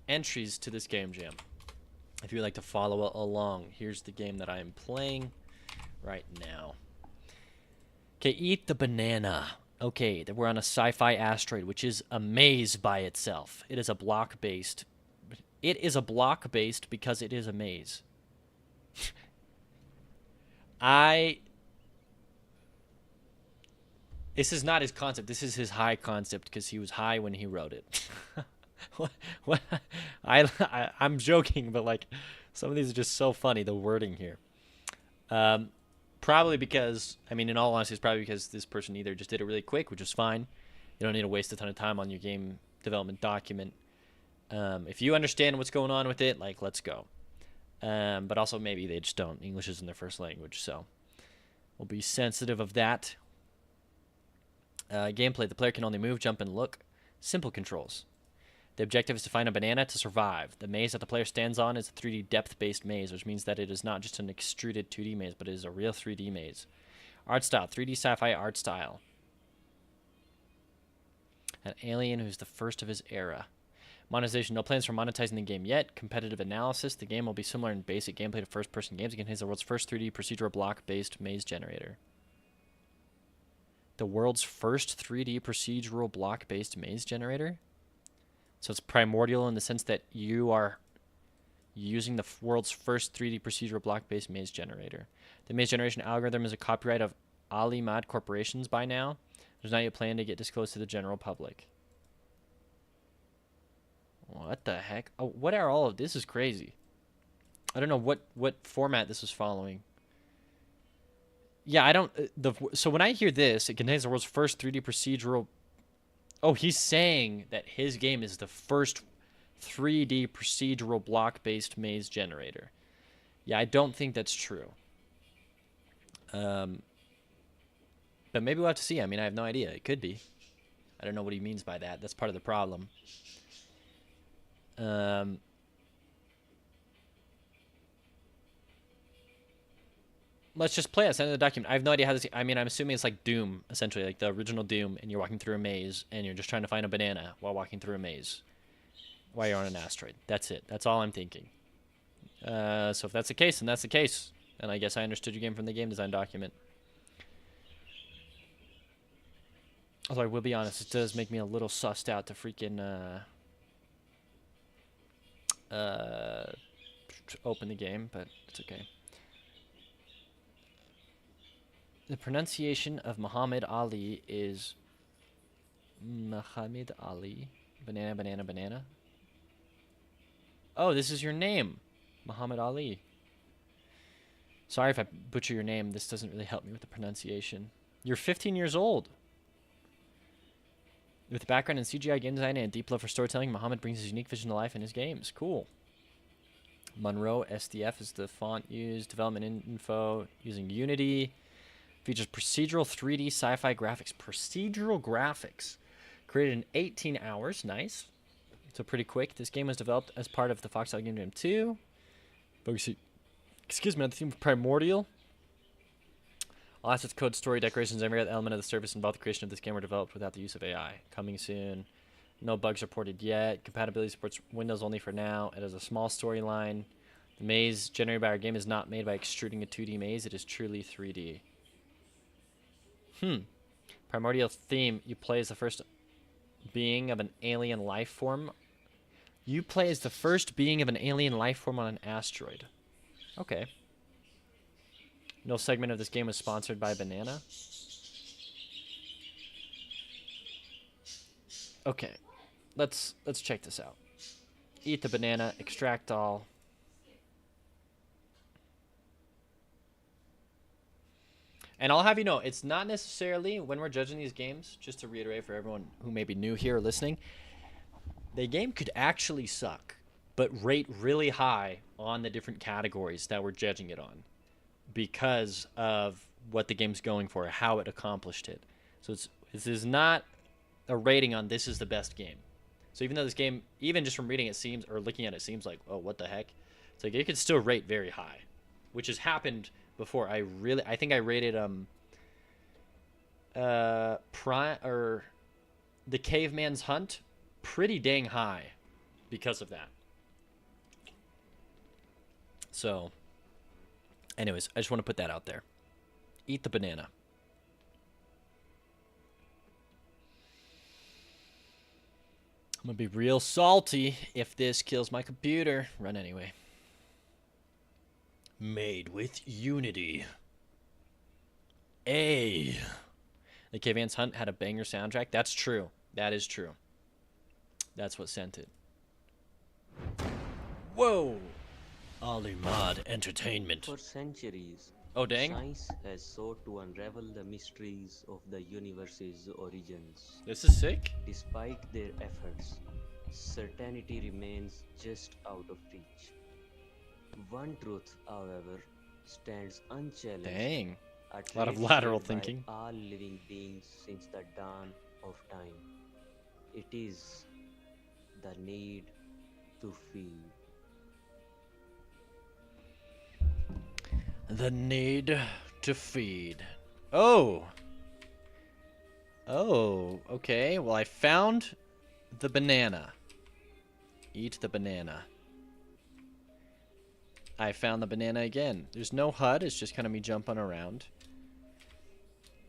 entries to this game jam. If you'd like to follow along, here's the game that I am playing right now. Okay, Eat the Banana. Okay, we're on a sci-fi asteroid, which is a maze by itself. It is a block-based... It is a block-based because it is a maze. This is not his concept. This is his high concept because he was high when he wrote it. What? I'm joking, but like some of these are just so funny, the wording here. Probably because, I mean, in all honesty, it's probably because this person either just did it really quick, which is fine. You don't need to waste a ton of time on your game development document. If you understand what's going on with it, like, let's go. But also maybe they just don't. English isn't their first language, so we'll be sensitive of that. Gameplay, the player can only move, jump, and look. Simple controls. The objective is to find a banana to survive. The maze that the player stands on is a 3D depth-based maze, which means that it is not just an extruded 2D maze, but it is a real 3D maze. Art style, 3D sci-fi art style. An alien who's the first of his era. Monetization, no plans for monetizing the game yet. Competitive analysis, the game will be similar in basic gameplay to first-person games. It contains the world's first 3D procedural block-based maze generator. The world's first 3D procedural block-based maze generator? So it's primordial in the sense that you are using the world's first 3D procedural block-based maze generator. The maze generation algorithm is a copyright of Alimad Corporations by now. There's not yet a plan to get disclosed to the general public. What the heck? Oh, what are all of this? Is crazy. I don't know what format this was following. Yeah, I don't. So when I hear this, it contains the world's first 3D procedural. Oh, he's saying that his game is the first 3D procedural block-based maze generator. Yeah, I don't think that's true. But maybe we'll have to see. I mean, I have no idea. It could be. I don't know what he means by that. That's part of the problem. Let's just play it. Send the document. I have no idea how this. I mean, I'm assuming it's like Doom, essentially, like the original Doom, and you're walking through a maze, and you're just trying to find a banana while walking through a maze, while you're on an asteroid. That's it. That's all I'm thinking. So if that's the case, then that's the case. And I guess I understood your game from the game design document. Although I will be honest, it does make me a little sussed out to freaking open the game, but it's okay. The pronunciation of Muhammad Ali is Muhammad Ali. Banana, banana, banana. Oh, this is your name, Muhammad Ali. Sorry if I butcher your name. This doesn't really help me with the pronunciation. You're 15 years old. With a background in CGI game design and a deep love for storytelling, Muhammad brings his unique vision to life in his games. Cool. Monroe SDF is the font used. Development info using Unity. Features procedural 3D sci-fi graphics. Procedural graphics. Created in 18 hours. Nice. So pretty quick. This game was developed as part of the FoxHollow GameJam 2. Focusing, excuse me, on the theme of Primordial. All assets, code, story, decorations, every other element of the service involved in the creation of this game were developed without the use of AI. Coming soon. No bugs reported yet. Compatibility supports Windows only for now. It has a small storyline. The maze generated by our game is not made by extruding a 2D maze. It is truly 3D. Primordial theme. You play as the first being of an alien life form. You play as the first being of an alien life form on an asteroid. Okay. No segment of this game was sponsored by Banana. Okay. Let's check this out. Eat the banana, extract all. And I'll have you know, it's not necessarily, when we're judging these games, just to reiterate for everyone who may be new here or listening, the game could actually suck, but rate really high on the different categories that we're judging it on because of what the game's going for, how it accomplished it. So this is not a rating on this is the best game. So even though this game, even just from reading it seems, or looking at it seems like, oh, what the heck? It's like, it could still rate very high, which has happened before. I think I rated The Caveman's Hunt pretty dang high because of that. So anyways, I just want to put that out there. Eat the banana. I'm gonna be real salty if this kills my computer. Run anyway. Made with Unity. The Caveman's Hunt had a banger soundtrack. That's true. That is true. That's what sent it. Whoa! Alimad Entertainment. For centuries, Oh, dang. science has sought to unravel the mysteries of the universe's origins. This is sick. Despite their efforts, certainty remains just out of reach. One truth, however, stands unchallenged. Dang. A A lot of trait lateral shared by thinking. all living beings since the dawn of time. It is the need to feed. The need to feed. Oh. Oh, okay. Well, I found the banana. Eat the banana. I found the banana again. There's no HUD. It's just kind of me jumping around.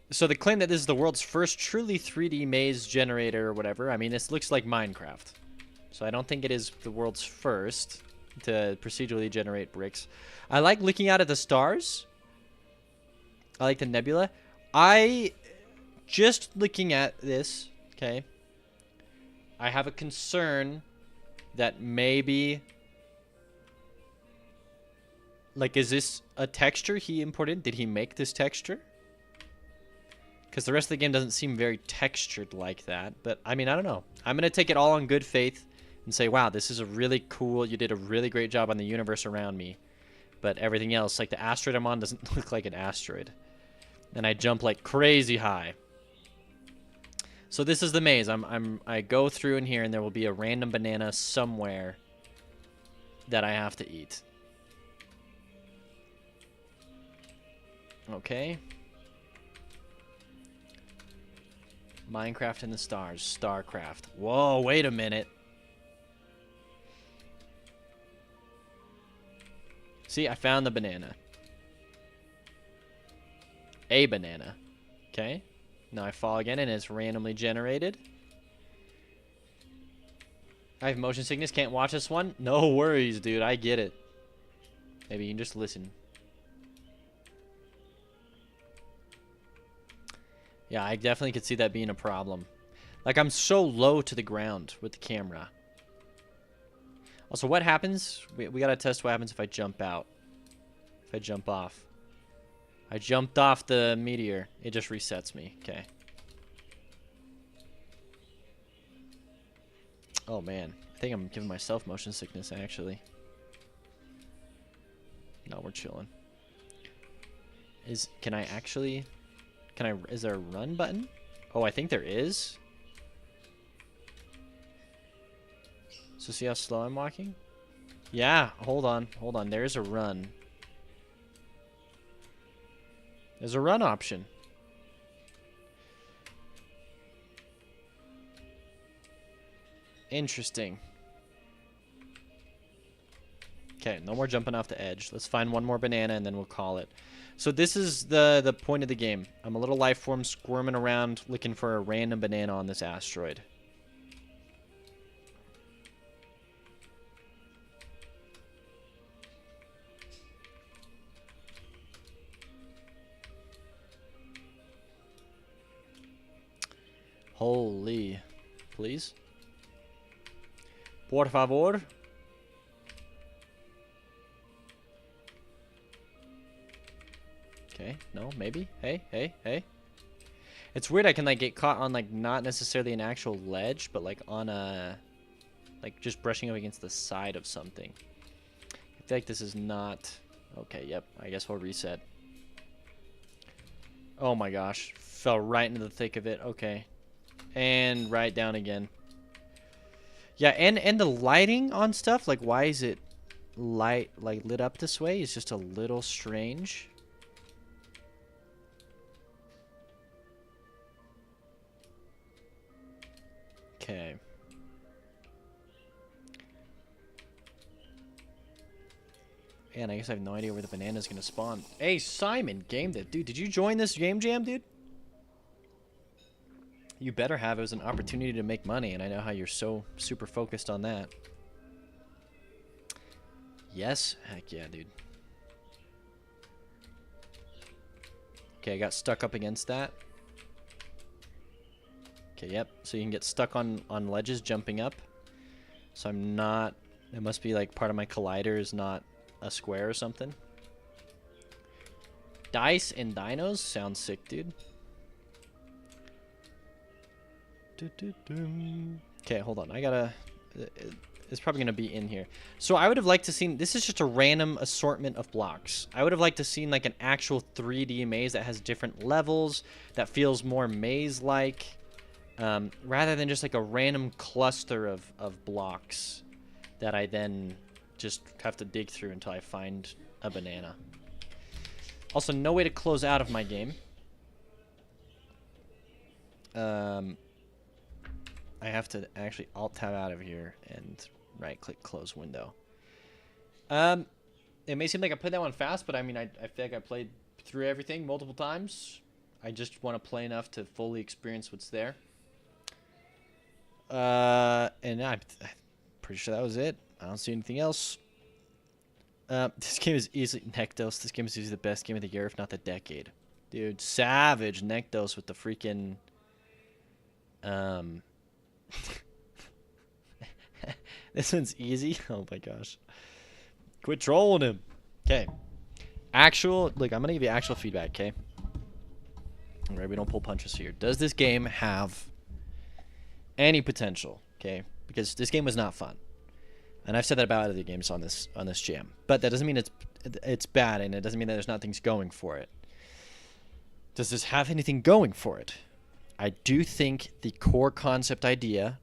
So they claim that this is the world's first truly 3D maze generator or whatever. I mean, this looks like Minecraft. So I don't think it is the world's first to procedurally generate bricks. I like looking out at the stars. I like the nebula. Just looking at this, okay, I have a concern that maybe, like, is this a texture he imported? Did he make this texture? Because the rest of the game doesn't seem very textured like that. But, I mean, I don't know. I'm going to take it all on good faith and say, wow, this is a really cool, you did a really great job on the universe around me. But everything else, like the asteroid I'm on, doesn't look like an asteroid. And I jump like crazy high. So this is the maze. I go through in here and there will be a random banana somewhere that I have to eat. Okay. Minecraft in the stars. Starcraft. Whoa, wait a minute. See, I found the banana. A banana. Okay. Now I fall again and it's randomly generated. I have motion sickness. Can't watch this one. No worries, dude. I get it. Maybe you can just listen. Yeah, I definitely could see that being a problem. Like, I'm so low to the ground with the camera. Also, what happens? We gotta test what happens if I jump out. If I jump off. I jumped off the meteor. It just resets me. Okay. Oh, man. I think I'm giving myself motion sickness, actually. No, we're chilling. Is there a run button? Oh, I think there is. So see how slow I'm walking? Yeah, hold on. There's a run. There's a run option. Interesting. Okay, no more jumping off the edge. Let's find one more banana and then we'll call it. So this is the point of the game. I'm a little life form squirming around looking for a random banana on this asteroid. Holy. Please? Por favor? Okay, no, maybe. Hey. It's weird I can, like, get caught on, like, not necessarily an actual ledge, but, like, on a... like, just brushing up against the side of something. I feel like this is not... Okay, yep, I guess we'll reset. Oh my gosh. Fell right into the thick of it. Okay. And right down again. Yeah, and the lighting on stuff, like, why is it lit up this way? It's just a little strange. Okay. Man, I guess I have no idea where the banana's gonna spawn. Hey, Simon, game that dude. Did you join this game jam, dude? You better have. It was an opportunity to make money, and I know how you're so super focused on that. Yes? Heck yeah, dude. Okay, I got stuck up against that. Okay, yep. So you can get stuck on ledges jumping up. So I'm not... It must be like part of my collider is not a square or something. Dice and dinos? Sounds sick, dude. Okay, hold on. I gotta... It's probably gonna be in here. So I would have liked to seen... This is just a random assortment of blocks. I would have liked to seen like an actual 3D maze that has different levels, that feels more maze-like. rather than just like a random cluster of blocks that I then just have to dig through until I find a banana. Also, no way to close out of my game. I have to actually Alt-Tab out of here and right-click close window. It may seem like I played that one fast, but I mean, I feel like I played through everything multiple times. I just want to play enough to fully experience what's there. And I'm pretty sure that was it. I don't see anything else. This game is easily Nekdos. This game is easily the best game of the year, if not the decade. Dude, savage Nekdos with the freaking this one's easy. Oh my gosh. Quit trolling him. Okay. Look, I'm gonna give you actual feedback, okay? Alright, we don't pull punches here. Does this game have any potential? Okay? Because this game was not fun. And I've said that about other games on this jam. But that doesn't mean it's bad, and it doesn't mean that there's not things going for it. Does this have anything going for it? I do think the core concept idea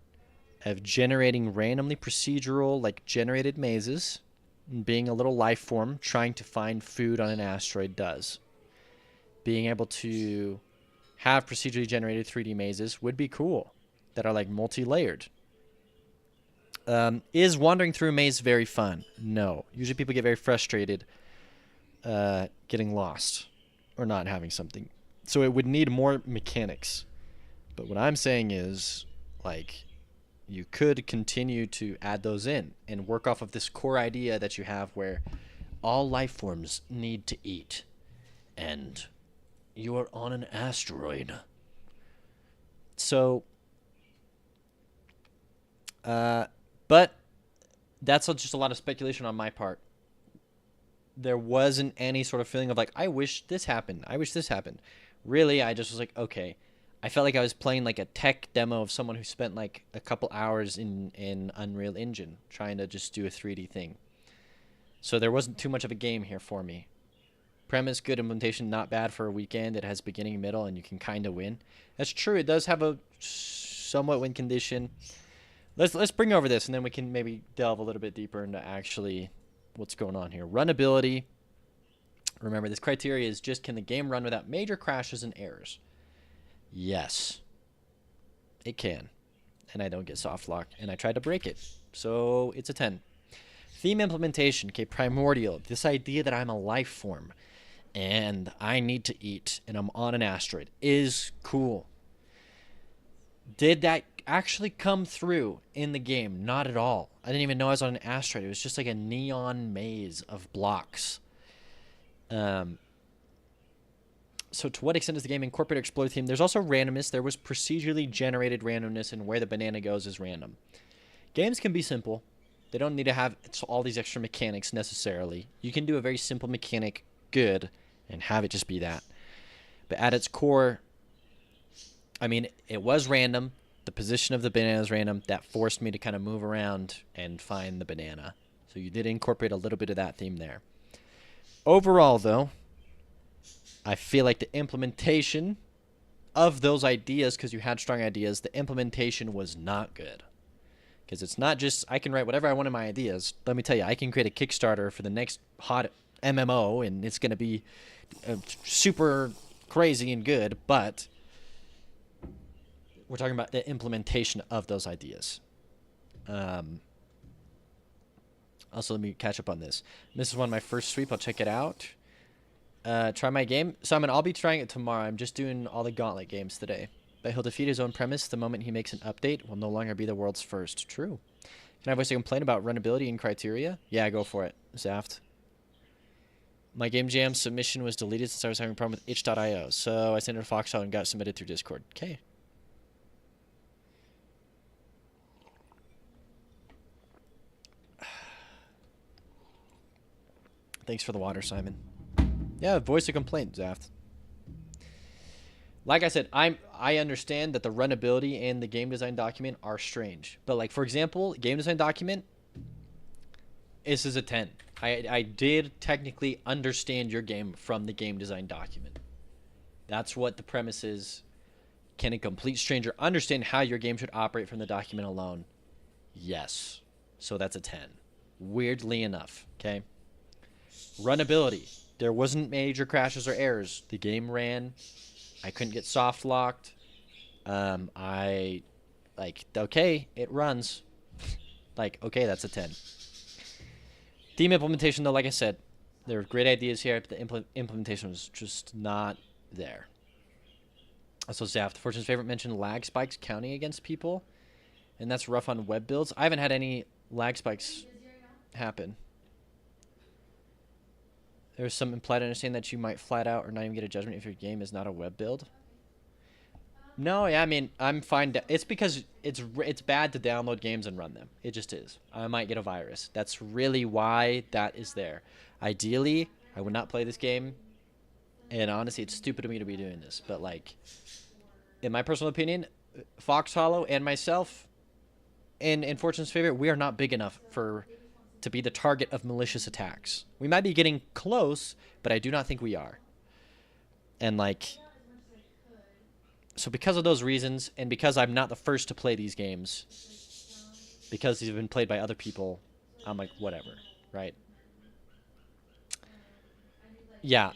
of generating randomly procedural, like generated mazes, and being a little life form trying to find food on an asteroid does. Being able to have procedurally generated 3D mazes would be cool, that are like multi-layered. Is wandering through a maze very fun? No. Usually people get very frustrated getting lost or not having something. So it would need more mechanics. But what I'm saying is, like, you could continue to add those in and work off of this core idea that you have where all life forms need to eat. And you are on an asteroid. So, but that's just a lot of speculation on my part. There wasn't any sort of feeling of like, I wish this happened. I wish this happened. Really, I just was like, okay. I felt like I was playing like a tech demo of someone who spent like a couple hours in Unreal Engine trying to just do a 3D thing. So there wasn't too much of a game here for me. Premise, good implementation, not bad for a weekend. It has beginning, middle, and you can kind of win. That's true. It does have a somewhat win condition. Let's bring over this, and then we can maybe delve a little bit deeper into actually what's going on here. Runnability. Remember, this criteria is just, can the game run without major crashes and errors? Yes. It can. And I don't get soft lock, and I tried to break it. So it's a 10. Theme implementation. Okay, primordial. This idea that I'm a life form, and I need to eat, and I'm on an asteroid is cool. Did that actually come through in the game? Not at all. I didn't even know I was on an asteroid. It was just like a neon maze of blocks. So to what extent does the game incorporate or explore theme? There's also randomness. There was procedurally generated randomness, and where the banana goes is random. Games can be simple. They don't need to have all these extra mechanics necessarily. You can do a very simple mechanic good and have it just be that. But at its core, I mean, it was random. The position of the banana is random. That forced me to kind of move around and find the banana. So you did incorporate a little bit of that theme there. Overall, though, I feel like the implementation of those ideas, because you had strong ideas, the implementation was not good. Because it's not just, I can write whatever I want in my ideas. Let me tell you, I can create a Kickstarter for the next hot MMO, and it's going to be super crazy and good, but we're talking about the implementation of those ideas. Also, let me catch up on this. This is one of my first sweep. I'll check it out. Try my game. Simon, I'll be trying it tomorrow. I'm just doing all the Gauntlet games today. But he'll defeat his own premise the moment he makes an update. Will no longer be the world's first. True. Can I voice a complaint about runnability and criteria? Yeah, go for it, Zaft. My GameJam submission was deleted since I was having a problem with itch.io. So I sent it to FoxHollow and got it submitted through Discord. Okay. Thanks for the water, Simon. Yeah, voice a complaint, Zaft. Like I said, I understand that the runnability and the game design document are strange. But like, for example, game design document, this is a 10. I did technically understand your game from the game design document. That's what the premise is. Can a complete stranger understand how your game should operate from the document alone? Yes. So that's a 10. Weirdly enough, okay? Runability. There wasn't major crashes or errors. The game ran. I couldn't get soft locked. Okay, it runs. Like, okay, that's a 10. Theme implementation, though, like I said, there were great ideas here, but the implementation was just not there. So Zaf, the Fortune's favorite, mentioned lag spikes counting against people, and that's rough on web builds. I haven't had any lag spikes happen. There's some implied understanding that you might flat out or not even get a judgment if your game is not a web build. No, yeah, I mean, I'm fine. It's because it's bad to download games and run them. It just is. I might get a virus. That's really why that is there. Ideally, I would not play this game. And honestly, it's stupid of me to be doing this. But, like, in my personal opinion, FoxHollow and myself, and Fortune's favorite, we are not big enough to be the target of malicious attacks. We might be getting close, but I do not think we are. And, like, so because of those reasons, and because I'm not the first to play these games, because these have been played by other people, I'm like, whatever, right? Yeah,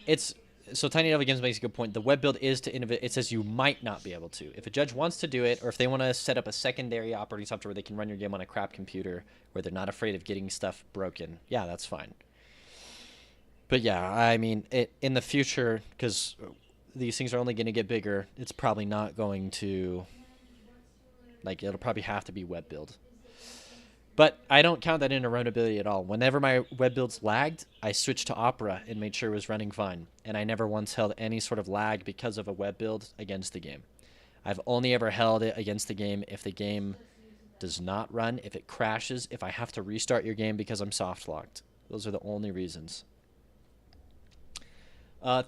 so Tiny Devil Games makes a good point. The web build is to innovate. It says you might not be able to. If a judge wants to do it, or if they want to set up a secondary operating software where they can run your game on a crap computer, where they're not afraid of getting stuff broken, yeah, that's fine. But yeah, I mean, in the future, because these things are only going to get bigger, it's probably not going to, like, it'll probably have to be web build. But I don't count that into runnability at all. Whenever my web builds lagged, I switched to Opera and made sure it was running fine. And I never once held any sort of lag because of a web build against the game. I've only ever held it against the game if the game does not run, if it crashes, if I have to restart your game because I'm soft locked. Those are the only reasons.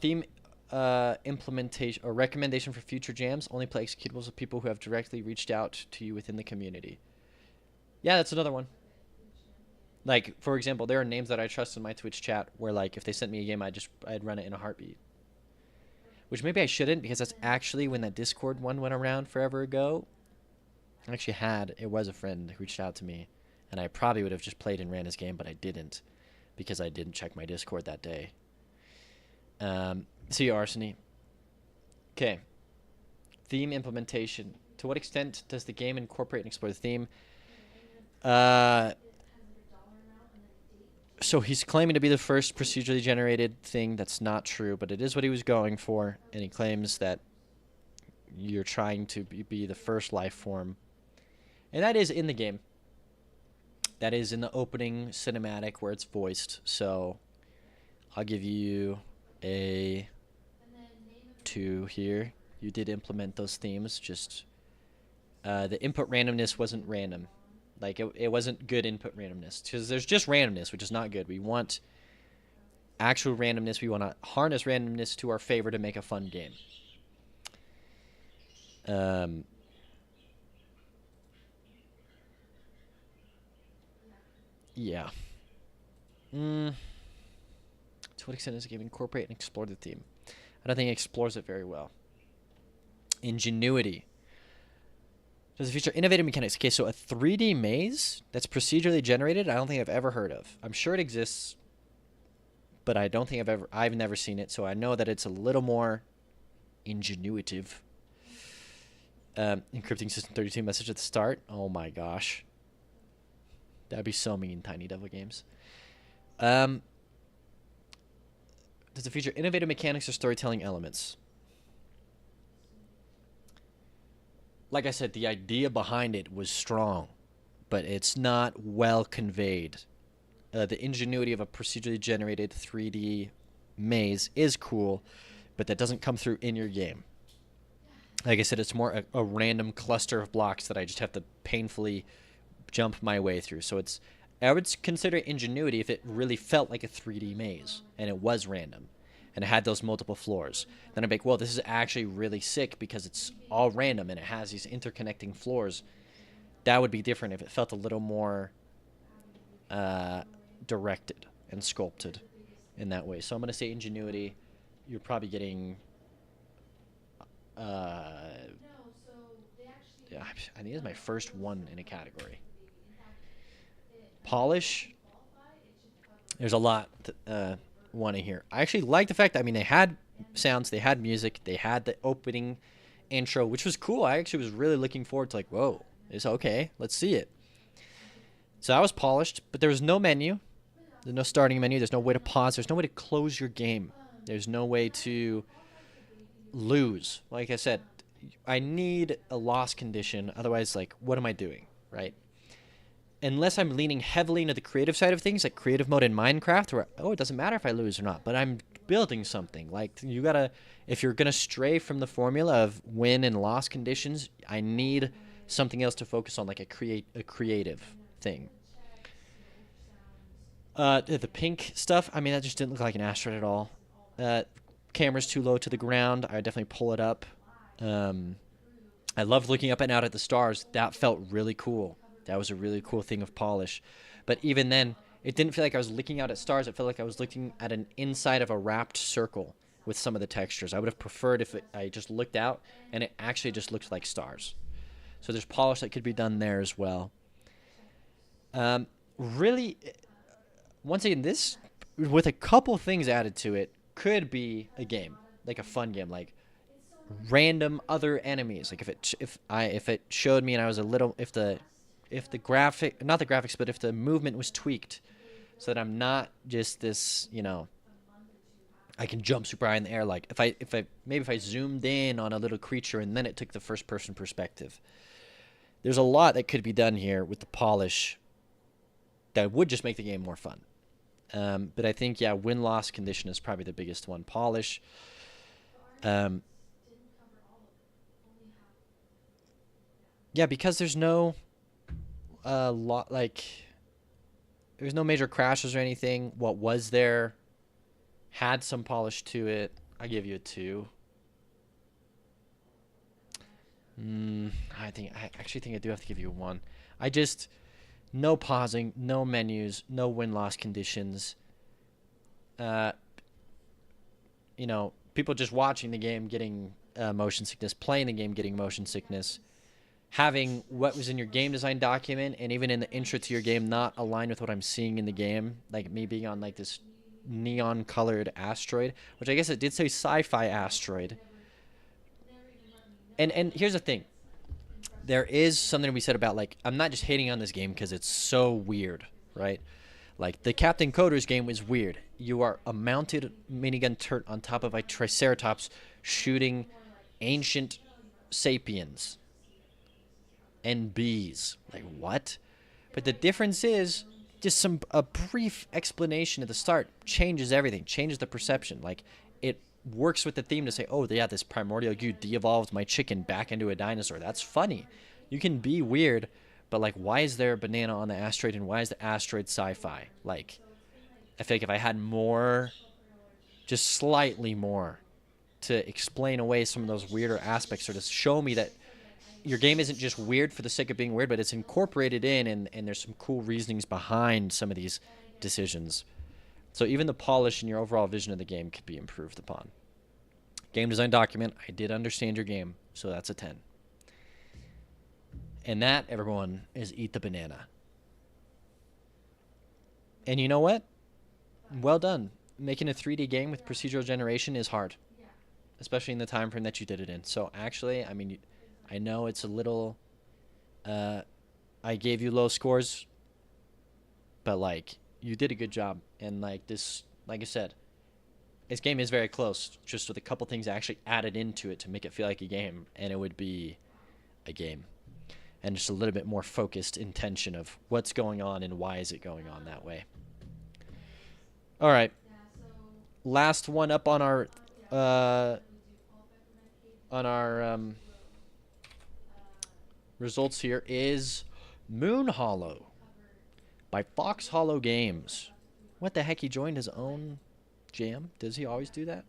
Theme implementation or recommendation for future jams: only play executables with people who have directly reached out to you within the community. Yeah, that's another one. Like, for example, there are names that I trust in my Twitch chat where, like, if they sent me a game, I'd run it in a heartbeat. Which maybe I shouldn't, because that's actually when that Discord one went around forever ago. I actually it was a friend who reached out to me, and I probably would have just played and ran his game, but I didn't, because I didn't check my Discord that day. See you, Arsony. Okay. Theme implementation. To what extent does the game incorporate and explore the theme? So he's claiming to be the first procedurally generated thing. That's not true, but it is what he was going for, and he claims that you're trying to be the first life form. And that is in the game. That is in the opening cinematic where it's voiced, so I'll give you a 2 here. You did implement those themes, just the input randomness wasn't random. Like, it wasn't good input randomness, because there's just randomness, which is not good. We want actual randomness. We want to harness randomness to our favor to make a fun game. Yeah. To what extent does the game incorporate and explore the theme? I don't think it explores it very well. Ingenuity. Does it feature innovative mechanics? Okay, so a 3D maze that's procedurally generated, I don't think I've ever heard of. I'm sure it exists, but I don't think I've never seen it, so I know that it's a little more ingenuitive. Encrypting System 32 message at the start. Oh my gosh. That'd be so mean, Tiny Devil Games. Does it feature innovative mechanics or storytelling elements? Like I said, the idea behind it was strong, but it's not well conveyed. The ingenuity of a procedurally generated 3D maze is cool, but that doesn't come through in your game. Like I said, it's more a random cluster of blocks that I just have to painfully jump my way through. So I would consider it ingenuity if it really felt like a 3D maze, and it was random, and it had those multiple floors. Then I'd be like, well, this is actually really sick because it's all random and it has these interconnecting floors. That would be different if it felt a little more directed and sculpted in that way. So I'm going to say ingenuity. You're probably getting Yeah, I think it's my first one in a category. Polish. There's a lot to want to hear. I actually like the fact that, I mean, they had sounds, they had music, they had the opening intro, which was cool. I actually was really looking forward to, like, whoa, it's okay. Let's see it. So that was polished, but there was no menu. There's no starting menu. There's no way to pause. There's no way to close your game. There's no way to lose. Like I said, I need a loss condition. Otherwise, like, what am I doing, right? Unless I'm leaning heavily into the creative side of things, like creative mode in Minecraft, where, oh, it doesn't matter if I lose or not, but I'm building something. Like, you gotta, if you're gonna stray from the formula of win and loss conditions, I need something else to focus on, like a creative thing. The pink stuff, I mean, that just didn't look like an asteroid at all. Camera's too low to the ground. I would definitely pull it up. I loved looking up and out at the stars. That felt really cool. That was a really cool thing of polish. But even then, it didn't feel like I was looking out at stars. It felt like I was looking at an inside of a wrapped circle with some of the textures. I would have preferred if I just looked out and it actually just looked like stars. So there's polish that could be done there as well. Really, once again, this, with a couple things added to it, could be a game, like a fun game, like random other enemies. Like if it showed me and I was a little, if the graphic, not the graphics, but if the movement was tweaked so that I'm not just this, you know, I can jump super high in the air. Like if I zoomed in on a little creature and then it took the first person perspective. There's a lot that could be done here with the polish that would just make the game more fun. But I think, yeah, win-loss condition is probably the biggest one. Polish. Yeah, because there's no there's no major crashes or anything. What was there had some polish to it. I give you a 2. I actually think I do have to give you a 1. No pausing, no menus, no win-loss conditions. You know, people just watching the game getting motion sickness, playing the game getting motion sickness, having what was in your game design document and even in the intro to your game not aligned with what I'm seeing in the game, like me being on like this neon-colored asteroid, which I guess it did say sci-fi asteroid. And here's the thing. There is something to be said about, like, I'm not just hating on this game because it's so weird, right? Like, the Captain Coder's game was weird. You are a mounted minigun turret on top of a Triceratops shooting ancient sapiens and bees. Like, what? But the difference is just a brief explanation at the start changes everything, changes the perception. Like, it works with the theme to say, oh, yeah, this primordial goo de-evolved my chicken back into a dinosaur. That's funny. You can be weird, but, like, why is there a banana on the asteroid and why is the asteroid sci-fi? Like, I feel like if I had more, just slightly more, to explain away some of those weirder aspects or to show me that your game isn't just weird for the sake of being weird, but it's incorporated in and there's some cool reasonings behind some of these decisions. So even the polish and your overall vision of the game could be improved upon. Game design document, I did understand your game, so that's a 10. And that, everyone, is Eat the Banana. And you know what? Well done. Making a 3D game with procedural generation is hard, especially in the time frame that you did it in. So actually, I mean, I know it's a little, I gave you low scores, but, like, you did a good job. And, like, this, like I said, this game is very close, just with a couple things actually added into it to make it feel like a game, and it would be a game. And just a little bit more focused intention of what's going on and why is it going on that way. All right. Last one up on our results here is Moon Hollow by FoxHollow Games. What the heck? He joined his own jam? Does he always do that?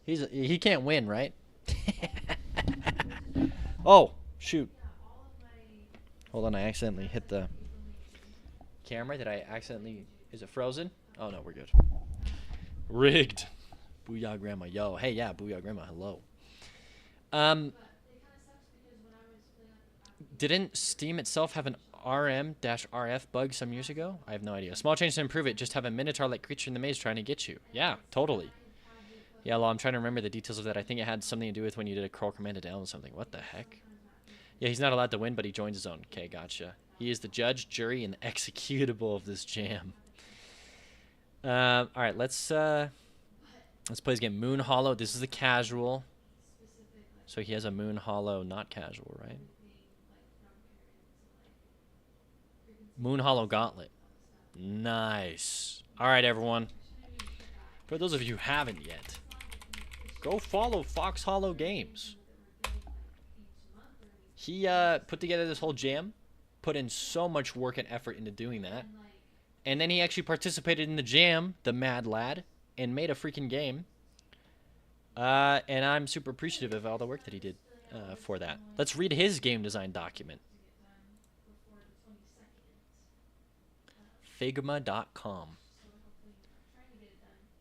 He can't win, right? Oh, shoot. Hold on, I accidentally hit the camera. Did I accidentally... Is it frozen? Oh, no, we're good. Rigged. Booyah, Grandma. Yo, hey, yeah, Booyah, Grandma. Hello. Didn't Steam itself have an RM-RF bug some years ago? I have no idea. Small change to improve it. Just have a minotaur-like creature in the maze trying to get you. Yeah, totally. Yeah, well, I'm trying to remember the details of that. I think it had something to do with when you did a curl command to down or something. What the heck? Yeah, he's not allowed to win, but he joins his own. Okay, gotcha. He is the judge, jury, and executable of this jam. All right, let's play this game. Moon Hollow. This is the casual. So he has a Moon Hollow, not casual, right? Moon Hollow Gauntlet. Nice. All right, everyone. For those of you who haven't yet, go follow FoxHollow Games. He put together this whole jam, put in so much work and effort into doing that. And then he actually participated in the jam, the mad lad, and made a freaking game. And I'm super appreciative of all the work that he did for that. Let's read his game design document. Figma.com.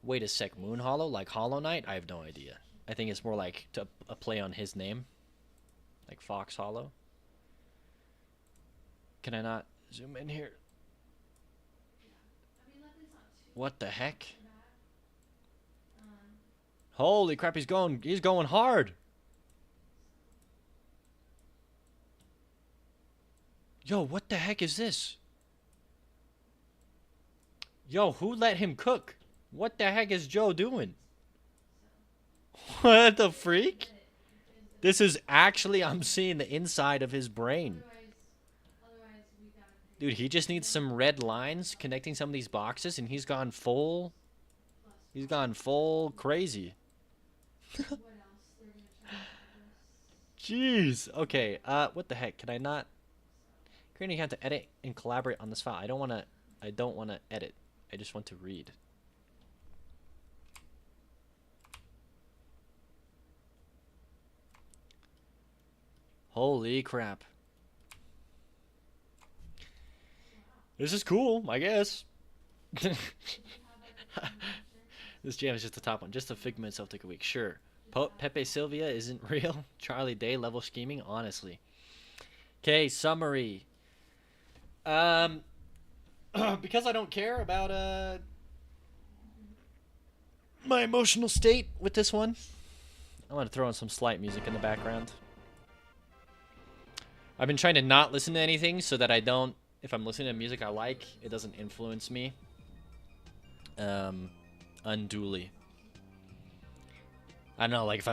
Wait a sec, Moon Hollow? Like Hollow Knight? I have no idea. I think it's more like a play on his name. Like FoxHollow. Can I not zoom in here? What the heck? Holy crap, he's going hard. Yo, what the heck is this? Yo, who let him cook? What the heck is Joe doing? What the freak? This is actually, I'm seeing the inside of his brain. Dude, he just needs some red lines connecting some of these boxes, and he's gone full crazy. Jeez. Okay, what the heck? Can I not? Currently, you have to edit and collaborate on this file. I don't want to edit. I just want to read. Holy crap. This is cool, I guess. This jam is just the top one. Just a Figma itself took a week. Sure. Pepe Sylvia isn't real. Charlie Day level scheming, honestly. Okay, summary. Because I don't care about my emotional state with this one, I want to throw in some slight music in the background. I've been trying to not listen to anything so that I don't, if I'm listening to music I like, it doesn't influence me unduly. I don't know, like if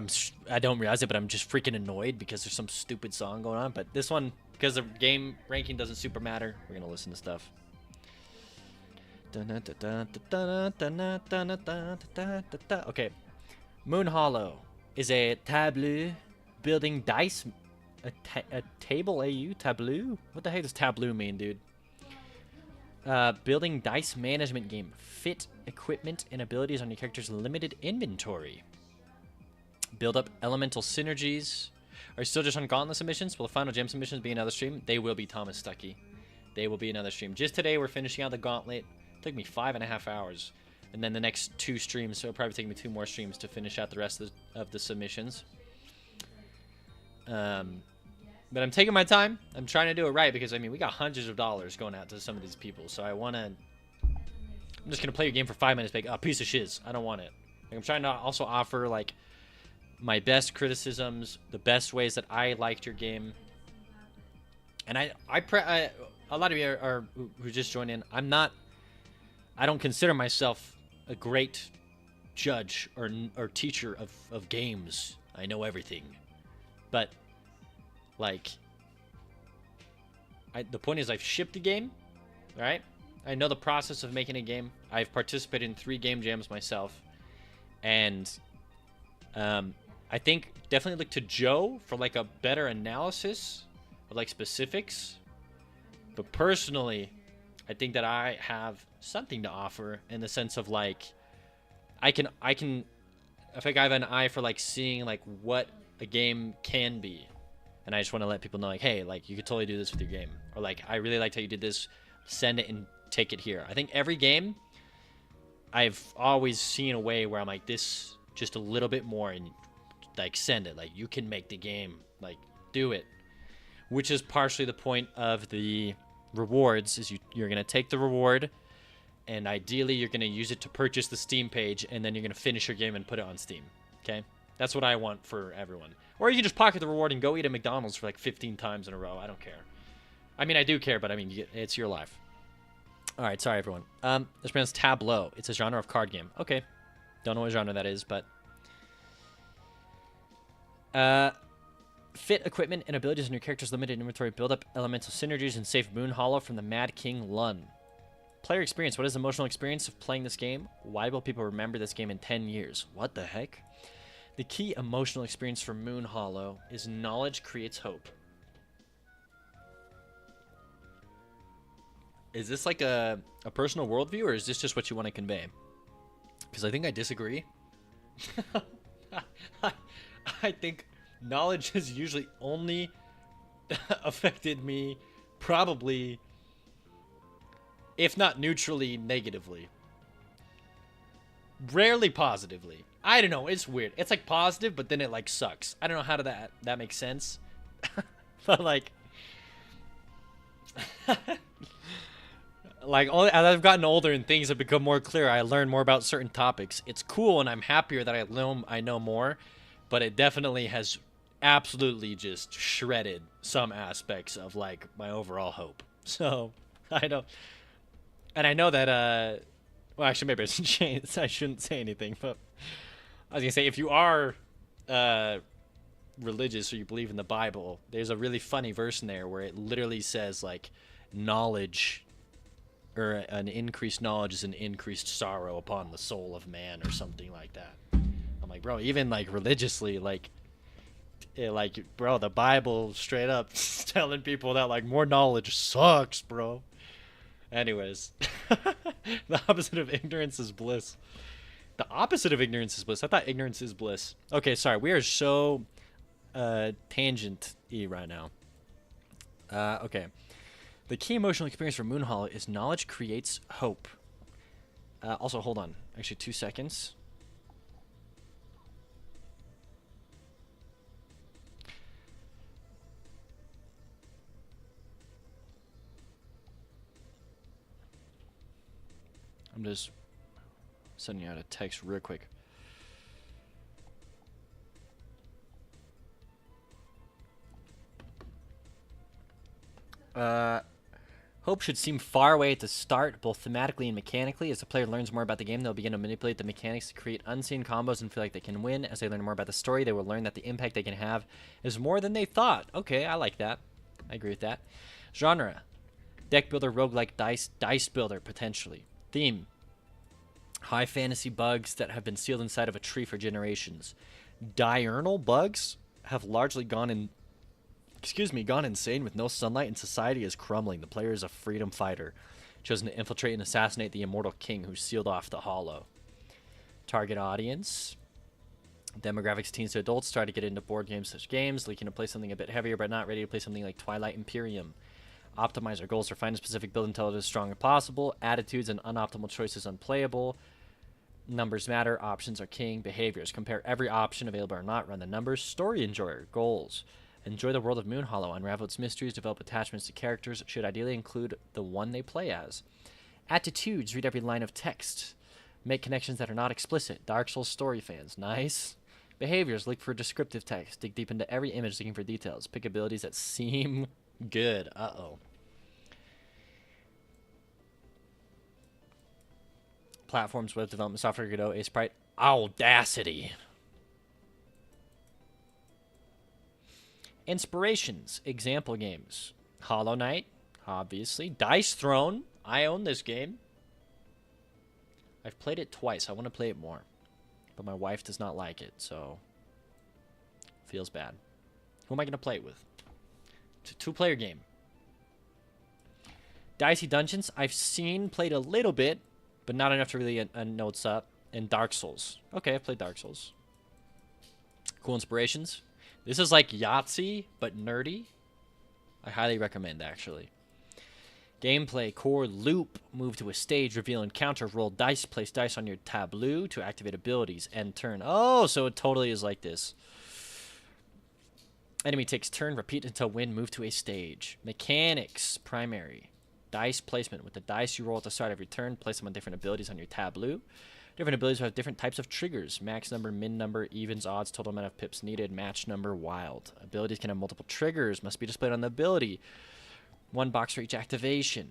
I don't realize it, but I'm just freaking annoyed because there's some stupid song going on. But this one, because the game ranking doesn't super matter, we're gonna listen to stuff. Okay, Moon Hollow is a tableau building dice. A table AU? Tableau? What the heck does tableau mean, dude? Building dice management game. Fit equipment and abilities on your character's limited inventory. Build up elemental synergies. Are you still just on Gauntlet submissions? Will the final gem submissions be another stream? They will be, Thomas Stuckey. They will be another stream. Just today, we're finishing out the Gauntlet. It took me 5.5 hours. And then the next 2 streams, so it'll probably take me 2 more streams to finish out the rest of the submissions. But I'm taking my time. I'm trying to do it right because, I mean, we got hundreds of dollars going out to some of these people. So I want to... I'm just going to play your game for 5 minutes. Like, a piece of shiz. I don't want it. Like, I'm trying to also offer, like, my best criticisms, the best ways that I liked your game. And a lot of you are who just joined in. I don't consider myself a great judge or teacher of games. I know everything. But... like, the point is I've shipped a game, right? I know the process of making a game. I've participated in 3 game jams myself. And I think definitely look to Joe for, like, a better analysis of, like, specifics. But personally, I think that I have something to offer in the sense of, like, I think I have an eye for, like, seeing, like, what a game can be. And I just want to let people know, like, hey, like, you could totally do this with your game. Or, like, I really liked how you did this. Send it and take it here. I think every game, I've always seen a way where I'm like, this just a little bit more and, like, send it. Like, you can make the game. Like, do it. which is partially the point of the rewards, is you're going to take the reward, and ideally you're going to use it to purchase the Steam page, and then you're going to finish your game and put it on Steam. Okay? That's what I want for everyone. Or you can just pocket the reward and go eat at McDonald's for like 15 times in a row. I don't care. I mean, I do care, but I mean, it's your life. All right, sorry, everyone. This pronounced Tableau. It's a genre of card game. Okay. Don't know what genre that is, but... fit equipment and abilities in your character's limited inventory. Build up elemental synergies and save Moon Hollow from the Mad King Lun. Player experience. What is the emotional experience of playing this game? Why will people remember this game in 10 years? What the heck? The key emotional experience for Moon Hollow is knowledge creates hope. Is this like a personal worldview, or is this just what you want to convey? Because I think I disagree. I think knowledge has usually only affected me probably, if not neutrally, negatively. Rarely positively. I don't know, it's weird. It's like positive, but then it like sucks. I don't know how that makes sense. But like like as I've gotten older and things have become more clear, I learn more about certain topics. It's cool, and I'm happier that I know more, but it definitely has absolutely just shredded some aspects of like my overall hope. So I know that well, actually, maybe I shouldn't say anything, but I was gonna say, if you are religious or you believe in the Bible, there's a really funny verse in there where it literally says like knowledge, or an increased knowledge is an increased sorrow upon the soul of man, or something like that. I'm like, bro, even like religiously, like bro, the Bible straight up is telling people that like more knowledge sucks, bro. Anyways, the opposite of ignorance is bliss. The opposite of ignorance is bliss. I thought ignorance is bliss. Okay, sorry. We are so tangent-y right now. Okay. The key emotional experience for Moon Hollow is knowledge creates hope. Also, hold on. Actually, 2 seconds. I'm just sending you out a text real quick. Hope should seem far away at the start, both thematically and mechanically. As the player learns more about the game, they'll begin to manipulate the mechanics to create unseen combos and feel like they can win. As they learn more about the story, they will learn that the impact they can have is more than they thought. Okay, I like that. I agree with that. Genre. Deck builder, roguelike, dice builder, potentially. Theme. High fantasy bugs that have been sealed inside of a tree for generations. Diurnal bugs have largely gone insane with no sunlight, and society is crumbling. The player is a freedom fighter, chosen to infiltrate and assassinate the immortal king who sealed off the Hollow. Target audience. Demographics teens to adults try to get into board games such games, looking to play something a bit heavier but not ready to play something like Twilight Imperium. Optimize our goals to find a specific build until it is as strong as possible. Attitudes and unoptimal choices unplayable. Numbers matter. Options are king. Behaviors. Compare every option available or not. Run the numbers. Story enjoyer. Goals. Enjoy the world of Moon Hollow. Unravel its mysteries. Develop attachments to characters. Should ideally include the one they play as. Attitudes. Read every line of text. Make connections that are not explicit. Dark Souls story fans. Nice. Behaviors. Look for descriptive text. Dig deep into every image looking for details. Pick abilities that seem good. Uh-oh. Platforms, web development software, Godot, Sprite, Audacity. Inspirations, example games. Hollow Knight, obviously. Dice Throne, I own this game. I've played it twice. I want to play it more. But my wife does not like it, so feels bad. Who am I going to play it with? It's a two-player game. Dicey Dungeons, I've played a little bit, but not enough to really know what's up. And Dark Souls. Okay, I've played Dark Souls. Cool inspirations. This is like Yahtzee, but nerdy. I highly recommend, actually. Gameplay, core, loop, move to a stage, reveal encounter, roll dice, place dice on your tableau to activate abilities, end turn. Oh, so it totally is like this. Enemy takes turn, repeat until win, move to a stage. Mechanics, primary. Dice placement. With the dice you roll at the start of your turn, place them on different abilities on your tableau. Different abilities have different types of triggers. Max number, min number, evens, odds, total amount of pips needed, match number, wild. Abilities can have multiple triggers, must be displayed on the ability. One box for each activation.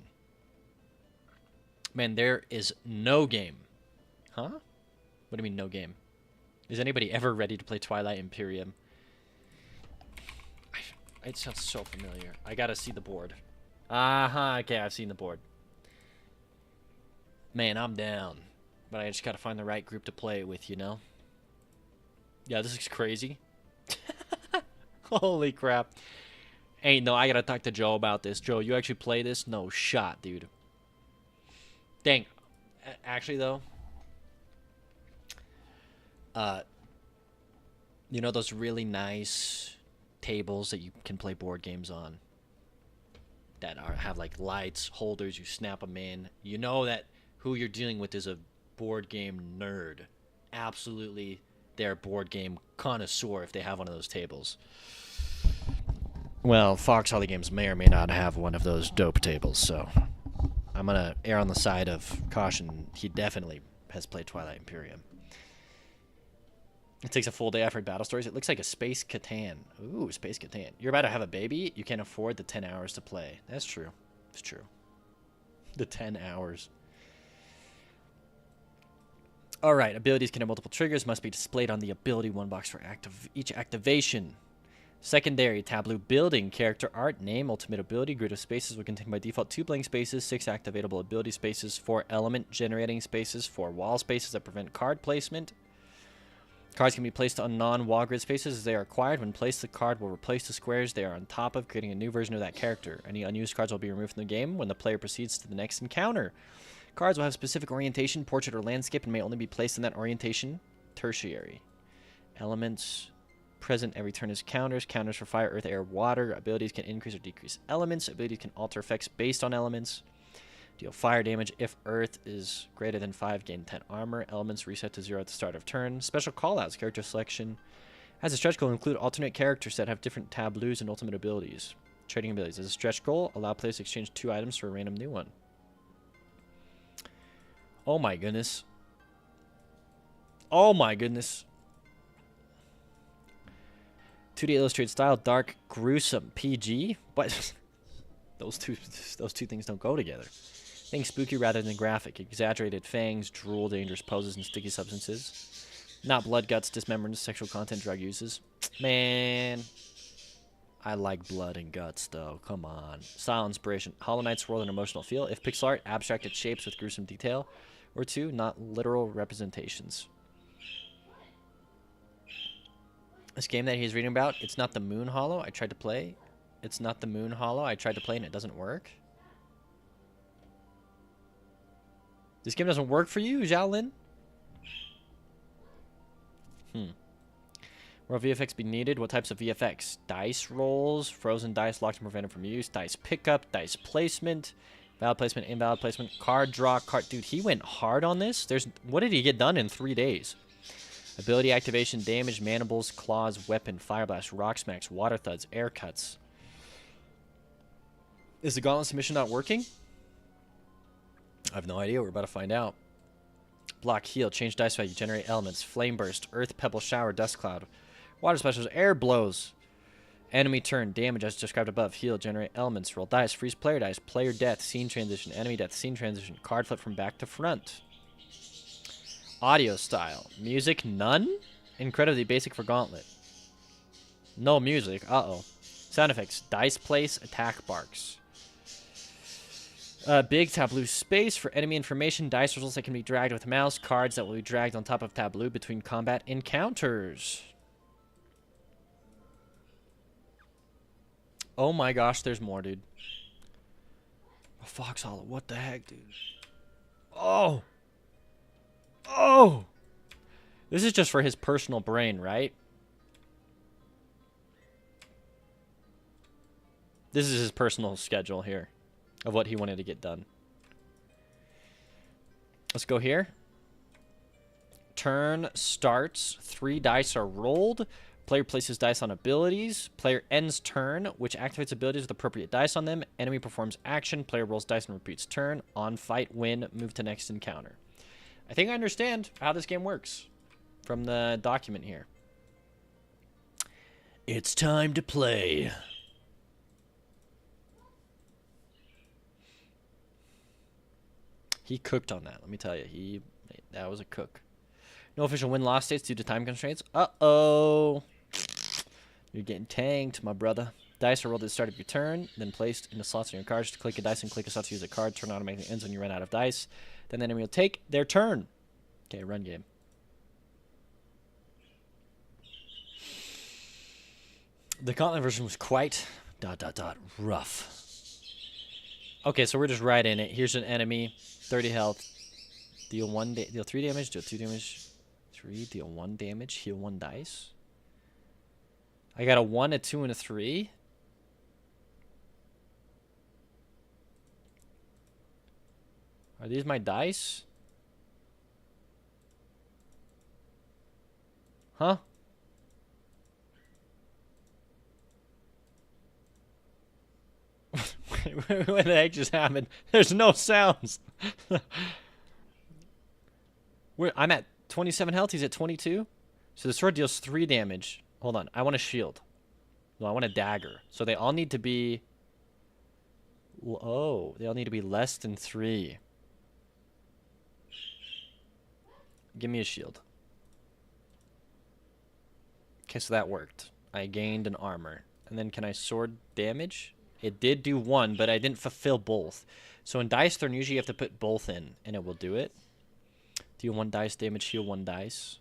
Man, there is no game. Huh? What do you mean no game? Is anybody ever ready to play Twilight Imperium? It sounds so familiar. I gotta see the board. Okay, I've seen the board. Man, I'm down. But I just gotta find the right group to play it with, you know? Yeah, this is crazy. Holy crap. Hey, no, I gotta talk to Joe about this. Joe, you actually play this? No shot, dude. Dang. Actually, though. You know those really nice tables that you can play board games on? That have like lights, holders, you snap them in. You know that who you're dealing with is a board game nerd. Absolutely, they're a board game connoisseur if they have one of those tables. Well, FoxHollow Games may or may not have one of those dope tables, so I'm gonna err on the side of caution. He definitely has played Twilight Imperium. It takes a full day after battle stories. It looks like a Space Catan. Ooh, Space Catan. You're about to have a baby. You can't afford the 10 hours to play. That's true. It's true. The 10 hours. All right. Abilities can have multiple triggers. Must be displayed on the ability. One box for each activation. Secondary tableau building. Character art. Name. Ultimate ability. Grid of spaces will contain by default 2 blank spaces, 6 activatable ability spaces, 4 element generating spaces, 4 wall spaces that prevent card placement. Cards can be placed on non-wall grid spaces as they are acquired. When placed, the card will replace the squares they are on top of, creating a new version of that character. Any unused cards will be removed from the game when the player proceeds to the next encounter. Cards will have specific orientation, portrait, or landscape, and may only be placed in that orientation. Tertiary. Elements. Present every turn as counters. Counters for fire, earth, air, water. Abilities can increase or decrease elements. Abilities can alter effects based on elements. Deal fire damage. If earth is greater than 5, gain 10 armor. Elements reset to 0 at the start of turn. Special callouts. Character selection. As a stretch goal, include alternate characters that have different tableaus and ultimate abilities. Trading abilities. As a stretch goal, allow players to exchange 2 items for a random new one. Oh my goodness. Oh my goodness. 2D illustrated style. Dark, gruesome. PG? But those two things don't go together. Think spooky rather than graphic. Exaggerated fangs, drool, dangerous poses, and sticky substances. Not blood, guts, dismemberment, sexual content, drug uses. Man, I like blood and guts, though. Come on. Style inspiration. Hollow Knight's world and emotional feel. If pixel art, abstracted shapes with gruesome detail. Or 2, not literal representations. This game that he's reading about, it's not the Moon Hollow I tried to play. It's not the Moon Hollow I tried to play and it doesn't work. This game doesn't work for you, Xiaolin? Will VFX be needed? What types of VFX? Dice rolls, frozen dice locked and prevented from use, dice pickup, dice placement, valid placement, invalid placement, card draw, card... Dude, he went hard on this. What did he get done in 3 days? Ability activation, damage, mandibles, claws, weapon, fire blast, rock smacks, water thuds, air cuts. Is the gauntlet submission not working? I have no idea. We're about to find out. Block, heal, change dice value, generate elements, flame burst, earth, pebble, shower, dust cloud, water specials, air blows, enemy turn, damage as described above, heal, generate elements, roll dice, freeze player dice, player death, scene transition, enemy death, scene transition, card flip from back to front. Audio style, music, none? Incredibly basic for gauntlet. No music, uh-oh. Sound effects, dice place, attack barks. Big tableau space for enemy information, dice results that can be dragged with mouse, cards that will be dragged on top of tableau between combat encounters. Oh my gosh, there's more, dude. FoxHollow, what the heck, dude? Oh! Oh! This is just for his personal brain, right? This is his personal schedule here of what he wanted to get done. Let's go here. Turn starts. 3 dice are rolled. Player places dice on abilities. Player ends turn, which activates abilities with appropriate dice on them. Enemy performs action. Player rolls dice and repeats turn. On fight, win, move to next encounter. I think I understand how this game works from the document here. It's time to play. He cooked on that, let me tell you. That was a cook. No official win-loss states due to time constraints. Uh-oh. You're getting tanked, my brother. Dice are rolled at the start of your turn, then placed into slots on your cards. To click a dice and click a slot to use a card. Turn automatically ends when you run out of dice. Then the enemy will take their turn. Okay, run game. The Gauntlet version was quite ... rough. Okay, so we're just right in it. Here's an enemy, 30 health. Deal 3 damage, deal 2 damage. 3, deal 1 damage, heal 1 dice. I got a 1, a 2, and a 3. Are these my dice? Huh? What the heck just happened? There's no sounds. I'm at 27 health. He's at 22. So the sword deals 3 damage. Hold on. I want a shield. No, I want a dagger. So they all need to be... Oh, they all need to be less than 3. Give me a shield. Okay, so that worked. I gained an armor. And then can I sword damage? It did do 1, but I didn't fulfill both. So in Dice Turn, usually you have to put both in, and it will do it. Deal 1 dice damage, heal 1 dice.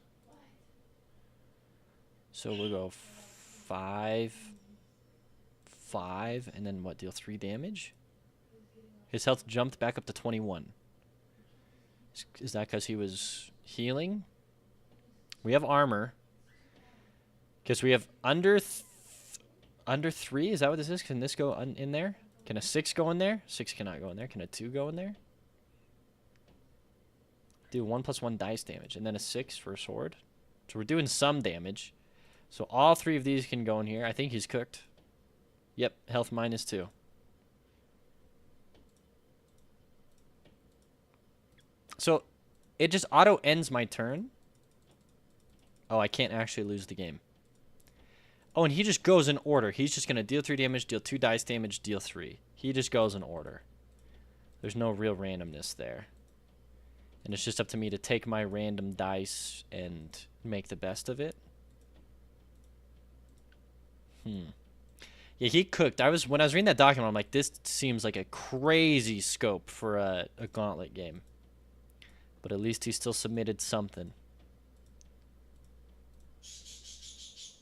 So we'll go 5, 5, and then what, deal 3 damage? His health jumped back up to 21. Is that because he was healing? We have armor. Because we have under 3, is that what this is? Can this go in there? Can a 6 go in there? 6 cannot go in there. Can a 2 go in there? Do 1 + 1 dice damage. And then a 6 for a sword. So we're doing some damage. So all 3 of these can go in here. I think he's cooked. Yep, health -2. So it just auto ends my turn. Oh, I can't actually lose the game. Oh, and he just goes in order. He's just going to deal 3 damage, deal 2 dice damage, deal 3. He just goes in order. There's no real randomness there. And it's just up to me to take my random dice and make the best of it. Yeah, he cooked. When I was reading that document, I'm like, this seems like a crazy scope for a gauntlet game. But at least he still submitted something.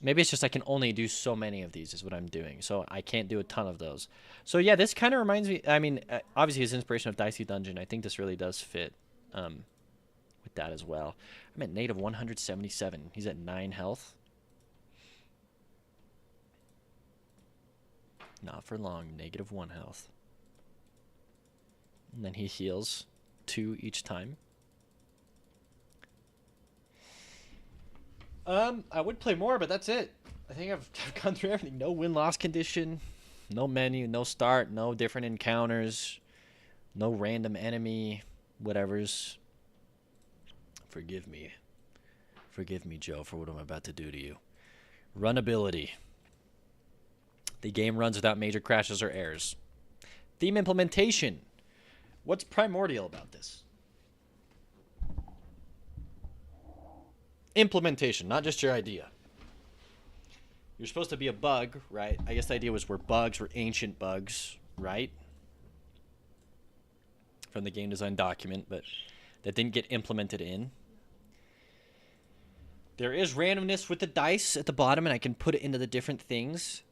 Maybe it's just I can only do so many of these is what I'm doing. So I can't do a ton of those. So yeah, this kind of reminds me, I mean, obviously his inspiration of Dicey Dungeon, I think this really does fit with that as well. I'm at native 177. He's at 9 health. Not for long, -1 health. And then he heals 2 each time. I would play more, but that's it. I think I've gone through everything. No win-loss condition, no menu, no start, no different encounters, no random enemy, whatevers. Forgive me. Forgive me, Joe, for what I'm about to do to you. Runability. The game runs without major crashes or errors. Theme implementation. What's primordial about this? Implementation, not just your idea. You're supposed to be a bug, right? I guess the idea was we're bugs, we're ancient bugs, right? From the game design document, but that didn't get implemented in. There is randomness with the dice at the bottom, and I can put it into the different things.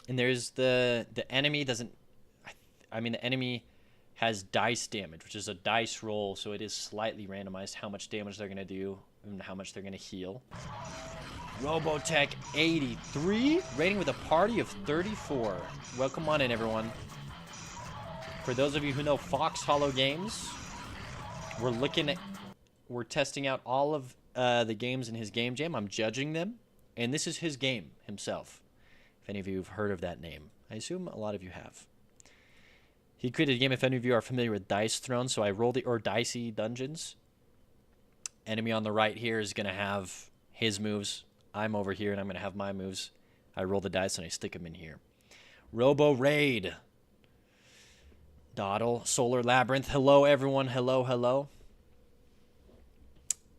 And there's the enemy doesn't... I mean, the enemy has dice damage, which is a dice roll, so it is slightly randomized how much damage they're going to do and how much they're going to heal. Robotech 83, rating with a party of 34. Welcome on in, everyone. For those of you who know FoxHollow games, we're testing out all of the games in his GameJam. I'm judging them. And this is his game himself. If any of you have heard of that name. I assume a lot of you have. He created a game, if any of you are familiar with Dice Throne. So I roll or Dicey Dungeons. Enemy on the right here is going to have his moves. I'm over here and I'm going to have my moves. I roll the dice and I stick them in here. Robo Raid. Dawdle. Solar Labyrinth. Hello, everyone. Hello, hello.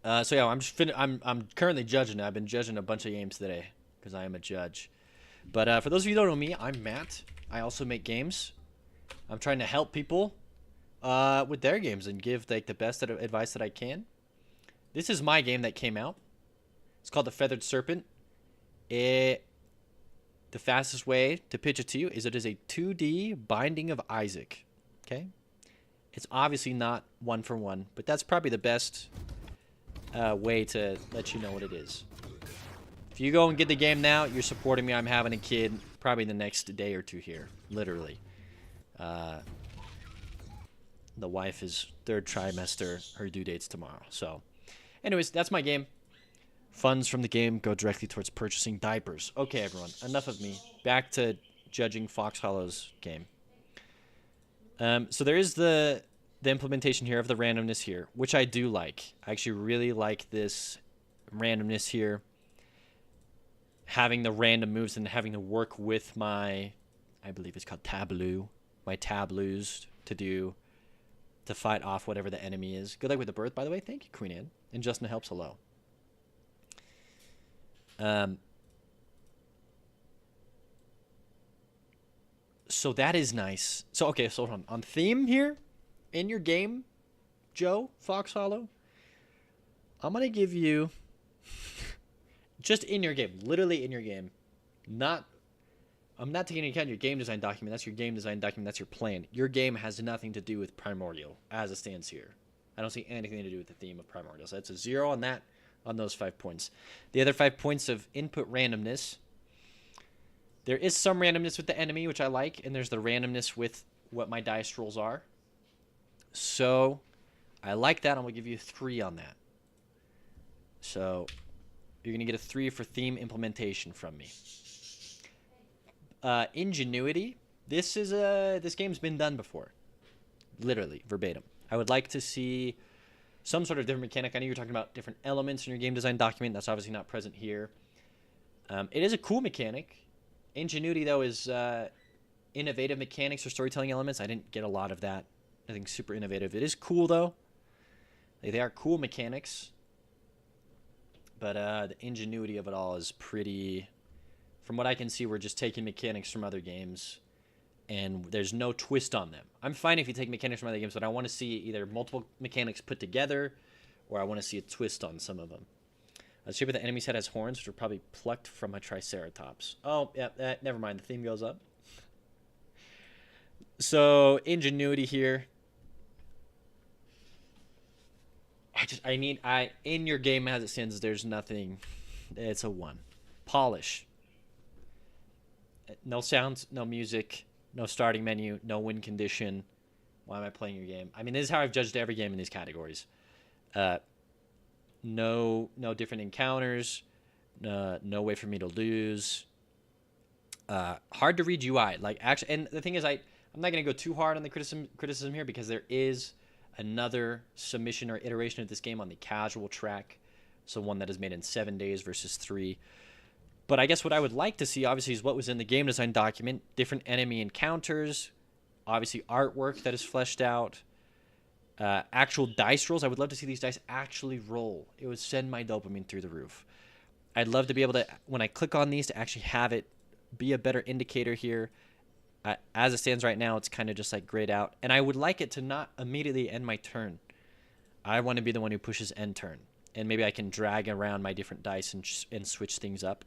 So yeah, I'm currently judging. I've been judging a bunch of games today because I am a judge. But for those of you who don't know me, I'm Matt. I also make games. I'm trying to help people with their games and give like the best advice that I can. This is my game that came out. It's called The Feathered Serpent. The fastest way to pitch it to you is it is a 2D Binding of Isaac. Okay? It's obviously not one for one, but that's probably the best way to let you know what it is. If you go and get the game now, you're supporting me. I'm having a kid probably the next day or two here. Literally. The wife is third trimester. Her due date's tomorrow. So, anyways, that's my game. Funds from the game go directly towards purchasing diapers. Okay, everyone. Enough of me. Back to judging FoxHollow's game. So there is the implementation here of the randomness here, which I do like. I actually really like this randomness here. Having the random moves and having to work with my, I believe it's called tableau, my tableaus to fight off whatever the enemy is. Good luck with the birth, by the way. Thank you, Queen Anne. And Justin helps. Hello. So that is nice. So, okay, so hold on theme here in your game, Joe, FoxHollow, I'm going to give you just in your game, literally in your game, I'm not taking into account your game design document. That's your game design document. That's your plan. Your game has nothing to do with Primordial as it stands here. I don't see anything to do with the theme of Primordial. So that's a 0 on that, on those 5 points. The other 5 points of input randomness. There is some randomness with the enemy, which I like, and there's the randomness with what my dice rolls are. So I like that. I'm going to give you a 3 on that. So you're going to get a 3 for theme implementation from me. Ingenuity. This game's been done before. Literally, verbatim. I would like to see some sort of different mechanic. I know you're talking about different elements in your game design document. That's obviously not present here. It is a cool mechanic. Ingenuity, though, is innovative mechanics or storytelling elements. I didn't get a lot of that. Nothing super innovative. It is cool, though. They are cool mechanics. But the ingenuity of it all is pretty... From what I can see, we're just taking mechanics from other games, and there's no twist on them. I'm fine if you take mechanics from other games, but I want to see either multiple mechanics put together, or I want to see a twist on some of them. The shape of the enemy's head has horns, which are probably plucked from a triceratops. Oh, yeah, never mind. The theme goes up. So, ingenuity here. In your game as it stands, there's nothing. It's a 1. Polish. No sounds, no music, no starting menu, no win condition. Why am I playing your game? I mean, this is how I've judged every game in these categories. No different encounters. No way for me to lose. Hard to read UI. And the thing is, I'm not going to go too hard on the criticism here because there is another submission or iteration of this game on the casual track. So one that is made in 7 days versus 3. But I guess what I would like to see, obviously, is what was in the game design document. Different enemy encounters. Obviously, artwork that is fleshed out. Actual dice rolls. I would love to see these dice actually roll. It would send my dopamine through the roof. I'd love to be able to, when I click on these, to actually have it be a better indicator here. As it stands right now, it's kind of just like grayed out. And I would like it to not immediately end my turn. I want to be the one who pushes end turn. And maybe I can drag around my different dice and switch things up.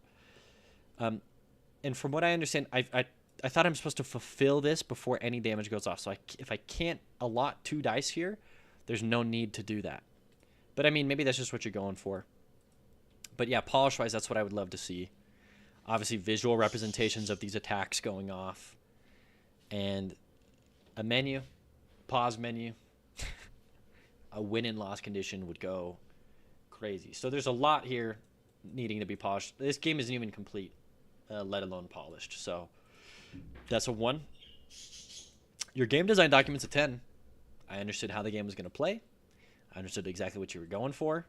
And from what I understand, I thought I'm supposed to fulfill this before any damage goes off. So if I can't allot 2 dice here, there's no need to do that. But I mean, maybe that's just what you're going for. But yeah, polish-wise, that's what I would love to see. Obviously, visual representations of these attacks going off. And a menu, pause menu, a win and loss condition would go crazy. So there's a lot here needing to be polished. This game isn't even complete, let alone polished. So that's a 1. Your game design document's a 10. I understood how the game was going to play. I understood exactly what you were going for.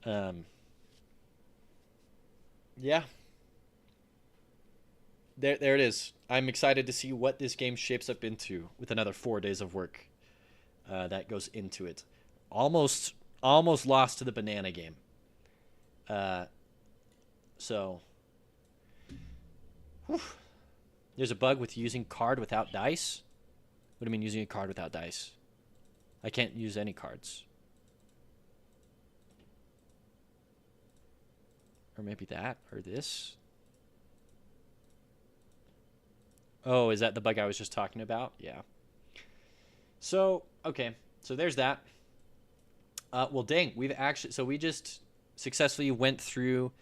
Yeah. There it is. I'm excited to see what this game shapes up into with another 4 days of work that goes into it. Almost lost to the banana game. So, whew. There's a bug with using card without dice. What do you mean using a card without dice? I can't use any cards. Or maybe that, or this. Oh, is that the bug I was just talking about? Yeah. So, okay. So there's that. Well, dang. We just successfully went through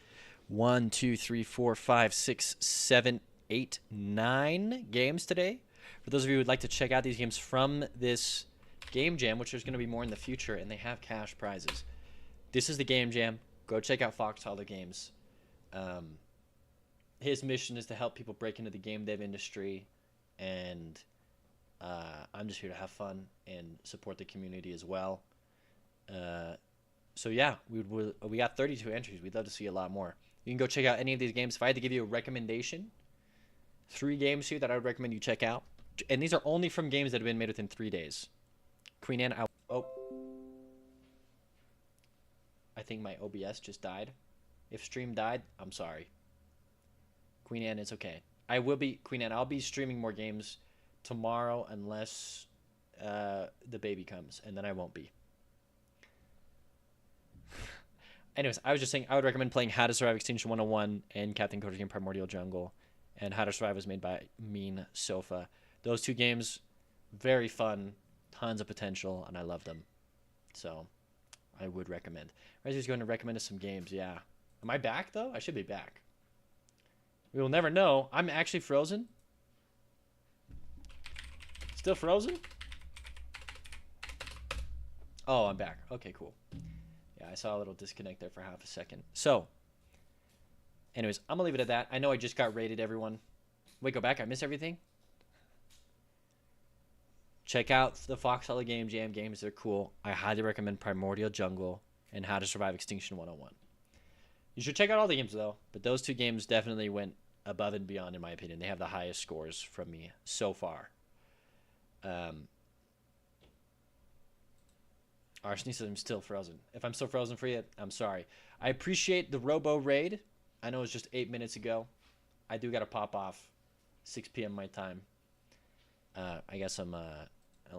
1, 2, 3, 4, 5, 6, 7, 8, 9 games today. For those of you who would like to check out these games from this Game Jam, which there's going to be more in the future, and they have cash prizes. This is the Game Jam. Go check out FoxHollow Games. His mission is to help people break into the game dev industry, and I'm just here to have fun and support the community as well. So yeah, we got 32 entries. We'd love to see a lot more. You can go check out any of these games. If I had to give you a recommendation, 3 games here that I would recommend you check out, and these are only from games that have been made within 3 days. Queen Anne. I think my OBS just died. If stream died, I'm sorry. Queen Anne is okay. Queen Anne, I'll be streaming more games tomorrow unless the baby comes, and then I won't be. Anyways, I was just saying I would recommend playing How to Survive Extinction 101 and Captain Coder's Game Primordial Jungle. And How to Survive was made by Mean Sofa. Those 2 games, very fun, tons of potential, and I love them. So, I would recommend. Reggie's going to recommend us some games, yeah. Am I back, though? I should be back. We will never know. I'm actually frozen. Still frozen? Oh, I'm back. Okay, cool. Yeah, I saw a little disconnect there for half a second. So, anyways, I'm going to leave it at that. I know I just got rated, everyone. Wait, go back. I missed everything. Check out the FoxHollow Game Jam games. They're cool. I highly recommend Primordial Jungle and How to Survive Extinction 101. You should check out all the games, though. But those 2 games definitely went above and beyond, in my opinion. They have the highest scores from me so far. Arseny says I'm still frozen. If I'm still frozen for you, I'm sorry. I appreciate the Robo Raid. I know it's just 8 minutes ago. I do got to pop off 6 p.m. my time. I got some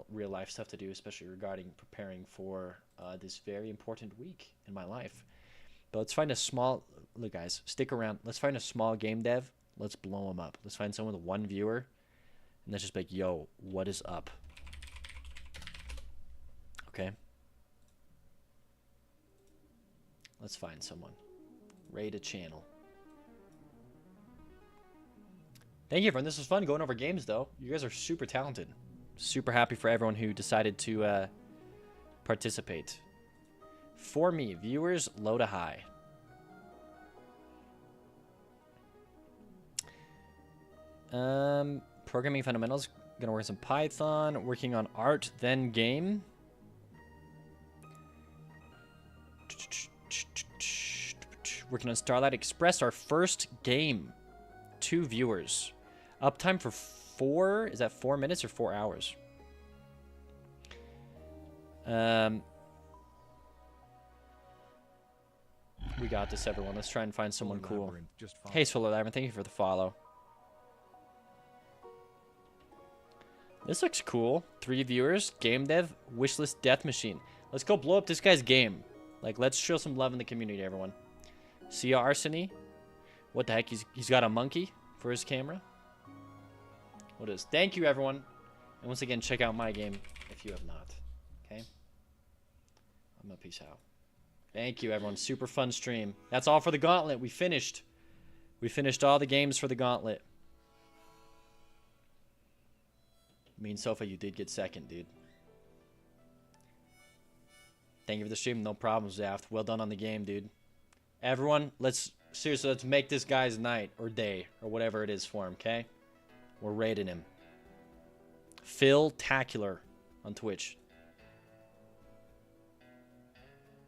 real life stuff to do, especially regarding preparing for this very important week in my life. But let's find a small... Look, guys, stick around. Let's find a small game dev. Let's blow them up. Let's find someone with 1 viewer. And let's just be like, yo, what is up? Okay? Let's find someone. Raid a channel. Thank you, everyone. This was fun going over games, though. You guys are super talented. Super happy for everyone who decided to participate. For me, viewers, low to high. Programming fundamentals. Gonna work on some Python. Working on art, then game. Working on Starlight Express, our first game. 2 viewers. Uptime for 4. Is that 4 minutes or 4 hours? We got this, everyone. Let's try and find someone cool. Hey, Solar Labyrinth, thank you for the follow. This looks cool. 3 viewers. Game dev. Wishlist death machine. Let's go blow up this guy's game. Like, let's show some love in the community, everyone. See ya, Arseny. What the heck? He's got a monkey for his camera. What is? Thank you, everyone. And once again, check out my game if you have not. Okay? I'm gonna peace out. Thank you, everyone. Super fun stream. That's all for the Gauntlet. We finished. We finished all the games for the Gauntlet. Mean Sofa, you did get second, dude. Thank you for the stream. No problems, Zaft. Well done on the game, dude. Everyone, let's make this guy's night or day or whatever it is for him, okay? We're rating him. Phil Tacular on Twitch.